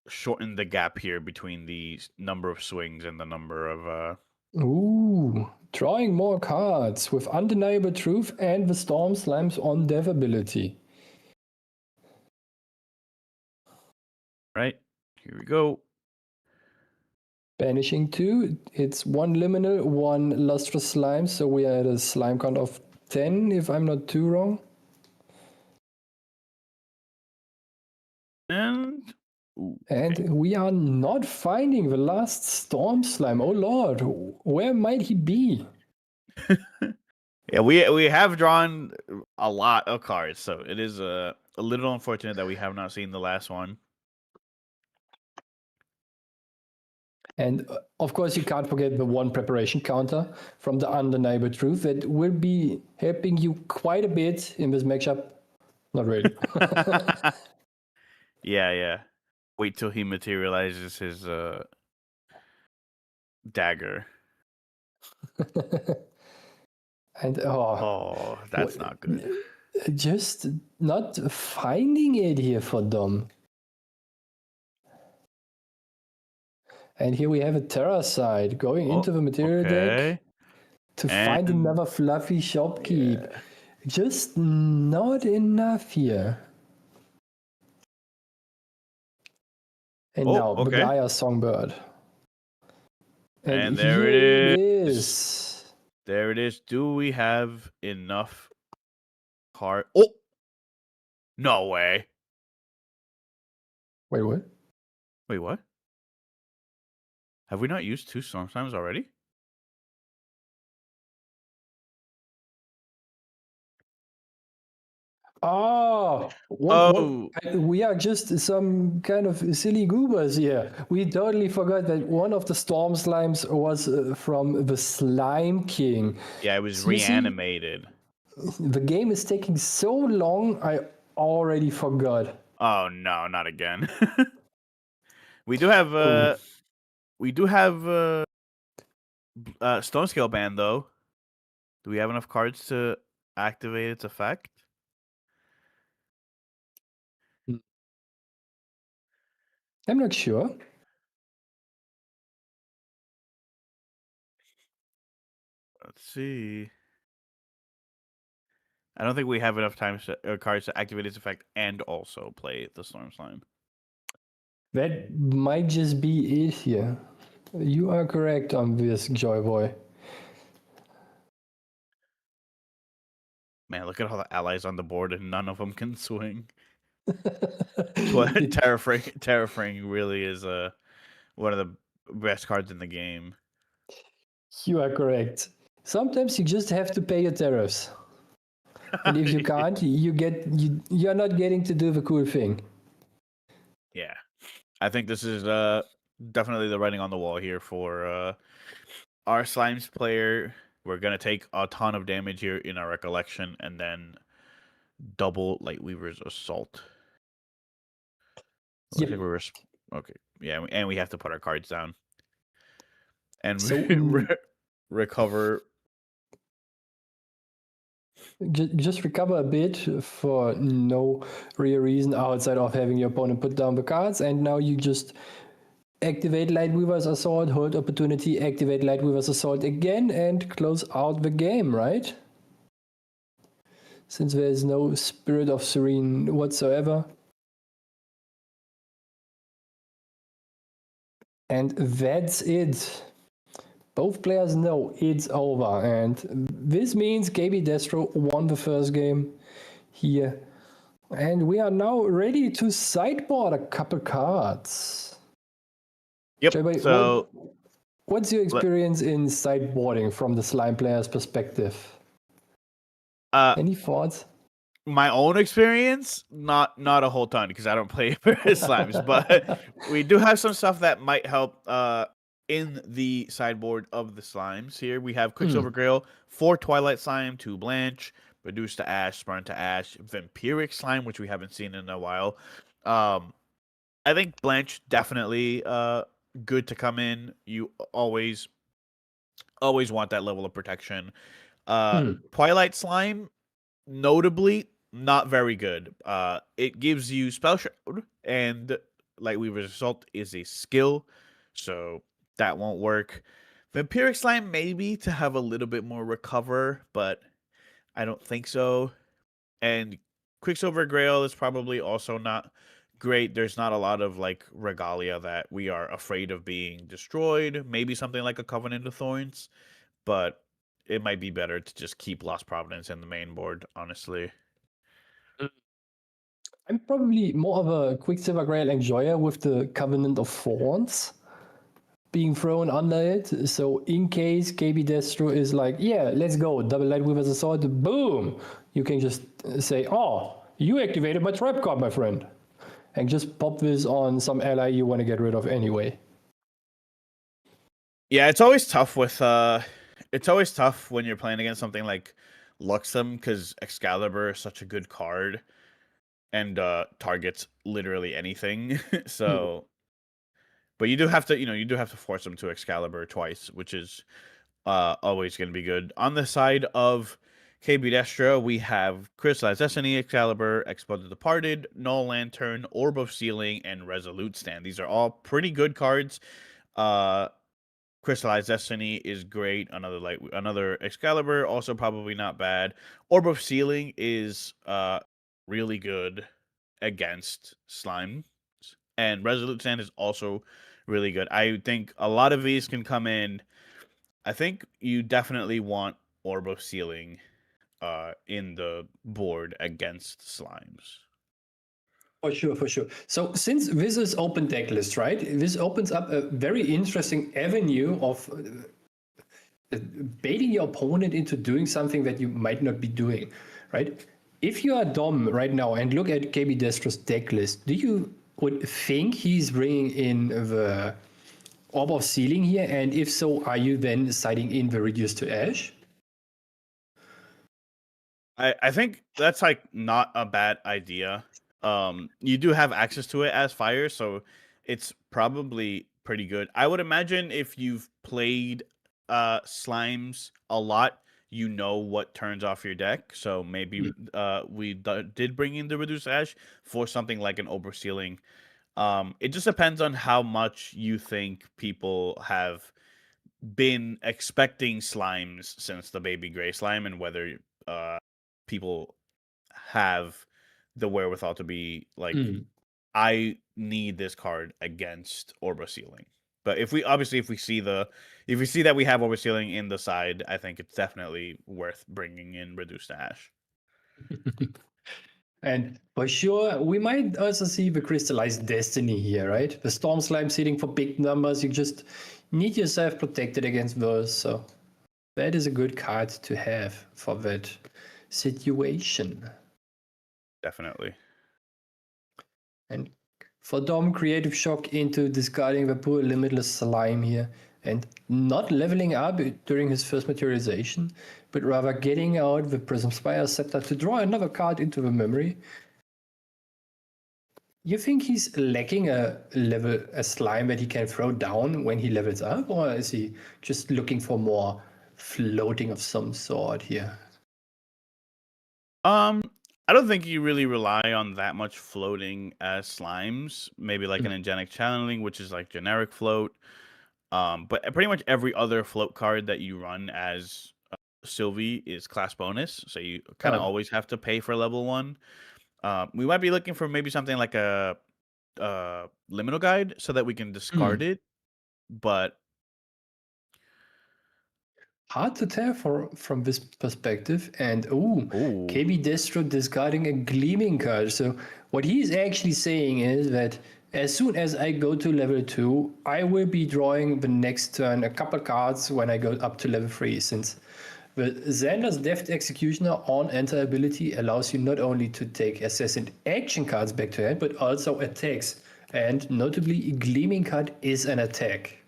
shorten the gap here between the number of swings and the number of Ooh, drawing more cards with Undeniable Truth and the Storm Slime's on death ability. Right, here we go. Banishing 2, it's 1 Liminal, 1 Lustrous Slime, so we are at a slime count of 10, if I'm not too wrong. And we are not finding the last Storm Slime. Oh lord, where might he be? Yeah, we have drawn a lot of cards, so it is a little unfortunate that we have not seen the last one. And of course, you can't forget the 1 preparation counter from the Undeniable Truth that will be helping you quite a bit in this matchup. Not really. Yeah. Wait till he materializes his dagger. And that's not good. Just not finding it here for Dom. And here we have a Terra side going into the material deck to find another fluffy shopkeep. Yeah. Just not enough here. And now, Bagaya Songbird. And there it here is. There it is. Do we have enough card? Oh! No way. Wait, what? Wait, what? Have we not used 2 Storm Slimes already? Oh, we are just some kind of silly goobers here. We totally forgot that one of the Storm Slimes was from the Slime King. Yeah, it was So you see, reanimated. the game is taking so long, I already forgot. Oh no, not again. We do have Stone Scale Band though. Do we have enough cards to activate its effect? I'm not sure. Let's see. I don't think we have enough cards to activate its effect and also play the Storm Slime. That might just be it here. You are correct on this, Joyboy. Man, look at all the allies on the board and none of them can swing. Terrafraying really is one of the best cards in the game. You are correct. Sometimes you just have to pay your tariffs. And if you can't, you're not getting to do the cool thing. Yeah. I think this is definitely the writing on the wall here for our Slimes player. We're going to take a ton of damage here in our recollection and then double Lightweaver's Assault. Yep. Okay. Yeah, and we have to put our cards down. And So, recover. Just recover a bit for no real reason outside of having your opponent put down the cards. And now you just activate Lightweaver's Assault, hold opportunity, activate Lightweaver's Assault again, and close out the game, right? Since there is no Spirit of Serene whatsoever. And that's it. Both players know it's over, and this means KB Destro won the first game here. And we are now ready to sideboard a couple cards. Yep. Joyboy, So, what's your experience in sideboarding from the Slime player's perspective? Any thoughts? My own experience, not a whole ton because I don't play Slimes, but we do have some stuff that might help in the sideboard of the Slimes. Here we have Quicksilver Grail, 4 Twilight Slime, 2 Blanche, Reduce to Ash, Spurn to Ash, Vampiric Slime, which we haven't seen in a while. I think Blanche definitely good to come in. You always want that level of protection. Twilight Slime, notably not very good. It gives you Spell Shroud, and Lightweaver's Assault is a skill, so that won't work. Vampiric Slime maybe to have a little bit more recover, but I don't think so. And Quicksilver Grail is probably also not great. There's not a lot of regalia that we are afraid of being destroyed. Maybe something like a Covenant of Thorns, but it might be better to just keep Lost Providence in the main board, honestly. I'm probably more of a Quicksilver Grail enjoyer with the Covenant of Thorns being thrown under it. So in case KB Destro is like, yeah, let's go, double Lightweaver's Assault, boom, you can just say, oh, you activated my trap card, my friend. And just pop this on some ally you want to get rid of anyway. Yeah, it's always tough with it's always tough when you're playing against something like Luxem because Excalibur is such a good card and targets literally anything. So but you do have to force them to Excalibur twice, which is always going to be good. On the side of KB Destro, we have Crystallized Destiny, Excalibur, Explode the Departed, Null Lantern, Orb of Sealing, and Resolute Stand. These are all pretty good cards. Crystallized Destiny is great. Another Excalibur, also probably not bad. Orb of Sealing is really good against Slime. and Resolute Sand is also really good. I think a lot of these can come in. I think you definitely want Orbo Sealing in the board against slimes. For sure, for sure. So since this is open deck list, right? This opens up a very interesting avenue of baiting your opponent into doing something that you might not be doing, right? If you are Dom right now and look at KB Destro's deck list, do you would think he's bringing in the Orb of Sealing here? And if so, are you then citing in the Reduce to Ash? I think that's like not a bad idea. You do have access to it as fire, so it's probably pretty good. I would imagine if you've played slimes a lot, you know what turns off your deck. So maybe we did bring in the Reduce Ash for something like an oversealing. It just depends on how much you think people have been expecting slimes since the baby gray slime, and whether people have the wherewithal to be like, I need this card against Orbo Sealing. But if we see that we have Orbo Sealing in the side, I think it's definitely worth bringing in Reduced Ash. And for sure, we might also see the Crystallized Destiny here, right? The Storm Slime seeding for big numbers. You just need yourself protected against those. So that is a good card to have for that situation. Definitely. And for Dom, Creative Shock into discarding the poor Limitless Slime here and not leveling up during his first materialization, but rather getting out the Prism Spire Scepter to draw another card into the memory. You think he's lacking a slime that he can throw down when he levels up, or is he just looking for more floating of some sort here? I don't think you really rely on that much floating as slimes. Maybe like an Angelic Channeling, which is like generic float. But pretty much every other float card that you run as Sylvie is class bonus, so you kind of always have to pay for level 1. We might be looking for maybe something like a Liminal Guide so that we can discard it, but hard to tell from this perspective. And KB Destro discarding a Gleaming card. So what he's actually saying is that as soon as I go to level 2, I will be drawing the next turn a couple cards when I go up to level 3, since the Xander's Deft Executioner on enter ability allows you not only to take assassin action cards back to hand, but also attacks. And notably, Gleaming card is an attack.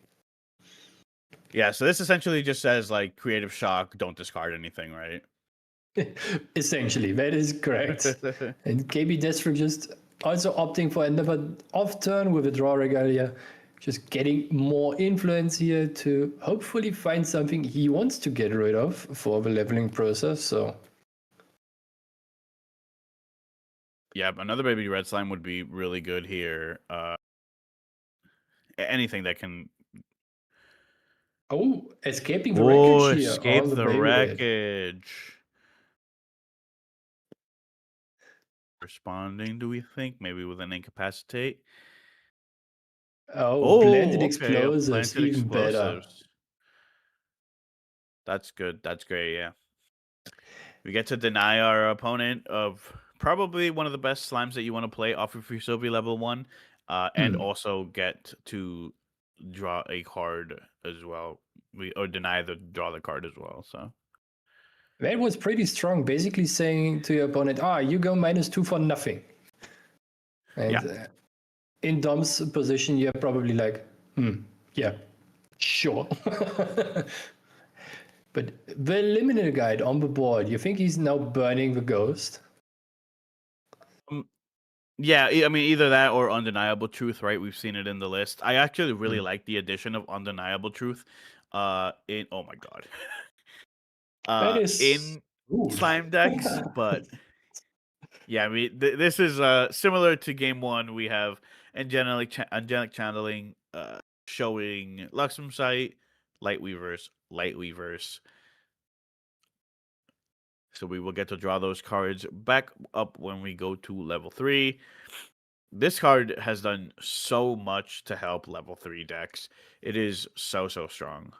Yeah, so this essentially just says like Creative Shock, don't discard anything, right? Essentially, that is correct. And KB Destro just also opting for another off turn with a draw regalia, just getting more influence here to hopefully find something he wants to get rid of for the leveling process. So yeah, another baby red slime would be really good here. Anything that can escaping the wreckage here. Escape on the baby red. wreckage. Responding, do we think? Maybe with an incapacitate? Blended okay, explosives, planted even better. explosives. That's good. That's great, yeah. We get to deny our opponent of probably one of the best slimes that you want to play off of your Sylvie level 1, and also get to draw a card as well. Or deny the draw the card as well. So that was pretty strong, basically saying to your opponent, you go -2 for nothing. And in Dom's position, you're probably like, yeah, sure. But the Liminal Guide on the board, you think he's now burning the ghost? Yeah, I mean, either that or Undeniable Truth, right? We've seen it in the list. I actually really like the addition of Undeniable Truth in, oh my god. That is in slime decks, but yeah, I mean, this is similar to game 1. We have Angelic Channeling showing Luxem Sight, Light Weavers. So we will get to draw those cards back up when we go to level 3. this card has done so much to help level 3 decks. It is so strong.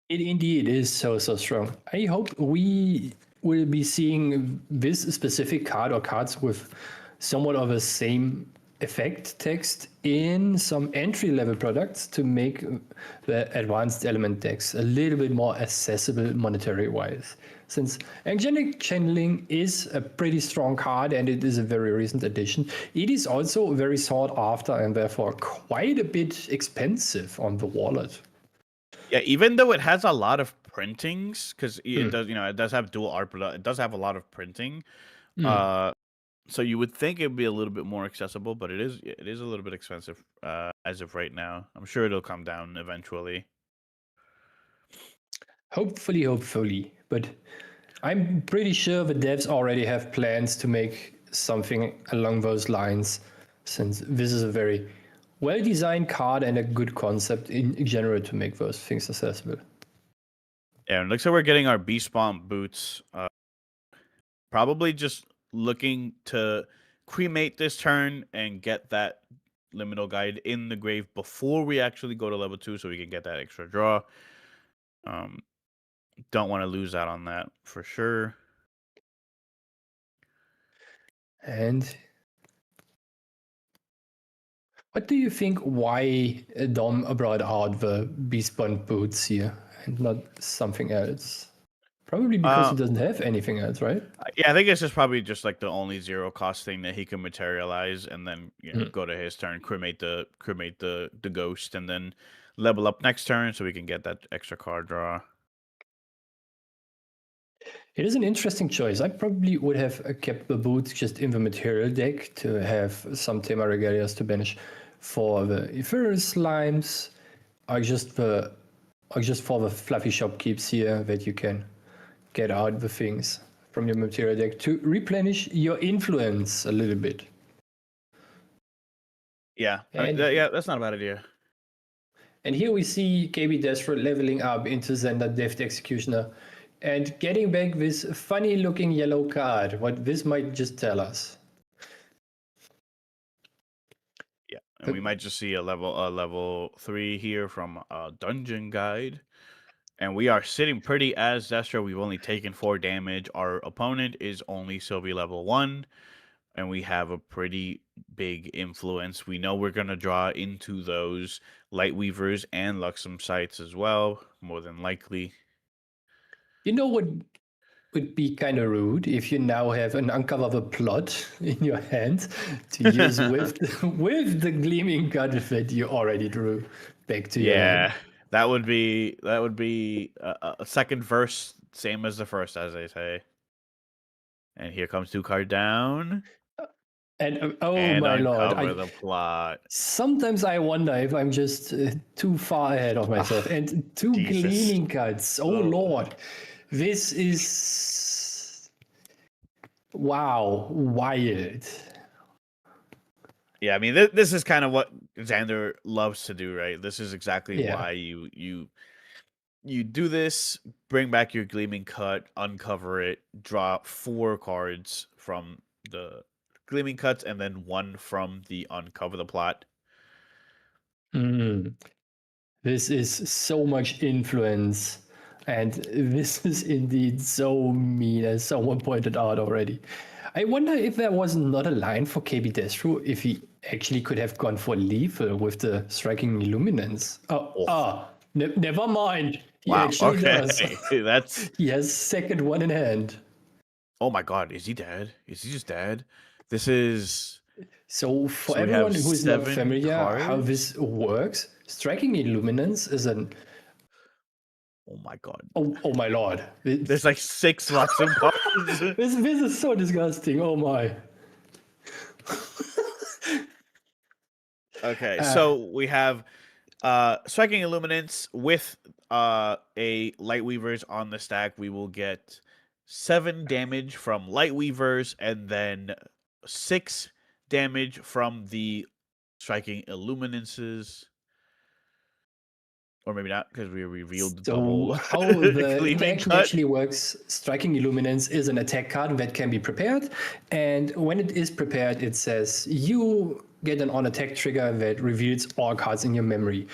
It indeed is so strong. I hope we will be seeing this specific card or cards with somewhat of a same effect text in some entry-level products to make the advanced element decks a little bit more accessible monetary-wise. Since Angelic Channeling is a pretty strong card and it is a very recent addition, it is also very sought after and therefore quite a bit expensive on the wallet. Yeah, even though it has a lot of printings, because it does, it does have dual art, but it does have a lot of printing. So you would think it'd be a little bit more accessible, but it is a little bit expensive as of right now. I'm sure it'll come down eventually. Hopefully. But I'm pretty sure the devs already have plans to make something along those lines, since this is a very well-designed card and a good concept in general to make those things accessible. Yeah, and looks like we're getting our Beast Bomb boots. Probably just looking to cremate this turn and get that liminal guide in the grave before we actually go to level 2 so we can get that extra draw. Don't want to lose out on that for sure. And what do you think why Dom brought out the Beast Bond boots here and not something else? Probably because he doesn't have anything else, right? Yeah, I think it's just probably just like the only 0 cost thing that he can materialize, and then go to his turn, cremate the ghost, and then level up next turn so we can get that extra card draw. It is an interesting choice. I probably would have kept the boots just in the material deck to have some Tema Regalias to banish for the Ethereal Slimes, or just for the fluffy shopkeeps here that you can get out the things from your material deck to replenish your influence a little bit. Yeah, that's not a bad idea. And here we see KB Destro leveling up into Zender Deft Executioner and getting back this funny looking yellow card. What this might just tell us. Yeah, and we might just see a level 3 here from Dungeon Guide. And we are sitting pretty as Destro. We've only taken 4 damage. Our opponent is only Sylvie level 1. And we have a pretty big influence. We know we're going to draw into those Lightweavers and Luxem sites as well, more than likely. You know what would be kind of rude if you now have an Uncover the Plot in your hand to use with the Gleaming Gun that you already drew back to your hand. That would be a second verse, same as the first, as they say. And here comes 2 card down. And and my lord, Uncover the Plot. Sometimes I wonder if I'm just too far ahead of myself. And 2 Jesus. Gleaming Cuts. Oh lord, this is wild. Yeah, I mean, this is kind of what Xander loves to do, right? This is exactly why you do this, bring back your Gleaming Cut, uncover it, draw 4 cards from the Gleaming Cuts, and then 1 from the Uncover the Plot. This is so much influence, and this is indeed so mean, as someone pointed out already. I wonder if there was not a line for KB Destro if he actually could have gone for lethal with the Striking Illuminance. Never mind. He actually does. He has second one in hand. Oh my god, is he dead? Is he just dead? This is... So for everyone who is not familiar how this works, Striking Illuminance is an... Oh my god. Oh my lord. There's like 6 Luxem cards. This is so disgusting. Oh my. Okay, so we have Striking Illuminance with a Lightweavers on the stack. We will get 7 damage from Lightweavers and then 6 damage from the Striking Illuminances. Or maybe not, because we revealed So double how the gleaming interaction cut. actually works, Striking Illuminance is an attack card that can be prepared. And when it is prepared, it says you get an on-attack trigger that reveals all cards in your memory.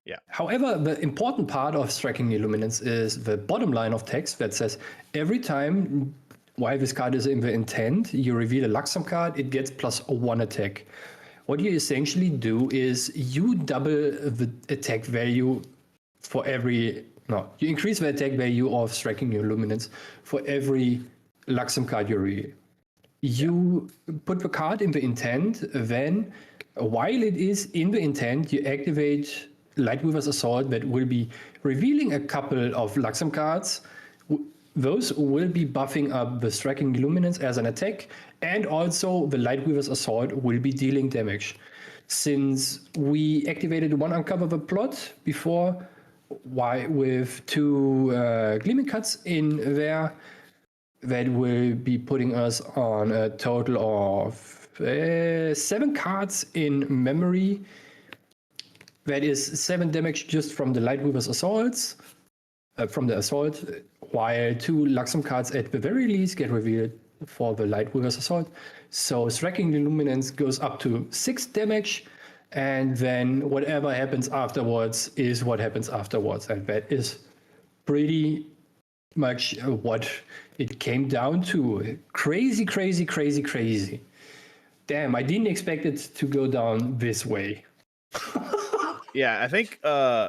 Yeah. However, the important part of Striking Illuminance is the bottom line of text that says every time while this card is in the intent, you reveal a Luxem card, it gets +1 attack. What you essentially do is you double the attack value for every, no, you increase the attack value of Striking Illuminance for every Luxem card you reveal. You put the card in the intent, then while it is in the intent, you activate Lightweaver's Assault that will be revealing a couple of Luxem cards. Those will be buffing up the Striking Illuminance as an attack, and also the Lightweaver's Assault will be dealing damage. Since we activated one Uncover the Plot before, why with 2 Gleaming Cuts in there, that will be putting us on a total of 7 cards in memory. That is 7 damage just from the Lightweaver's Assaults, from the Assault, while 2 Luxem cards at the very least get revealed for the Lightweaver's Assault. So Striking Illuminance goes up to 6 damage, and then whatever happens afterwards is what happens afterwards. And that is pretty much what it came down to. Crazy, crazy, crazy, crazy. Damn, I didn't expect it to go down this way. Yeah, I think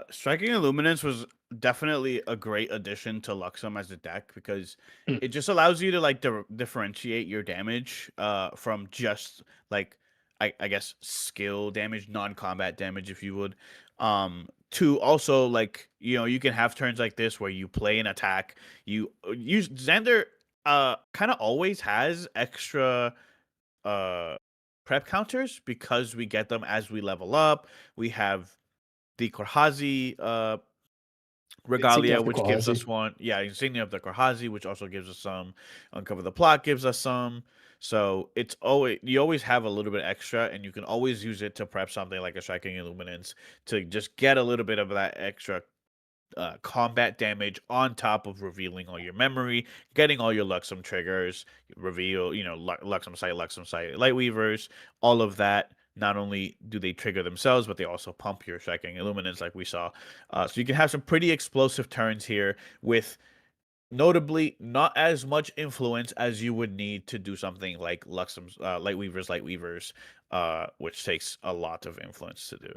Striking Illuminance was definitely a great addition to Luxem as a deck, because it just allows you to like differentiate your damage from just like I guess skill damage, non-combat damage, if you would. To also, like, you know, you can have turns like this where you play an attack. You use Xander kind of always has extra prep counters because we get them as we level up. We have the Korhazi Regalia, which gives us one. Yeah, Insignia of the Korhazi, which also gives us some. Uncover the Plot gives us some. So it's always, you always have a little bit extra, and you can always use it to prep something like a Striking Illuminance to just get a little bit of that extra combat damage on top of revealing all your memory, getting all your Luxem triggers, reveal, you know, Luxem Sight, Lightweavers, all of that. Not only do they trigger themselves, but they also pump your Striking Illuminance like we saw. So you can have some pretty explosive turns here with notably not as much influence as you would need to do something like Luxem's Lightweavers, which takes a lot of influence to do.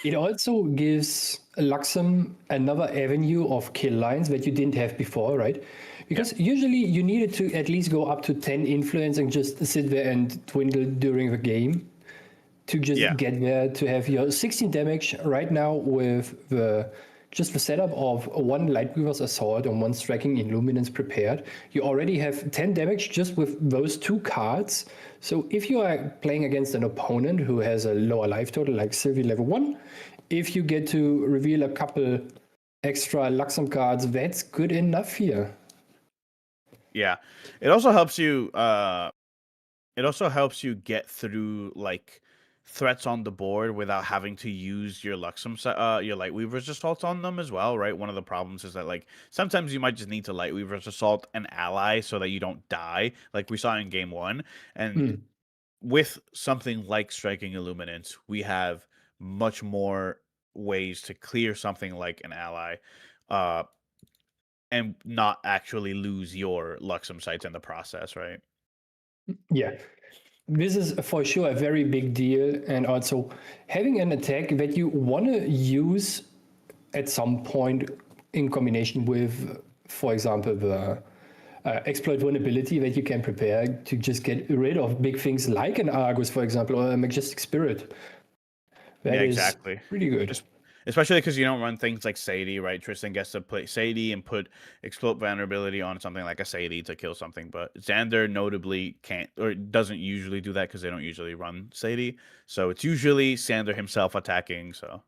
It also gives Luxem another avenue of kill lines that you didn't have before, right? Because usually you needed to at least go up to 10 influence and just sit there and dwindle during the game to just get there to have your 16 damage. Right now with the setup of 1 Lightweaver's Assault and 1 Striking Illuminance prepared, you already have 10 damage just with those 2 cards. So if you are playing against an opponent who has a lower life total, like Sylvie level 1, if you get to reveal a couple extra Luxem cards, that's good enough here. Yeah, it also helps you. Get through like threats on the board without having to use your Luxem, your Lightweaver's Assault on them as well, right? One of the problems is that like sometimes you might just need to Lightweaver's Assault an ally so that you don't die, like we saw in game 1. And with something like Striking Illuminance, we have much more ways to clear something like an ally, and not actually lose your Luxem sites in the process, right? Yeah. This is for sure a very big deal, and also having an attack that you want to use at some point in combination with, for example, the exploit vulnerability that you can prepare to just get rid of big things like an Argus, for example, or a Majestic Spirit. That is exactly. Pretty good. Especially because you don't run things like Sadie, right? Tristan gets to play Sadie and put Explode Vulnerability on something like a Sadie to kill something, but Xander notably can't, or doesn't usually do that because they don't usually run Sadie. So it's usually Xander himself attacking, so.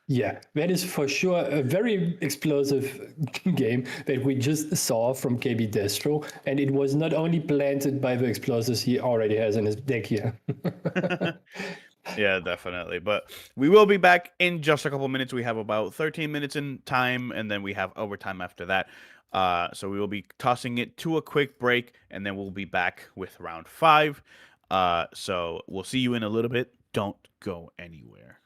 Yeah, that is for sure a very explosive game that we just saw from KB Destro, and it was not only planted by the explosives he already has in his deck here. Yeah, definitely. But we will be back in just a couple minutes. We have about 13 minutes in time, and then we have overtime after that. So we will be tossing it to a quick break, and then we'll be back with round 5. So we'll see you in a little bit. Don't go anywhere.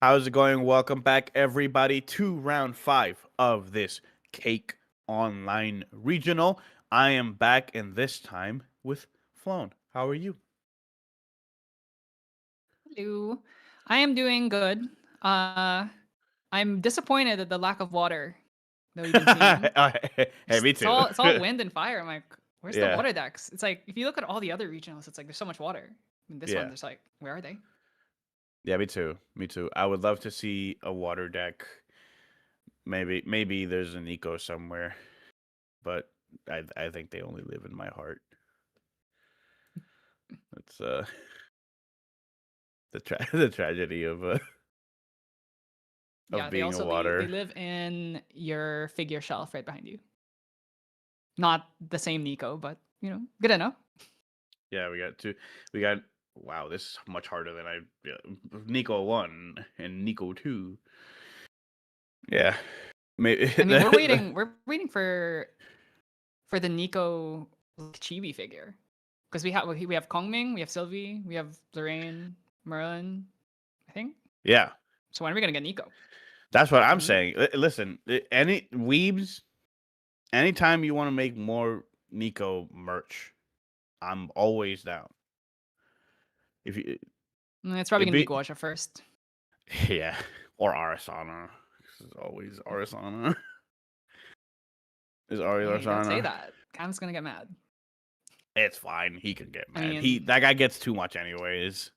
How's it going? Welcome back, everybody, to round 5 of this Cake Online Regional. I am back, and this time with Flonne. How are you? Hello. I am doing good. I'm disappointed at the lack of water that we've been seeing. Hey, me It's too. all wind and fire. I'm like, where's the Yeah. water decks? It's like if you look at all the other regionals, it's like there's so much water. And this Yeah. one, there's like, where are they? Yeah, me too. Me too. I would love to see a water deck. Maybe there's an eco somewhere, but I think they only live in my heart. That's the tragedy of Yeah, they being also a water. they live in your figure shelf right behind you. Not the same Nico, but you know, good enough. Yeah, we got two. We got wow. This is much harder than Nico 1 and Nico 2. Yeah, maybe. I mean, we're waiting for the Nico chibi figure because we have Kongming, we have Sylvie, we have Serene, Merlin, I think. Yeah, So when are we gonna get Nico? that's what I'm Mhm. saying. Listen, any weebs, anytime you want to make more Nico merch, I'm always down. If you, It's probably it'd gonna be be- Guacha first. yeah, or Arasana. This is always Arasana. Is Ari Hey, don't say Arasana? that. Cam's gonna get mad. It's fine. He can get I mad. mean- That guy gets too much anyways.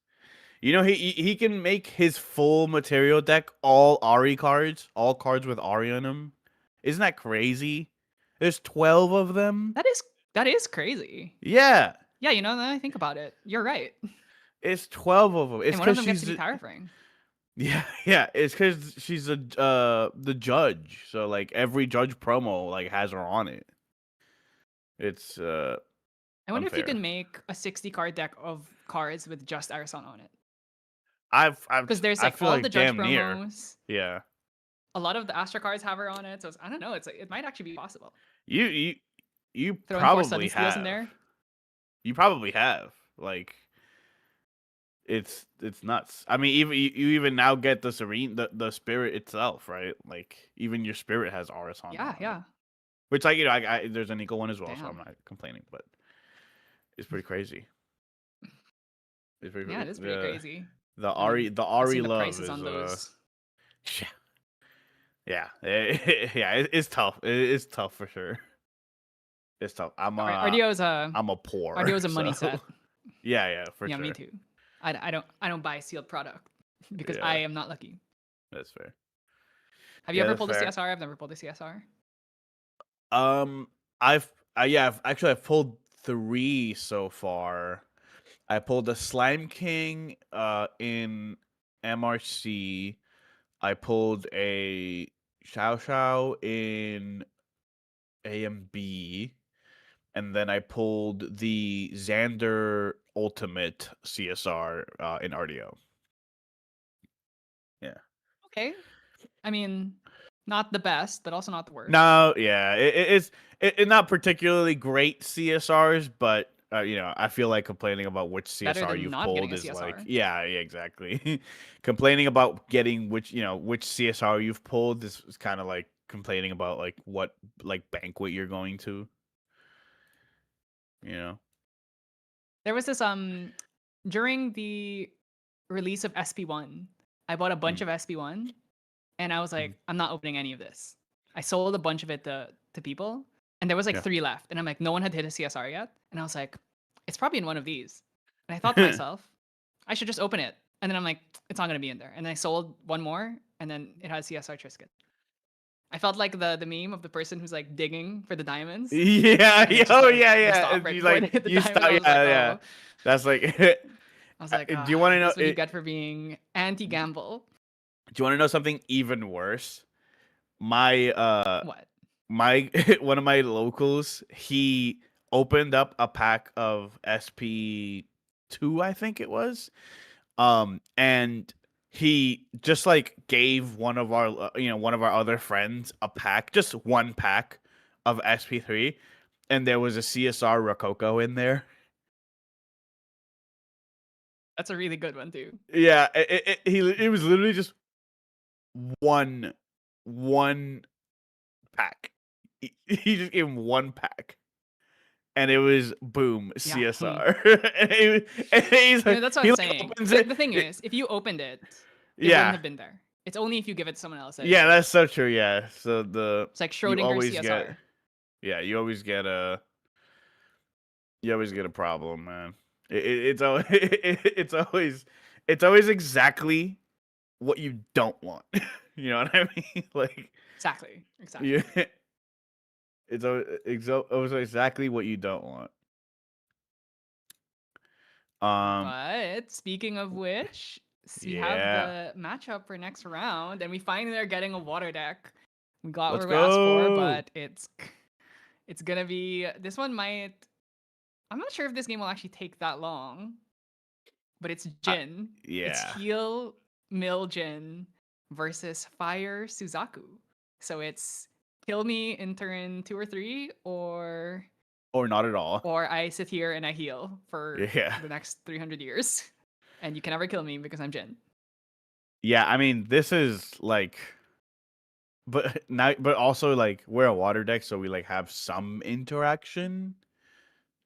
You know, he can make his full material deck all Ari cards, all cards with Ari on them. Isn't that crazy? There's 12 of them. That is crazy. Yeah, Yeah, you know, now I think about it. You're right. it's 12 of them. It's And one of because them gets to she's be Tower Frame. yeah. It's because she's the judge. So like every judge promo like has her on it. It's I wonder if you unfair. can make a 60 card deck of cards with just Arison on it. I've Because there's I like feel all like the judge damn near. promos. Yeah. A lot of the Astra cards have her on it, so I don't know. It's like, it might actually be possible. You Throwing 4 probably sudden steals have. in there. You probably have. Like it's nuts. I mean, even you even now get the Serene, the spirit itself, right? Like even your spirit has Aris on. Yeah, it. yeah. Which like I there's an equal one as well, so I'm Damn. not complaining, but it's pretty crazy. It's pretty Yeah, it is pretty crazy. The I mean, Ari I've seen the love prices is on those. yeah. It's tough. It's tough for sure. It's tough. RDO is I'm a poor. RDO is a money so- set. Yeah, for Yeah, sure. me too. I don't buy sealed product because Yeah. I am not lucky. That's fair. Have you Yeah, ever that's pulled a fair. CSR? I've never pulled a CSR. I've pulled 3 so far. I pulled a Slime King in MRC. I pulled a Xiao Xiao in AMB, and then I pulled the Xander Ultimate CSR in RDO. Yeah. Okay. I mean, not the best, but also not the worst. No, yeah, it's not particularly great CSRs, but you know, I feel like complaining about which Better CSR than you've not pulled getting a is like, CSR. yeah, exactly. Complaining about getting which CSR you've pulled is kind of like complaining about like what like banquet you're going to. You know. There was this during the release of SP1, I bought a bunch of SP1 and I was like, I'm not opening any of this. I sold a bunch of it to people and there was like Yeah. 3 left. And I'm like, no one had hit a CSR yet. And I was like, it's probably in one of these. And I thought to myself, I should just open it. And then I'm like, it's not gonna be in there. And then I sold one more and then it had CSR Trisket. I felt like the meme of the person who's like digging for the diamonds. Yeah. And it's just Oh like, yeah. they Yeah. stop And right you before they like hit the you diamond. stop. I was Yeah. like, Yeah. oh. That's like. I was like, do you want to know? That's what you get for being anti-gamble. Do you want to know something even worse? My What? my one of my locals, he opened up a pack of SP2, I think it was. And he just like gave one of our other friends a pack, just one pack of SP3, and there was a CSR Rococo in there. That's a really good one too. Yeah, it was literally just one pack. He just gave him one pack. And it was boom, Yeah, I mean- CSR. and he's I mean, that's what he, I'm like, saying. opens The, it- the thing is, if you opened it, it Yeah. wouldn't have been there. It's only if you give it to someone else. That it Yeah, shows. that's so true. Yeah, so It's like you Schrodinger always CSR. you always get a problem, man. It's always it's always exactly what you don't want. You know what I mean? Like Exactly. yeah, it's always exactly what you don't want. But speaking of which, we have yeah. the matchup for next round, and we finally are getting a water deck. We got Let's what we asked for, go. but it's gonna be this one might. I'm not sure if this game will actually take that long, but it's Jin. It's Yeah. heal Mill Jin versus Fire Suzaku. So it's kill me in turn 2 or 3, or Not at all. I sit here and I heal for Yeah. the next 300 years, and you can never kill me because I'm Jin. Yeah, I mean, this is like, but also like we're a water deck, so we like have some interaction.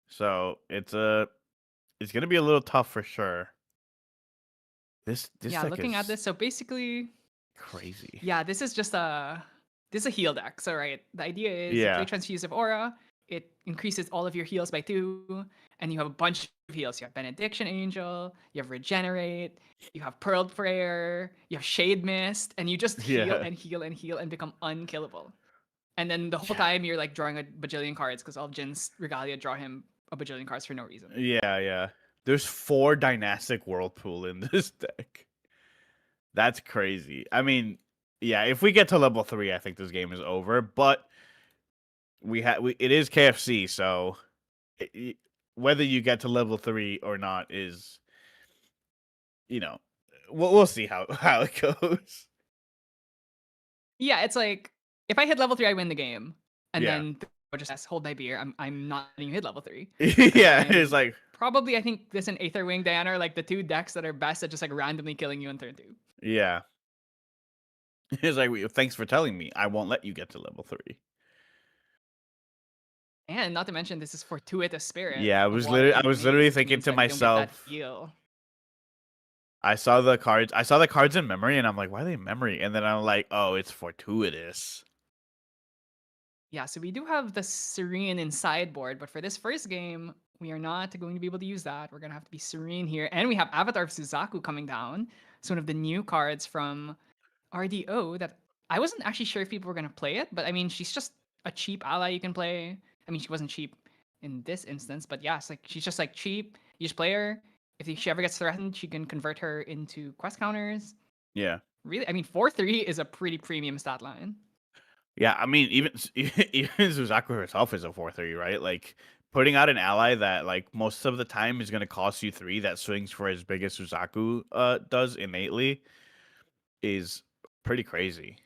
So it's gonna be a little tough for sure. This Yeah, deck looking at is this, so basically, crazy. yeah, this is a heal deck. So right, the idea is you Yeah. play Transfusive Aura, it increases all of your heals by 2, and you have a bunch of heals. You have Benediction Angel, you have Regenerate, you have Pearl Prayer, you have Shade Mist, and you just heal Yeah. and heal and heal and become unkillable. And then the whole Yeah. time you're like drawing a bajillion cards because all of Jin's Regalia draw him a bajillion cards for no reason. Yeah. There's 4 Dynastic Whirlpool in this deck. That's crazy. I mean, yeah, if we get to level 3, I think this game is over. But it is KFC, so whether you get to level 3 or not is, we'll see how it goes. Yeah, it's like if I hit level 3, I win the game, and Yeah. then I'll just hold my beer. I'm not letting you hit level 3. Yeah, And it's like probably I think this and Aether Wing Diana are like the 2 decks that are best at just like randomly killing you in turn 2. yeah. It's like thanks for telling me. I won't let you get to level 3. And not to mention this is Fortuitous Spirit. Yeah, I a was water literally damage, which thinking means to that we don't get that myself. heal. I saw the cards in memory, and I'm like, why are they in memory? And then I'm like, oh, it's Fortuitous. Yeah, so we do have the Serene in sideboard, but for this first game, we are not going to be able to use that. We're going to have to be Serene here. And we have Avatar of Suzaku coming down. It's one of the new cards from RDO that I wasn't actually sure if people were going to play it, but I mean, she's just a cheap ally you can play. I mean, she wasn't cheap in this instance, but yeah, it's like she's just like cheap. You just play her. If she ever gets threatened, she can convert her into quest counters. Yeah. Really, I mean, 4/3 is a pretty premium stat line. Yeah, I mean, even Suzaku herself is a 4/3, right? Like putting out an ally that like most of the time is going to cost you 3 that swings for as big as Suzaku does innately is pretty crazy.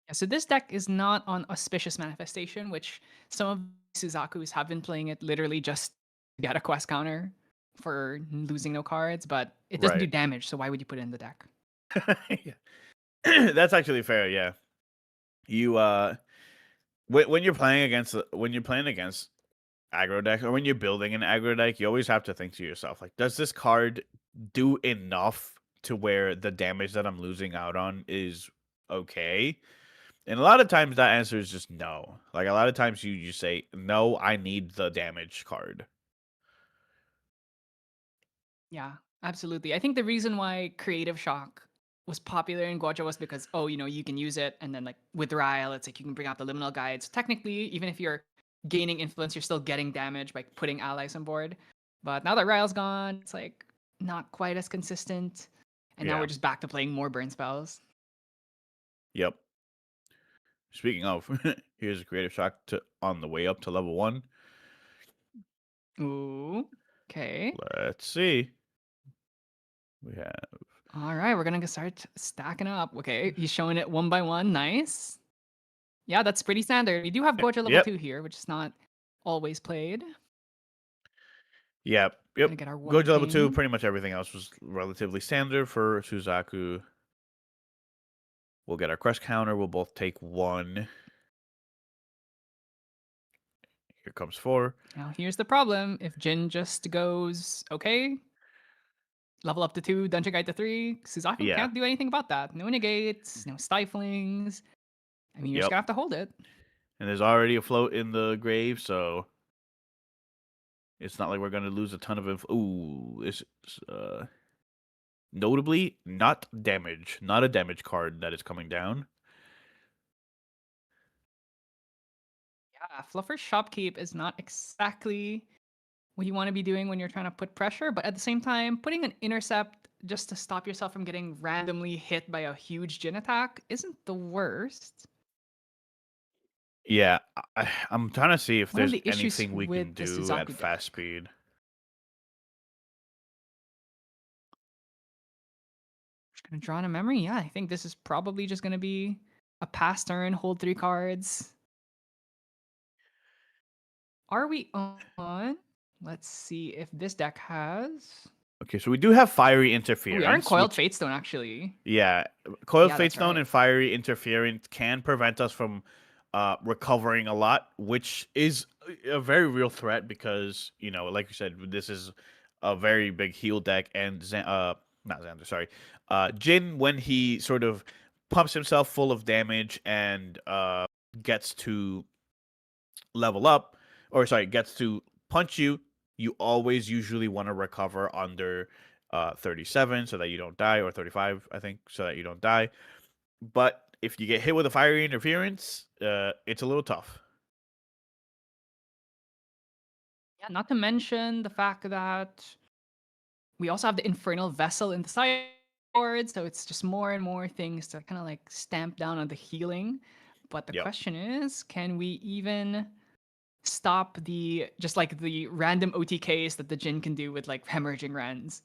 Yeah, so this deck is not on Auspicious Manifestation, which some of Suzakus have been playing it literally just to get a quest counter for losing no cards, but it doesn't do Right. damage, so why would you put it in the deck? Yeah. That's actually fair, yeah. You when you're playing against aggro deck, or when you're building an aggro deck, you always have to think to yourself, like, does this card do enough to where the damage that I'm losing out on is okay? And a lot of times that answer is just no. Like a lot of times you say, no, I need the damage card. Yeah, absolutely. I think the reason why Creative Shock was popular in Guacha was because, you can use it, and then like with Ryle, it's like you can bring out the liminal guides. Technically, even if you're gaining influence, you're still getting damage by putting allies on board. But now that Ryle's gone, it's like not quite as consistent. And now Yeah. we're just back to playing more burn spells. Yep. Speaking of, here's a Creative Shock on the way up to level 1. Ooh. Okay. Let's see. We have All right, we're gonna start stacking up. Okay, he's showing it one by one. Nice. Yeah, that's pretty standard. We do have Goja level Yep. 2 here, which is not always played. Yep. Gonna get our Go to level 2. Warping. Pretty much everything else was relatively standard for Suzaku. We'll get our quest counter. We'll both take 1. Here comes 4. Now here's the problem. If Jin just goes, okay, level up to 2, dungeon guide to 3, Suzaku Yeah. can't do anything about that. No negates, no stiflings. I mean, you're just Yep. gonna have to hold it. And there's already a float in the grave, so it's not like we're gonna lose a ton of info. Ooh, this is notably not damage, not a damage card that is coming down. Yeah, Fluffer's Shopkeep is not exactly what you want to be doing when you're trying to put pressure, but at the same time, putting an intercept just to stop yourself from getting randomly hit by a huge Jin attack isn't the worst. Yeah, I'm trying to see if One of there's the issues anything we can with the do at Suzaku fast deck. speed. Just gonna draw on a memory. Yeah, I think this is probably just gonna be a pass turn, hold 3 cards. Are we on? Let's see if this deck has. Okay, so we do have Fiery Oh, Interference. we are in Coiled which- Fatestone, actually. Yeah, Coiled Yeah, that's Fatestone right. and Fiery Interference can prevent us from recovering a lot, which is a very real threat because, you know, like you said, this is a very big heal deck, and not Xander, sorry, Jin, when he sort of pumps himself full of damage and gets to level up, or sorry, gets to punch you, you always usually want to recover under 37 so that you don't die, or 35, I think, so that you don't die. But if you get hit with a Fiery Interference, it's a little tough. Yeah, not to mention the fact that we also have the Infernal Vessel in the sideboard, so it's just more and more things to kind of like stamp down on the healing. But the Yep. question is, can we even stop the just like the random OTKs that the Jin can do with like hemorrhaging Rends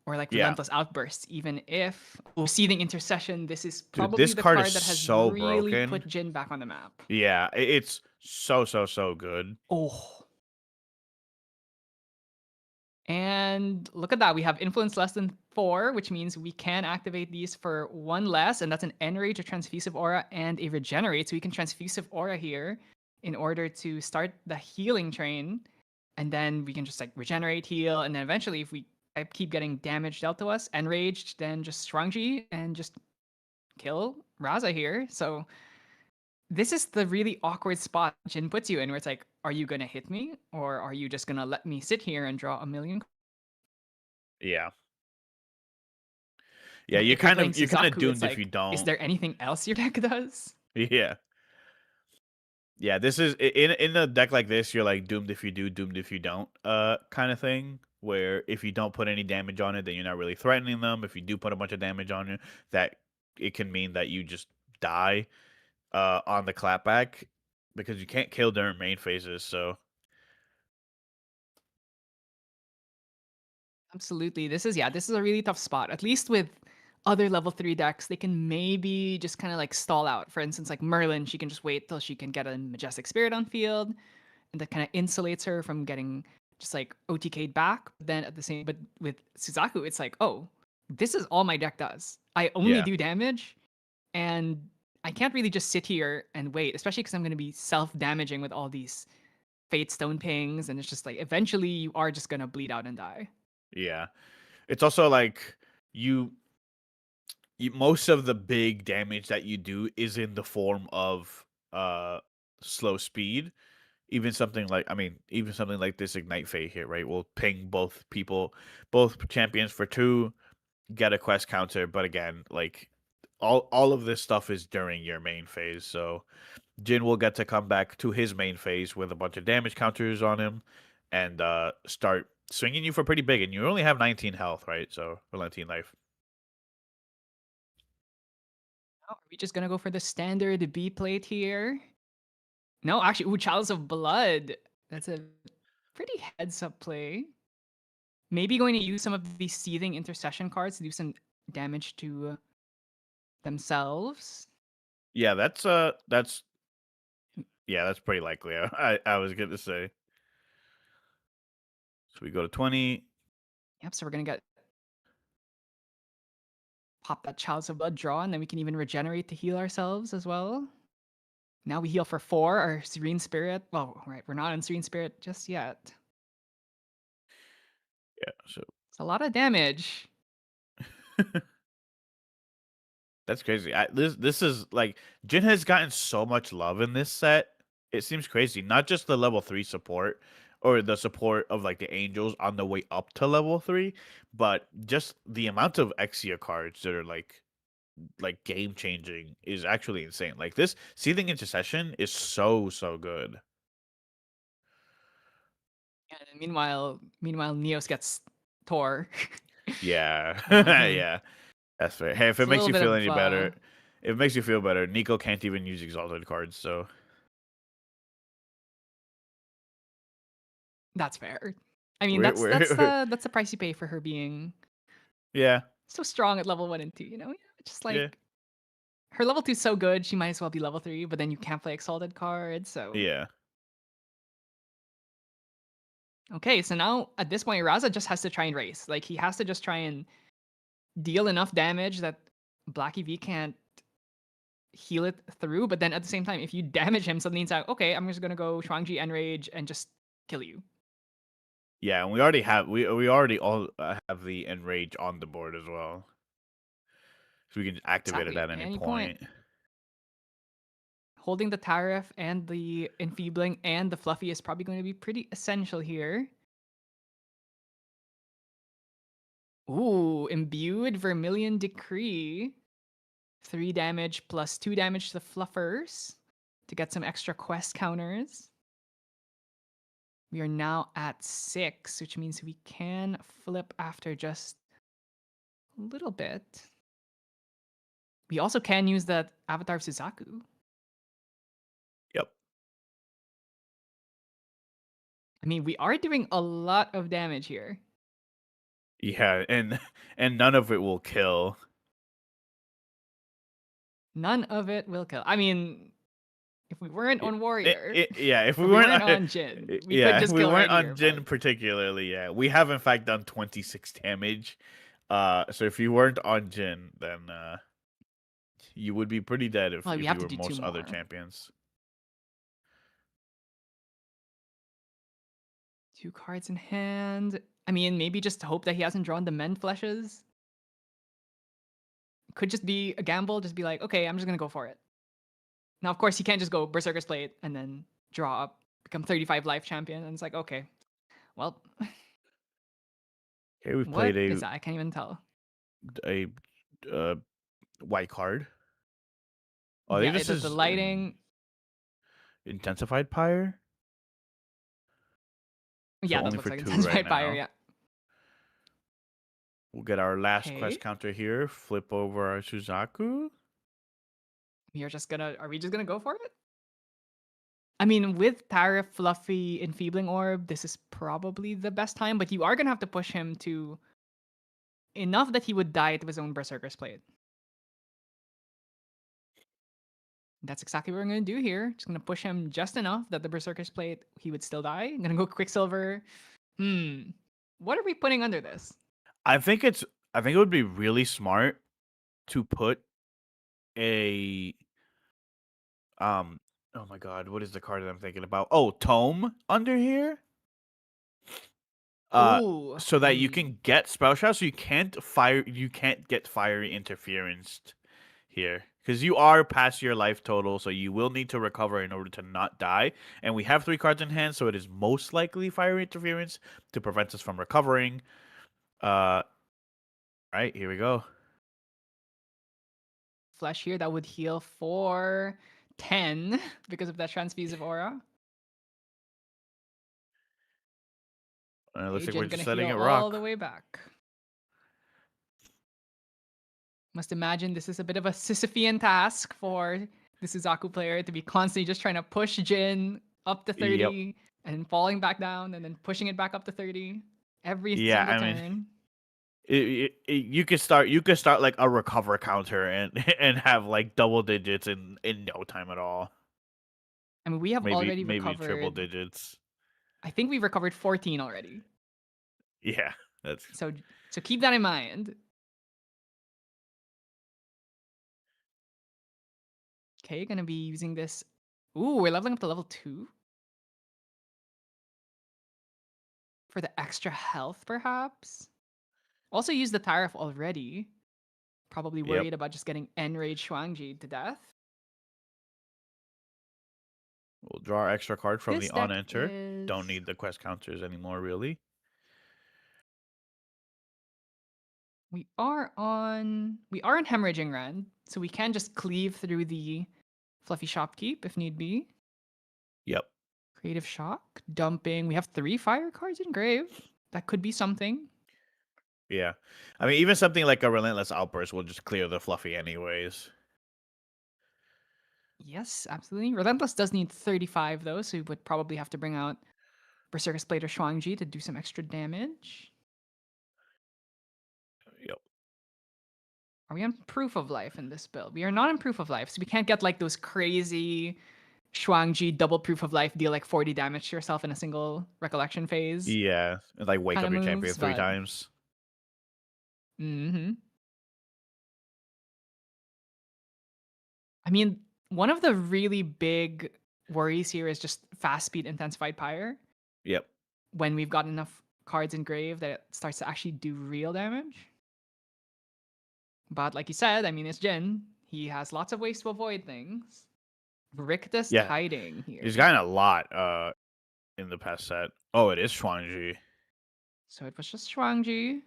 or like Yeah. relentless outbursts? Even if Seething Intercession, this is Dude, probably this the card card is that has so really broken. put Jin back on the map. Yeah, it's so good. Oh. And look at that. We have influence less than 4, which means we can activate these for 1 less, and that's an Enrage, a Transfusive Aura, and a Regenerate. So we can Transfusive Aura here in order to start the healing train. And then we can just like regenerate, heal, and then eventually if we keep getting damage dealt to us, Enraged, then just Strong-G and just kill Raza here. So this is the really awkward spot Jin puts you in where it's like, are you gonna hit me? Or are you just gonna let me sit here and draw a million? Yeah. Yeah, But you're if you're kind playing of Suzaku, doomed it's if you like, don't. is there anything else your deck does? Yeah. Yeah, this is in a deck like this, you're like doomed if you do, doomed if you don't, kind of thing. Where if you don't put any damage on it, then you're not really threatening them. If you do put a bunch of damage on it, that it can mean that you just die on the clapback because you can't kill during main phases. So Absolutely. This is a really tough spot. At least with other level 3 decks, they can maybe just kind of like stall out. For instance, like Merlin, she can just wait till she can get a Majestic Spirit on field, and that kind of insulates her from getting just like OTK'd back. Then at the same, but with Suzaku, it's like, oh, this is all my deck does. I only Yeah. do damage, and I can't really just sit here and wait, especially because I'm going to be self-damaging with all these Fate Stone pings, and it's just like eventually you are just going to bleed out and die. yeah, it's also like you most of the big damage that you do is in the form of slow speed. Even something like this Ignite Fate here, right? Will ping both champions for 2, get a quest counter, but again, like all of this stuff is during your main phase, so Jin will get to come back to his main phase with a bunch of damage counters on him and start swinging you for pretty big, and you only have 19 health, right? So, or 19 life. Oh, are we just gonna go for the standard B plate here? No, actually, ooh, Chalice of Blood. That's a pretty heads-up play. Maybe going to use some of these Seething Intercession cards to do some damage to themselves. Yeah, that's pretty likely. I was going to say. So we go to 20. Yep, so we're gonna get pop that Chalice of Blood draw, and then we can even regenerate to heal ourselves as well. Now we heal for 4, our Serene Spirit. Well, right, we're not in Serene Spirit just yet. Yeah, so It's a lot of damage. that's crazy. This is like Jin has gotten so much love in this set. It seems crazy. Not just the level 3 support or the support of like the angels on the way up to level 3, but just the amount of Exia cards that are like game changing is actually insane. Like this Seething Intercession is so good. And meanwhile, Neos gets Tor. Yeah. Mhm. Yeah. That's fair. Hey, if It's it a makes little you bit feel of, any better, if it makes you feel better, Nico can't even use exalted cards, so That's fair. I mean, we're, that's the price you pay for her being yeah. so strong at level 1 and 2. It's just Yeah. like her level 2 is so good, she might as well be level 3. But then you can't play exalted cards, so Yeah. okay. So now at this point, Raza just has to try and race. Like he has to just try and deal enough damage that Black EV can't heal it through. But then at the same time, if you damage him, suddenly it's like, okay, I'm just gonna go Shuangji Enrage and just kill you. Yeah, and we already all have the enrage on the board as well, so we can activate Exactly. it at any point. Holding the Tariff and the Enfeebling and the Fluffy is probably going to be pretty essential here. Ooh, Imbued Vermilion Decree. 3 damage plus 2 damage to the Fluffers to get some extra quest counters. We are now at 6, which means we can flip after just a little bit. We also can use that Avatar of Suzaku. Yep. I mean, we are doing a lot of damage here. Yeah, and none of it will kill. None of it will kill. I mean, if we weren't on Warrior, Yeah, if we if weren't on Jin, we yeah, could just if we kill weren't right on here, Jin but particularly, yeah, we have in fact done 26 damage. So if you weren't on Jin, then you would be pretty dead if well, we you have to were do 2 most other more. champions. 2 cards in hand. I mean, maybe just hope that he hasn't drawn the Mend Fleshes. Could just be a gamble, just be like, okay, I'm just gonna go for it. Now, of course, he can't just go Berserker's Plate and then draw up, become 35 life champion, and it's like, okay, well, Okay, we've what played is that? I can't even tell. a white card. Oh, I Yeah, think this the is lighting. intensified pyre. Yeah, So that only looks for like 2 intensified right fire. now. Yeah. We'll get our last Okay. quest counter here. Flip over our Suzaku. Are we just gonna go for it? I mean, with Tariff, Fluffy, Enfeebling Orb, this is probably the best time, but you are gonna have to push him to enough that he would die to his own Berserker's Plate. That's exactly what we're gonna do here. Just gonna push him just enough that the Berserker's Plate, he would still die. I'm gonna go Quicksilver. What are we putting under this? I think it would be really smart to put a oh my god, what is the card that I'm thinking about? Oh, Tome under here. Ooh. So that you can get spell shot, so you can't get fiery interference here. Because you are past your life total, so you will need to recover in order to not die. And we have 3 cards in hand, so it is most likely fiery interference to prevent us from recovering. Right, here we go. Flesh here that would heal for 10 because of that transfusive aura. Looks like we're Agent just gonna setting it heal all rock. the way back. Must imagine this is a bit of a Sisyphean task for the Suzaku player to be constantly just trying to push Jin up to 30 and falling back down and then pushing it back up to 30 every single turn. You could start like a recover counter and and have like double digits in no time at all. I mean, we have already maybe recovered triple digits. I think we've recovered 14 already. Yeah, that's So keep that in mind. Okay, gonna be using this. Ooh, we're leveling up to level 2. For the extra health, perhaps? Also use the Tariff already. Probably Yep. worried about just getting Enraged Shuangji to death. We'll draw our extra card from This the deck on enter. Don't is- need the quest counters anymore, really. We are in Hemorrhaging Rend, so we can just cleave through the Fluffy Shopkeep if need be. Yep. Creative Shock, dumping. We have 3 fire cards in grave. That could be something. Yeah. I mean, even something like a Relentless Outburst will just clear the Fluffy anyways. Yes, absolutely. Relentless does need 35 though, so we would probably have to bring out Berserker's Blade or Shuangji to do some extra damage. Yep. Are we on Proof of Life in this build? We are not in Proof of Life, so we can't get like those crazy Shuangji double Proof of Life, deal like 40 damage to yourself in a single recollection phase. Yeah. And like wake Kinda up your champion moves, 3 but- times. Mm-hmm. I mean, one of the really big worries here is just fast speed intensified pyre. Yep. When we've got enough cards in grave that it starts to actually do real damage. But like you said, I mean, it's Jin. He has lots of ways to avoid things. Rictus Yeah. Tiding here. He's gotten a lot in the past set. Oh, it is Shuangji. So it was just Shuangji.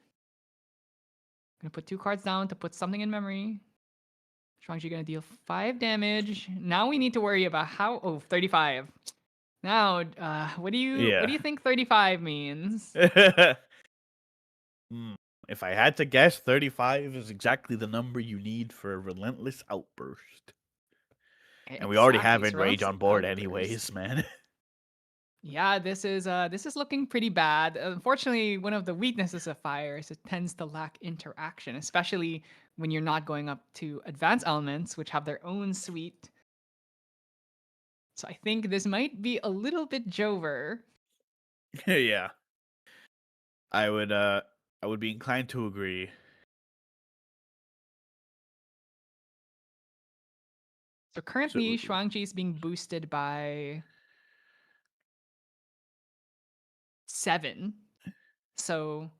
Gonna put 2 cards down to put something in memory. Shuangji gonna deal 5 damage. Now we need to worry about how. Oh, 35. Now, what do you think 35 means? If I had to guess, 35 is exactly the number you need for a Relentless Outburst. And we already have Exactly, Enrage so on board Outburst. anyways, man. Yeah, this is looking pretty bad. Unfortunately, one of the weaknesses of fire is it tends to lack interaction, especially when you're not going up to advanced elements, which have their own suite. So I think this might be a little bit Jover. Yeah. I would be inclined to agree. So currently, So- Shuangji is being boosted by 7. So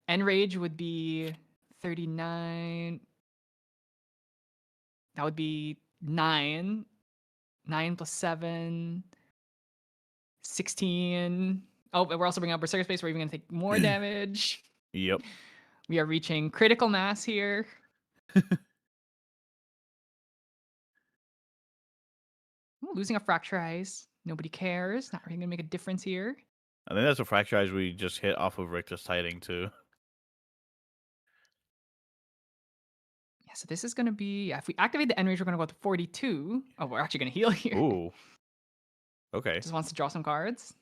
Enrage would be 39. That would be 9. 9 plus 7. 16. Oh, but we're also bringing out Berserker Space. We're even going to take more damage. Yep. We are reaching critical mass here. Ooh, losing a Fracture Eyes. Nobody cares. Not really going to make a difference here. I think that's a Fracture Eyes we just hit off of Rictus Tiding too. Yeah, so this is going to be... Yeah, if we activate the Enrage, we're going to go to 42. Oh, we're actually going to heal here. Ooh. Okay. Just wants to draw some cards.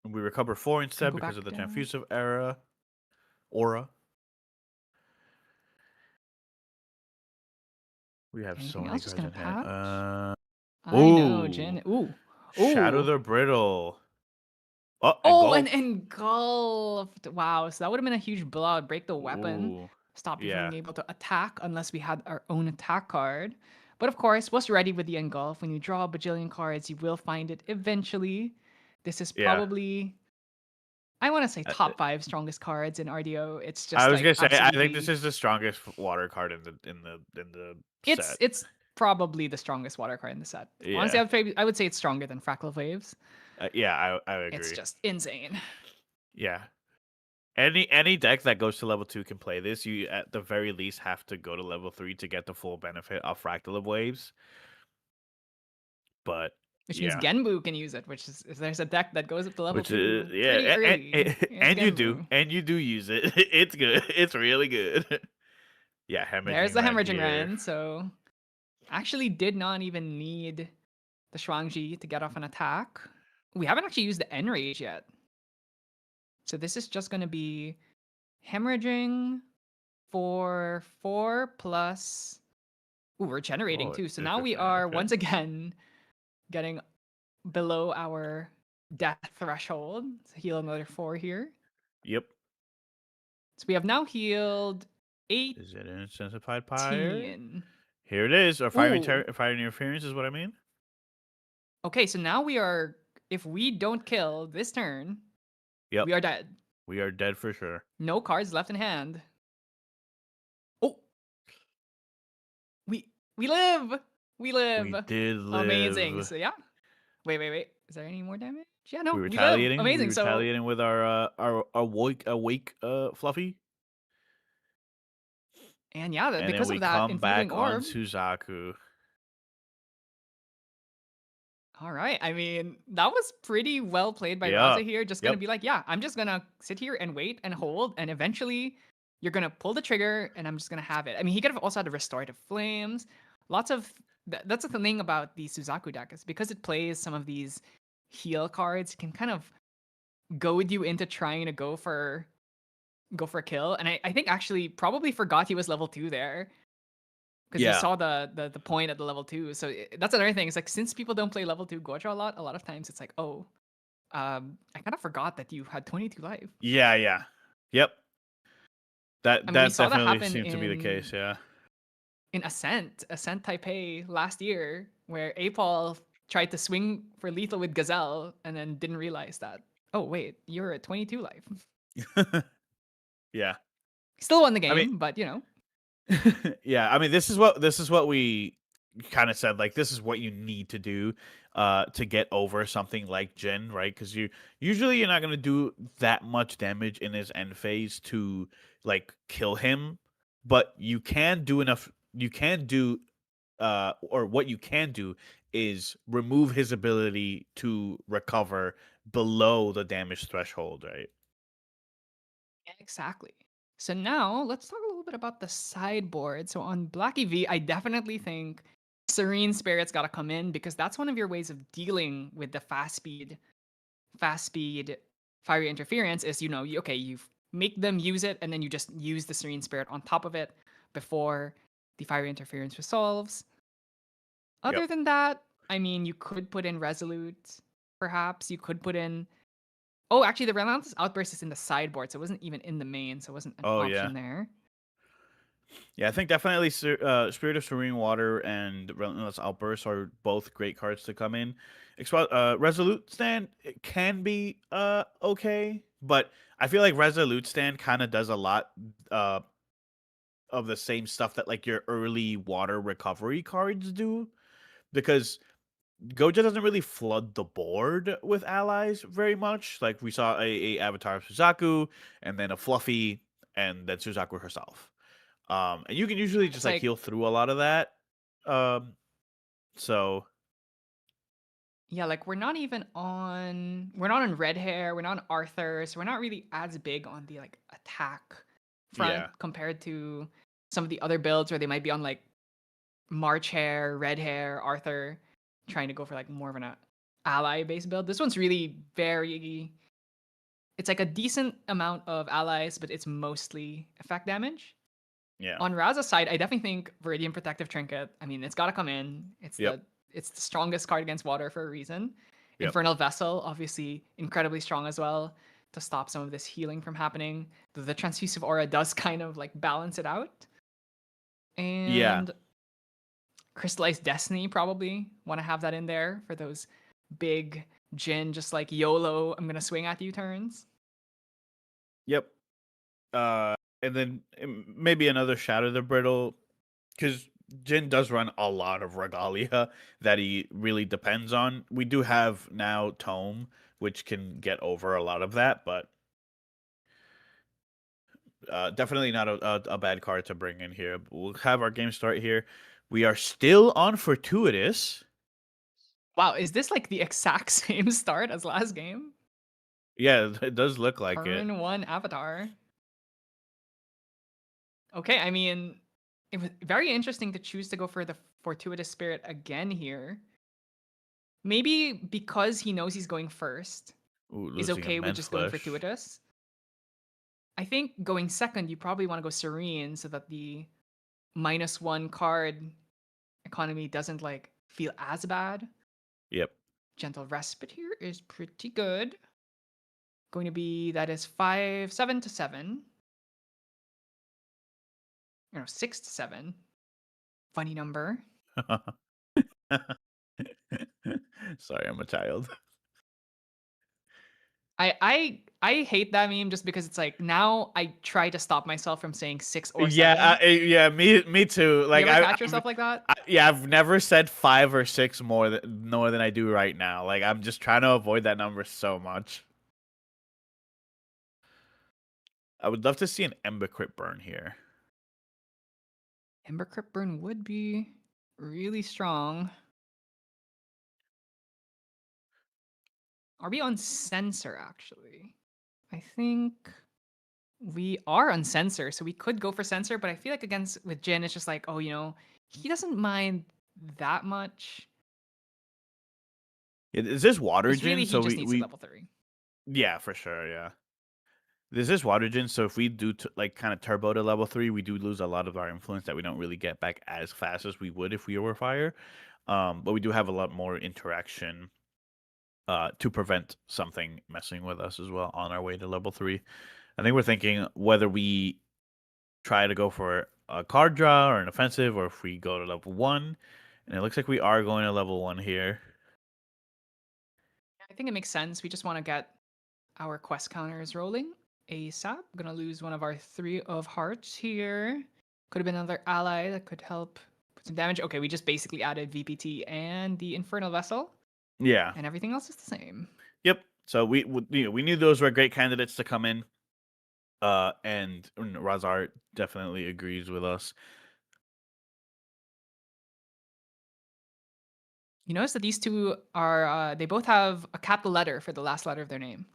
We recover 4 instead go because back of the down. Transfusive Aura. We have so Anything many else? Just cards in gonna hand. patch? I know, Ooh. Jen. Ooh. Shadow Ooh. the Brittle. Oh, Oh, and and engulfed. Wow, so that would have been a huge blowout. Break the weapon. Ooh. Stop you Yeah. being able to attack unless we had our own attack card. But of course, was ready with the engulf. When you draw a bajillion cards, you will find it eventually. This is Yeah. probably, I want to say, top 5 strongest cards in RDO. It's just. I was like, gonna say I think this absolutely- is the strongest water card in the set. It's probably the strongest water card in the set. Honestly, Yeah. I would say it's stronger than Fractal Waves. Yeah, I agree. It's just insane. Yeah. Any deck that goes to level 2 can play this. You at the very least have to go to level 3 to get the full benefit of Fractal Waves. But Which yeah. means Genbu can use it, which is if there's a deck that goes up to level Which 2 is yeah, pretty early. it's and you Genbu. do use it. It's good. It's really good. Yeah, There's the Hemorrhaging here. Rend, so actually did not even need the Shuangji to get off an attack. We haven't actually used the Enrage yet. So this is just going to be Hemorrhaging for 4 plus... Ooh, we're generating Oh, too. So it now is we okay, are okay. once again getting below our death threshold. So heal another 4 here. Yep. So we have now healed Is it an intensified fire? 18. Here it is. Or fire, Ooh. fire interference is what I mean. Okay, so now we are. If we don't kill this turn, Yep. we are dead. We are dead for sure. No cards left in hand. Oh, we live. We live. We did live. Amazing. So yeah. Wait. Is there any more damage? Yeah, no. We We live. retaliating. Amazing. We So retaliating with our awake Fluffy. and yeah, And because then we of that come inflating back on orb. Suzaku. All right. I mean, that was pretty well played by Yeah. Raza here. Just gonna be like, yeah, I'm just gonna sit here and wait and hold, and eventually you're gonna pull the trigger, and I'm just gonna have it. I mean, he could have also had the restorative flames. Lots of that's the thing about the Suzaku deck is because it plays some of these heal cards, it can kind of goad you into trying to go for a kill. And I think actually probably forgot he was level 2 there. Because you Yeah. saw the point at the level 2. So that's another thing. It's like since people don't play level 2 Gocha a lot of times it's like, oh, I kind of forgot that you had 22 life. Yeah. Yep. That I mean, we that saw that definitely happen seemed to be the case. Yeah. in Ascent Taipei last year, where Apol tried to swing for lethal with Gazelle and then didn't realize that, oh wait, you're at 22 life. Yeah. Still won the game, I mean, but you know. yeah, I mean this is what we kind of said, like this is what you need to do to get over something like Jin, right? Because you're not gonna do that much damage in his end phase to like kill him, but you can do enough. You can do or what you can do is remove his ability to recover below the damage threshold, right? Exactly. So now let's talk a little bit about the sideboard. So on Black EV, I definitely think Serene Spirit's got to come in because that's one of your ways of dealing with the fast speed fiery interference is, okay, you make them use it and then you just use the Serene Spirit on top of it before the fiery interference resolves. Other Yep. than that, I mean, you could put in Resolute, perhaps. You could put in Oh, actually, the Relentless Outburst is in the sideboard, so it wasn't even in the main, so it wasn't an Oh, option yeah. there. Yeah, I think definitely Spirit of Serene Water and Relentless Outburst are both great cards to come in. Resolute Stand it can be okay, but I feel like Resolute Stand kind of does a lot uh, of the same stuff that like your early water recovery cards do, because Goja doesn't really flood the board with allies very much. Like we saw a Avatar of Suzaku, and then a Fluffy, and then Suzaku herself. And you can usually just It's like like, heal through a lot of that. Um, so yeah, like we're not on Red Hair, we're not on Arthur, so we're not really as big on the like attack front Yeah. compared to some of the other builds where they might be on like March Hair, Red Hair, Arthur, trying to go for like more of an ally based build. This one's really it's like a decent amount of allies, but it's mostly effect damage. yeah, On Raza's side, I definitely think Viridian Protective Trinket. I mean, it's got to come in. Yep. It's the strongest card against water for a reason. Yep. Infernal Vessel, obviously incredibly strong as well to stop some of this healing from happening. The Transfusive Aura does kind of like balance it out. And Crystallized Destiny, probably want to have that in there for those big Jin, just like YOLO, I'm gonna swing at you turns. Yep. And then maybe another Shatter the Brittle, because Jin does run a lot of Regalia that he really depends on. We do have now Tome, which can get over a lot of that, but definitely not a bad card to bring in here. We'll have our game start here. We are still on Fortuitous. Wow, is this like the exact same start as last game? Yeah, it does look like it. Turn 1 Avatar. Okay, I mean, it was very interesting to choose to go for the Fortuitous Spirit again here. Maybe because he knows he's going first, Ooh, is losing okay with Immense just going Flesh. Fortuitous. I think going second, you probably want to go Serene so that the -1 card economy doesn't like feel as bad. Yep. Gentle Respite here is pretty good. Going to be, that is 7 to 7. 6 to 7. Funny number. Sorry, I'm a child. I hate that meme just because it's like now I try to stop myself from saying 6 or 7. Yeah, me too. Like you ever catch yourself like that? Yeah, I've never said 5 or 6 more than I do right now. Like I'm just trying to avoid that number so much. I would love to see an Ember Crypt burn here. Ember Crypt burn would be really strong. Are we on censor actually? I think we are on censor, so we could go for censor, but I feel like against with Jin, it's just like, oh, he doesn't mind that much. Is this water It's Jin? really, So he just needs we a level 3. yeah, for sure, yeah. This is water Jin, so if we do like kind of turbo to level 3, we do lose a lot of our influence that we don't really get back as fast as we would if we were fire. But we do have a lot more interaction to prevent something messing with us as well on our way to level 3. I think we're thinking whether we try to go for a card draw or an offensive, or if we go to level 1. And it looks like we are going to level 1 here. I think it makes sense. We just want to get our quest counters rolling ASAP. We're gonna lose one of our 3 of hearts here. Could have been another ally that could help put some damage. Okay, we just basically added VPT and the Infernal Vessel. Yeah. And everything else is the same. Yep. So we knew those were great candidates to come in. And Razar definitely agrees with us. You notice that these two are, they both have a capital letter for the last letter of their name.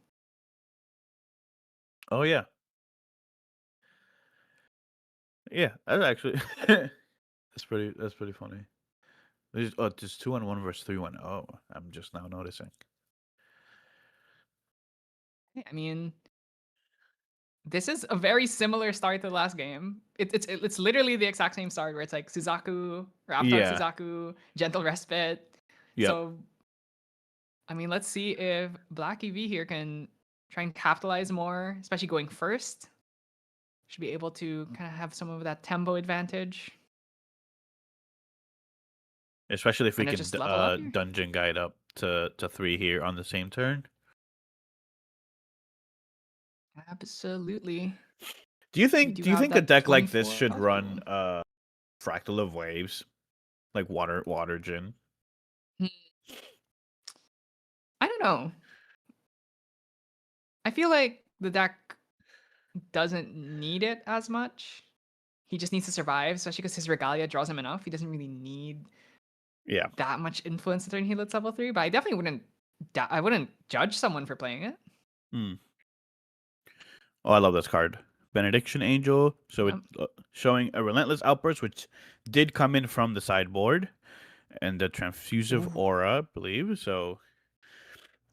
Oh, yeah. Yeah, that's actually that's pretty funny. There's 2-1 versus 3-1. Oh, I'm just now noticing. I mean, this is a very similar start to the last game. It's literally the exact same start where it's like Suzaku, or Avatar Yeah. Suzaku, Gentle Respite. Yep. So, I mean, let's see if Black EV here can try and capitalize more, especially going first. Should be able to kind of have some of that tempo advantage. Especially if we And then can just level up here. dungeon guide up to 3 here on the same turn. Absolutely. Do you think do have a that deck like this 24 should possible. run Fractal of Waves, like water Jin? I don't know. I feel like the deck doesn't need it as much. He just needs to survive, especially because his Regalia draws him enough. He doesn't really need that much influence to turn heal at level 3. But I definitely wouldn't judge someone for playing it. Oh, I love this card. Benediction Angel. So it's showing a Relentless Outburst, which did come in from the sideboard. And the Transfusive Aura, I believe. So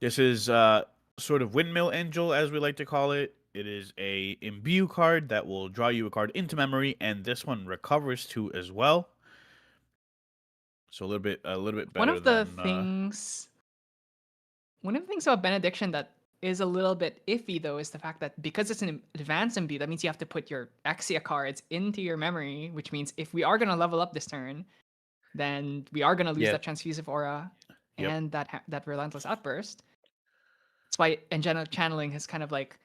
this is sort of Windmill Angel, as we like to call it. It is a Imbue card that will draw you a card into memory, and this one recovers 2 as well. So a little bit better. One of the things about Benediction that is a little bit iffy, though, is the fact that because it's an advanced imbue, that means you have to put your Exia cards into your memory, which means if we are going to level up this turn, then we are going to lose that Transfusive Aura and that Relentless Outburst. That's why Angelic Channeling has kind of like,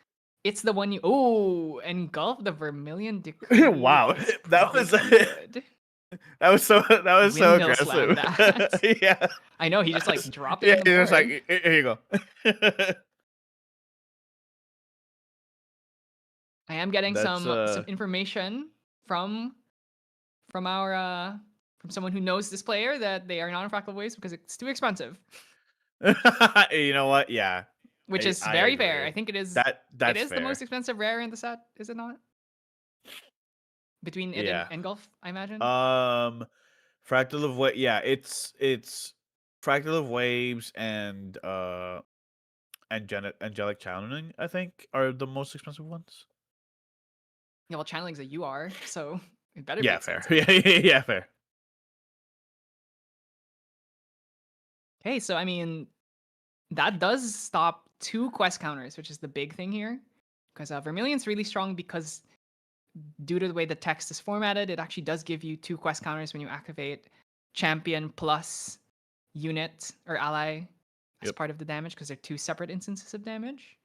it's the one engulf the Vermilion Decree. Wow, that was good. That was so Windmill slam aggressive. that. Yeah, I know, he just like dropped it. Yeah, he was like, here you go. I am getting some information from our from someone who knows this player that they are not in Fractal Waves because it's too expensive. You know what? Yeah. Which is very fair. I think it is. That's it is fair. The most expensive rare in the set, is it not? Between it and Engulf, I imagine. Fractal of Waves. Yeah, it's Fractal of Waves and Angelic Channeling, I think, are the most expensive ones. Yeah, well, Channeling's a UR, so it better be expensive. Fair. Yeah, fair. Okay, so I mean, that does stop 2 quest counters, which is the big thing here. Because Vermilion's really strong because due to the way the text is formatted, it actually does give you 2 quest counters when you activate champion plus unit or ally as Yep. part of the damage, because they're 2 separate instances of damage.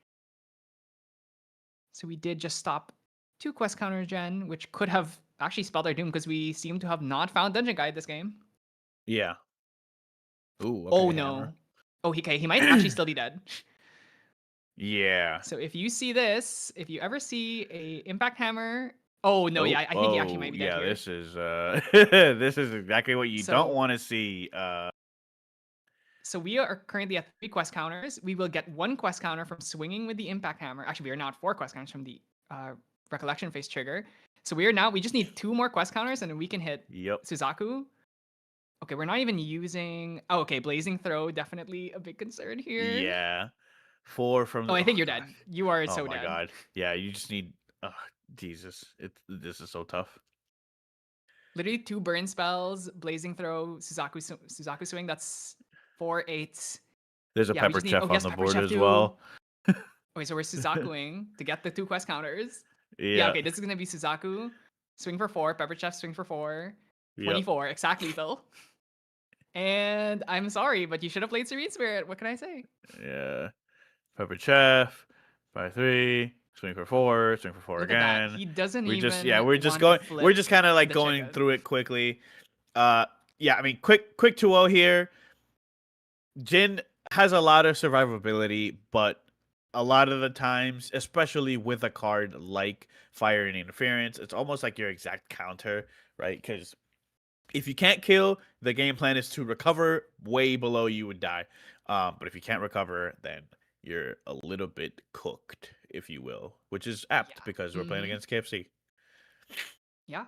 So we did just stop 2 quest counters gen, which could have actually spelled our doom, because we seem to have not found Dungeon Guide this game. Yeah. Ooh. Okay, Oh hammer. no. Oh, he might actually still be dead. Yeah. So if you see this, if you ever see a impact hammer, oh no, yeah, I think he actually might be dead yeah, here. this is this is exactly what you don't So- want to see. So we are currently at 3 quest counters. We will get 1 quest counter from swinging with the impact hammer. Actually, we are now at 4 quest counters from the recollection phase trigger. So we just need 2 more quest counters, and then we can hit Yep. Suzaku. Okay, we're not even using. Oh, okay, blazing throw, definitely a big concern here. Yeah. 4 from the Oh, I think you're God. dead. You are Oh so my dead. God. Yeah, you just need Jesus. This is so tough. Literally 2 burn spells, blazing throw, Suzaku swing. That's 4, 8. There's a Yeah, we pepper just need. chef Oh, on yes, the pepper board chef as too. well. Okay, so we're Suzakuing to get the 2 quest counters. Yeah. Yeah, okay, this is gonna be Suzaku. Swing for 4, pepper chef, swing for 4. Yep. 24, exact lethal. And I'm sorry, but you should have played Serene Spirit. What can I say? Yeah. Pepper chef. 5-3. Swing for 4. Swing for 4 Look again. at that. He doesn't We're even. just we're just wanna going. We're flip just kind of like the going chicken. through it quickly. Yeah. I mean, quick 2-0 here. Jin has a lot of survivability, but a lot of the times, especially with a card like Fire and Interference, it's almost like your exact counter, right? Because if you can't kill, the game plan is to recover way below you would die. But if you can't recover, then you're a little bit cooked, if you will, which is apt Yeah. because we're playing Mhm. against KFC. Yeah.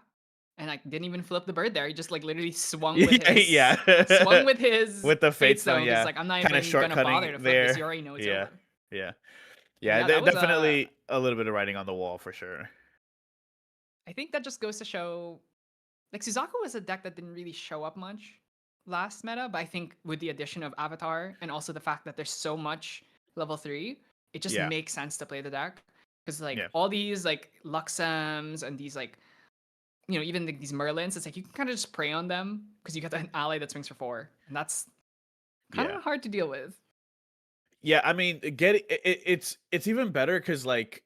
And I didn't even flip the bird there. He just like literally swung with his Yeah. swung with his With the Fate Fate Stone, Stone. yeah. It's like I'm not Kinda even gonna bother to shortcutting flip there. this. You already know it's Yeah. over. Yeah. And Yeah, that was definitely a little bit of writing on the wall for sure. I think that just goes to show, like Suzaku was a deck that didn't really show up much last meta, but I think with the addition of Avatar and also the fact that there's so much level 3, it just Yeah. makes sense to play the deck. Because like Yeah. all these like Luxems and these like, you know, even like, these Merlins, it's like you can kind of just prey on them because you got an ally that swings for 4, and that's kind of Yeah. hard to deal with. Yeah, I mean, it's even better because like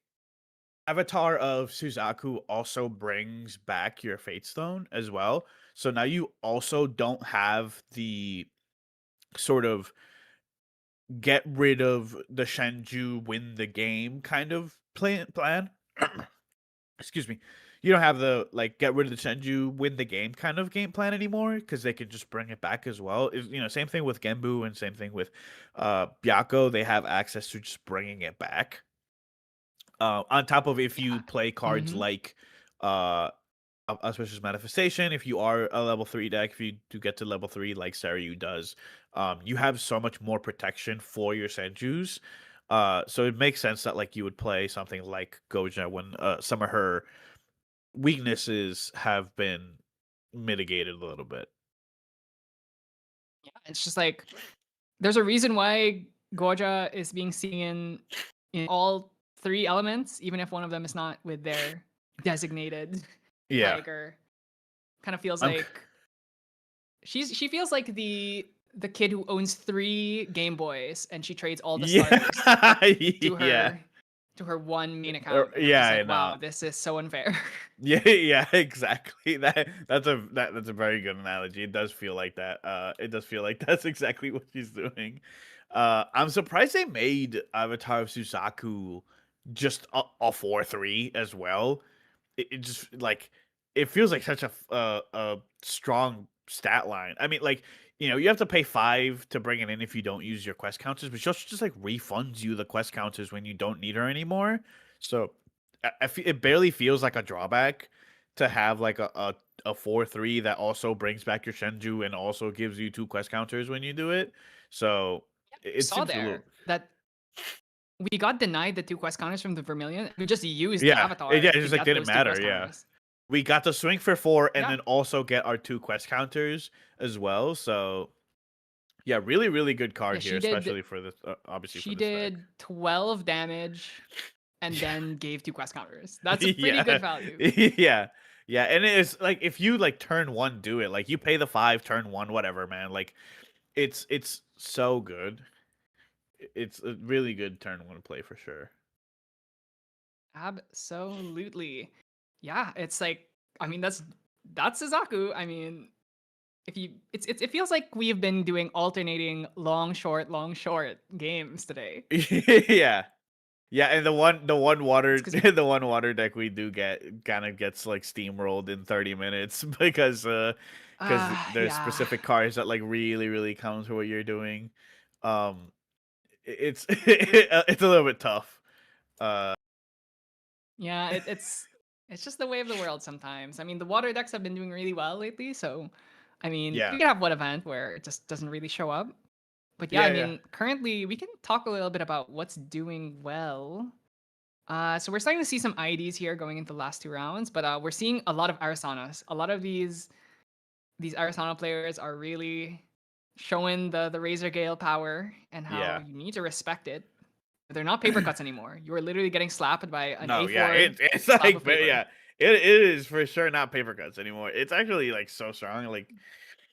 Avatar of Suzaku also brings back your Fate Stone as well. So now you also don't have the sort of get rid of the Shenju, win the game kind of plan. Excuse me. You don't have the like get rid of the Shenju, win the game kind of game plan anymore because they can just bring it back as well. Same thing with Genbu and same thing with Byakko. They have access to just bringing it back. On top of if you Yeah. play cards Mhm. like Auspicious Manifestation, if you are a level 3 deck, if you do get to level 3 like Saryu does, you have so much more protection for your Senjus. So it makes sense that like you would play something like Goja when some of her weaknesses have been mitigated a little bit. Yeah, it's just like there's a reason why Goja is being seen in all 3 elements, even if one of them is not with their designated Yeah. tiger. Kind of feels I'm- like she feels like the kid who owns 3 Game Boys and she trades all the starters to her Yeah. to her one main account. And I'm yeah, just I like, wow, know. this is so unfair. Yeah, exactly. That's a very good analogy. It does feel like that. It does feel like that's exactly what she's doing. I'm surprised they made Avatar of Suzaku just a 4/3 as well. It just like it feels like such a strong stat line. I mean, like you have to pay 5 to bring it in if you don't use your quest counters, but she also just like refunds you the quest counters when you don't need her anymore. So it barely feels like a drawback to have like a 4/3 that also brings back your Shenju and also gives you 2 quest counters when you do it. So it Saw seems a there little that we got denied the 2 quest counters from the Vermilion. We just used the Yeah, Avatar. it to just like get didn't those 2 matter. quest Yeah, counters. we got to swing for 4 and Yeah. then also get our 2 quest counters as well. So yeah, really good card Yeah, here, she did- especially for this. Obviously, She for this deck. did 12 damage and then gave 2 quest counters. That's a pretty good value. Yeah. Yeah, and it is like if you like turn 1 do it, like you pay the 5 turn 1 whatever, man. Like it's so good. It's a really good turn 1 play for sure. Absolutely. Yeah, it's like, I mean, that's Suzaku. I mean, if you, it feels like we've been doing alternating long short games today. Yeah. Yeah, and the one water It's 'cause- the one water deck we do get kind of gets like steamrolled in 30 minutes because there's yeah. specific cards that like really counter what you're doing. It's it's a little bit tough. Yeah, it's just the way of the world sometimes. I mean, the water decks have been doing really well lately, so I mean, Yeah. we could have one event where it just doesn't really show up. But yeah, Yeah, I yeah. mean, currently we can talk a little bit about what's doing well. So we're starting to see some IDs here going into the last 2 rounds, but we're seeing a lot of Arisanas. A lot of these Arisana players are really showing the Razor Gale power and how Yeah. you need to respect it. They're not paper cuts anymore. You are literally getting slapped by an No, A4. yeah, it's slab like of paper. yeah, it is for sure not paper cuts anymore. It's actually like so strong. Like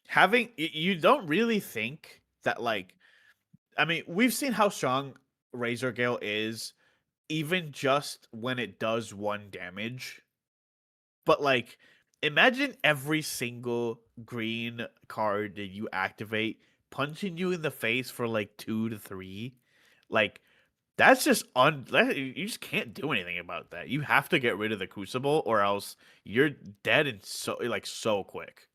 having you don't really think that like I mean, we've seen how strong Razor Gale is even just when it does 1 damage. But like imagine every single green card that you activate punching you in the face for like 2 to 3. Like that's just you just can't do anything about that. You have to get rid of the Crucible or else you're dead and so quick.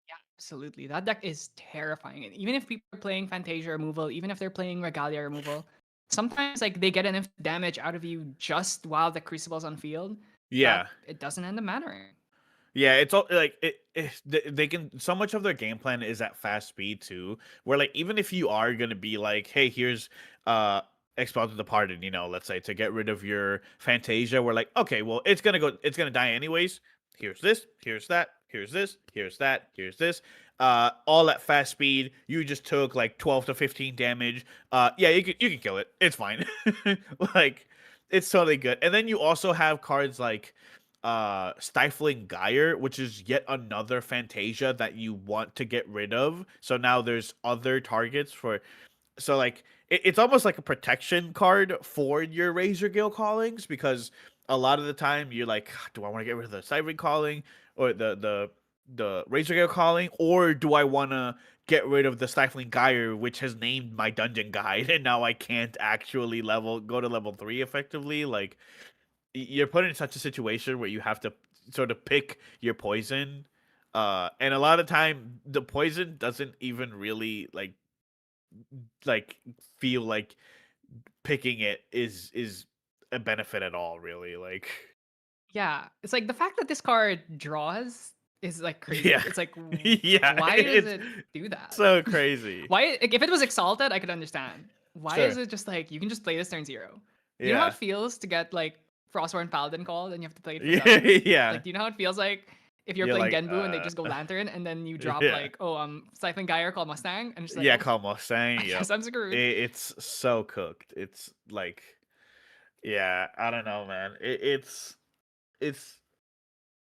Yeah, absolutely. That deck is terrifying. And even if people are playing Fantasia removal, even if they're playing Regalia removal, sometimes like they get enough damage out of you just while the Crucible's on field. Yeah. That it doesn't end up mattering. Yeah, it's all like they can so much of their game plan is at fast speed too, where like even if you are gonna be like, hey, here's Expel to the Pardon, you know, let's say to get rid of your Fantasia, we're like, okay, well it's gonna die anyways. Here's this, here's that, here's this, here's that, here's this. All at fast speed. You just took like 12 to 15 damage. Yeah, you can kill it. It's fine. Like it's totally good. And then you also have cards like Stifling Gyre, which is yet another Fantasia that you want to get rid of. So now there's other targets for so like it's almost like a protection card for your Razor Gale callings, because a lot of the time you're like, do I want to get rid of the Stifling Calling or the Razor Gale calling, or do I want to get rid of the Stifling Gyre, which has named my dungeon guide, and now I can't actually go to level 3 effectively? Like you're put in such a situation where you have to sort of pick your poison, and a lot of time the poison doesn't even really like feel like picking it is a benefit at all, really. Like Yeah, it's like the fact that this card draws is like crazy. Yeah. It's like, Yeah, why does it's it do that? so crazy. Why? Like, if it was Exalted, I could understand. Why Sure. is it just like you can just play this turn 0? You know how Yeah. it feels to get like Frostborn Paladin called and you have to play it for Yeah, seven? yeah. Like, do you know how it feels like if you're You're playing like, Genbu and they just go Lantern and then you drop yeah. like, oh, Stifling Gyre called Mustang, and it's like, Yeah, oh, call Mustang. I Yep. guess I'm screwed. It's so cooked. It's like, yeah, I don't know, man. It's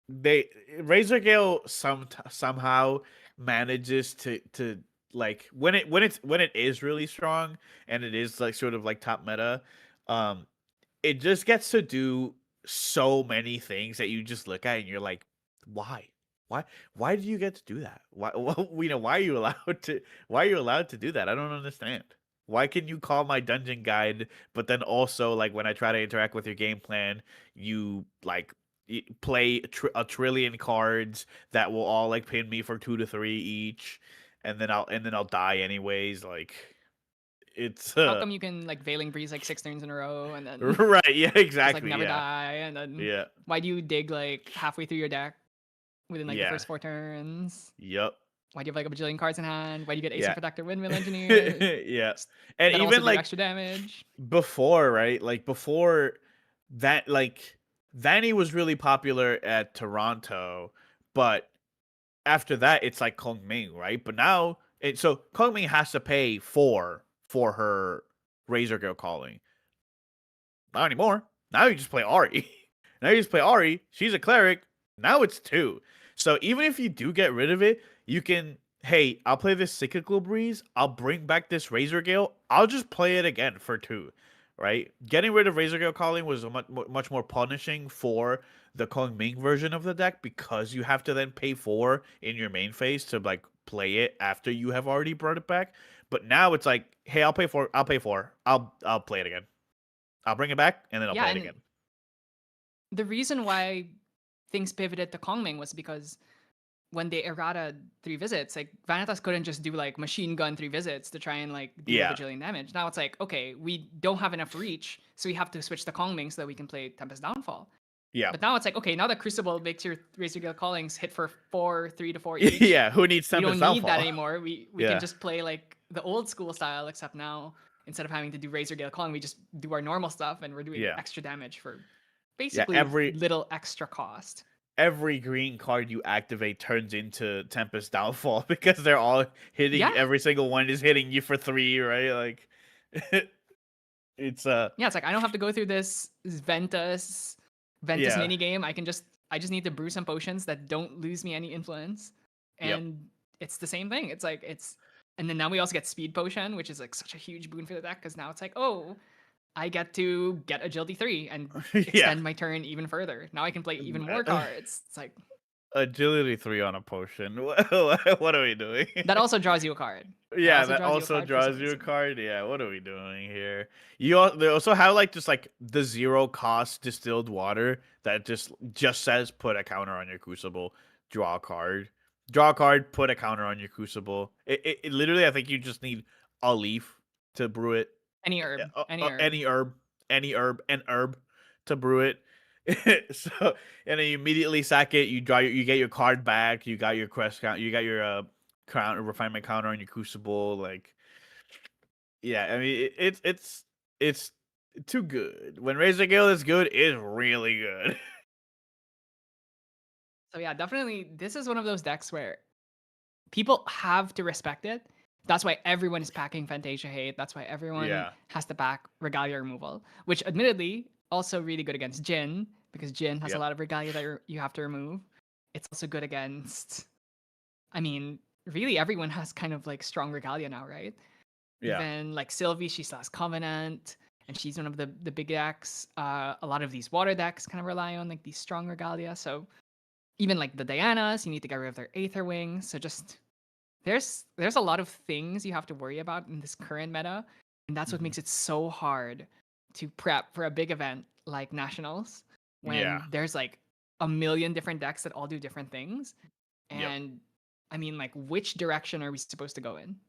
they Razor Gale somehow manages to like when it is really strong and it is like sort of like top meta, it just gets to do so many things that you just look at and you're like, why? Why do you get to do that? Why why are you allowed to do that? I don't understand. Why can you call my dungeon guide, but then also like when I try to interact with your game plan, you like play a trillion cards that will all like pin me for 2 to 3 each, and then I'll die anyways. Like it's How come you can like Veiling Breeze like 6 turns in a row and then right? Yeah, just like exactly. never Yeah, die? And then yeah, why do you dig like halfway through your deck within like the Yeah. first 4 turns? yep, Why do you have like a bajillion cards in hand? Why do you get Ace Yeah. Protector Windmill Engineer? yeah. And That also even do like extra damage. before, right? Like before that, like Vanny was really popular at Toronto, but after that, it's like Kong Ming, right? But now, so Kong Ming has to pay for her Razor Girl calling. Not anymore. Now you just play Ari. Now you just play Ari. She's a cleric. Now it's 2. So even if you do get rid of it, you can, hey, I'll play this Cyclical Breeze. I'll bring back this Razor Gale. I'll just play it again for 2, right? Getting rid of Razor Gale Calling was much more punishing for the Kong Ming version of the deck because you have to then pay 4 in your main phase to like play it after you have already brought it back. But now it's like, hey, I'll pay 4. I'll pay 4. I'll play it again. I'll bring it back and then I'll Yeah, play it and again. the reason why things pivoted to Kongming was because when they errata 3 visits, like Vanitas couldn't just do like machine gun 3 visits to try and like deal Yeah. a bajillion damage. Now it's like, okay, we don't have enough reach, so we have to switch to Kongming so that we can play Tempest Downfall. Yeah. But now it's like, okay, now that Crucible makes your Razor Gale Callings hit for 4, 3 to 4 each. Yeah, who needs We Tempest don't need that Downfall? anymore. We Yeah. can just play like the old school style, except now instead of having to do Razor Gale Calling, we just do our normal stuff and we're doing Yeah. extra damage for basically every- little extra cost. Every green card you activate turns into Tempest Downfall because they're all hitting. Yeah. Every single one is hitting you for 3, right? Like, it's Yeah, it's like I don't have to go through this Ventus Yeah. mini game. I just need to brew some potions that don't lose me any influence, Yep. and it's the same thing. It's like and then now we also get Speed Potion, which is like such a huge boon for the deck because now it's like, oh, I get to get Agility 3 and extend my turn even further. Now I can play even more cards. It's like Agility 3 on a potion. What are we doing? that also draws you a card. Yeah, also that draws you a also card for draws some you a reason. card. Yeah, what are we doing here? They also have like just like the 0 cost distilled water that just says put a counter on your Crucible, draw a card, put a counter on your Crucible. It literally, I think you just need a leaf to brew it. Any herb, Any herb to brew it. So and then you immediately sack it. You get your card back. You got your quest count. You got your refinement counter on your Crucible. Like, yeah, I mean it's too good. When Razor Gale is good, it's really good. So yeah, definitely this is one of those decks where people have to respect it. That's why everyone is packing Fantasia Hate. That's why everyone Yeah. has to pack Regalia Removal, which admittedly also really good against Jin because Jin has a Yep. lot of Regalia that you have to remove. It's also good against, I mean, really everyone has kind of like strong Regalia now, right? Yeah. Even like Sylvie, she still has Covenant, and she's one of the big decks. A lot of these water decks kind of rely on like these strong Regalia. So even like the Dianas, you need to get rid of their Aether Wing. So just there's a lot of things you have to worry about in this current meta, and that's what Mhm. makes it so hard to prep for a big event like Nationals when Yeah. there's like a million different decks that all do different things. Yep. And I mean, like, which direction are we supposed to go in?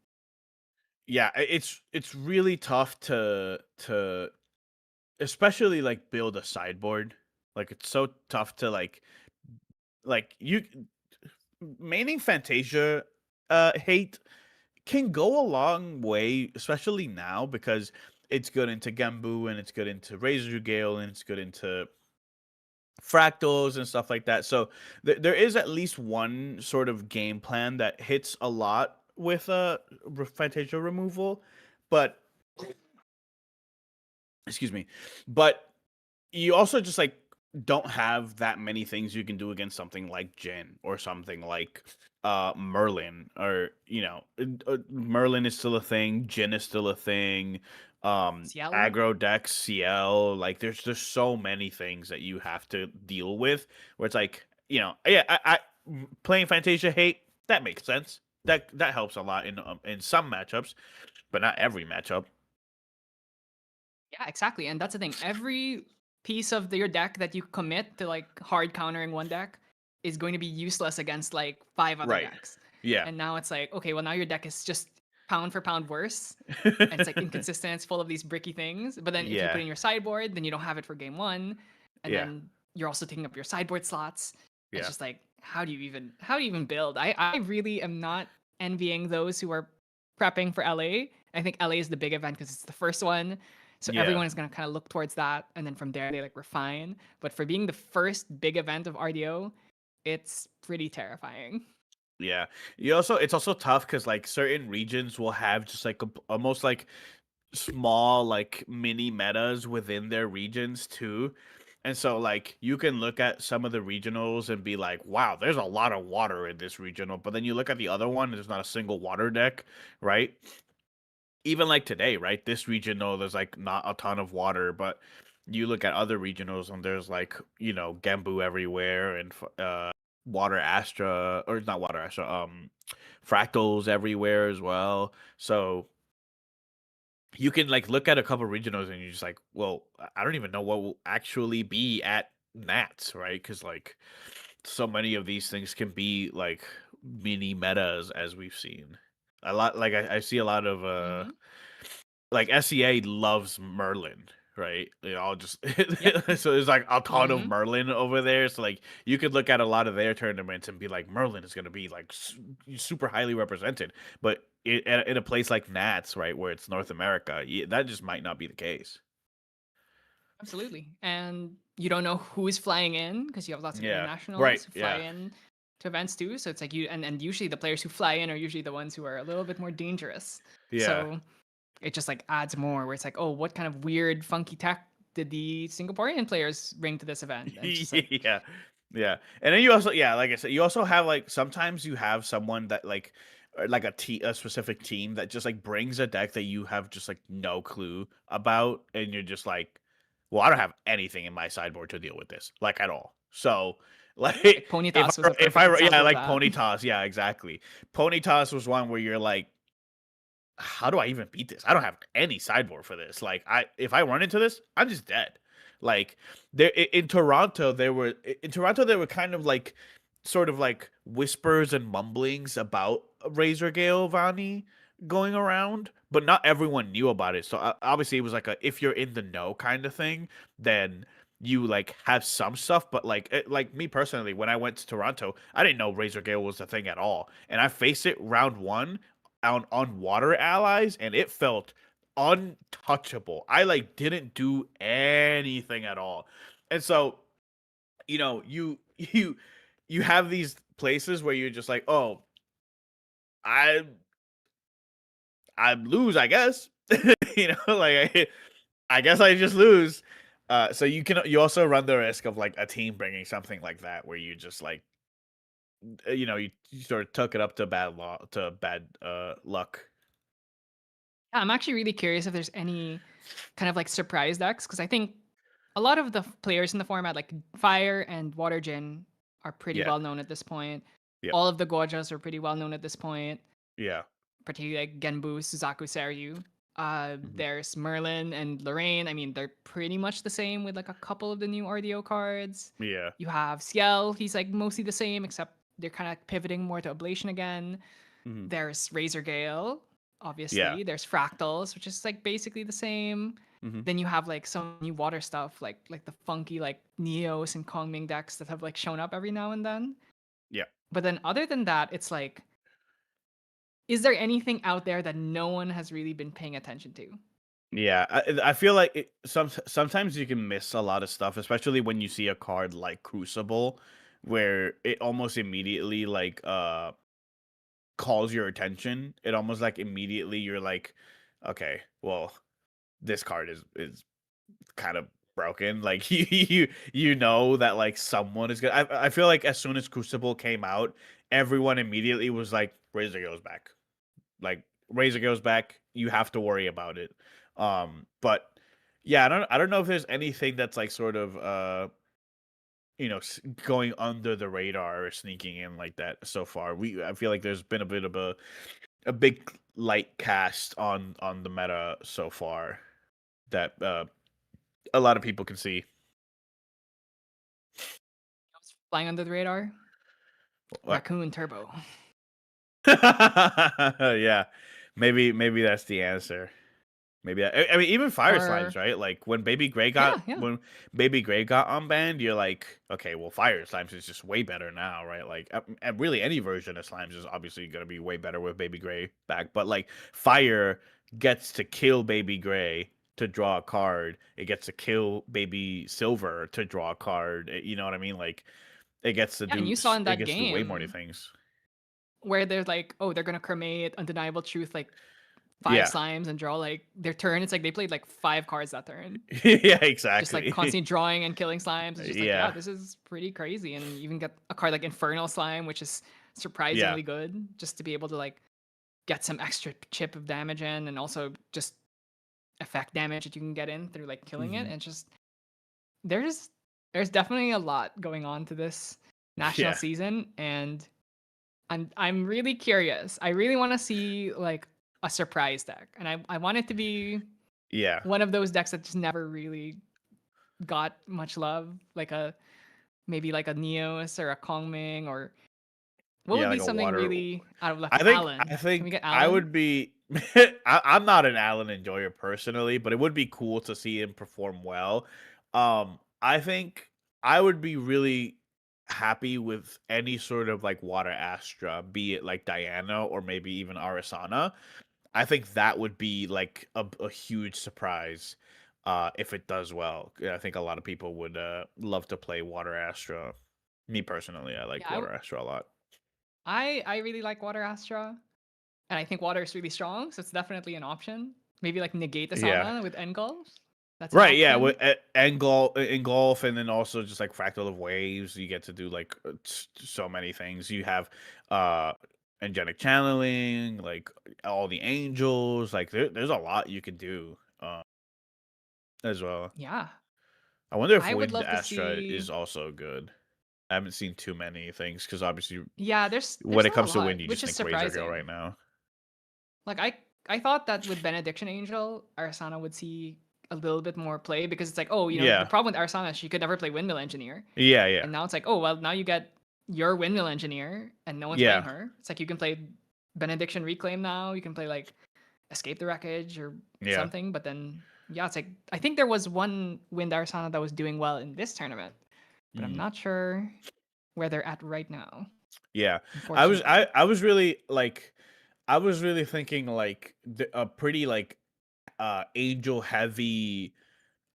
Yeah, it's really tough to especially like build a sideboard. Like, it's so tough to like you maining Fantasia hate can go a long way, especially now because it's good into Gembu and it's good into Razor Gale and it's good into fractals and stuff like that. So there is at least one sort of game plan that hits a lot with Fantasia removal, but excuse me, but you also just like don't have that many things you can do against something like Jin or something like Merlin, or Merlin is still a thing, Jin is still a thing, Cielo? aggro decks, CL, like there's just so many things that you have to deal with where it's like, I playing Fantasia Hate, that makes sense, that helps a lot in some matchups, but not every matchup. Yeah, exactly. And that's the thing. Every piece of your deck that you commit to like hard countering one deck is going to be useless against like 5 other Right. decks. Yeah. And now it's like, okay, well now your deck is just pound for pound worse. And it's like inconsistent, it's full of these bricky things. But then if you Yeah. put in your sideboard, then you don't have it for game 1. And Yeah. then you're also taking up your sideboard slots. Yeah. It's just like, how do you even build? I really am not envying those who are prepping for LA. I think LA is the big event because it's the first one. So Yeah. everyone is going to kind of look towards that, and then from there they like refine. But for being the first big event of RDO, it's pretty terrifying. Yeah. It's also tough because like certain regions will have just like almost like small like mini metas within their regions too. And so like you can look at some of the regionals and be like, wow, there's a lot of water in this regional. But then you look at the other one, there's not a single water deck, right? Even like today, right? This regional, there's like not a ton of water, but you look at other regionals and there's like, you know, Gembu everywhere and water Astra, or not water Astra, fractals everywhere as well. So you can like look at a couple regionals and you're just like, well, I don't even know what will actually be at Nats, right? Because like so many of these things can be like mini metas, as we've seen. A lot, like I see a lot of Mhm. like SEA loves Merlin, right? They all just Yep. so there's like a ton of Mhm. Merlin over there. So like you could look at a lot of their tournaments and be like, Merlin is going to be like super highly represented. But in a place like Nats, right, where it's North America, that just might not be the case. Absolutely. And you don't know who's flying in because you have lots of Yeah. internationals Right. who fly Yeah. in to events too. So it's like and usually the players who fly in are usually the ones who are a little bit more dangerous. Yeah. So it just like adds more where it's like, oh, what kind of weird, funky tech did the Singaporean players bring to this event? And it's just like, Yeah. Yeah. And then you also, yeah, like I said, you also have like sometimes you have someone that like or like a specific team that just like brings a deck that you have just like no clue about, and you're just like, well, I don't have anything in my sideboard to deal with this, like at all. So like like Ponytas was a if perfect yeah, example of like that. Pony Toss, yeah, exactly. Pony Toss was one where you're like, how do I even beat this? I don't have any sideboard for this. Like if I run into this, I'm just dead. Like there in Toronto, there were kind of like sort of like whispers and mumblings about Razor Gale Vani going around, but not everyone knew about it. So obviously it was like a if you're in the know kind of thing, then you like have some stuff, but like like me personally, when I went to Toronto, I didn't know Razor Gale was a thing at all, and I faced it round one on water allies, and it felt untouchable. I like didn't do anything at all. And so, you know, you have these places where you're just like, "Oh, I I lose, I guess." You know, like I guess I just lose. So you also run the risk of like a team bringing something like that where you just like you know, you sort of took it up to bad luck. Yeah, I'm actually really curious if there's any kind of like surprise decks because I think a lot of the players in the format, like Fire and Water Jin, are pretty Yeah. well known at this point. Yep. All of the Gojas are pretty well known at this point, Yeah. particularly like Genbu, Suzaku, Seiryu. Mhm. There's Merlin and Lorraine. I mean, they're pretty much the same with like a couple of the new RDO cards. Yeah. You have Ciel, he's like mostly the same, except they're kind of pivoting more to Ablation again. Mhm. There's Razor Gale, obviously. Yeah. There's Fractals, which is like basically the same. Mhm. Then you have like some new water stuff, like the funky like Neos and Kongming decks that have like shown up every now and then. Yeah. But then other than that, it's like, is there anything out there that no one has really been paying attention to? Yeah, I feel like sometimes you can miss a lot of stuff, especially when you see a card like Crucible, where it almost immediately like calls your attention. It almost like immediately you're like, okay, well, this card is kind of broken. Like you know that like someone is gonna. I feel like as soon as Crucible came out, everyone immediately was like, Razor goes back. Like Razor goes back, you have to worry about it. But yeah, I don't know if there's anything that's like sort of you know going under the radar or sneaking in like that so far. I feel like there's been a bit of a big light cast on the meta so far that a lot of people can see. What's flying under the radar? What? Raccoon Turbo. Yeah, maybe that's the answer. Maybe I mean even fire slimes, Or right? Like when Baby Gray yeah, got yeah. when Baby Gray got unbanned, you're like, okay, well fire slimes is just way better now, right? Like and really any version of slimes is obviously gonna be way better with Baby Gray back, but like fire gets to kill Baby Gray to draw a card. It gets to kill Baby Silver to draw a card. You know what I mean? Like it gets to Yeah, and do you saw in it that gets to do way more game things. where they're like, oh, they're gonna cremate Undeniable Truth like 5 slimes and draw like their turn. It's like they played like 5 cards that turn. Yeah, Just like exactly. constantly drawing and killing slimes. It's just like, yeah, Yeah. this is pretty crazy. And you even get a card like Infernal Slime, which is surprisingly good, just to be able to like get some extra chip of damage in, and also just effect damage that you can get in through like killing it. Mhm. And just there's definitely a lot going on to this national Yeah. season, and I'm really curious. I really want to see like a surprise deck, and I want it to be Yeah. one of those decks that just never really got much love, like maybe like a Neos or a Kongming, or what Yeah, would like be a something water. really out of left? I think Alan. I Can we think get I Alan? would be I'm not an Alan enjoyer personally, but it would be cool to see him perform well. I think I would be really happy with any sort of like Water Astra, be it like Diana or maybe even Arasana. I think that would be like a huge surprise if it does well. I think a lot of people would love to play Water Astra. Me personally, I like Yeah, Water Astra a lot. I really like Water Astra, and I think water is really strong, so it's definitely an option. Maybe like negate Yeah. Asana with Engulf. That's an Right, yeah, option. with engulf, and then also just like fractal of waves, you get to do like so many things. You have angelic channeling, like all the angels, like there's a lot you can do as well. Yeah, I wonder if I would Wind love to Astra see. is also good. I haven't seen too many things because obviously Yeah, there's when it not a comes to lot, Wind, you which just is think Razor Girl surprising. right now. Like I thought that with Benediction Angel, Arsana would see a little bit more play, because it's like, oh, the Yeah, problem with Arsana is she could never play Windmill Engineer. yeah, And now it's like, oh, well, now you get your Windmill Engineer and no one's playing yeah, her. It's like you can play Benediction Reclaim now, you can play like Escape the Wreckage or yeah. something, but then yeah, it's like I think there was one Wind Arsana that was doing well in this tournament, but I'm Mhm. not sure where they're at right now. Yeah, Unfortunately. I was really like, I was really thinking like a pretty like angel heavy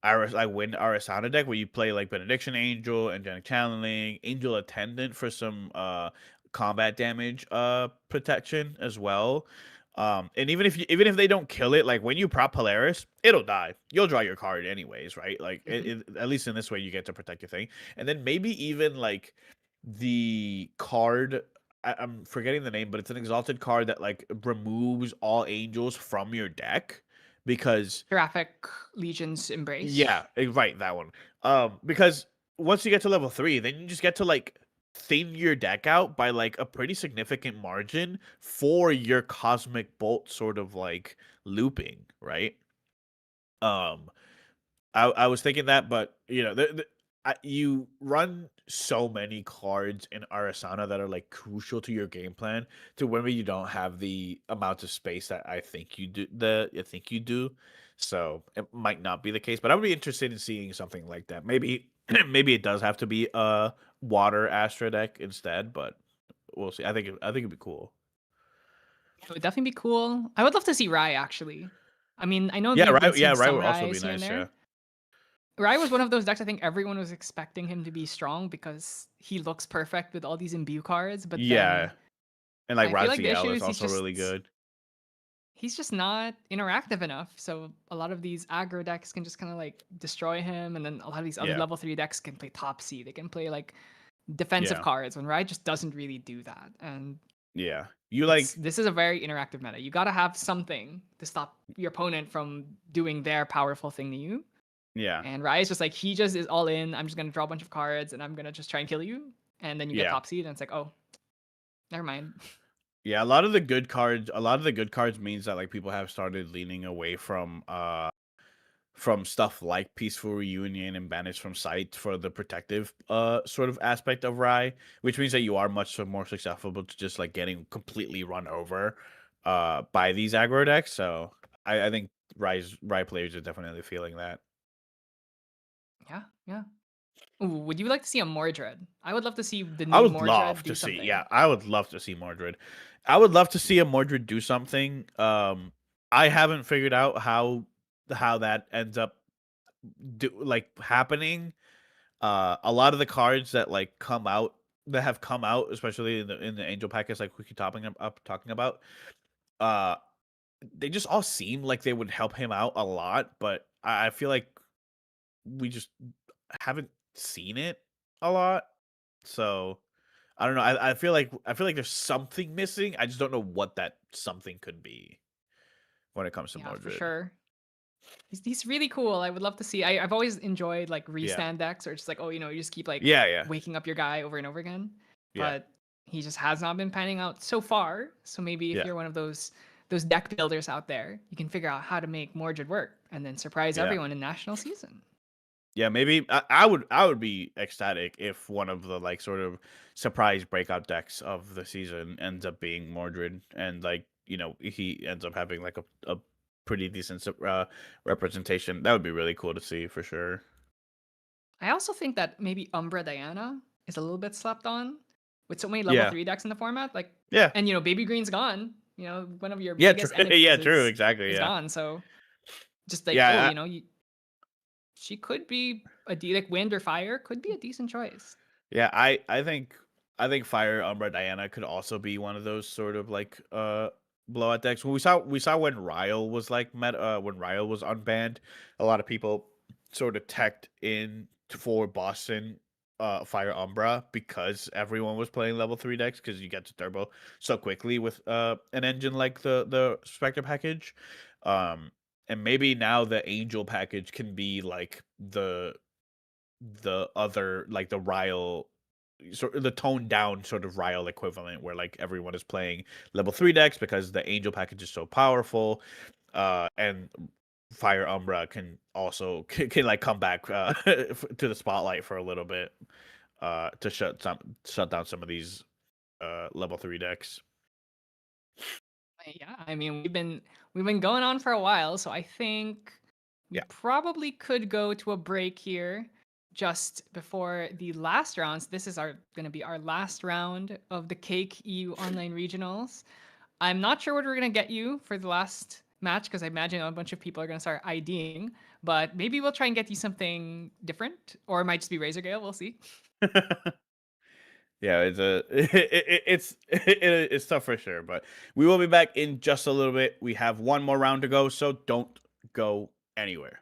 like Wind Arasana deck where you play like Benediction Angel, Angelic Channeling, Angel Attendant for some combat damage protection as well. And even if they don't kill it, like when you prop Polaris, it'll die. You'll draw your card anyways, right? Like at least in this way you get to protect your thing. And then maybe even like the card, I'm forgetting the name, but it's an exalted card that like removes all angels from your deck because Seraphic Legion's Embrace. yeah, right, that one. Because once you get to level 3, then you just get to like thin your deck out by like a pretty significant margin for your cosmic bolt sort of like looping, right? Um, I was thinking that, but you run so many cards in Arasana that are like crucial to your game plan to whenever you don't have the amount of space that I think you do. I think you do. So it might not be the case, but I would be interested in seeing something like that. Maybe maybe it does have to be a water Astra deck instead, but we'll see. I think it'd be cool. It would definitely be cool. I would love to see Rai actually. I mean, I know Yeah, we've been right. Yeah, seeing right some would also be Rais here and nice. there. Yeah. Rai was one of those decks I think everyone was expecting him to be strong because he looks perfect with all these imbue cards, but Yeah, then and like I feel like the Raziel issue is is also really good. he's just not interactive enough. So a lot of these aggro decks can just kind of like destroy him, and then a lot of these other Yeah. level 3 decks can play Topsy. They can play like defensive Yeah. cards when Rai just doesn't really do that. And Yeah, you like this is a very interactive meta. You got to have something to stop your opponent from doing their powerful thing to you. yeah. And Rai is just like, he just is all in. I'm just going to draw a bunch of cards and I'm going to just try and kill you. And then you get Yeah. top seed and it's like, oh, never mind. Yeah, a lot of the good cards means that like people have started leaning away from stuff like Peaceful Reunion and Banished from Sight for the protective sort of aspect of Rai, which means that you are much more susceptible to just like getting completely run over by these aggro decks. So I think Rai players are definitely feeling that. Yeah, yeah. Ooh, would you like to see a Mordred? I would love to see the new I would Mordred love do to see. something. Yeah, I would love to see Mordred. I would love to see a Mordred do something. I haven't figured out how that ends up happening. A lot of the cards that have come out, especially in the angel packets, like we keep talking about, they just all seem like they would help him out a lot, but I feel like we just haven't seen it a lot. So I don't know. I feel like there's something missing. I just don't know what that something could be when it comes to Yeah, for Mordred. sure. He's really cool. I would love to see. I've always enjoyed like Yeah. restand decks or just like, oh, you just keep like Yeah. waking up your guy over and over again. Yeah. But he just has not been panning out so far. So maybe if Yeah. you're one of those deck builders out there, you can figure out how to make Mordred work and then surprise Yeah. everyone in national season. Yeah, maybe I would be ecstatic if one of the like sort of surprise breakout decks of the season ends up being Mordred, and like he ends up having like a pretty decent representation. That would be really cool to see for sure. I also think that maybe Umbra Diana is a little bit slept on with so many level Yeah. 3 decks in the format. Like, Yeah. and Baby Green's gone. One of your Yeah. biggest True. enemies Yeah. True. Exactly. is Yeah. gone. So just like, Yeah. she could be like wind or fire could be a decent choice. Yeah, I think Fire Umbra Diana could also be one of those sort of like blowout decks. When we saw when Ryle was like when Ryle was unbanned, a lot of people sort of teched in for Boston Fire Umbra because everyone was playing level 3 decks because you get to turbo so quickly with an engine like the Spectre package. And maybe now the Angel package can be like the other like the Ryle sort of the toned down sort of Ryle equivalent where like everyone is playing level 3 decks because the Angel package is so powerful, and Fire Umbra can also can like come back to the spotlight for a little bit to shut down some of these level 3 decks. Yeah, I mean we've been going on for a while, so I think we Yeah. probably could go to a break here just before the last rounds. This is going to be our last round of the Cake EU Online Regionals. I'm not sure what we're going to get you for the last match because I imagine a bunch of people are going to start IDing, but maybe we'll try and get you something different, or it might just be Razor Gale. We'll see. Yeah, it's tough for sure, but we will be back in just a little bit. We have one more round to go, so don't go anywhere.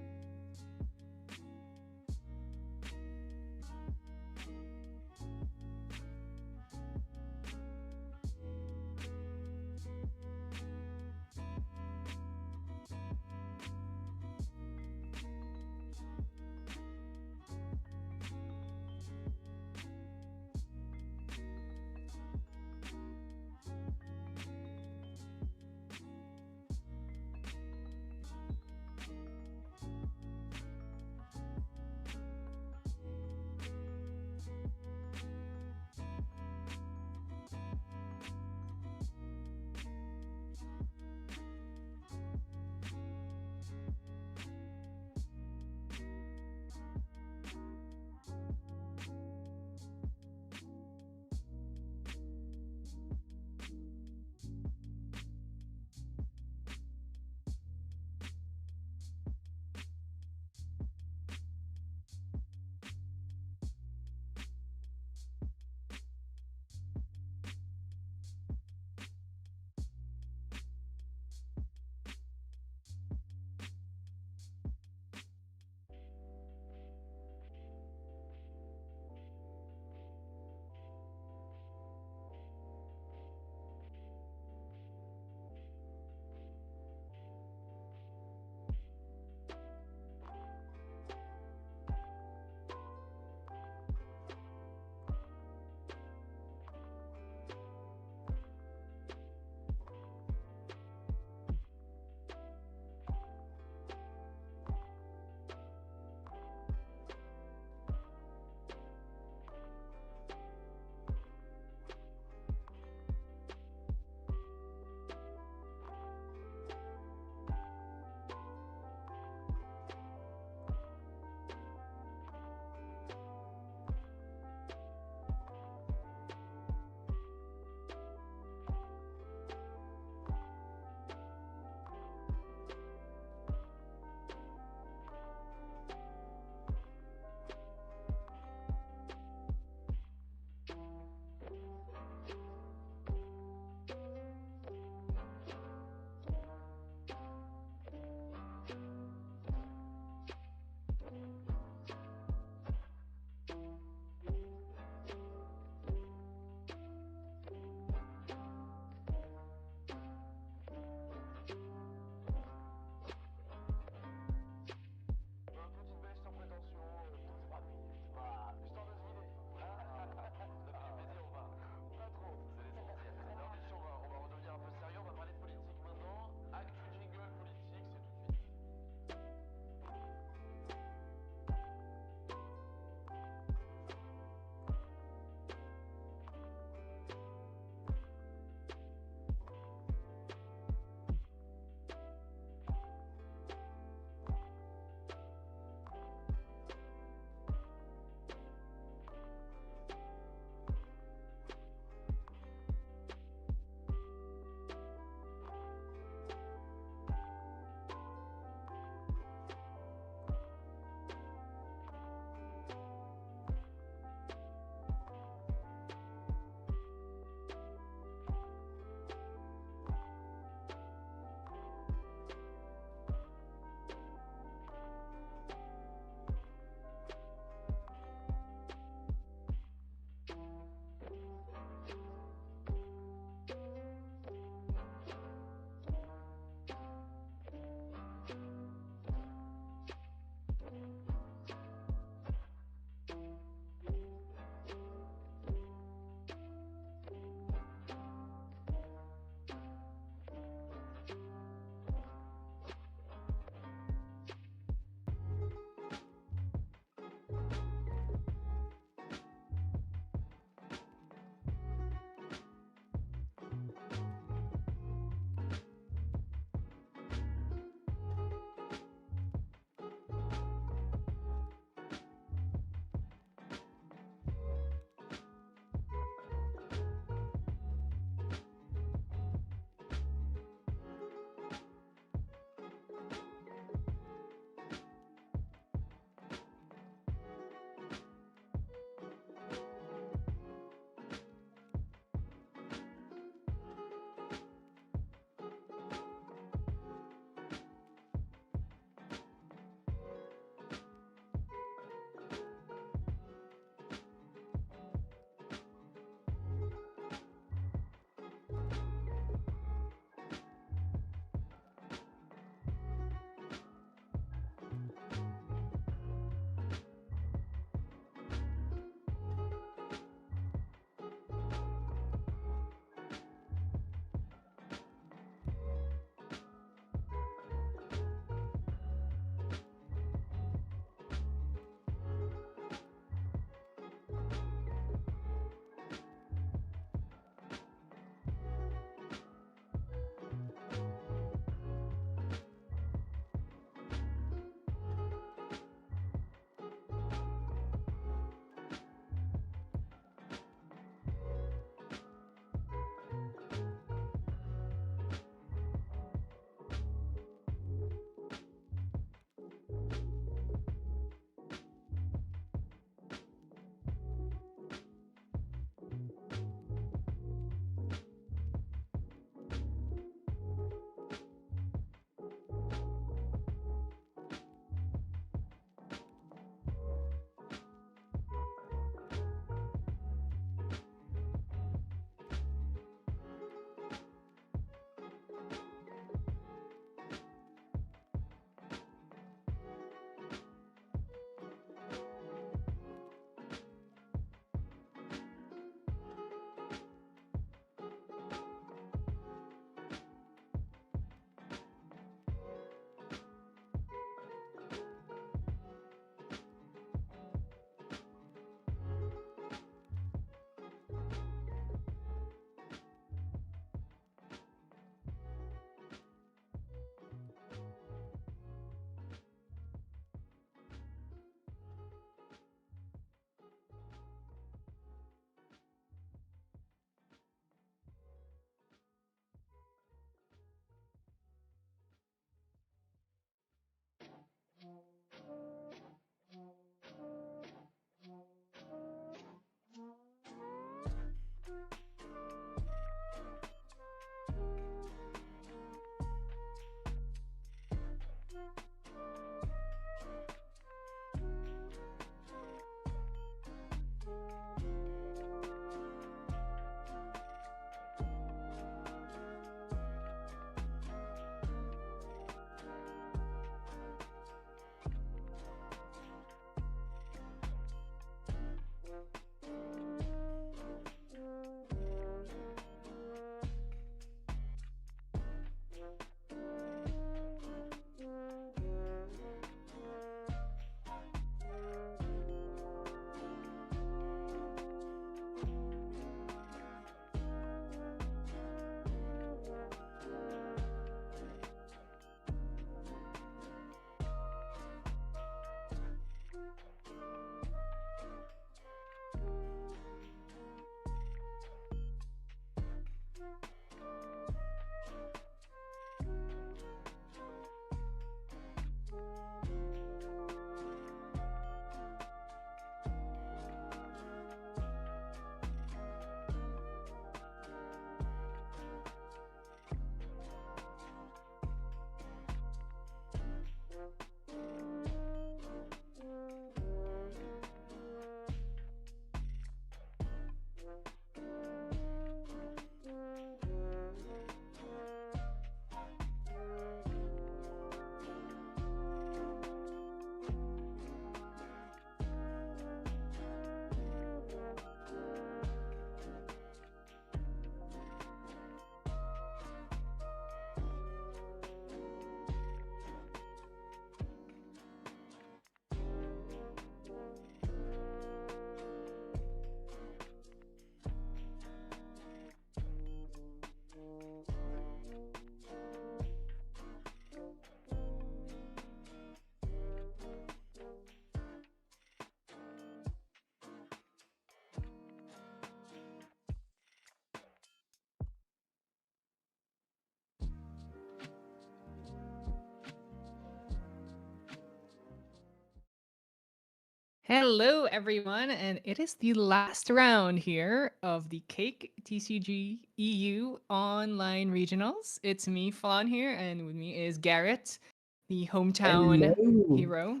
Hello, everyone, and it is the last round here of the Cake TCG EU Online Regionals. It's me, Flonne, here, and with me is Garrett, the hometown Hello. hero.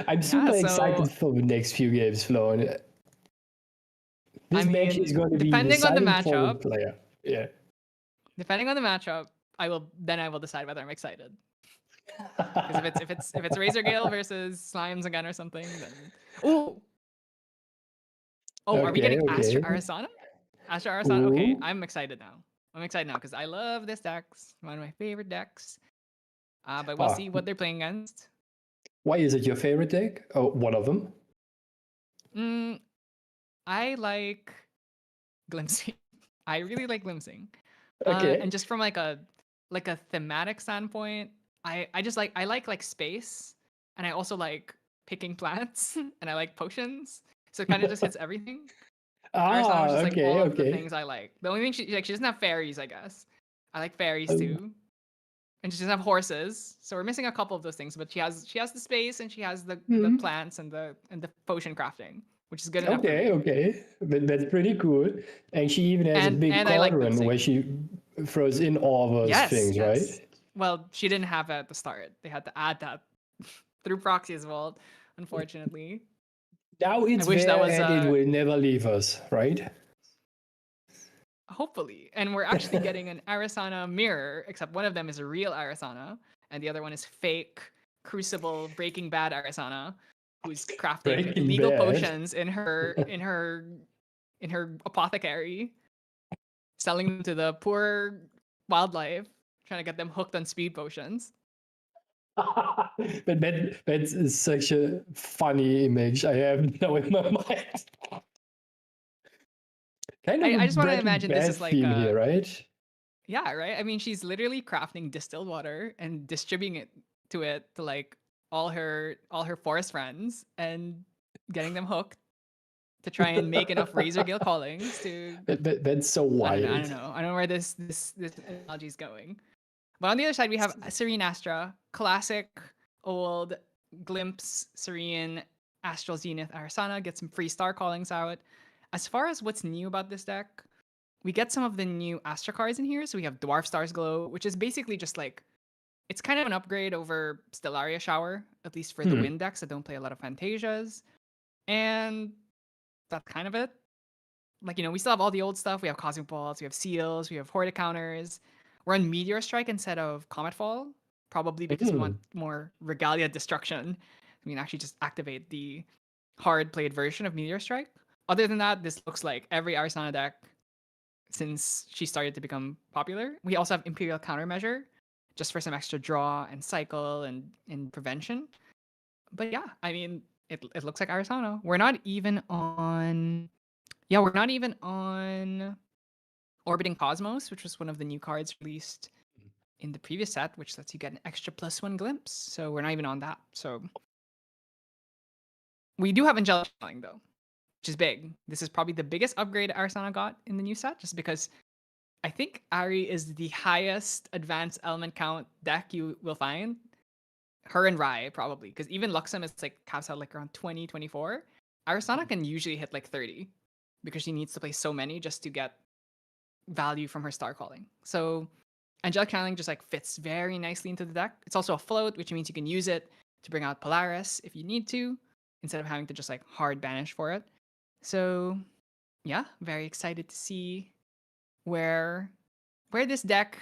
I'm super so- excited for the next few games, Flonne. This match is going to be depending on the deciding for the matchup, player. Yeah. depending on the matchup, I will decide whether I'm excited. Because if it's Razor Gale versus Slimes again or something, then are we getting Astra Okay. Arasana? Astra Arasana. Okay, Ooh. I'm excited now. I'm excited now because I love this deck. It's one of my favorite decks. But we'll Ah. see what they're playing against. Why is it your favorite deck? Oh, one of them. I like glimpsing. I really like glimpsing. Okay. And just from like a thematic standpoint, I like space, and I also like picking plants, and I like potions. So it kind of just hits everything. Arisana is just like all of the things I like. The only thing she doesn't have fairies, I guess. I like fairies too. And she doesn't have horses. So we're missing a couple of those things, but she has the space, and she has the plants and the potion crafting, which is good enough for me. Okay. That's pretty cool. And she even has a big I like cauldron where she throws in all those things, right? Well, she didn't have it at the start. They had to add that through Proxy's Vault, unfortunately. Now it's wish there that was, and it will never leave us, right? Hopefully. And we're actually getting an Arasana mirror, except one of them is a real Arasana, and the other one is fake Crucible Breaking Bad Arasana, who's crafting Breaking illegal Bad. potions in her apothecary, selling them to the poor wildlife, trying to get them hooked on speed potions. But that's such a funny image I have now in my mind. Kind of I just want to Breaking imagine this Bad is like theme here, right? Yeah, right. I mean, she's literally crafting distilled water and distributing it to like all her forest friends and getting them hooked to try and make enough Razor Gale callings to. That's so wild. I don't know where this analogy is going. But on the other side, we have Serene Astra, classic old glimpse Serene Astral Zenith Arasana. Get some free star callings out. As far as what's new about this deck, we get some of the new Astra cards in here. So we have Dwarf Stars Glow, which is basically just like, it's kind of an upgrade over Stellaria Shower, at least for the wind decks that don't play a lot of Fantasias. And that's kind of it. Like, we still have all the old stuff. We have Cosmic Balls, we have Seals, we have Horde Counters. We're on Meteor Strike instead of Comet Fall, probably because we want more Regalia Destruction. We can actually just activate the hard played version of Meteor Strike. Other than that, this looks like every Arasana deck since she started to become popular. We also have Imperial Countermeasure, just for some extra draw and cycle and prevention. But yeah, I mean, it looks like Arasana. We're not even on Orbiting Cosmos, which was one of the new cards released in the previous set, which lets you get an extra +1 glimpse. So we're not even on that. So we do have Angelic Channeling though, which is big. This is probably the biggest upgrade Arasana got in the new set, just because I think Ari is the highest advanced element count deck you will find. Her and Rai, probably, because even Luxem is like caps out like around 20, 24. Arasana can usually hit like 30 because she needs to play so many just to get value from her star calling. So Angelic Channeling just like fits very nicely into the deck. It's also a float, which means you can use it to bring out Polaris if you need to, instead of having to just like hard banish for it. So yeah, very excited to see how this deck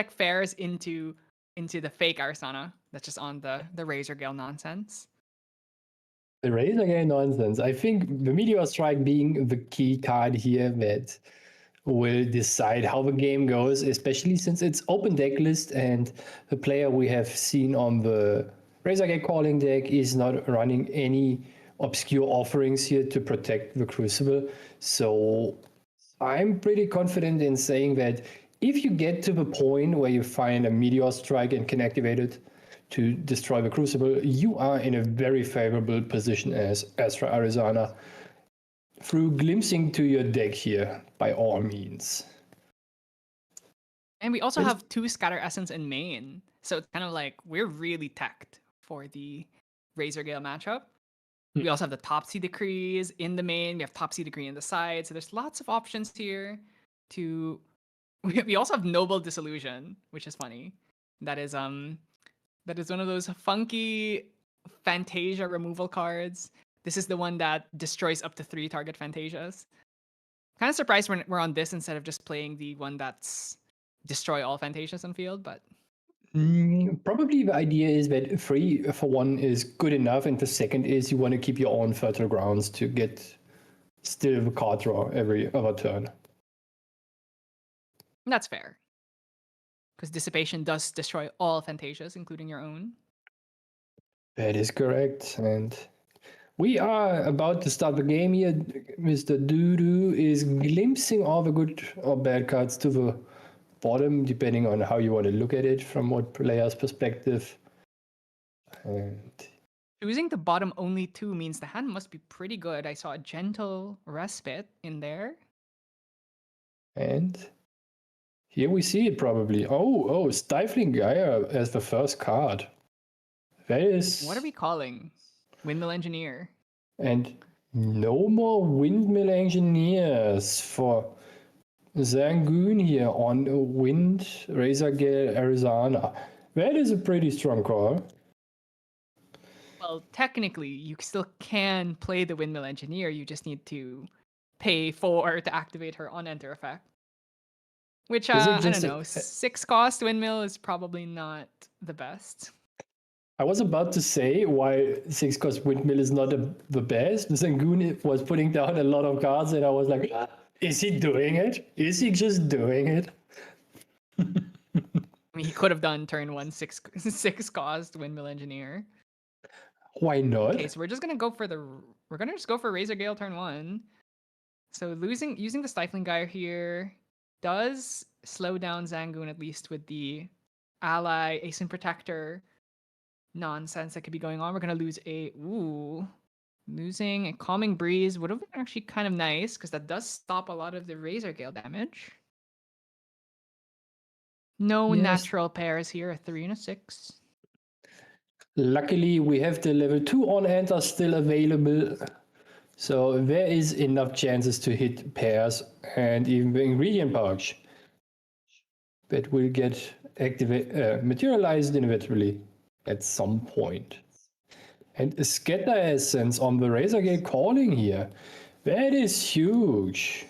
fares into the fake Arasana that's just on the Razor Gale nonsense. The Razor Gale nonsense. I think the Meteor Strike being the key card here that will decide how the game goes, especially since it's open deck list and the player we have seen on the Razor Gale calling deck is not running any obscure offerings here to protect the Crucible. So I'm pretty confident in saying that if you get to the point where you find a Meteor Strike and can activate it to destroy the Crucible, you are in a very favorable position as Astra Arasana through glimpsing to your deck here, by all means. And we also have 2 Scatter Essence in main, so it's kind of like we're really teched for the Razor Gale matchup. We also have the Topsy Decrees in the main. We have Topsy Decree in the side. So there's lots of options here to... We also have Noble Disillusion, which is funny. That is one of those funky Fantasia removal cards. This is the one that destroys up to 3 target Fantasias. Kind of surprised we're on this instead of just playing the one that's destroy all Fantasias on field, but... Probably the idea is that 3 for 1 is good enough, and the second is you want to keep your own fertile grounds to get still the card draw every other turn. That's fair. Because Dissipation does destroy all Fantasias, including your own. That is correct, and we are about to start the game here. Mr. Doodoo is glimpsing all the good or bad cards to the bottom, depending on how you want to look at it from what player's perspective. And choosing the bottom only 2 means the hand must be pretty good. I saw a Gentle Respite in there. And here we see it probably. Oh, Stifling Gyre as the first card. That is... What are we calling? Windmill Engineer. And no more Windmill Engineers for Zangoon here on Wind, Razor Gale, Arizona. That is a pretty strong call. Well, technically, you still can play the Windmill Engineer. You just need to pay 4 to activate her on-enter effect. Which, I don't know, 6 cost Windmill is probably not the best. I was about to say why 6 cost Windmill is not the best. Zangoon was putting down a lot of cards, and I was like, is he doing it? Is he just doing it? I mean, he could have done turn 1 6 cost Windmill Engineer. Why not? Okay, so we're just gonna go for Razor Gale turn 1. So using the Stifling Gyre here does slow down Zangoon, at least with the ally Asin Protector nonsense that could be going on. We're gonna lose losing a Calming Breeze would have been actually kind of nice because that does stop a lot of the Razor Gale damage. No natural pairs here, a 3 and a 6. Luckily, we have the level 2 on-enter still available. So there is enough chances to hit pairs and even the ingredient pouch that will get materialized individually at some point. And a Scatter Essence on the Razor Gale Calling here. That is huge.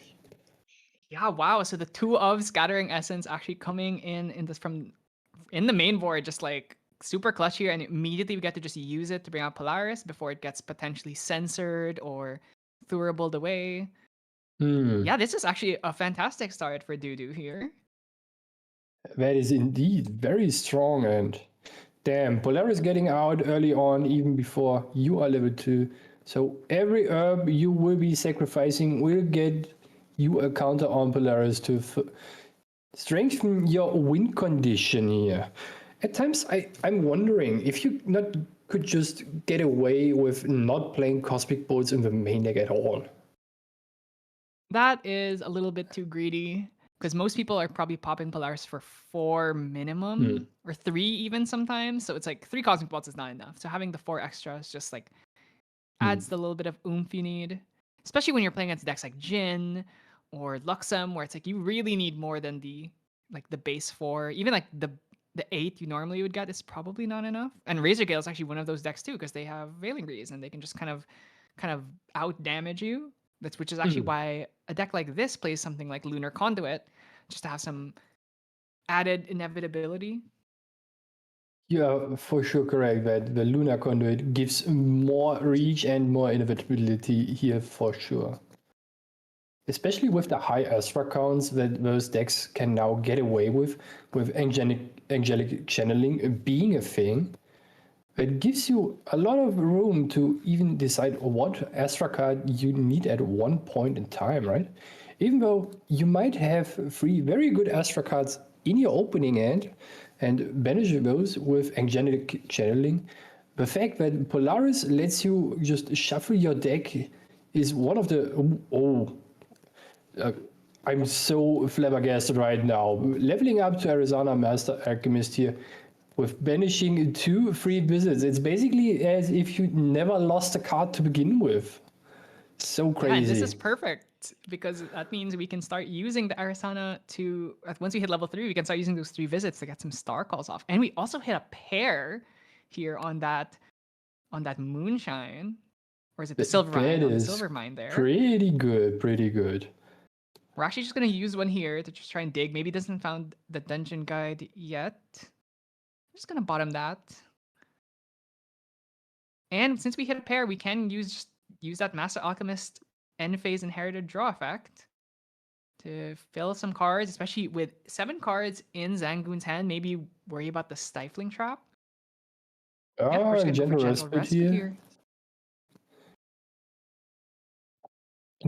Yeah, wow. So the 2 of Scattering Essence actually coming in the main board, just like super clutch here, and immediately we get to just use it to bring out Polaris before it gets potentially censored or Thurabled away. Yeah, this is actually a fantastic start for Doodoo here. That is indeed very strong, and damn, Polaris getting out early on, even before you are level 2. So every herb you will be sacrificing will get you a counter on Polaris to strengthen your win condition here. At times, I'm wondering if you could just get away with not playing Cosmic Bolts in the main deck at all. That is a little bit too greedy, because most people are probably popping Polaris for 4 minimum, or 3 even sometimes. So it's like 3 Cosmic Bolts is not enough. So having the 4 extras just like adds the little bit of oomph you need, especially when you're playing against decks like Jin or Luxem, where it's like you really need more than the base 4. Even like the 8 you normally would get is probably not enough. And Razor Gale is actually one of those decks too, because they have Veiling Breeze and they can just kind of out damage you. Which is actually why a deck like this plays something like Lunar Conduit, just to have some added inevitability. You are for sure correct that the Lunar Conduit gives more reach and more inevitability here for sure. Especially with the high Astra counts that those decks can now get away with angelic channeling being a thing. It gives you a lot of room to even decide what Astra card you need at one point in time, right? Even though you might have 3 very good Astra cards in your opening hand and banish those with angelic channeling, the fact that Polaris lets you just shuffle your deck is one of the... I'm so flabbergasted right now. Leveling up to Arizona Master Alchemist here with banishing 2 free visits. It's basically as if you never lost a card to begin with. So Yeah, crazy. and this is perfect because that means we can start using the Arisana to once we hit level 3, we can start using those 3 visits to get some star calls off. And we also hit a pair here on that moonshine. Or is it the silver mine? That On the is silver mine there. pretty good, pretty good. We're actually just gonna use one here to just try and dig. Maybe it doesn't found the dungeon guide yet. I'm just gonna bottom that. And since we hit a pair, we can use that Master Alchemist end phase inherited draw effect to fill some cards, especially with 7 cards in Zangoon's hand. Maybe worry about the stifling trap. Yeah, we're just gonna go for Gentle gentle Respite respite here. here.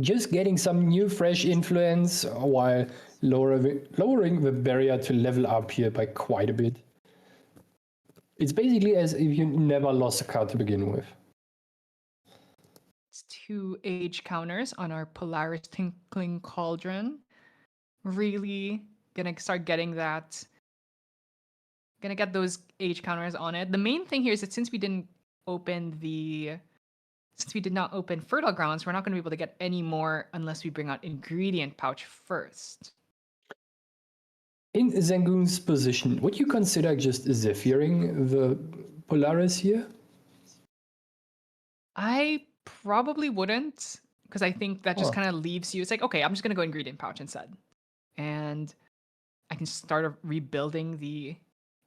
Just getting some new fresh influence while lowering the barrier to level up here by quite a bit. It's basically as if you never lost a card to begin with. It's 2 age counters on our Polaris Tinkling Cauldron. Really gonna start getting that. Gonna get those age counters on it. The main thing here is that since we did not open Fertile Grounds, we're not going to be able to get any more unless we bring out Ingredient Pouch first. In Zangoon's position, would you consider just Zephyring the Polaris here? I probably wouldn't, because I think that just kind of leaves you. It's like, okay, I'm just going to go Ingredient Pouch instead. And I can start rebuilding the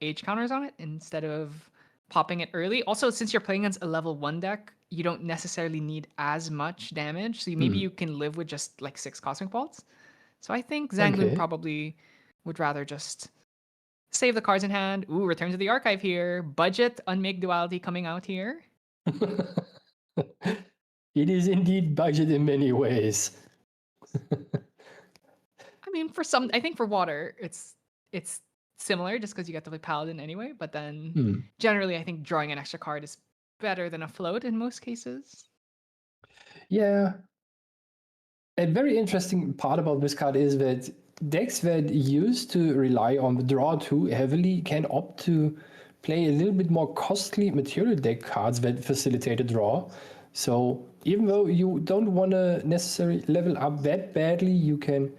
age counters on it instead of popping it early. Also, since you're playing against a level 1 deck, you don't necessarily need as much damage. So maybe you can live with just like 6 Cosmic Bolts. So I think Zangoon probably would rather just save the cards in hand. Ooh, Return to the Archive here. Budget Unmake Duality coming out here. It is indeed budget in many ways. I mean, I think for water, it's similar just because you get to play Paladin anyway. But then generally, I think drawing an extra card is better than a float in most cases. Yeah. A very interesting part about this card is that decks that used to rely on the draw too heavily can opt to play a little bit more costly material deck cards that facilitate a draw. So even though you don't want to necessarily level up that badly, you can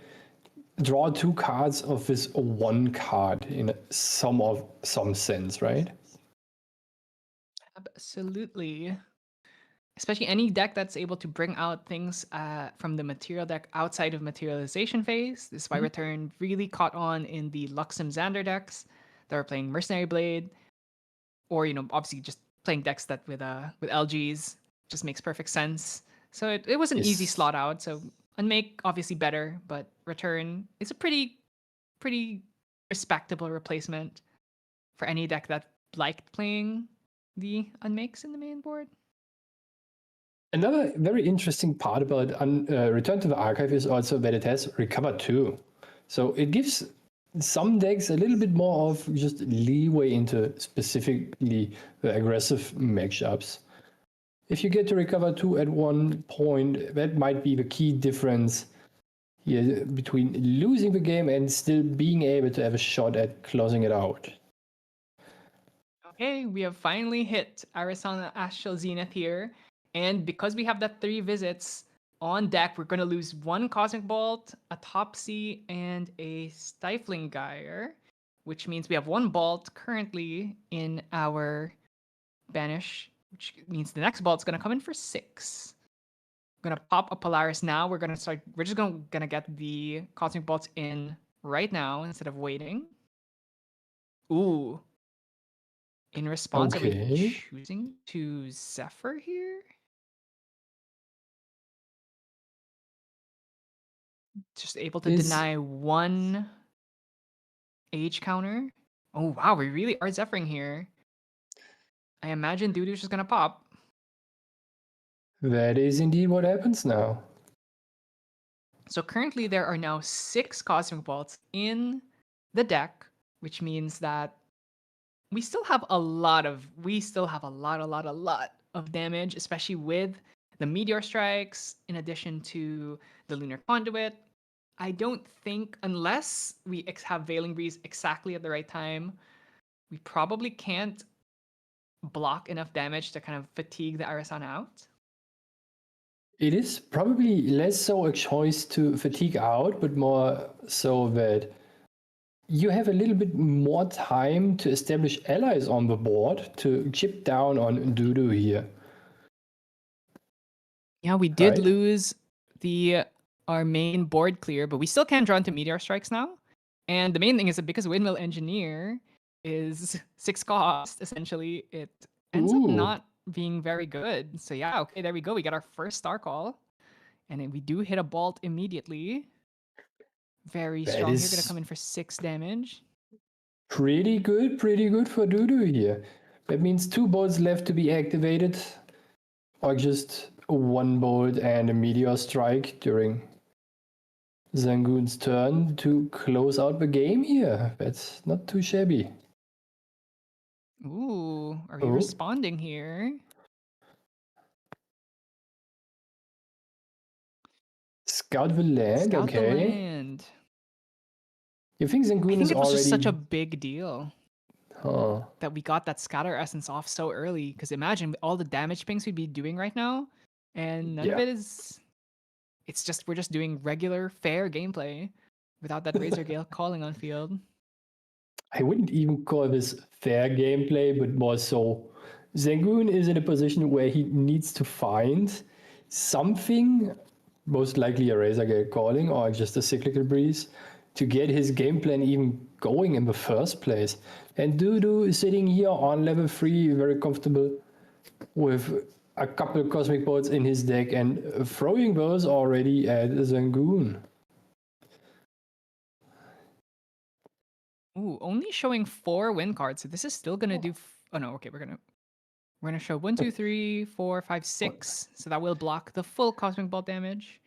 draw 2 cards of this 1 card in some sense, right? Absolutely. Especially any deck that's able to bring out things from the material deck outside of materialization phase. This is why Return really caught on in the Luxem Xander decks that are playing Mercenary Blade, or obviously just playing decks that with LGs just makes perfect sense. So it was an easy slot out. So Unmake obviously better, but Return is a pretty respectable replacement for any deck that liked playing the Unmakes in the main board. Another very interesting part about Return to the Archive is also that it has Recover 2. So it gives some decks a little bit more of just leeway into specifically the aggressive matchups. If you get to Recover 2 at one point, that might be the key difference here between losing the game and still being able to have a shot at closing it out. Okay, we have finally hit Arisana Astral Zenith here. And because we have that 3 visits on deck, we're going to lose 1 Cosmic Bolt, a Topsy, and a Stifling Gyre, which means we have 1 Bolt currently in our Banish, which means the next Bolt's going to come in for 6. I'm going to pop a Polaris now. We're just going to get the Cosmic Bolts in right now instead of waiting. Ooh. In response, are we choosing to Zephyr here? Just able to deny 1 age counter. Oh wow, we really are Zephyring here. I imagine Dudu's just gonna pop. That is indeed what happens now. So currently there are now 6 Cosmic Bolts in the deck, which means that we still have a lot of damage, especially with the Meteor Strikes, in addition to the Lunar Conduit. I don't think, unless we have Veiling Breeze exactly at the right time, we probably can't block enough damage to kind of fatigue the Arasan out. It is probably less so a choice to fatigue out, but more so that you have a little bit more time to establish allies on the board to chip down on Dudu here. Yeah, we did Right. lose our main board clear, but we still can draw into Meteor Strikes now. And the main thing is that because Windmill Engineer is 6 cost, essentially, it ends up Ooh. not being very good. So yeah, okay, there we go. We got our first star call. And then we do hit a bolt immediately. Very That strong here, gonna is come in for 6 damage. pretty good for Dudu here. That means 2 bolts left to be activated, or just 1 bolt and a meteor strike during Zangoon's turn to close out the game here. That's not too shabby. Ooh, are we Oh. responding here? Scout the land, Scout the okay. land. You think I Zangoon think is it was already... just such a big deal Huh. that we got that scatter essence off so early. Because imagine all the damage pings we'd be doing right now, and none of Yeah. it is. It's just we're just doing regular fair gameplay without that Razor Gale calling on field. I wouldn't even call this fair gameplay, but more so Zangoon is in a position where he needs to find something, most likely a Razor Gale calling or just a cyclical breeze, to get his game plan even going in the first place. And Dudu is sitting here on level 3, very comfortable with a couple of Cosmic Bolts in his deck and throwing those already at Zangoon. Ooh, only showing 4 win cards. So this is still gonna do. Oh no, okay, we're gonna show 1, 2, 3, 4, 5, 6. So that will block the full Cosmic Bolt damage.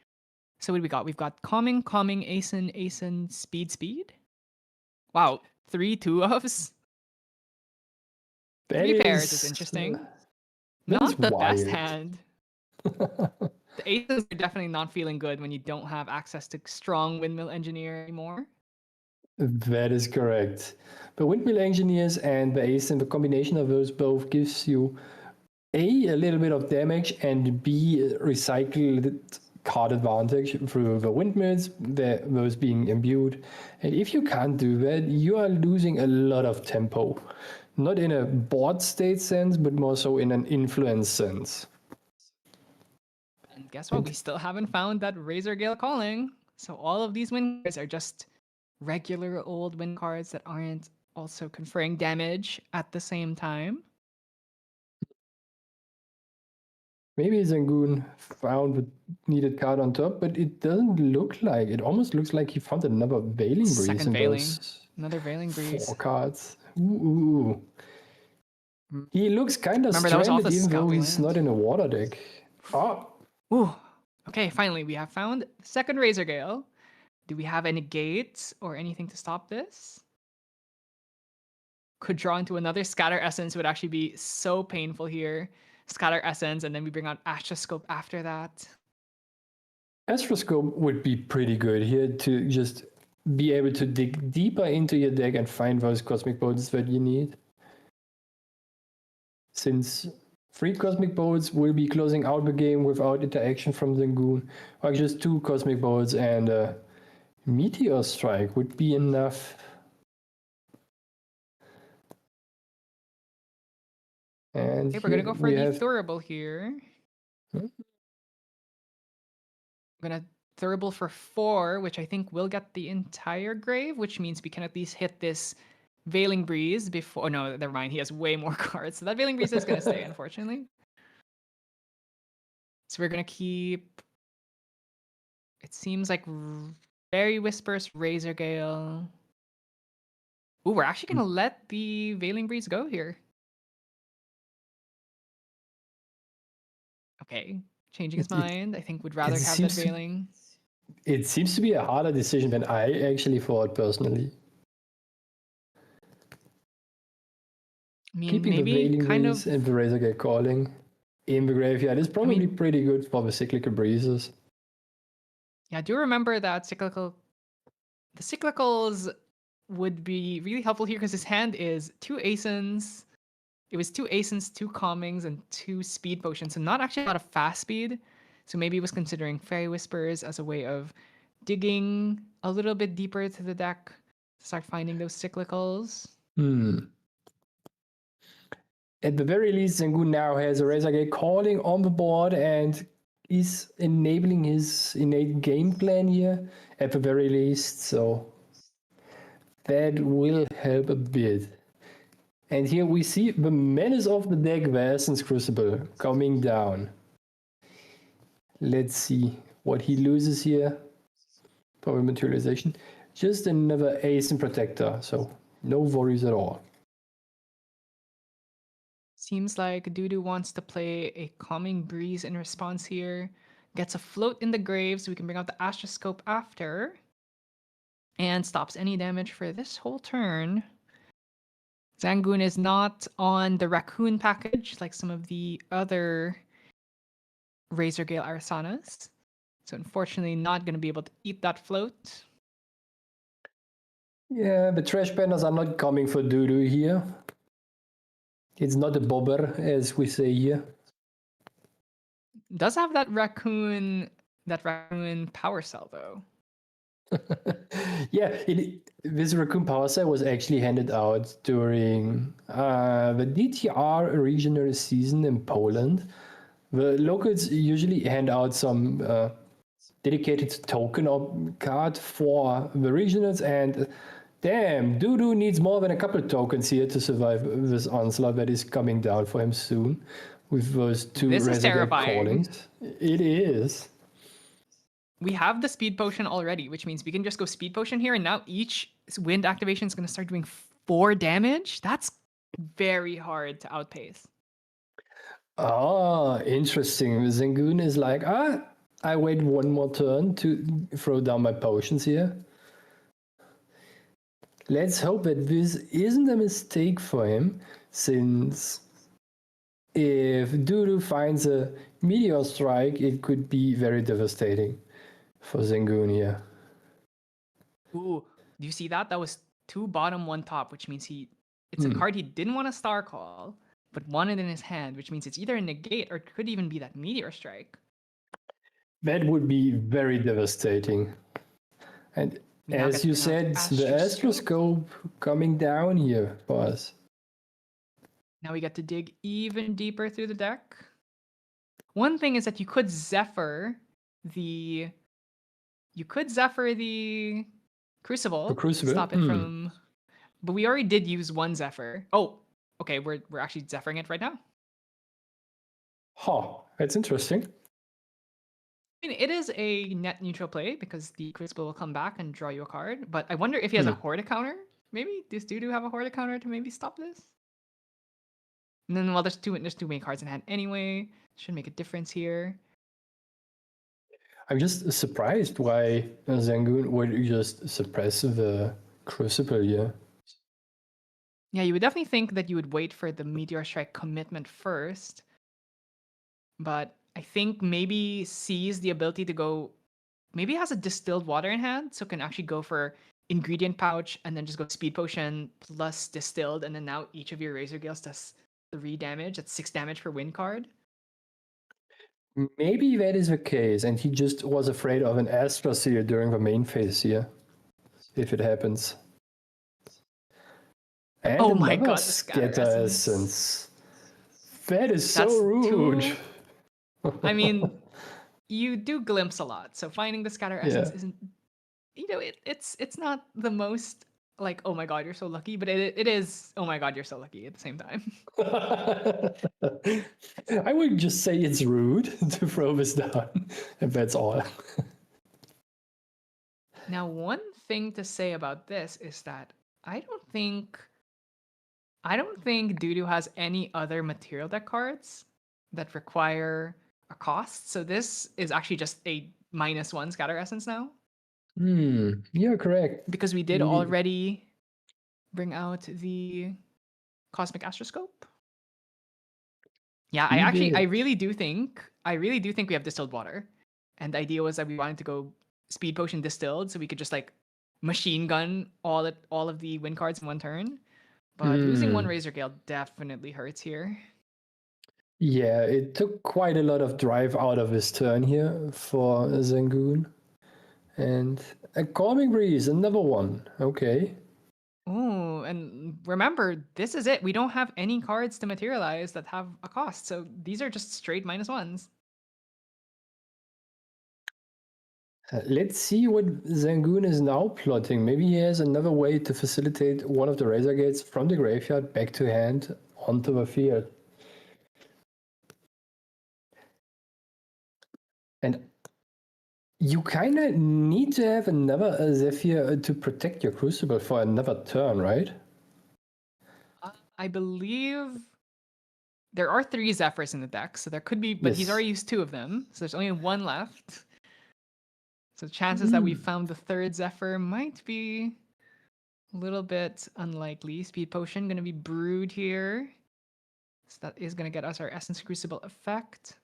So what do we got? We've got Calming, Asen, Speed. Wow, 3 2-ofs. 3 pairs is interesting. that Not is the best wild. hand. The aces are definitely not feeling good when you don't have access to strong Windmill Engineer anymore. That is correct. The Windmill Engineers and the Ace, and the combination of those both gives you a little bit of damage, and B, recycled card advantage through the windmills, those being imbued. And if you can't do that, you are losing a lot of tempo. Not in a board state sense, but more so in an influence sense. And guess what? We still haven't found that Razor Gale calling. So all of these win cards are just regular old win cards that aren't also conferring damage at the same time. Maybe Zangoon found the needed card on top, but it doesn't look like. It almost looks like he found another Veiling Breeze Second in Veiling. those Another Veiling Breeze. 4 cards. Ooh. He looks kind of Remember, that was off stranded the even though Scout he's land. not in a water deck. Oh, Ooh. Okay, finally, we have found the second Razor Gale. Do we have any gates or anything to stop this? Could draw into another Scatter Essence, would actually be so painful here. Scatter Essence, and then we bring out Astroscope after that. Astroscope would be pretty good here to just be able to dig deeper into your deck and find those Cosmic Bolts that you need. Since 3 Cosmic Bolts will be closing out the game without interaction from Zangoon, or just 2 Cosmic Bolts and a Meteor Strike would be enough. And Okay, we're gonna go for we the have Thurible here. Hmm? I'm gonna Thurible for 4, which I think will get the entire grave, which means we can at least hit this Veiling Breeze before. Oh, no, never mind. He has way more cards, so that Veiling Breeze is gonna stay, unfortunately. So we're gonna keep. It seems like Fairy Whispers, Razor Gale. Ooh, we're actually gonna let the Veiling Breeze go here. Okay, changing his mind. I think would rather have that seems to- Veiling. It seems to be a harder decision than I actually thought personally. I mean, Keeping the maybe Veiling kind Breeze of. and the Razor Gate Calling in the graveyard is probably pretty good for the cyclical breezes. Yeah, I do remember that the cyclicals would be really helpful here because his hand is 2 Asins. It was 2 Asins, 2 Calmings, and 2 Speed Potions. So not actually a lot of fast speed. So maybe he was considering Fairy Whispers as a way of digging a little bit deeper to the deck to start finding those cyclicals. At the very least, Zangoon now has a Razor Gate calling on the board and is enabling his innate game plan here, at the very least. So that will help a bit. And here we see the menace of the deck, the Essence Crucible, coming down. Let's see what he loses here. Power Materialization. Just another Ace and Protector, so no worries at all. Seems like Dudu wants to play a Calming Breeze in response here. Gets a float in the grave so we can bring out the Astroscope after. And stops any damage for this whole turn. Zangoon is not on the Raccoon package like some of the other Razor Gale Arasanas. So unfortunately not going to be able to eat that float. Yeah, the Trash Banners are not coming for Dudu here. It's not a bobber, as we say here. Does have that raccoon power cell though. Yeah, this Raccoon Power Cell was actually handed out during the DTR regional season in Poland. The locals usually hand out some dedicated token card for the regionals, and damn, Dudu needs more than a couple tokens here to survive this onslaught that is coming down for him soon with those 2 This is Razor Gate terrifying. callings. It is. We have the Speed Potion already, which means we can just go Speed Potion here, and now each wind activation is going to start doing 4 damage. That's very hard to outpace. Ah, interesting. Zangoon is like, I wait one more turn to throw down my potions here. Let's hope that this isn't a mistake for him, since if Dudu finds a Meteor Strike, it could be very devastating for Zangoon here. Ooh, do you see that? That was 2 bottom, 1 top, which means it's a card he didn't want to Star Call, but wanted in his hand, which means it's either a negate or it could even be that Meteor Strike. That would be very devastating. And We now as get to you bring out said, the Astroscope coming down here for us. Now we get to dig even deeper through the deck. One thing is that you could Zephyr the Crucible. The Crucible? Stop it from. But we already did use 1 Zephyr. Oh, okay. We're actually Zephyring it right now. That's interesting. I mean, it is a net neutral play because the Crucible will come back and draw you a card. But I wonder if he has a Horde counter. Maybe does Dudu have a Horde counter to maybe stop this? And then, well, there's two main cards in hand anyway. Should make a difference here. I'm just surprised why Zangoon would just suppress the Crucible here. Yeah, you would definitely think that you would wait for the Meteor Strike commitment first. But I think maybe sees the ability to go. Maybe has a Distilled Water in hand, so can actually go for Ingredient Pouch and then just go Speed Potion plus Distilled, and then now each of your Razor Gales does 3 damage. That's 6 damage per win card. Maybe that is the case, and he just was afraid of an Astroseal during the main phase here, if it happens. And Oh my another god, the Scatter Scatter Essence. Essence. That is That's so rude. 2. I mean, you do glimpse a lot, so finding the Scatter Essence isn't. It's not the most like, oh my god, you're so lucky, but it is, oh my god, you're so lucky at the same time. I would just say it's rude to throw this down, and that's all. Now, one thing to say about this is that I don't think Dudu has any other material deck cards that require a cost. So this is actually just a -1 Scatter Essence now. You're correct. Because we did already bring out the Cosmic Astroscope. Yeah, I really do think we have Distilled Water. And the idea was that we wanted to go Speed Potion Distilled so we could just like machine gun all of the win cards in one turn. But losing one Razor Gale definitely hurts here. Yeah, it took quite a lot of drive out of his turn here for Zangoon. And a Calming Breeze, another one. Okay. Oh, and remember, this is it. We don't have any cards to materialize that have a cost. So these are just straight -1s. Let's see what Zangoon is now plotting. Maybe he has another way to facilitate one of the Razor Gates from the graveyard back to hand onto the field. And you kind of need to have another Zephyr to protect your Crucible for another turn, right? I believe there are 3 Zephyrs in the deck, so there could be, but he's Yes. already used 2 of them, so there's only 1 left. So chances that we found the 3rd Zephyr might be a little bit unlikely. Speed Potion gonna be brewed here. So that is gonna get us our Essence Crucible effect.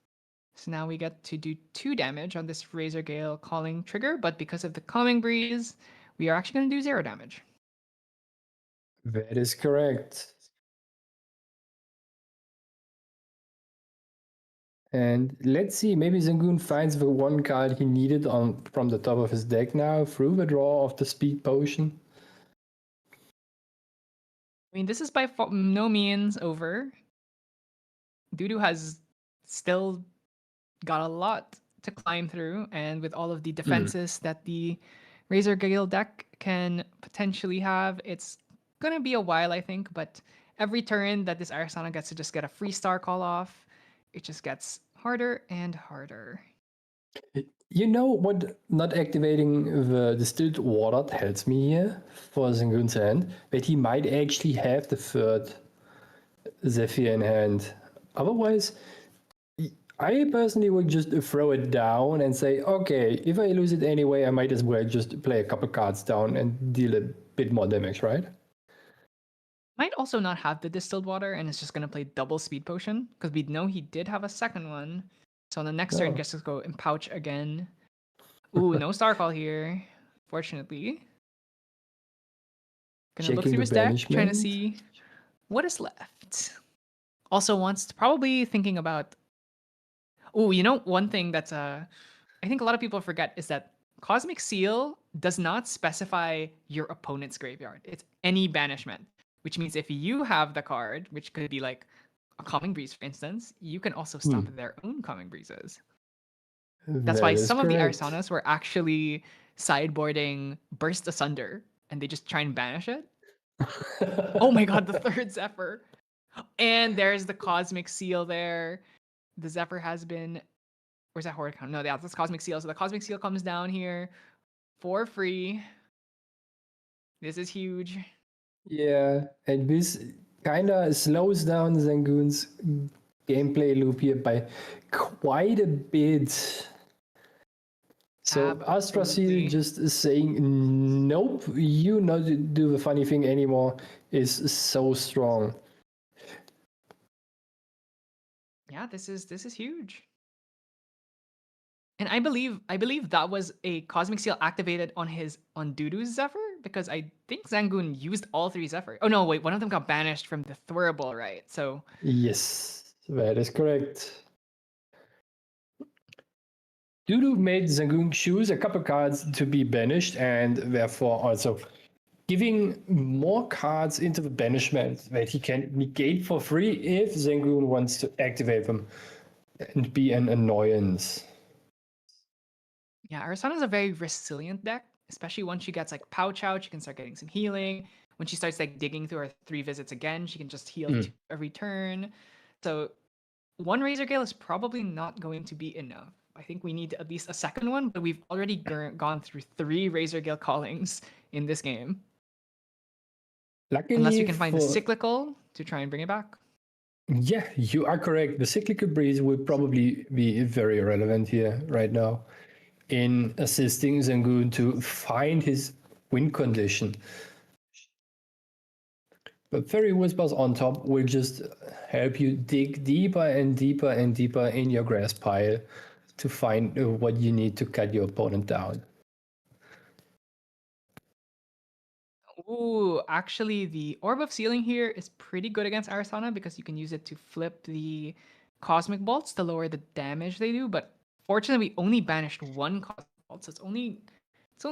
So now we get to do 2 damage on this Razor Gale calling trigger, but because of the Calming Breeze, we are actually gonna do 0 damage. That is correct. And let's see, maybe Zangoon finds the one card he needed from the top of his deck now through the draw of the Speed Potion. I mean, this is by no means over. Dudu has still got a lot to climb through, and with all of the defenses that the Razor Gale deck can potentially have, it's gonna be a while, I think, but every turn that this Arisana gets to just get a free star call off, it just gets harder and harder. You know what not activating the distilled water tells me here for Zangoon's hand? That he might actually have the 3rd Zephyr in hand. Otherwise, I personally would just throw it down and say, okay, if I lose it anyway, I might as well just play a couple cards down and deal a bit more damage, right? Might also not have the distilled water and is just gonna play double Speed Potion, because we know he did have a 2nd one. So on the next turn, gets to go and pouch again. Ooh, no star call here, fortunately. Gonna look Checking through the his deck, trying to banishment. see what is left. Also wants to probably thinking about. Ooh, you know, one thing that's I think a lot of people forget is that Cosmic Seal does not specify your opponent's graveyard. It's any banishment, which means if you have the card, which could be like a Calming Breeze, for instance, you can also stop their own Calming Breezes. That's why some of the Arisanas were actually sideboarding Burst Asunder, and they just try and banish it. Oh my god, the 3rd Zephyr. And there's the Cosmic Seal there. The Zephyr has been... Where's that Horde count? No, that's Cosmic Seal. So the Cosmic Seal comes down here for free. This is huge. Yeah, and this kind of slows down Zangoon's gameplay loop here by quite a bit. So Astrasil just saying, nope, you not do the funny thing anymore is so strong. Yeah, this is huge. And I believe that was a Cosmic Seal activated on Dudu's Zephyr, because I think Zangoon used all 3 Zephyr. Oh no, wait, one of them got banished from the Thurible, right? So yes, that is correct. Dudu made Zangoon choose a couple cards to be banished, and therefore also giving more cards into the banishment that he can negate for free if Zangoon wants to activate them and be an annoyance. yeah, Arisana is a very resilient deck, especially once she gets like Pouch out, she can start getting some healing. When she starts like digging through her 3 visits again, she can just heal every turn. So 1 Razor Gale is probably not going to be enough. I think we need at least a 2nd one, but we've already gone through 3 Razor Gale callings in this game. Luckily, unless we can find a cyclical to try and bring it back. Yeah, you are correct. The cyclical breeze will probably be very relevant here right now in assisting Zangoon to find his win condition. But Fairy Whispers on top will just help you dig deeper and deeper and deeper in your grass pile to find what you need to cut your opponent down. Ooh, actually, the Orb of Sealing here is pretty good against Arsana because you can use it to flip the Cosmic Bolts to lower the damage they do. But fortunately, we only banished one Cosmic Bolt, so it's only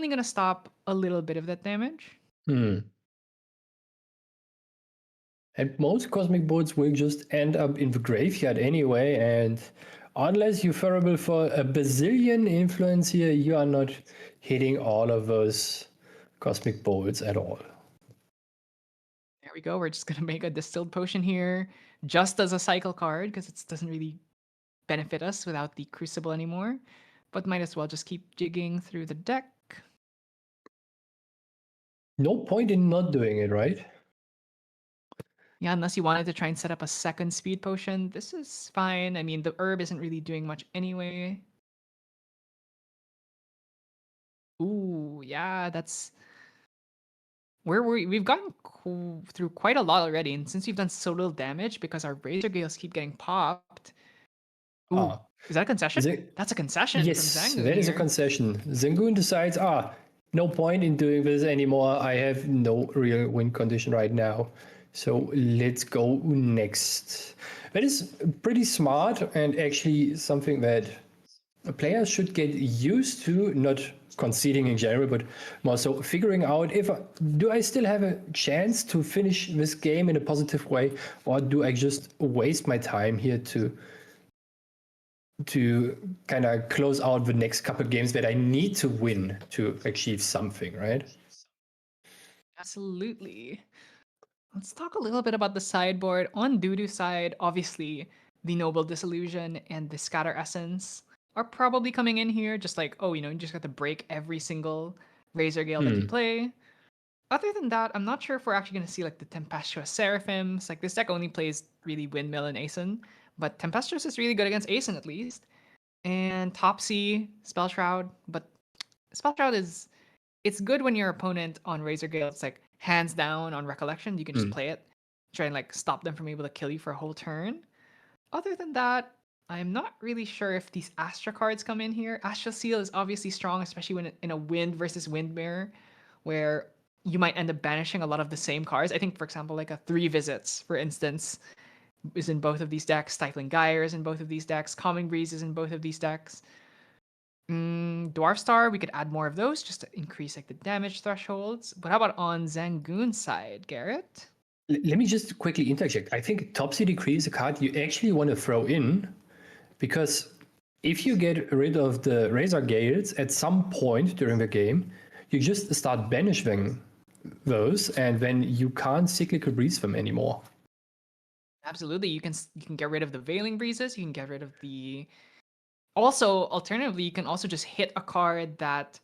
gonna stop a little bit of that damage. Hmm. And most cosmic bolts will just end up in the graveyard anyway, and unless you're favorable for a bazillion influence here, you are not hitting all of those cosmic bolts at all. There we go. We're just gonna make a Distilled Potion here, just as a cycle card, because it doesn't really benefit us without the Crucible anymore. But might as well just keep jigging through the deck. No point in not doing it, right? Yeah, unless you wanted to try and set up a second speed potion, this is fine. I mean, the herb isn't really doing much anyway. Ooh, yeah, that's we've gotten through quite a lot already, and since we've done so little damage because our Razor Gales keep getting popped. Ooh, Ah, is that a concession? it- That's a concession yes, from Zangoon that is a here. concession. Zangoon decides, no point in doing this anymore. I have no real win condition right now. So let's go next. That is pretty smart and actually something that players should get used to, not conceding in general, but more so figuring out do I still have a chance to finish this game in a positive way, or do I just waste my time here to kind of close out the next couple games that I need to win to achieve something, right? Absolutely. Let's talk a little bit about the sideboard. On Dudu side, obviously, the Noble Disillusion and the Scatter Essence are probably coming in here, just like, oh, you just got to break every single Razor Gale that you play. Other than that, I'm not sure if we're actually going to see like the Tempestuous Seraphims. Like, this deck only plays really Windmill and Aeson, but Tempestuous is really good against Aeson at least. And Topsy, Spell Shroud, but Spell Shroud it's good when your opponent on Razor Gale, it's like hands down on Recollection. You can just play it, try and like stop them from able to kill you for a whole turn. Other than that, I'm not really sure if these Astra cards come in here. Astra Seal is obviously strong, especially when in a Wind versus Wind Mirror, where you might end up banishing a lot of the same cards. I think, for example, like a 3 Visits, for instance, is in both of these decks. Stifling Gyre is in both of these decks. Calming Breeze is in both of these decks. Dwarf Star, we could add more of those just to increase like the damage thresholds. But how about on Zangoon's side, Garrett? Let me just quickly interject. I think Topsy Decree is a card you actually want to throw in, because if you get rid of the Razor Gales at some point during the game, you just start banishing those, and then you can't cyclical breeze them anymore. Absolutely, you can get rid of the Veiling Breezes. You can get rid of the. Also, alternatively, you can also just hit a card that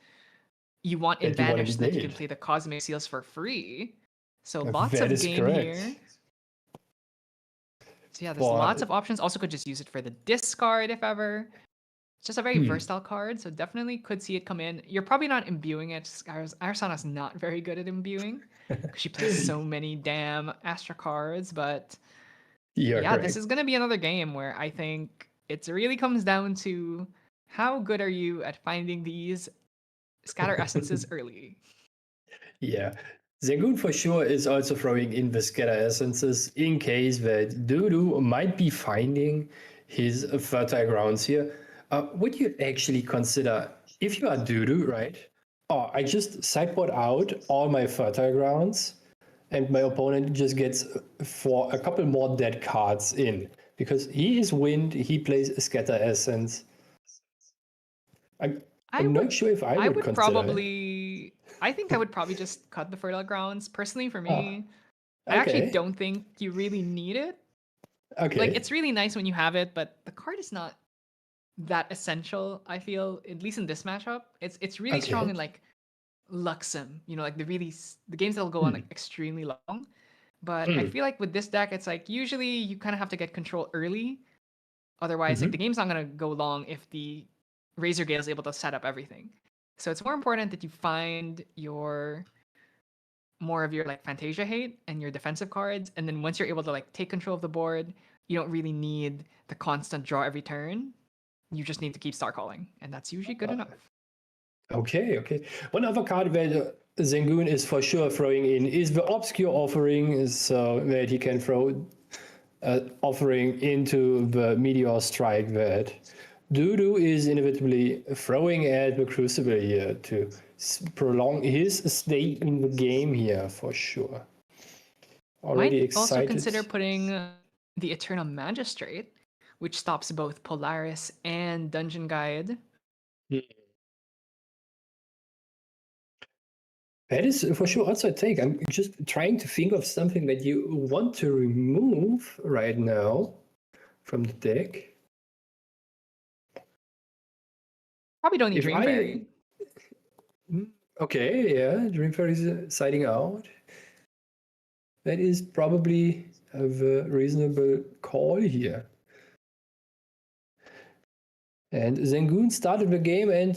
you want in That you want to banish, so that you can negate. play the Cosmic Seals for free. So That lots of is game correct. here. So yeah, there's For- lots of options. Also could just use it for the discard if ever. It's just a very versatile card, so definitely could see it come in. You're probably not imbuing it. Arsana's not very good at imbuing because she plays so many damn Astra cards. But You're yeah, correct. this is gonna be another game where I think it really comes down to how good are you at finding these Scatter Essences early. Yeah. Zangoon for sure is also throwing in the Scatter Essences in case that Dudu might be finding his fertile grounds here. Would you actually consider, if you are Dudu, right? Oh, I just sideboard out all my fertile grounds, and my opponent just gets for a couple more dead cards in, because he is Wind, he plays Scatter Essence. I'm not sure if I would consider it. Probably. I think I would probably just cut the fertile grounds. Personally, for me, I actually Okay. don't think you really need it. Okay. Like, it's really nice when you have it, but the card is not that essential. I feel, at least in this matchup, it's really strong Okay. in like Luxem. Like the games that'll go on like extremely long. But I feel like with this deck, it's like usually you kind of have to get control early. Otherwise, like the game's not gonna go long if the Razor Gale is able to set up everything. So it's more important that you find more of your like Fantasia hate and your defensive cards, and then once you're able to like take control of the board, you don't really need the constant draw every turn. You just need to keep star calling, and that's usually good enough. Okay. One other card that Zengun is for sure throwing in is the obscure offering, so that he can throw offering into the meteor strike that Dudu is inevitably throwing at the Crucible here to prolong his stay in the game here for sure. Already Might excited. also consider putting the Eternal Magistrate, which stops both Polaris and Dungeon Guide. That is for sure also a take. I'm just trying to think of something that you want to remove right now from the deck. Probably don't need If Dream I- Fairy. Okay, yeah, Dream Fairy is siding out. That is probably a reasonable call here. And Zengun started the game, and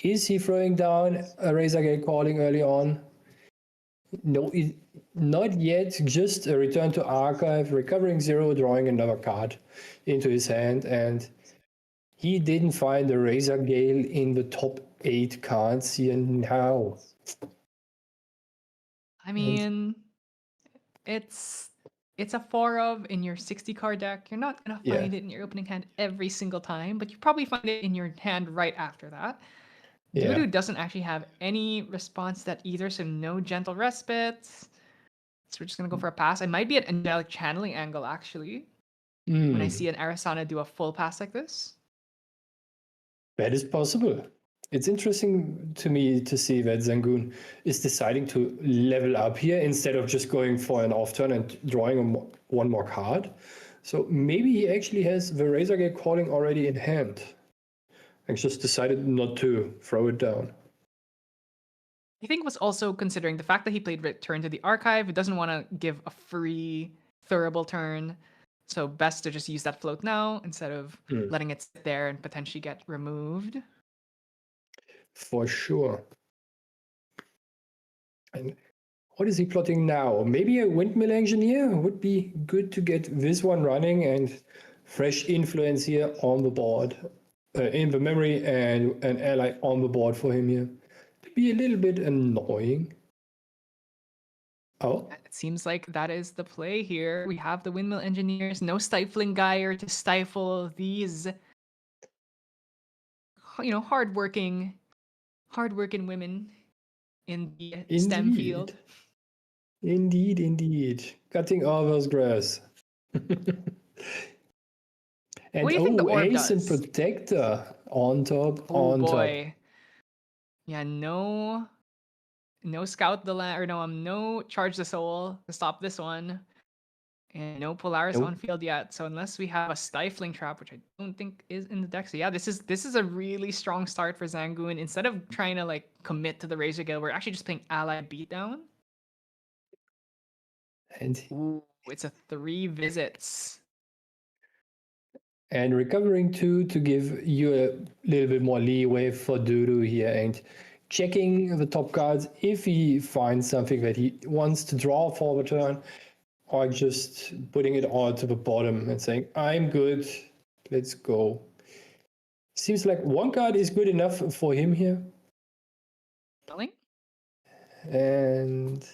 is he throwing down a Razorgate Calling early on? No, not yet. Just a return to archive, recovering 0, drawing another card into his hand, and he didn't find the Razor Gale in the top 8 cards here now. I mean, it's a 4 of in your 60 card deck. You're not gonna Yeah. find it in your opening hand every single time, but you probably find it in your hand right after that. Yeah. Dudu doesn't actually have any response to that either, so no Gentle Respite. So we're just gonna go for a pass. I might be at Angelic Channeling angle actually when I see an Arasana do a full pass like this. That is possible. It's interesting to me to see that Zangoon is deciding to level up here instead of just going for an off turn and drawing one more card. So maybe he actually has the Razorgate Calling already in hand and just decided not to throw it down. I think was also considering the fact that he played Return to the Archive. He doesn't want to give a free Thurible turn. So best to just use that float now instead of letting it sit there and potentially get removed. For sure. And what is he plotting now? Maybe a Windmill Engineer would be good to get this one running and fresh influence here on the board, in the memory, and an ally on the board for him here. To be a little bit annoying. Oh, It seems like that is the play here. We have the Windmill Engineers, no Stifling Gyre to stifle these, hardworking women in the STEM field. Indeed. Cutting all those grass. And What do you think the orb Ace and does? Protector on top, Oh on boy. Yeah, no Scout the Land, or no Charge the Soul to stop this one. And no Polaris Nope. on field yet. So unless we have a Stifling Trap, which I don't think is in the deck. So yeah, this is a really strong start for Zangoon. Instead of trying to commit to the Razor Gale, we're actually just playing Allied Beatdown. And Ooh, it's a 3 visits. And recovering 2 to give you a little bit more leeway for Dudu here, and checking the top cards if he finds something that he wants to draw for the turn, or just putting it all to the bottom and saying, I'm good, let's go. Seems like one card is good enough for him here. Spelling? And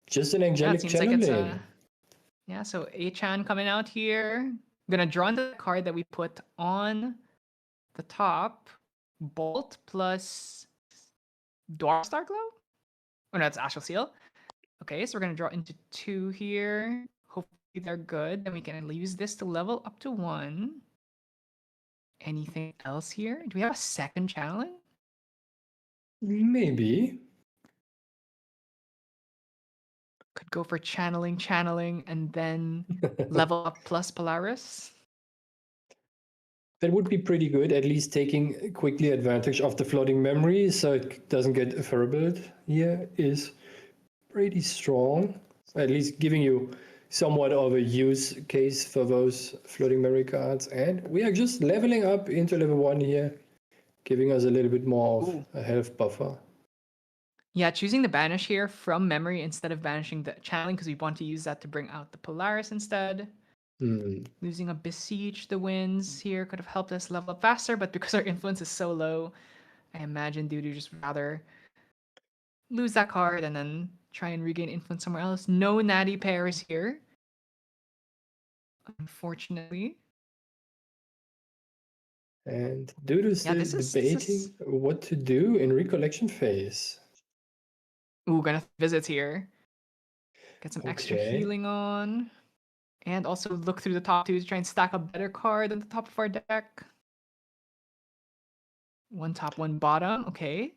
just an Angelic Seems like it's Channeling. yeah, so A-Chan coming out here. I'm gonna draw into the card that we put on the top. Bolt plus Dwarf Star Glow? Oh no, it's Astral Seal. Okay, so we're gonna draw into 2 here. Hopefully they're good. Then we can use this to level up to 1. Anything else here? Do we have a second channeling? Maybe. Could go for channeling, and then level up plus Polaris. That would be pretty good, at least taking quickly advantage of the floating memory so it doesn't get thuribled here is pretty strong. At least giving you somewhat of a use case for those floating memory cards. And we are just leveling up into level 1 here, giving us a little bit more of a health buffer. Yeah, choosing the banish here from memory instead of banishing the channeling because we want to use that to bring out the Polaris instead. Losing a Besiege the Winds here could have helped us level up faster, but because our influence is so low, I imagine Dudu just rather lose that card and then try and regain influence somewhere else. No natty pairs here, unfortunately. And Dudu's Yeah, still this debating is- what to do in recollection phase. Ooh, gonna visit here. Get some extra Okay. healing on. And also look through the top two to try and stack a better card at the top of our deck. One top, one bottom. Okay.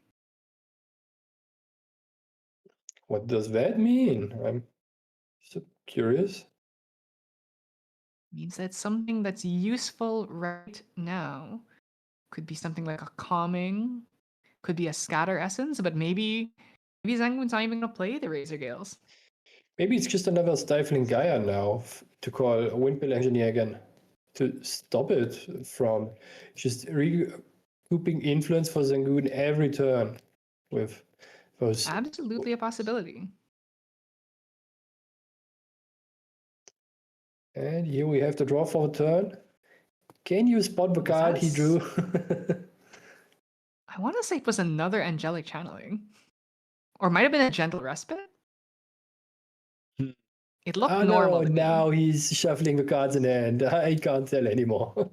What does that mean? I'm so curious. Means that something that's useful right now could be something like a calming, could be a scatter essence, but maybe Zangun's not even gonna play the Razor Gales. Maybe it's just another stifling Gaia now to call a Windmill Engineer again to stop it from just recouping influence for Zangoon every turn with those. Absolutely a possibility. And here we have the draw for a turn. Can you spot the Was card that he s- drew? I want to say it was another angelic channeling, or might have been a gentle respite. Hmm. It looked Oh normal no, to me. now he's shuffling the cards in hand. I can't tell anymore.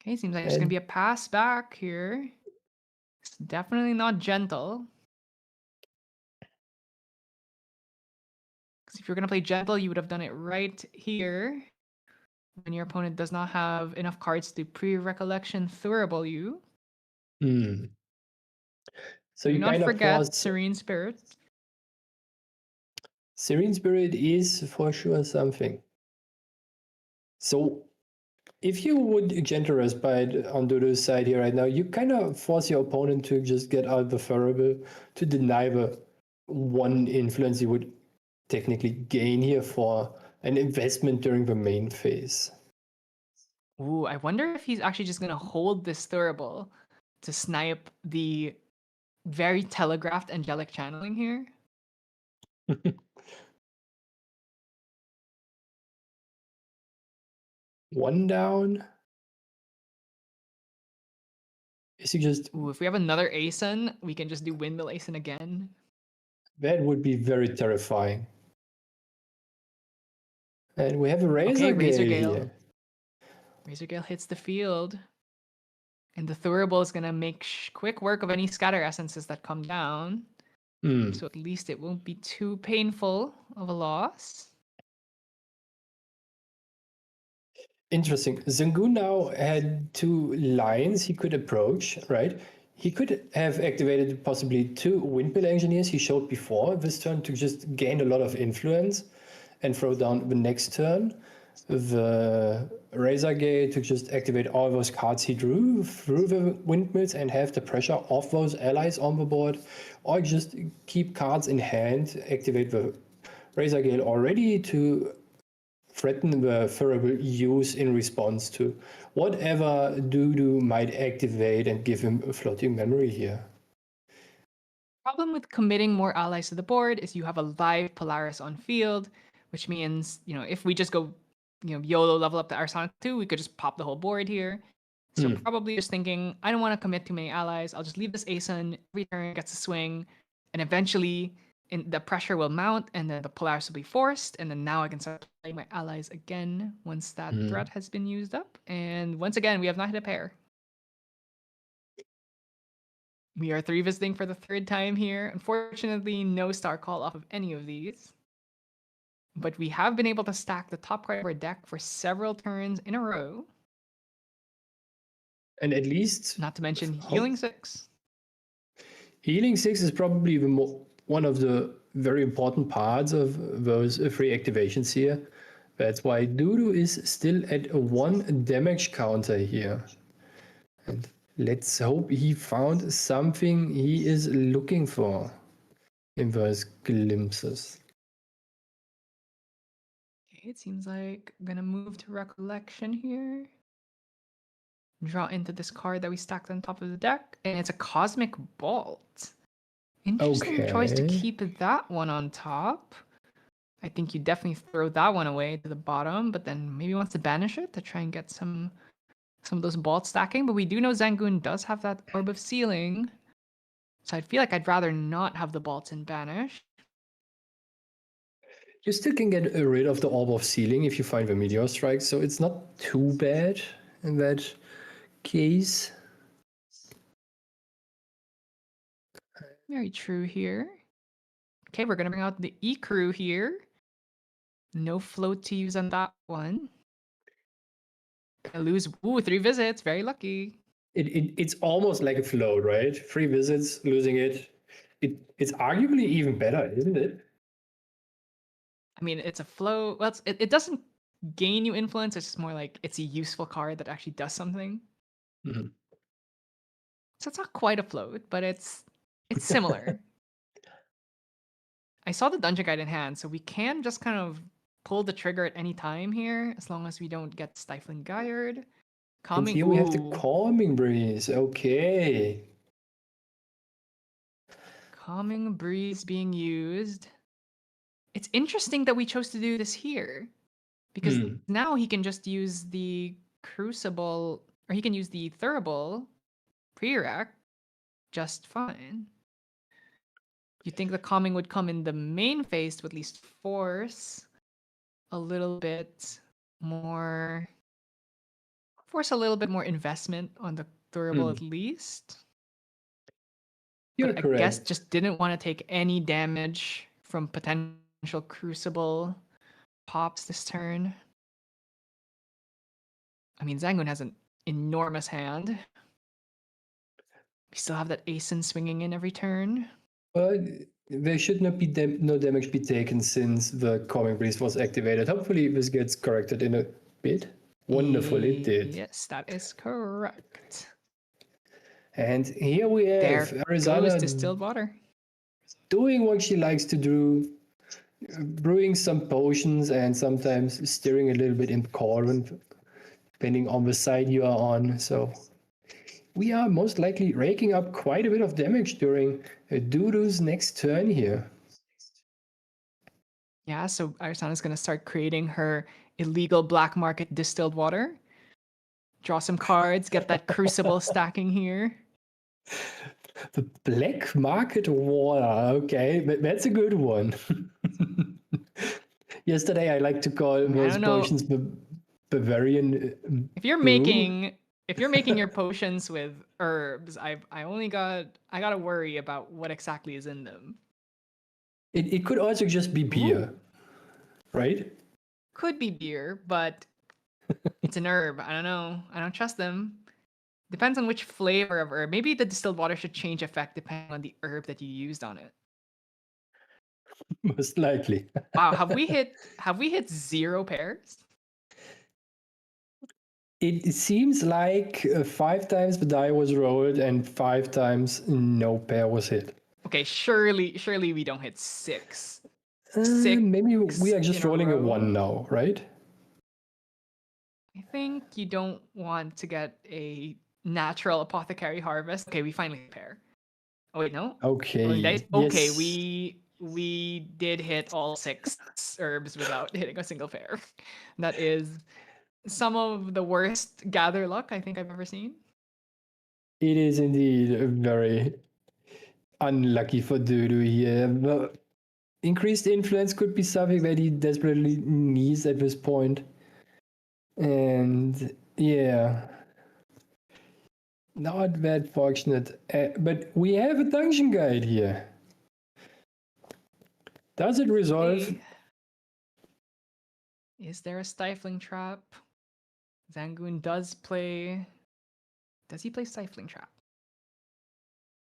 Okay, seems like there's gonna And be a pass back here. It's definitely not gentle. Because if you're gonna play gentle, you would have done it right here. When your opponent does not have enough cards to pre-recollection Thurable you. hmm. So Do you not kind of forget force. Serene Spirit. Serene Spirit is for sure something. So if you would gentle respite on Dodo's side here right now, you kind of force your opponent to just get out the Thurable to deny the one influence you would technically gain here for an investment during the main phase. Ooh, I wonder if he's actually just gonna hold this Thurable to snipe the very telegraphed angelic channeling here. One down. Is he just. Ooh, if we have another Asen, we can just do Windmill Asen again. That would be very terrifying. And we have a Razor Razor Gale Gale. here. Razor Gale hits the field. And the Thurable is gonna make quick work of any scatter essences that come down. Hmm. So at least it won't be too painful of a loss. Interesting. Zangoon now had two lines he could approach, right? He could have activated possibly two Windmill Engineers he showed before this turn to just gain a lot of influence and throw down the next turn. The Razor Gate to just activate all those cards he drew through the windmills and have the pressure of those allies on the board, or just keep cards in hand, activate the Razor Gale already to threaten the Thurable use in response to whatever Dudu might activate and give him a floating memory here. Problem with committing more allies to the board is you have a live Polaris on field, which means, if we just go, YOLO level up to Arsonic 2, we could just pop the whole board here. So probably just thinking, I don't want to commit too many allies. I'll just leave this Asen, every turn gets a swing, and eventually the pressure will mount, and then the Polaris will be forced, and then now I can start playing my allies again once that threat has been used up. And once again, we have not hit a pair. We are 3 visiting for the 3rd time here. Unfortunately, no star call off of any of these. But we have been able to stack the top card of our deck for several turns in a row. And at least, Not to mention Healing 6. Healing 6 is probably one of the very important parts of those free activations here. That's why Dudu is still at a 1 damage counter here. And let's hope he found something he is looking for in those glimpses. Okay, it seems like I'm gonna move to Recollection here. Draw into this card that we stacked on top of the deck, and it's a Cosmic Bolt. Interesting choice to Okay. keep that one on top. I think you definitely throw that one away to the bottom, but then maybe wants to banish it to try and get some some of those vault stacking, but we do know Zangoon does have that Orb of Sealing. So I feel like I'd rather not have the bolts in Banish. You still can get rid of the Orb of Sealing if you find the Meteor Strike, so it's not too bad in that case. Very true here. Okay, we're gonna bring out the E-Crew here. No float to use on that one. Gonna lose 3 visits, very lucky. It's almost like a float, right? 3 visits, losing it. It's arguably even better, isn't it? I mean, it's a float. Well, it doesn't gain you influence. It's just more like it's a useful card that actually does something. Mhm. So it's not quite a float, but it's similar. I saw the dungeon guide in hand, so we can just kind of pull the trigger at any time here, as long as we don't get Stifling Gyred. And Calming. here we have the Ooh. Calming Breeze. Okay. Calming Breeze being used. It's interesting that we chose to do this here, because now he can just use the Crucible, or he can use the Thurible prereq just fine. You'd think the calming would come in the main phase to at least force a little bit more, investment on the Thurible at least. You're But correct. I guess just didn't want to take any damage from potential Crucible pops this turn. I mean, Zangoon has an enormous hand. We still have that Asen swinging in every turn. But there should not be no damage be taken since the Calming Breeze was activated. Hopefully this gets corrected in a bit. Wonderful, it did. Yes, that is correct. And here we have There goes Arizona distilled water. doing what she likes to do, brewing some potions and sometimes stirring a little bit in cauldron, depending on the side you are on. So we are most likely raking up quite a bit of damage during Dudu's next turn here. Yeah, so Arizana's going to start creating her illegal black market distilled water. Draw some cards, get that crucible stacking here. The black market water. Okay, that's a good one. Yesterday, I like to call those don't know. potions Bavarian. If you're making your potions with herbs, I gotta worry about what exactly is in them. It could also just be beer, right? Could be beer, but it's an herb. I don't know. I don't trust them. Depends on which flavor of herb. Maybe the distilled water should change effect depending on the herb that you used on it. Most likely. Wow, have we hit 0 pairs? It seems like 5 times the die was rolled and 5 times no pair was hit. Okay, surely we don't hit 6. Maybe we are just in a rolling a row. 1 now, right? I think you don't want to get a natural apothecary harvest. Okay, we finally hit a pair. Oh wait, no. Okay. Rolling dice. Okay, yes. we did hit all 6 herbs without hitting a single pair. That is some of the worst gather luck I think I've ever seen. It is indeed very unlucky for Dudu here. But increased influence could be something that he desperately needs at this point. And yeah, not that fortunate. But we have a dungeon guide here. Does it resolve? Hey. Is there a stifling trap? Zangoon does play. Does he play stifling trap?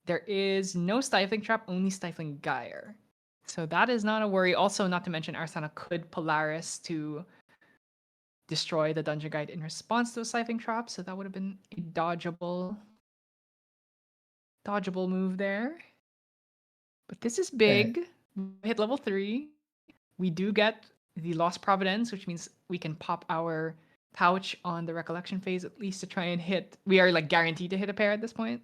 There is no stifling trap, only stifling gyre. So that is not a worry. Also, not to mention, Arsana could Polaris to destroy the dungeon guide in response to a stifling trap. So that would have been a dodgeable move there. But this is big. We hit level 3. We do get the Lost Providence, which means we can pop our pouch on the recollection phase at least to try and hit. We are like guaranteed to hit a pair at this point.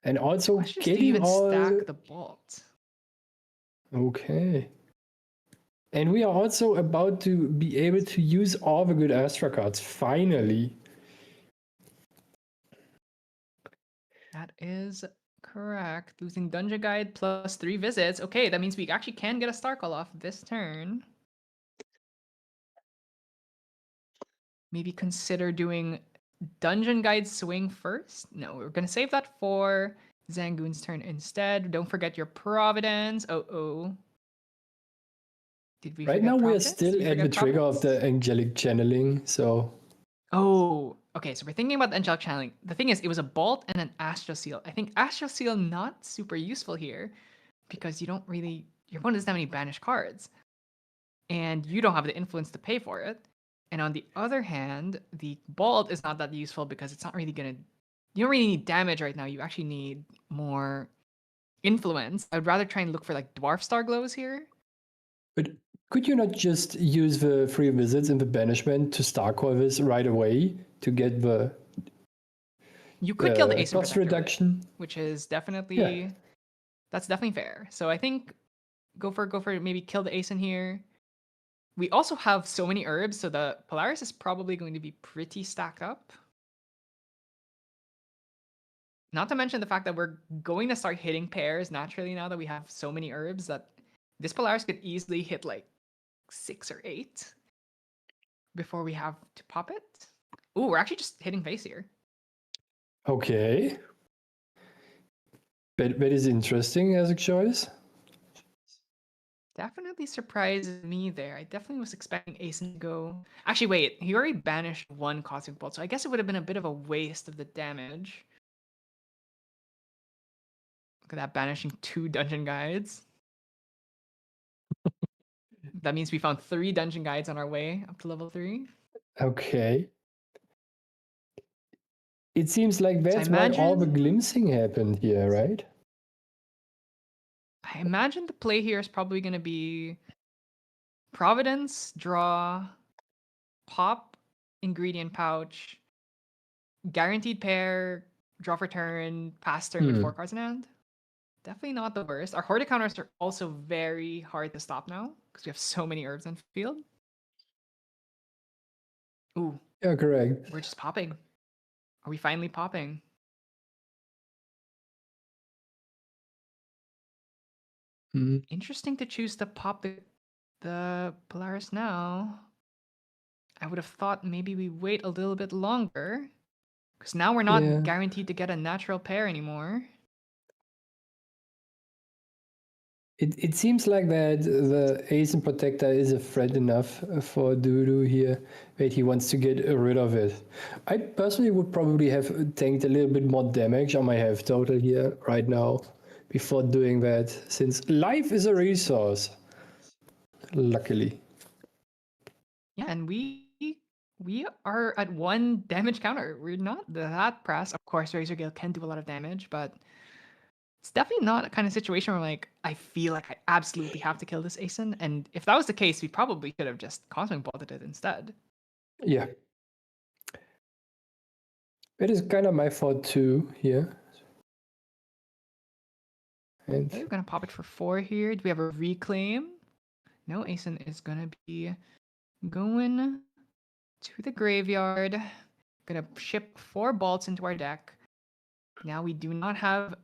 And also Let's just getting even all... stack the bolt. Okay. And we are also about to be able to use all the good Astra cards, finally. That is correct. Losing Dungeon Guide plus 3 visits. Okay, that means we actually can get a Star Call off this turn. Maybe consider doing Dungeon Guide Swing first. No, we're going to save that for Zangoon's turn instead. Don't forget your Providence. Oh. Did we Right forget now, we are Providence? still Did we at the forget trigger of Providence? the angelic channeling, so. Oh, okay. So we're thinking about the angelic channeling. The thing is, it was a bolt and an astral seal. I think astral seal not super useful here because your opponent doesn't have any banished cards, and you don't have the influence to pay for it. And on the other hand, the bolt is not that useful because it's not really gonna. You don't really need damage right now. You actually need more influence. I'd rather try and look for like dwarf star glows here. But could you not just use the 3 visits in the banishment to Star Call this right away to get the You could kill the Ace cost Protector with it, reduction? which is definitely that's definitely fair. So I think go for maybe kill the Ace in here. We also have so many herbs, so the Polaris is probably going to be pretty stacked up. Not to mention the fact that we're going to start hitting pairs naturally now that we have so many herbs that this Polaris could easily hit like 6 or 8 before we have to pop it. Ooh, we're actually just hitting face here. Okay. That is interesting as a choice. Definitely surprised me there. I definitely was expecting Ace to go. Actually, wait, he already banished 1 Cosmic Bolt, so I guess it would have been a bit of a waste of the damage. Look at that, banishing 2 Dungeon Guides. That means we found 3 Dungeon Guides on our way up to level 3. Okay. It seems like So that's why all the imagine- glimpsing happened here, right? I imagine the play here is probably going to be Providence, draw, pop, ingredient pouch, guaranteed pair, draw for turn, pass turn with 4 cards in hand. Definitely not the worst. Our Horde counters are also very hard to stop now because we have so many herbs in field. Ooh, Yeah, correct. we're just popping. Are we finally popping? Interesting to choose to pop the Polaris now. I would have thought maybe we wait a little bit longer because now we're not guaranteed to get a natural pair anymore. It seems like that the Ace and Protector is a threat enough for Dudu here that he wants to get rid of it. I personally would probably have tanked a little bit more damage on my health total here right now before doing that, since life is a resource. Luckily. Yeah, and we are at 1 damage counter. We're not that pressed. Of course, Razor Gale can do a lot of damage, but it's definitely not a kind of situation where like I feel like I absolutely have to kill this Aeson. And if that was the case, we probably could have just Cosmic Bolted it instead. Yeah. It is kind of my fault too here. And Okay, we're gonna pop it for 4 here. Do we have a reclaim? No, Aeson is gonna be going to the graveyard. Gonna ship 4 bolts into our deck. Now we do not have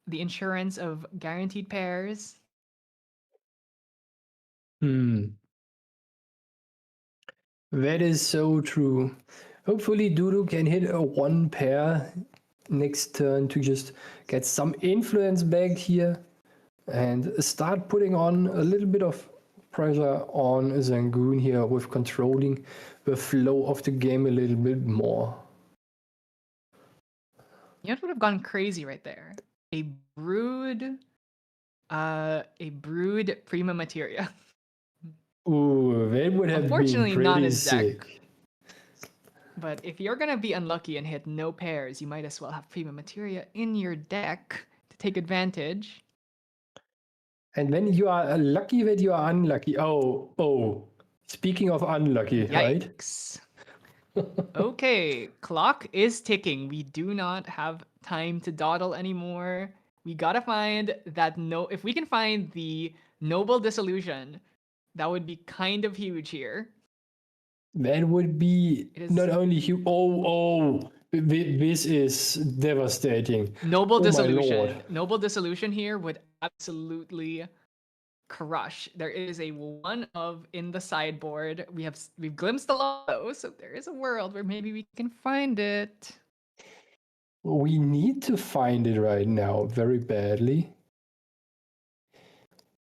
the insurance of guaranteed pairs. That is so true. Hopefully Dudu can hit a 1 pair next turn to just get some influence back here and start putting on a little bit of pressure on Zangoon here with controlling the flow of the game a little bit more. You know what would have gone crazy right there? A brood prima materia. Ooh, that would have Unfortunately, been not pretty in deck. sick. But if you're gonna be unlucky and hit no pairs, you might as well have prima materia in your deck to take advantage. And when you are lucky that you are unlucky. Oh. Speaking of unlucky, Yikes. right? Okay, clock is ticking. We do not have time to dawdle anymore. We gotta find that if we can find the Noble Disillusion, That would be kind of huge here. That would be It is- not only huge. This is devastating. Noble Oh my Dissolution. lord. Noble Dissolution here would absolutely crush. There is a one of in the sideboard. We've glimpsed a lot of those, so there is a world where maybe we can find it. We need to find it right now very badly.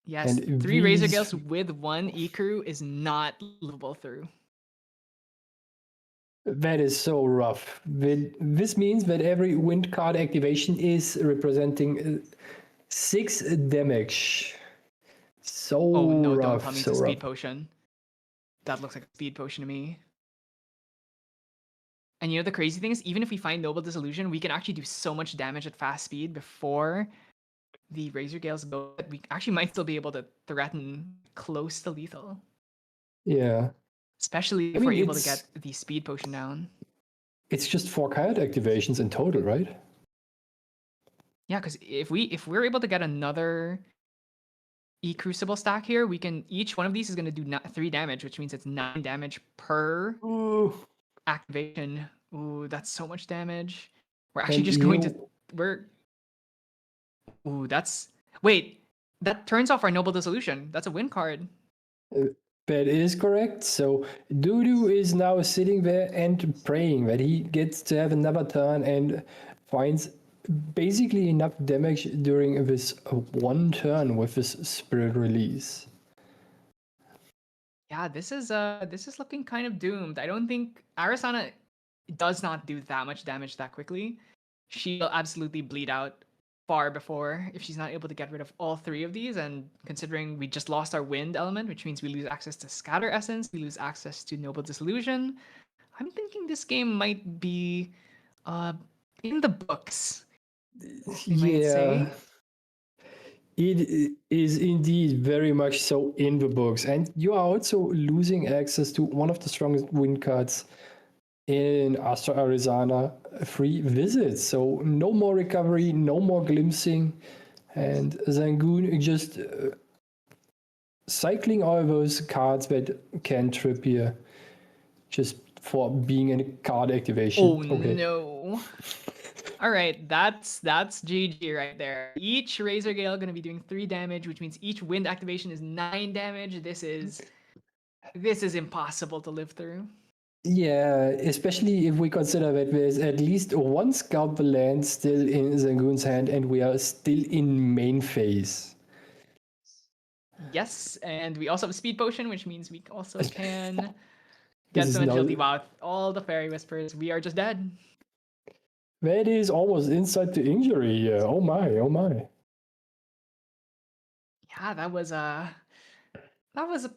Yes, And 3 Razor these- Gales with 1 Ecru is not livable through. That is so rough. This means that every wind card activation is representing 6 damage. So Oh no, rough, don't tell me it's so a rough. speed potion. That looks like a speed potion to me. And you know the crazy thing is, even if we find Noble Dissolution, we can actually do so much damage at fast speed before the Razor Gales go that we actually might still be able to threaten close to lethal. Yeah. Especially if I we're mean, able to it's- get the speed potion down. It's just 4 card activations in total, right? Yeah, because if we're able to get another E-Crucible stack here, we can each one of these is going to do 3 damage, which means it's 9 damage per Ooh. activation. Ooh, that's so much damage. We're actually And just going to Ooh, that's wait. That turns off our Noble Dissolution. That's a win card. That is correct. So Dudu is now sitting there and praying that he gets to have another turn and finds basically enough damage during this one turn with his spirit release. Yeah, this is looking kind of doomed. I don't think Arasana does not do that much damage that quickly. She'll absolutely bleed out far before if she's not able to get rid of all 3 of these. And considering we just lost our wind element, which means we lose access to Scatter Essence, we lose access to Noble Dissolution, I'm thinking this game might be in the books. You might say. It is indeed very much so in the books. And you are also losing access to one of the strongest win cards in Astra Arizona, free visits. So no more recovery, no more glimpsing. And Zangoon just cycling all those cards that can trip here just for being in a card activation. Oh no. All right, that's GG right there. Each Razor Gale going to be doing 3 damage, which means each wind activation is 9 damage. This is impossible to live through. Yeah, especially if we consider that there's at least 1 scalpel land still in Zangoon's hand and we are still in main phase. Yes, and we also have a speed potion, which means we also can This get is some now- agility. Wow, all the fairy whispers, we are just dead. That is almost inside to injury here. Oh my, oh my. Yeah, that was a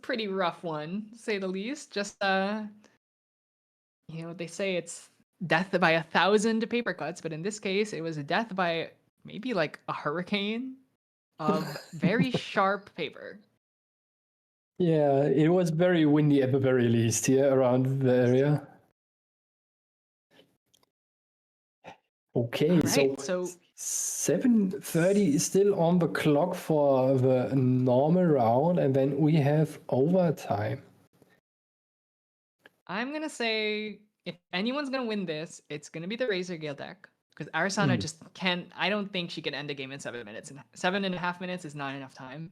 pretty rough one, to say the least. Just you know, they say it's death by 1,000 paper cuts, but in this case, it was a death by maybe like a hurricane of very sharp paper. Yeah, it was very windy at the very least here around the area. Okay, Alright, so so 7:30 is still on the clock for the normal round, and then we have overtime. I'm gonna say if anyone's gonna win this, it's gonna be the Razor Gale deck. Because Arasana just can't. I don't think she can end a game in 7 minutes. And 7.5 minutes is not enough time.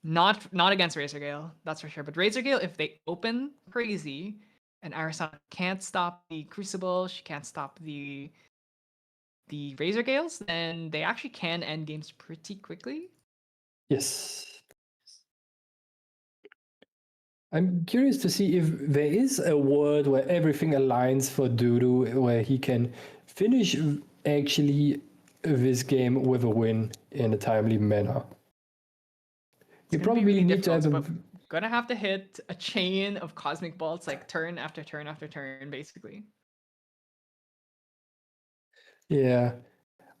Not against Razor Gale, that's for sure. But Razor Gale, if they open crazy, and Arasana can't stop the Crucible, she can't stop the Razor Gales, then they actually can end games pretty quickly. Yes. I'm curious to see if there is a world where everything aligns for Dudu, where he can finish actually this game with a win in a timely manner. You It's gonna be probably really need to have difficult, a, but gonna have to hit a chain of cosmic bolts like turn after turn after turn, basically. yeah.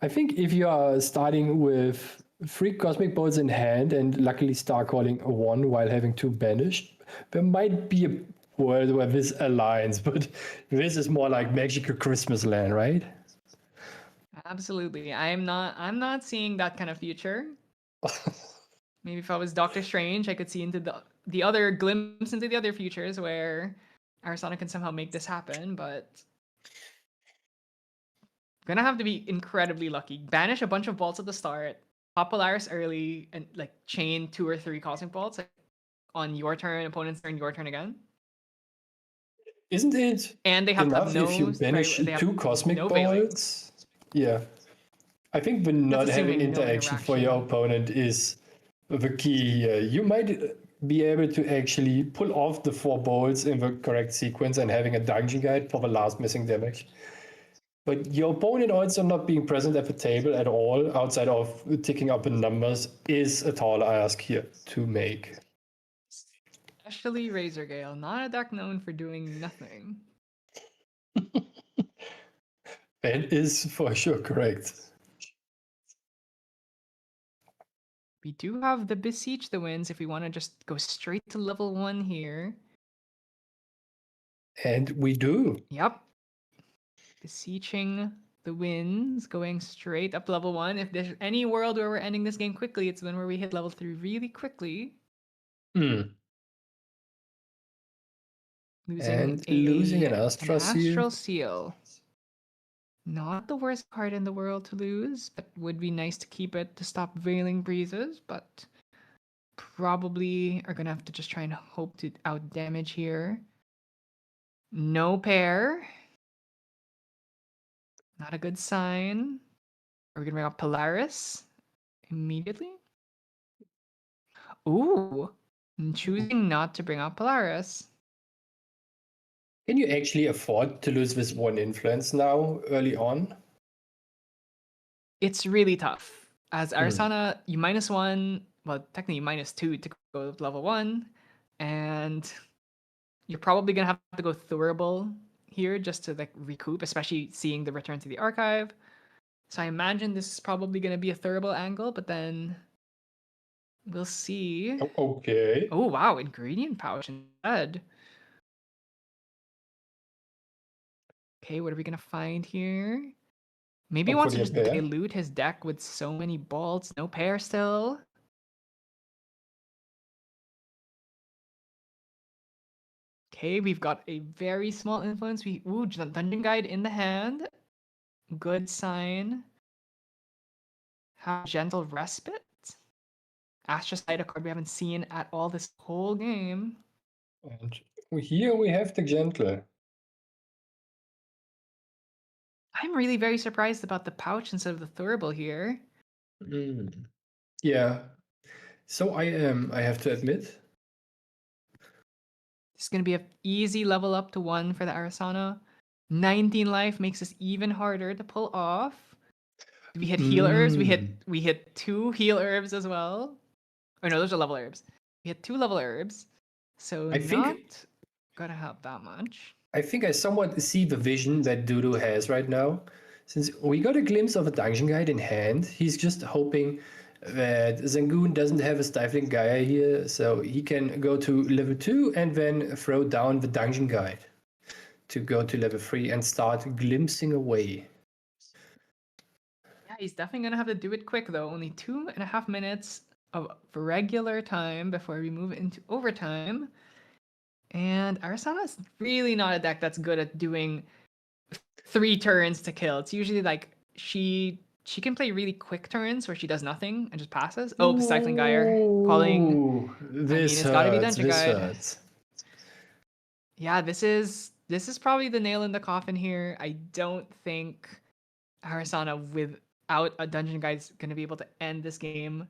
I think if you are starting with 3 cosmic bolts in hand and luckily star calling 1 while having 2 banished, there might be a world where this aligns, but this is more like magical Christmas land, right? Absolutely. I'm not seeing that kind of future. Maybe if I was Doctor Strange, I could see into the other glimpse into the other futures where Arizona can somehow make this happen, but gonna have to be incredibly lucky. Banish a bunch of bolts at the start, pop Polaris early, and like chain 2 or 3 cosmic bolts like, on your turn, opponent's turn, your turn again. Isn't it And they have to have enough no if you banish they have 2 cosmic no veiling. bolts? Yeah. I think the not having assuming no interaction for your opponent is the key here. You might be able to actually pull off the 4 bolts in the correct sequence and having a dungeon guide for the last missing damage. But your opponent also not being present at the table at all, outside of ticking up the numbers, is a tall ask here to make. Especially Razor Gale, not a deck known for doing nothing. That is for sure correct. We do have the Beseech the Winds if we want to just go straight to level 1 here. And we do. Yep. Beseeching the Winds, going straight up level 1. If there's any world where we're ending this game quickly, it's the one where we hit level 3 really quickly. Losing an Astral Seal. Seal. Not the worst card in the world to lose, but would be nice to keep it to stop Veiling Breezes, but probably are gonna have to just try and hope to out damage here. No pair. Not a good sign. Are we gonna bring up Polaris immediately? Ooh, I'm choosing not to bring up Polaris. Can you actually afford to lose this 1 influence now, early on? It's really tough. As Arizona, you -1, well, technically -2 to go to level 1, and you're probably gonna have to go Thurable here just to like recoup, especially seeing the return to the archive. So I imagine this is probably gonna be a Thurable angle, but then we'll see. Okay. Oh wow, ingredient pouch instead. Okay, what are we gonna find here? Maybe he wants to just Hopefully a pair. dilute his deck with so many bolts. No pair still. Okay, we've got a very small influence. Ooh, Dungeon Guide in the hand. Good sign. Have Gentle Respite. Astrocyte, a card we haven't seen at all this whole game. And here we have the Gentle. I'm really very surprised about the pouch instead of the Thurable here. Yeah. So I am, I have to admit. It's going to be an easy level up to 1 for the Arasana. 19 life makes this even harder to pull off. We hit heal herbs. We hit 2 heal herbs as well. Oh no, those are level herbs. We hit 2 level herbs. So I think- not gonna help that much. I think I somewhat see the vision that Dudu has right now. Since we got a glimpse of a Dungeon Guide in hand, he's just hoping that Zangoon doesn't have a Stifling Gaia here, so he can go to level 2 and then throw down the Dungeon Guide to go to level 3 and start glimpsing away. Yeah, he's definitely gonna have to do it quick though. Only 2.5 minutes of regular time before we move into overtime. And Arasana is really not a deck that's good at doing 3 turns to kill. It's usually like she can play really quick turns where she does nothing and just passes. Oh, Cycling Gyre calling. Ooh, this it's gotta be hurts, Dungeon this Guide. hurts. Yeah, this is probably the nail in the coffin here. I don't think Arasana without a Dungeon Guide is going to be able to end this game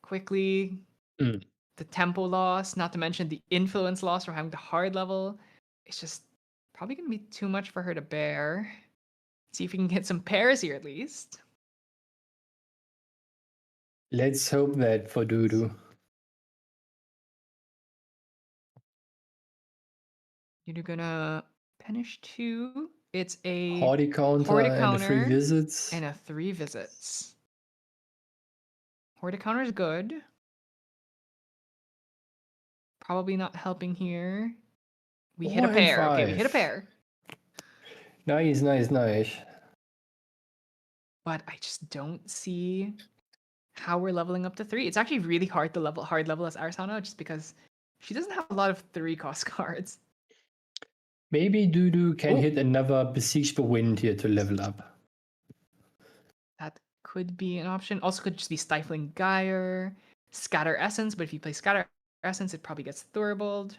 quickly. The tempo loss, not to mention the influence loss from having the hard level. It's just probably going to be too much for her to bear. See if we can get some pairs here at least. Let's hope that for Dudu. You're gonna punish 2. It's a Horticounter and 3 visits. and a 3 visits. Horticounter is good. Probably not helping here. We hit a 4 and pair. Okay, we hit a 5. pair. Nice, nice, nice. But I just don't see how we're leveling up to 3. It's actually really hard to hard level as Arasana just because She doesn't have a lot of 3-cost cards. Maybe Dudu can Oh. hit another Besiege the Wind here to level up. That could be an option. Also could just be Stifling Gyre, Scatter Essence, but if you play Scatter Essence, it probably gets Thuribled.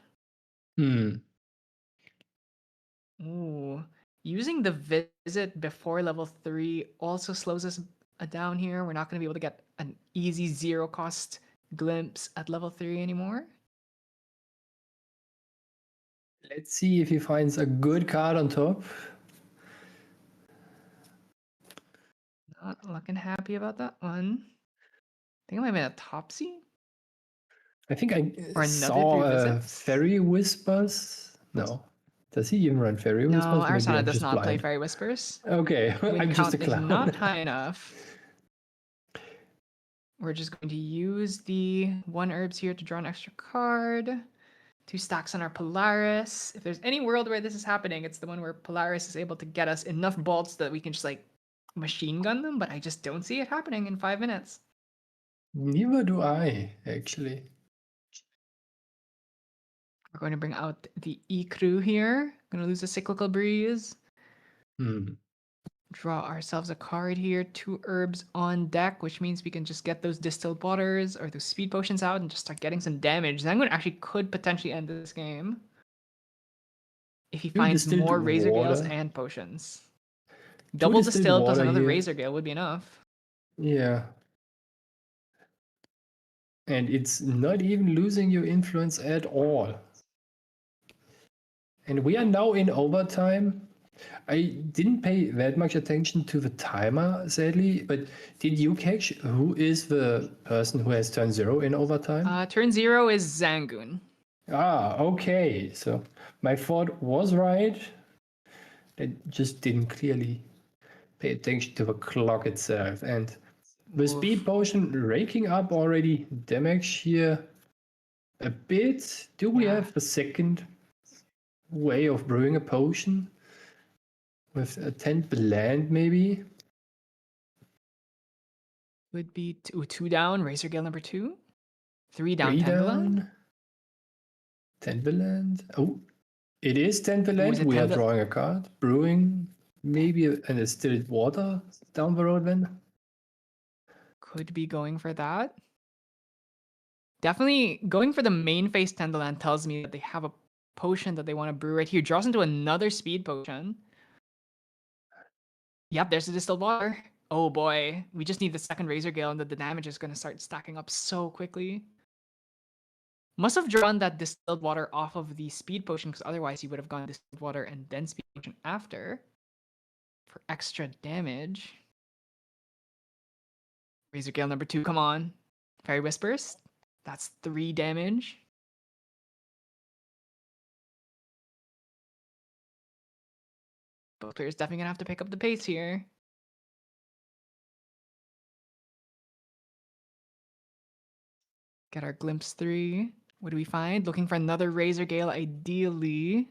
Hmm. Ooh. Using the Visit before level 3 also slows us down here. We're not going to be able to get an easy 0-cost glimpse at level 3 anymore. Let's see if he finds a good card on top. Not looking happy about that one. I think I might have been a Topsy. I think I Or another saw 3 visits. Fairy Whispers. No. Does he even run Fairy No, Whispers? Maybe Arsana I'm does just not play blind. Fairy Whispers. Okay, Win I'm just a count is clown. not high enough. We're just going to use the 1 herbs here to draw an extra card. 2 stacks on our Polaris. If there's any world where this is happening, it's the one where Polaris is able to get us enough bolts that we can just like machine gun them, but I just don't see it happening in 5 minutes. Neither do I, actually. We're going to bring out the E-Crew here. Going to lose a Cyclical Breeze. Hmm. Draw ourselves a card here. 2 herbs on deck, which means we can just get those distilled waters or those speed potions out and just start getting some damage. Zangun actually could potentially end this game if he finds distilled more Razor Gales water. and potions. Double distilled distilled plus water another here. Razor Gale would be enough. Yeah. And it's not even losing your influence at all. And we are now in overtime. I didn't pay that much attention to the timer, sadly, but did you catch who is the person who has turn 0 in overtime? Turn 0 is Zangun. Ah, okay. So my thought was right. I just didn't clearly pay attention to the clock itself. And the speed potion raking up already damage here a bit. Do we Yeah. have the second way of brewing a potion? With a 10 blend, maybe? Would be 2 down, Razor Gale number 2. 3 down, 3 Tenderland. down. 10 blend. Oh, it is 10 blend. is it We are 10 drawing a card. Brewing, maybe a distilled water down the road then. Could be going for that. Definitely going for the main phase Tenderland tells me that they have a potion that they want to brew right here. Draws into another speed potion. Yep, there's the distilled water. Oh boy, we just need the second Razor Gale and the damage is going to start stacking up so quickly. Must have drawn that distilled water off of the speed potion because otherwise he would have gone distilled water and then speed potion after for extra damage. Razor Gale number 2, come on. Fairy Whispers. That's 3 damage. Both players definitely gonna have to pick up the pace here. Get our Glimpse 3. What do we find? Looking for another Razor Gale, ideally.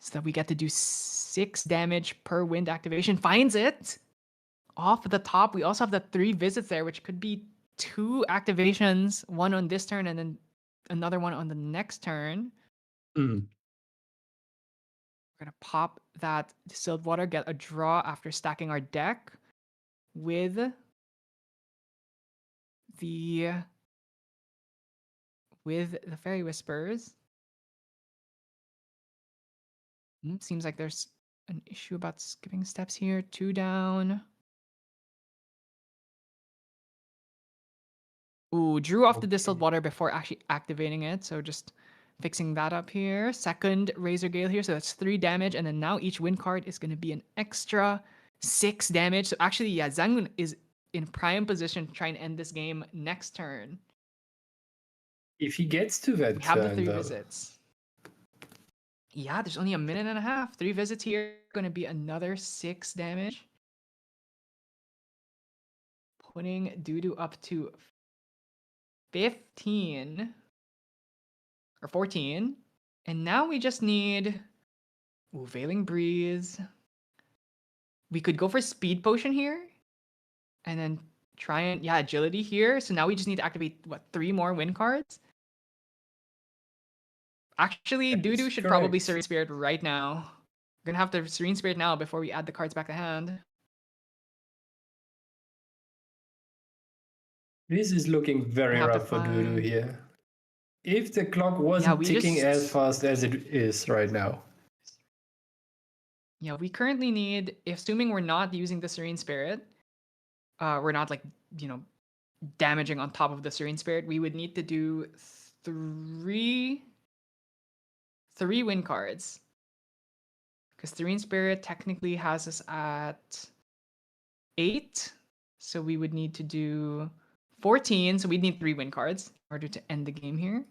So that we get to do 6 damage per wind activation. Finds it! Off the top, we also have the 3 visits there, which could be 2 activations. One on this turn and then another one on the next turn. Mm. We're going to pop that distilled water, get a draw after stacking our deck with the Fairy Whispers. Seems like there's an issue about skipping steps here. 2 down. Ooh, drew off the distilled water before actually activating it. So just fixing that up here. Second Razor Gale here. So that's 3 damage. And then now each win card is going to be an extra 6 damage. So actually, yeah, Zangun is in prime position to try and end this game next turn. If he gets to that We have the turn, 3 though. visits. Yeah, there's only a minute and a half. 3 visits here. Going to be another 6 damage. Putting Dudu up to 15 or 14. And now we just need Veiling Breeze. We could go for Speed Potion here. And then try and, Agility here. So now we just need to activate, 3 more win cards? Actually, That is Dudu should probably correct. Serene Spirit right now. We're gonna have to Serene Spirit now before we add the cards back to hand. This is looking very Have to rough for Dudu find- here. If the clock wasn't we ticking as just- fast as it is right now. Yeah, we currently need, assuming we're not using the Serene Spirit, we're not like, damaging on top of the Serene Spirit, we would need to do three win cards. Because Serene Spirit technically has us at 8. So we would need to do 14. So we'd need 3 win cards in order to end the game here.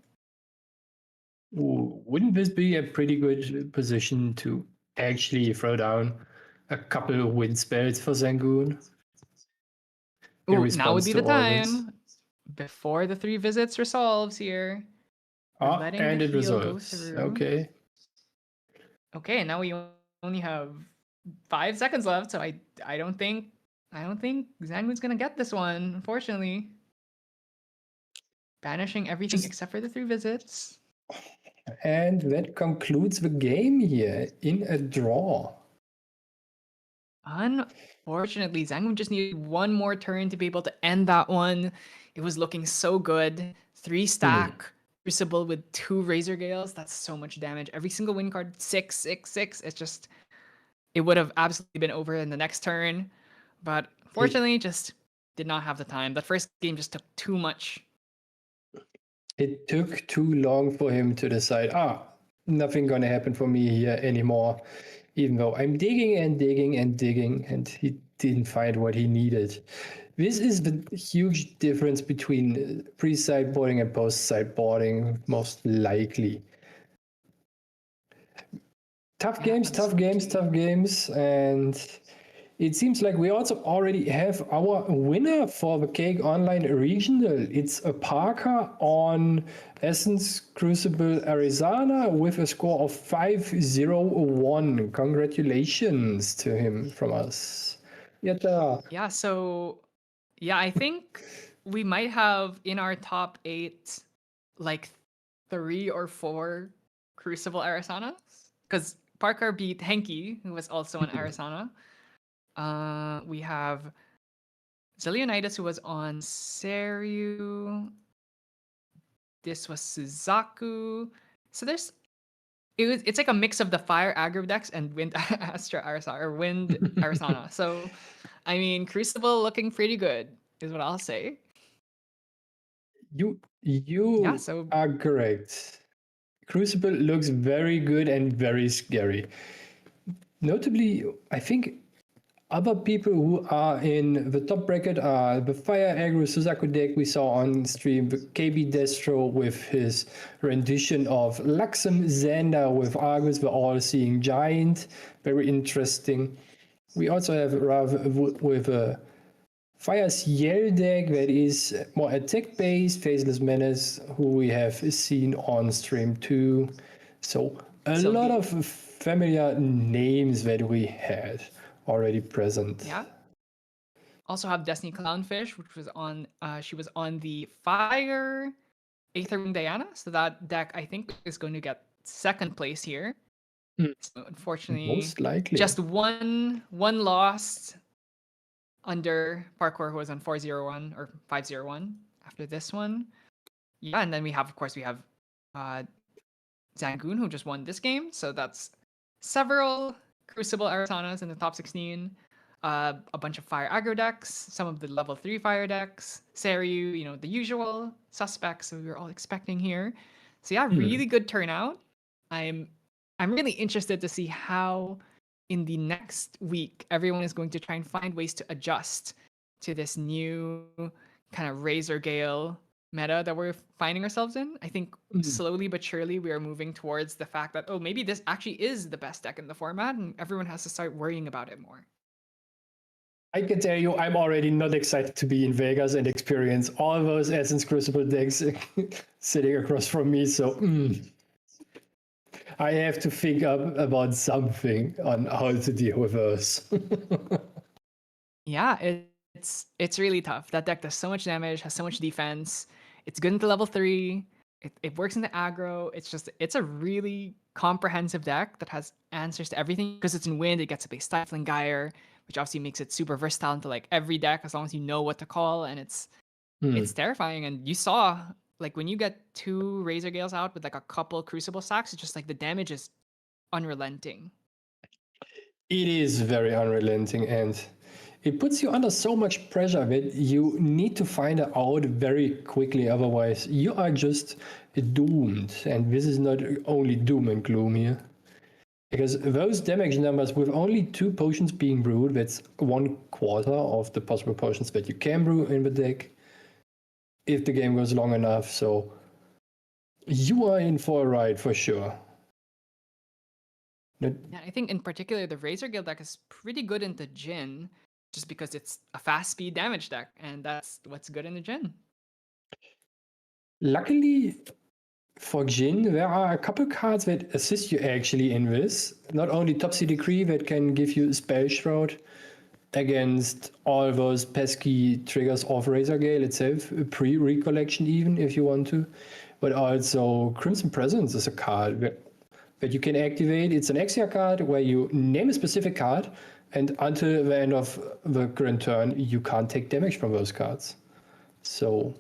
Ooh, wouldn't this be a pretty good position to actually throw down a couple of win spells for Zangoon? in Ooh, now would response be to the all this? time. Before the 3 visits resolves here. We're Ah, letting and the it heal go resolves. through. Okay. Okay, and now we only have 5 seconds left, so I don't think Zangoon's gonna get this one, unfortunately. Banishing everything Just- except for the 3 visits. And that concludes the game here in a draw. Unfortunately, Zangoon just needed one more turn to be able to end that one. It was looking so good. 3 stack Crucible with 2 Razor Gales. That's so much damage. Every single win card, 6, 6, 6. It's just, it would have absolutely been over in the next turn. But fortunately, just did not have the time. That first game just took too much. It took too long for him to decide, nothing gonna happen for me here anymore. Even though I'm digging and digging and digging, and he didn't find what he needed. This is the huge difference between pre-sideboarding and post-sideboarding, most likely. Tough games, and it seems like we also already have our winner for the Cake Online Regional. It's a Parker on Essence Crucible Arizona with a score of 501. Congratulations to him from us. Yatta. Yeah, so I think we might have in our top 8 like 3 or 4 Crucible Arisanas. Because Parker beat Henki, who was also an Arisana. We have Zillionitis, who was on Seryu. This was Suzaku. So it's like a mix of the Fire Aggro decks and Wind Astra Arisana or Wind Arisana. So I mean, Crucible looking pretty good, is what I'll say. You So are correct. Crucible looks very good and very scary. Notably, I think other people who are in the top bracket are the Fire Aggro Suzaku deck we saw on stream, the KB Destro with his rendition of Luxem Xander with Argus, the All-Seeing Giant. Very interesting. We also have Rav with a Fire Ciel deck that is more attack-based, Faceless Menace, who we have seen on stream too. So lot of familiar names that we had already present. Yeah. Also have Destiny Clownfish, which was on she was on the Fire Aetherwing Diana. So that deck I think is going to get 2nd place here. So unfortunately, Most likely. just one lost under Parkour, who was on 401 or 501 after this one. Yeah, and then we have Zangoon, who just won this game. So that's several Crucible Arisanas in the top 16. A bunch of Fire Aggro decks, some of the level 3 Fire decks, Seryu, the usual suspects that we were all expecting here. So yeah, really good turnout. I'm really interested to see how in the next week everyone is going to try and find ways to adjust to this new kind of Razor Gale meta that we're finding ourselves in. I think slowly but surely we are moving towards the fact that, maybe this actually is the best deck in the format and everyone has to start worrying about it more. I can tell you, I'm already not excited to be in Vegas and experience all those Essence Crucible decks sitting across from me. So I have to think up about something on how to deal with those. Yeah, it's really tough. That deck does so much damage, has so much defense. It's good into level 3. It works in the aggro. It's a really comprehensive deck that has answers to everything. Because it's in wind, it gets to play Stifling Gyre, which obviously makes it super versatile into like every deck as long as you know what to call. And it's terrifying. And you saw like when you get 2 Razor Gales out with like a couple Crucible stacks, it's just like the damage is unrelenting. It is very unrelenting, and it puts you under so much pressure that you need to find it out very quickly. Otherwise, you are just doomed. And this is not only doom and gloom here. Because those damage numbers with only 2 potions being brewed, that's 1/4 of the possible potions that you can brew in the deck if the game goes long enough. So you are in for a ride for sure. Yeah, I think in particular the Razor Gale deck is pretty good into Jhin, just because it's a fast speed damage deck, and that's what's good in the Jhin. Luckily for Jhin, there are a couple cards that assist you actually in this. Not only Topsy Decree that can give you Spell Shroud against all those pesky triggers of Razor Gale itself, pre-recollection even if you want to, but also Crimson Presence is a card that you can activate. It's an Exia card where you name a specific card, and until the end of the current turn, you can't take damage from those cards. So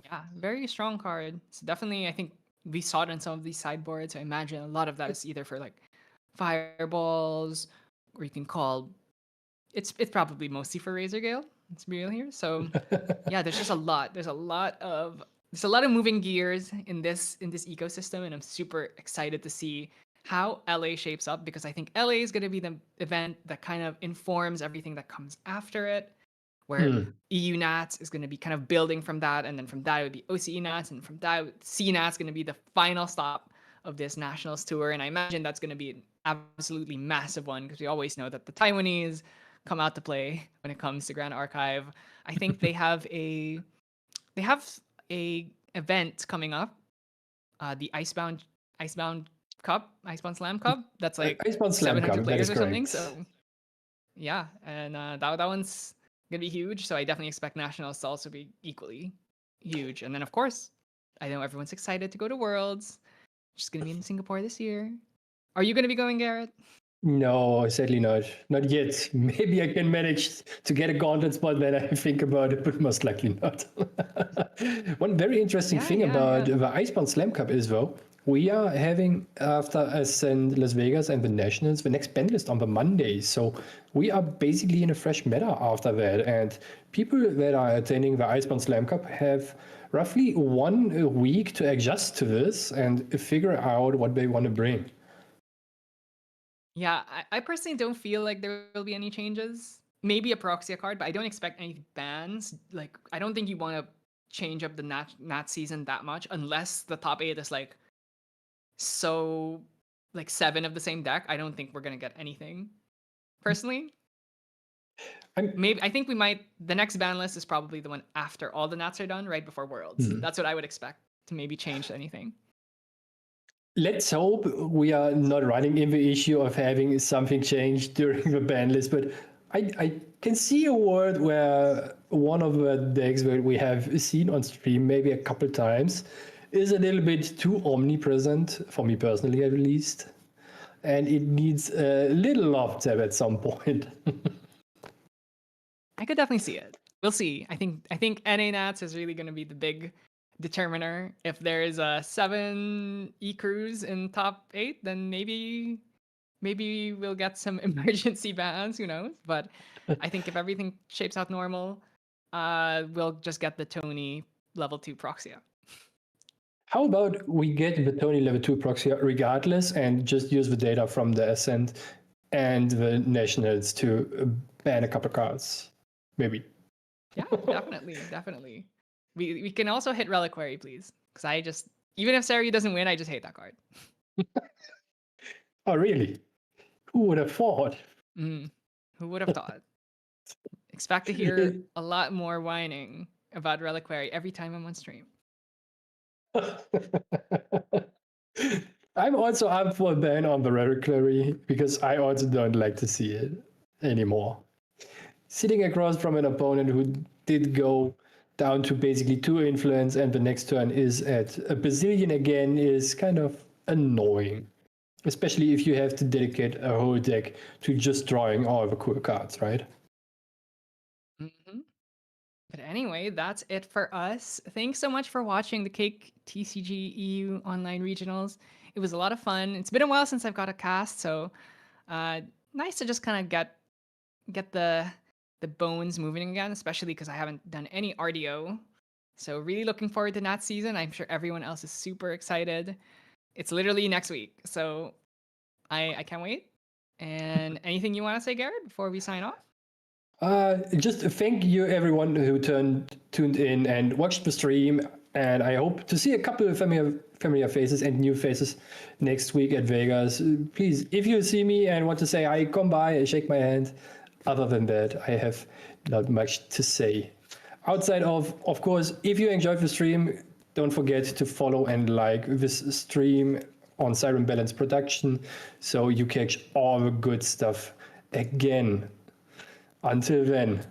yeah, very strong card. It's definitely, I think we saw it in some of these sideboards. I imagine a lot of that is either for like fireballs, or you can call. It's probably mostly for Razor Gale. Let's be real here. So yeah, there's just a lot. There's a lot of moving gears in this ecosystem, and I'm super excited to see how LA shapes up, because I think LA is going to be the event that kind of informs everything that comes after it, where EU Nats is going to be kind of building from that, and then from that it would be OCE Nats, and from that C Nats going to be the final stop of this Nationals tour. And I imagine that's going to be an absolutely massive one, because we always know that the Taiwanese come out to play when it comes to Grand Archive. I think they have a event coming up, the Icebound Cup, Icebound Slam Cup. That's like Icebound Slam 700 Cup, players that or is something. correct. So yeah, and that one's gonna be huge. So I definitely expect Nationals to also be equally huge. And then of course, I know everyone's excited to go to Worlds, which is gonna be in Singapore this year. Are you gonna be going, Garrett? No, sadly not. Not yet. Maybe I can manage to get a gauntlet spot when I think about it, but most likely not. One very interesting thing about the Icebound Slam Cup is, though, we are having, after Ascend Las Vegas and the Nationals, the next ban list on the Monday. So we are basically in a fresh meta after that. And people that are attending the Icebound Slam Cup have roughly 1 week to adjust to this and figure out what they want to bring. Yeah, I personally don't feel like there will be any changes. Maybe a Proxia card, but I don't expect any bans. Like, I don't think you want to change up the Nat season that much, unless the top 8 is like so like 7 of the same deck. I don't think we're gonna get anything. Personally, I think we might. The next ban list is probably the one after all the Nats are done, right before Worlds. That's what I would expect to maybe change anything. Let's hope we are not running in the issue of having something changed during the ban list, but I can see a world where one of the decks that we have seen on stream maybe a couple times is a little bit too omnipresent, for me personally at least, and it needs a little love tab at some point. I could definitely see it. We'll see. I think NA Nats is really going to be the big determiner. If there is a 7 E-Crews in top 8, then maybe we'll get some emergency bans, who knows? But I think if everything shapes out normal, we'll just get the Tony level 2 Proxia. How about we get the Tony level 2 Proxia regardless and just use the data from the Ascent and the Nationals to ban a couple cards? Maybe. Yeah, definitely. We can also hit Reliquary, please. Because even if Serene doesn't win, I just hate that card. Oh, really? Who would have thought? Who would have thought? Expect to hear a lot more whining about Reliquary every time I'm on stream. I'm also up for a ban on the Reliquary because I also don't like to see it anymore. Sitting across from an opponent who did go down to basically 2 influence, and the next turn is at a bazillion again is kind of annoying. Especially if you have to dedicate a whole deck to just drawing all the cool cards, right? Mm-hmm. But anyway, that's it for us. Thanks so much for watching the Cake TCG EU Online Regionals. It was a lot of fun. It's been a while since I've got a cast, so nice to just kind of get the bones moving again, especially because I haven't done any RDO. So really looking forward to that season. I'm sure everyone else is super excited. It's literally next week, so I can't wait. And anything you want to say, Garrett, before we sign off? Just thank you everyone who tuned in and watched the stream, and I hope to see a couple of familiar faces and new faces next week at Vegas. Please, if you see me and want to say hi, come by and shake my hand. Other than that, I have not much to say. Outside of course, if you enjoyed the stream, don't forget to follow and like this stream on Siren Balance Production so you catch all the good stuff again. Until then.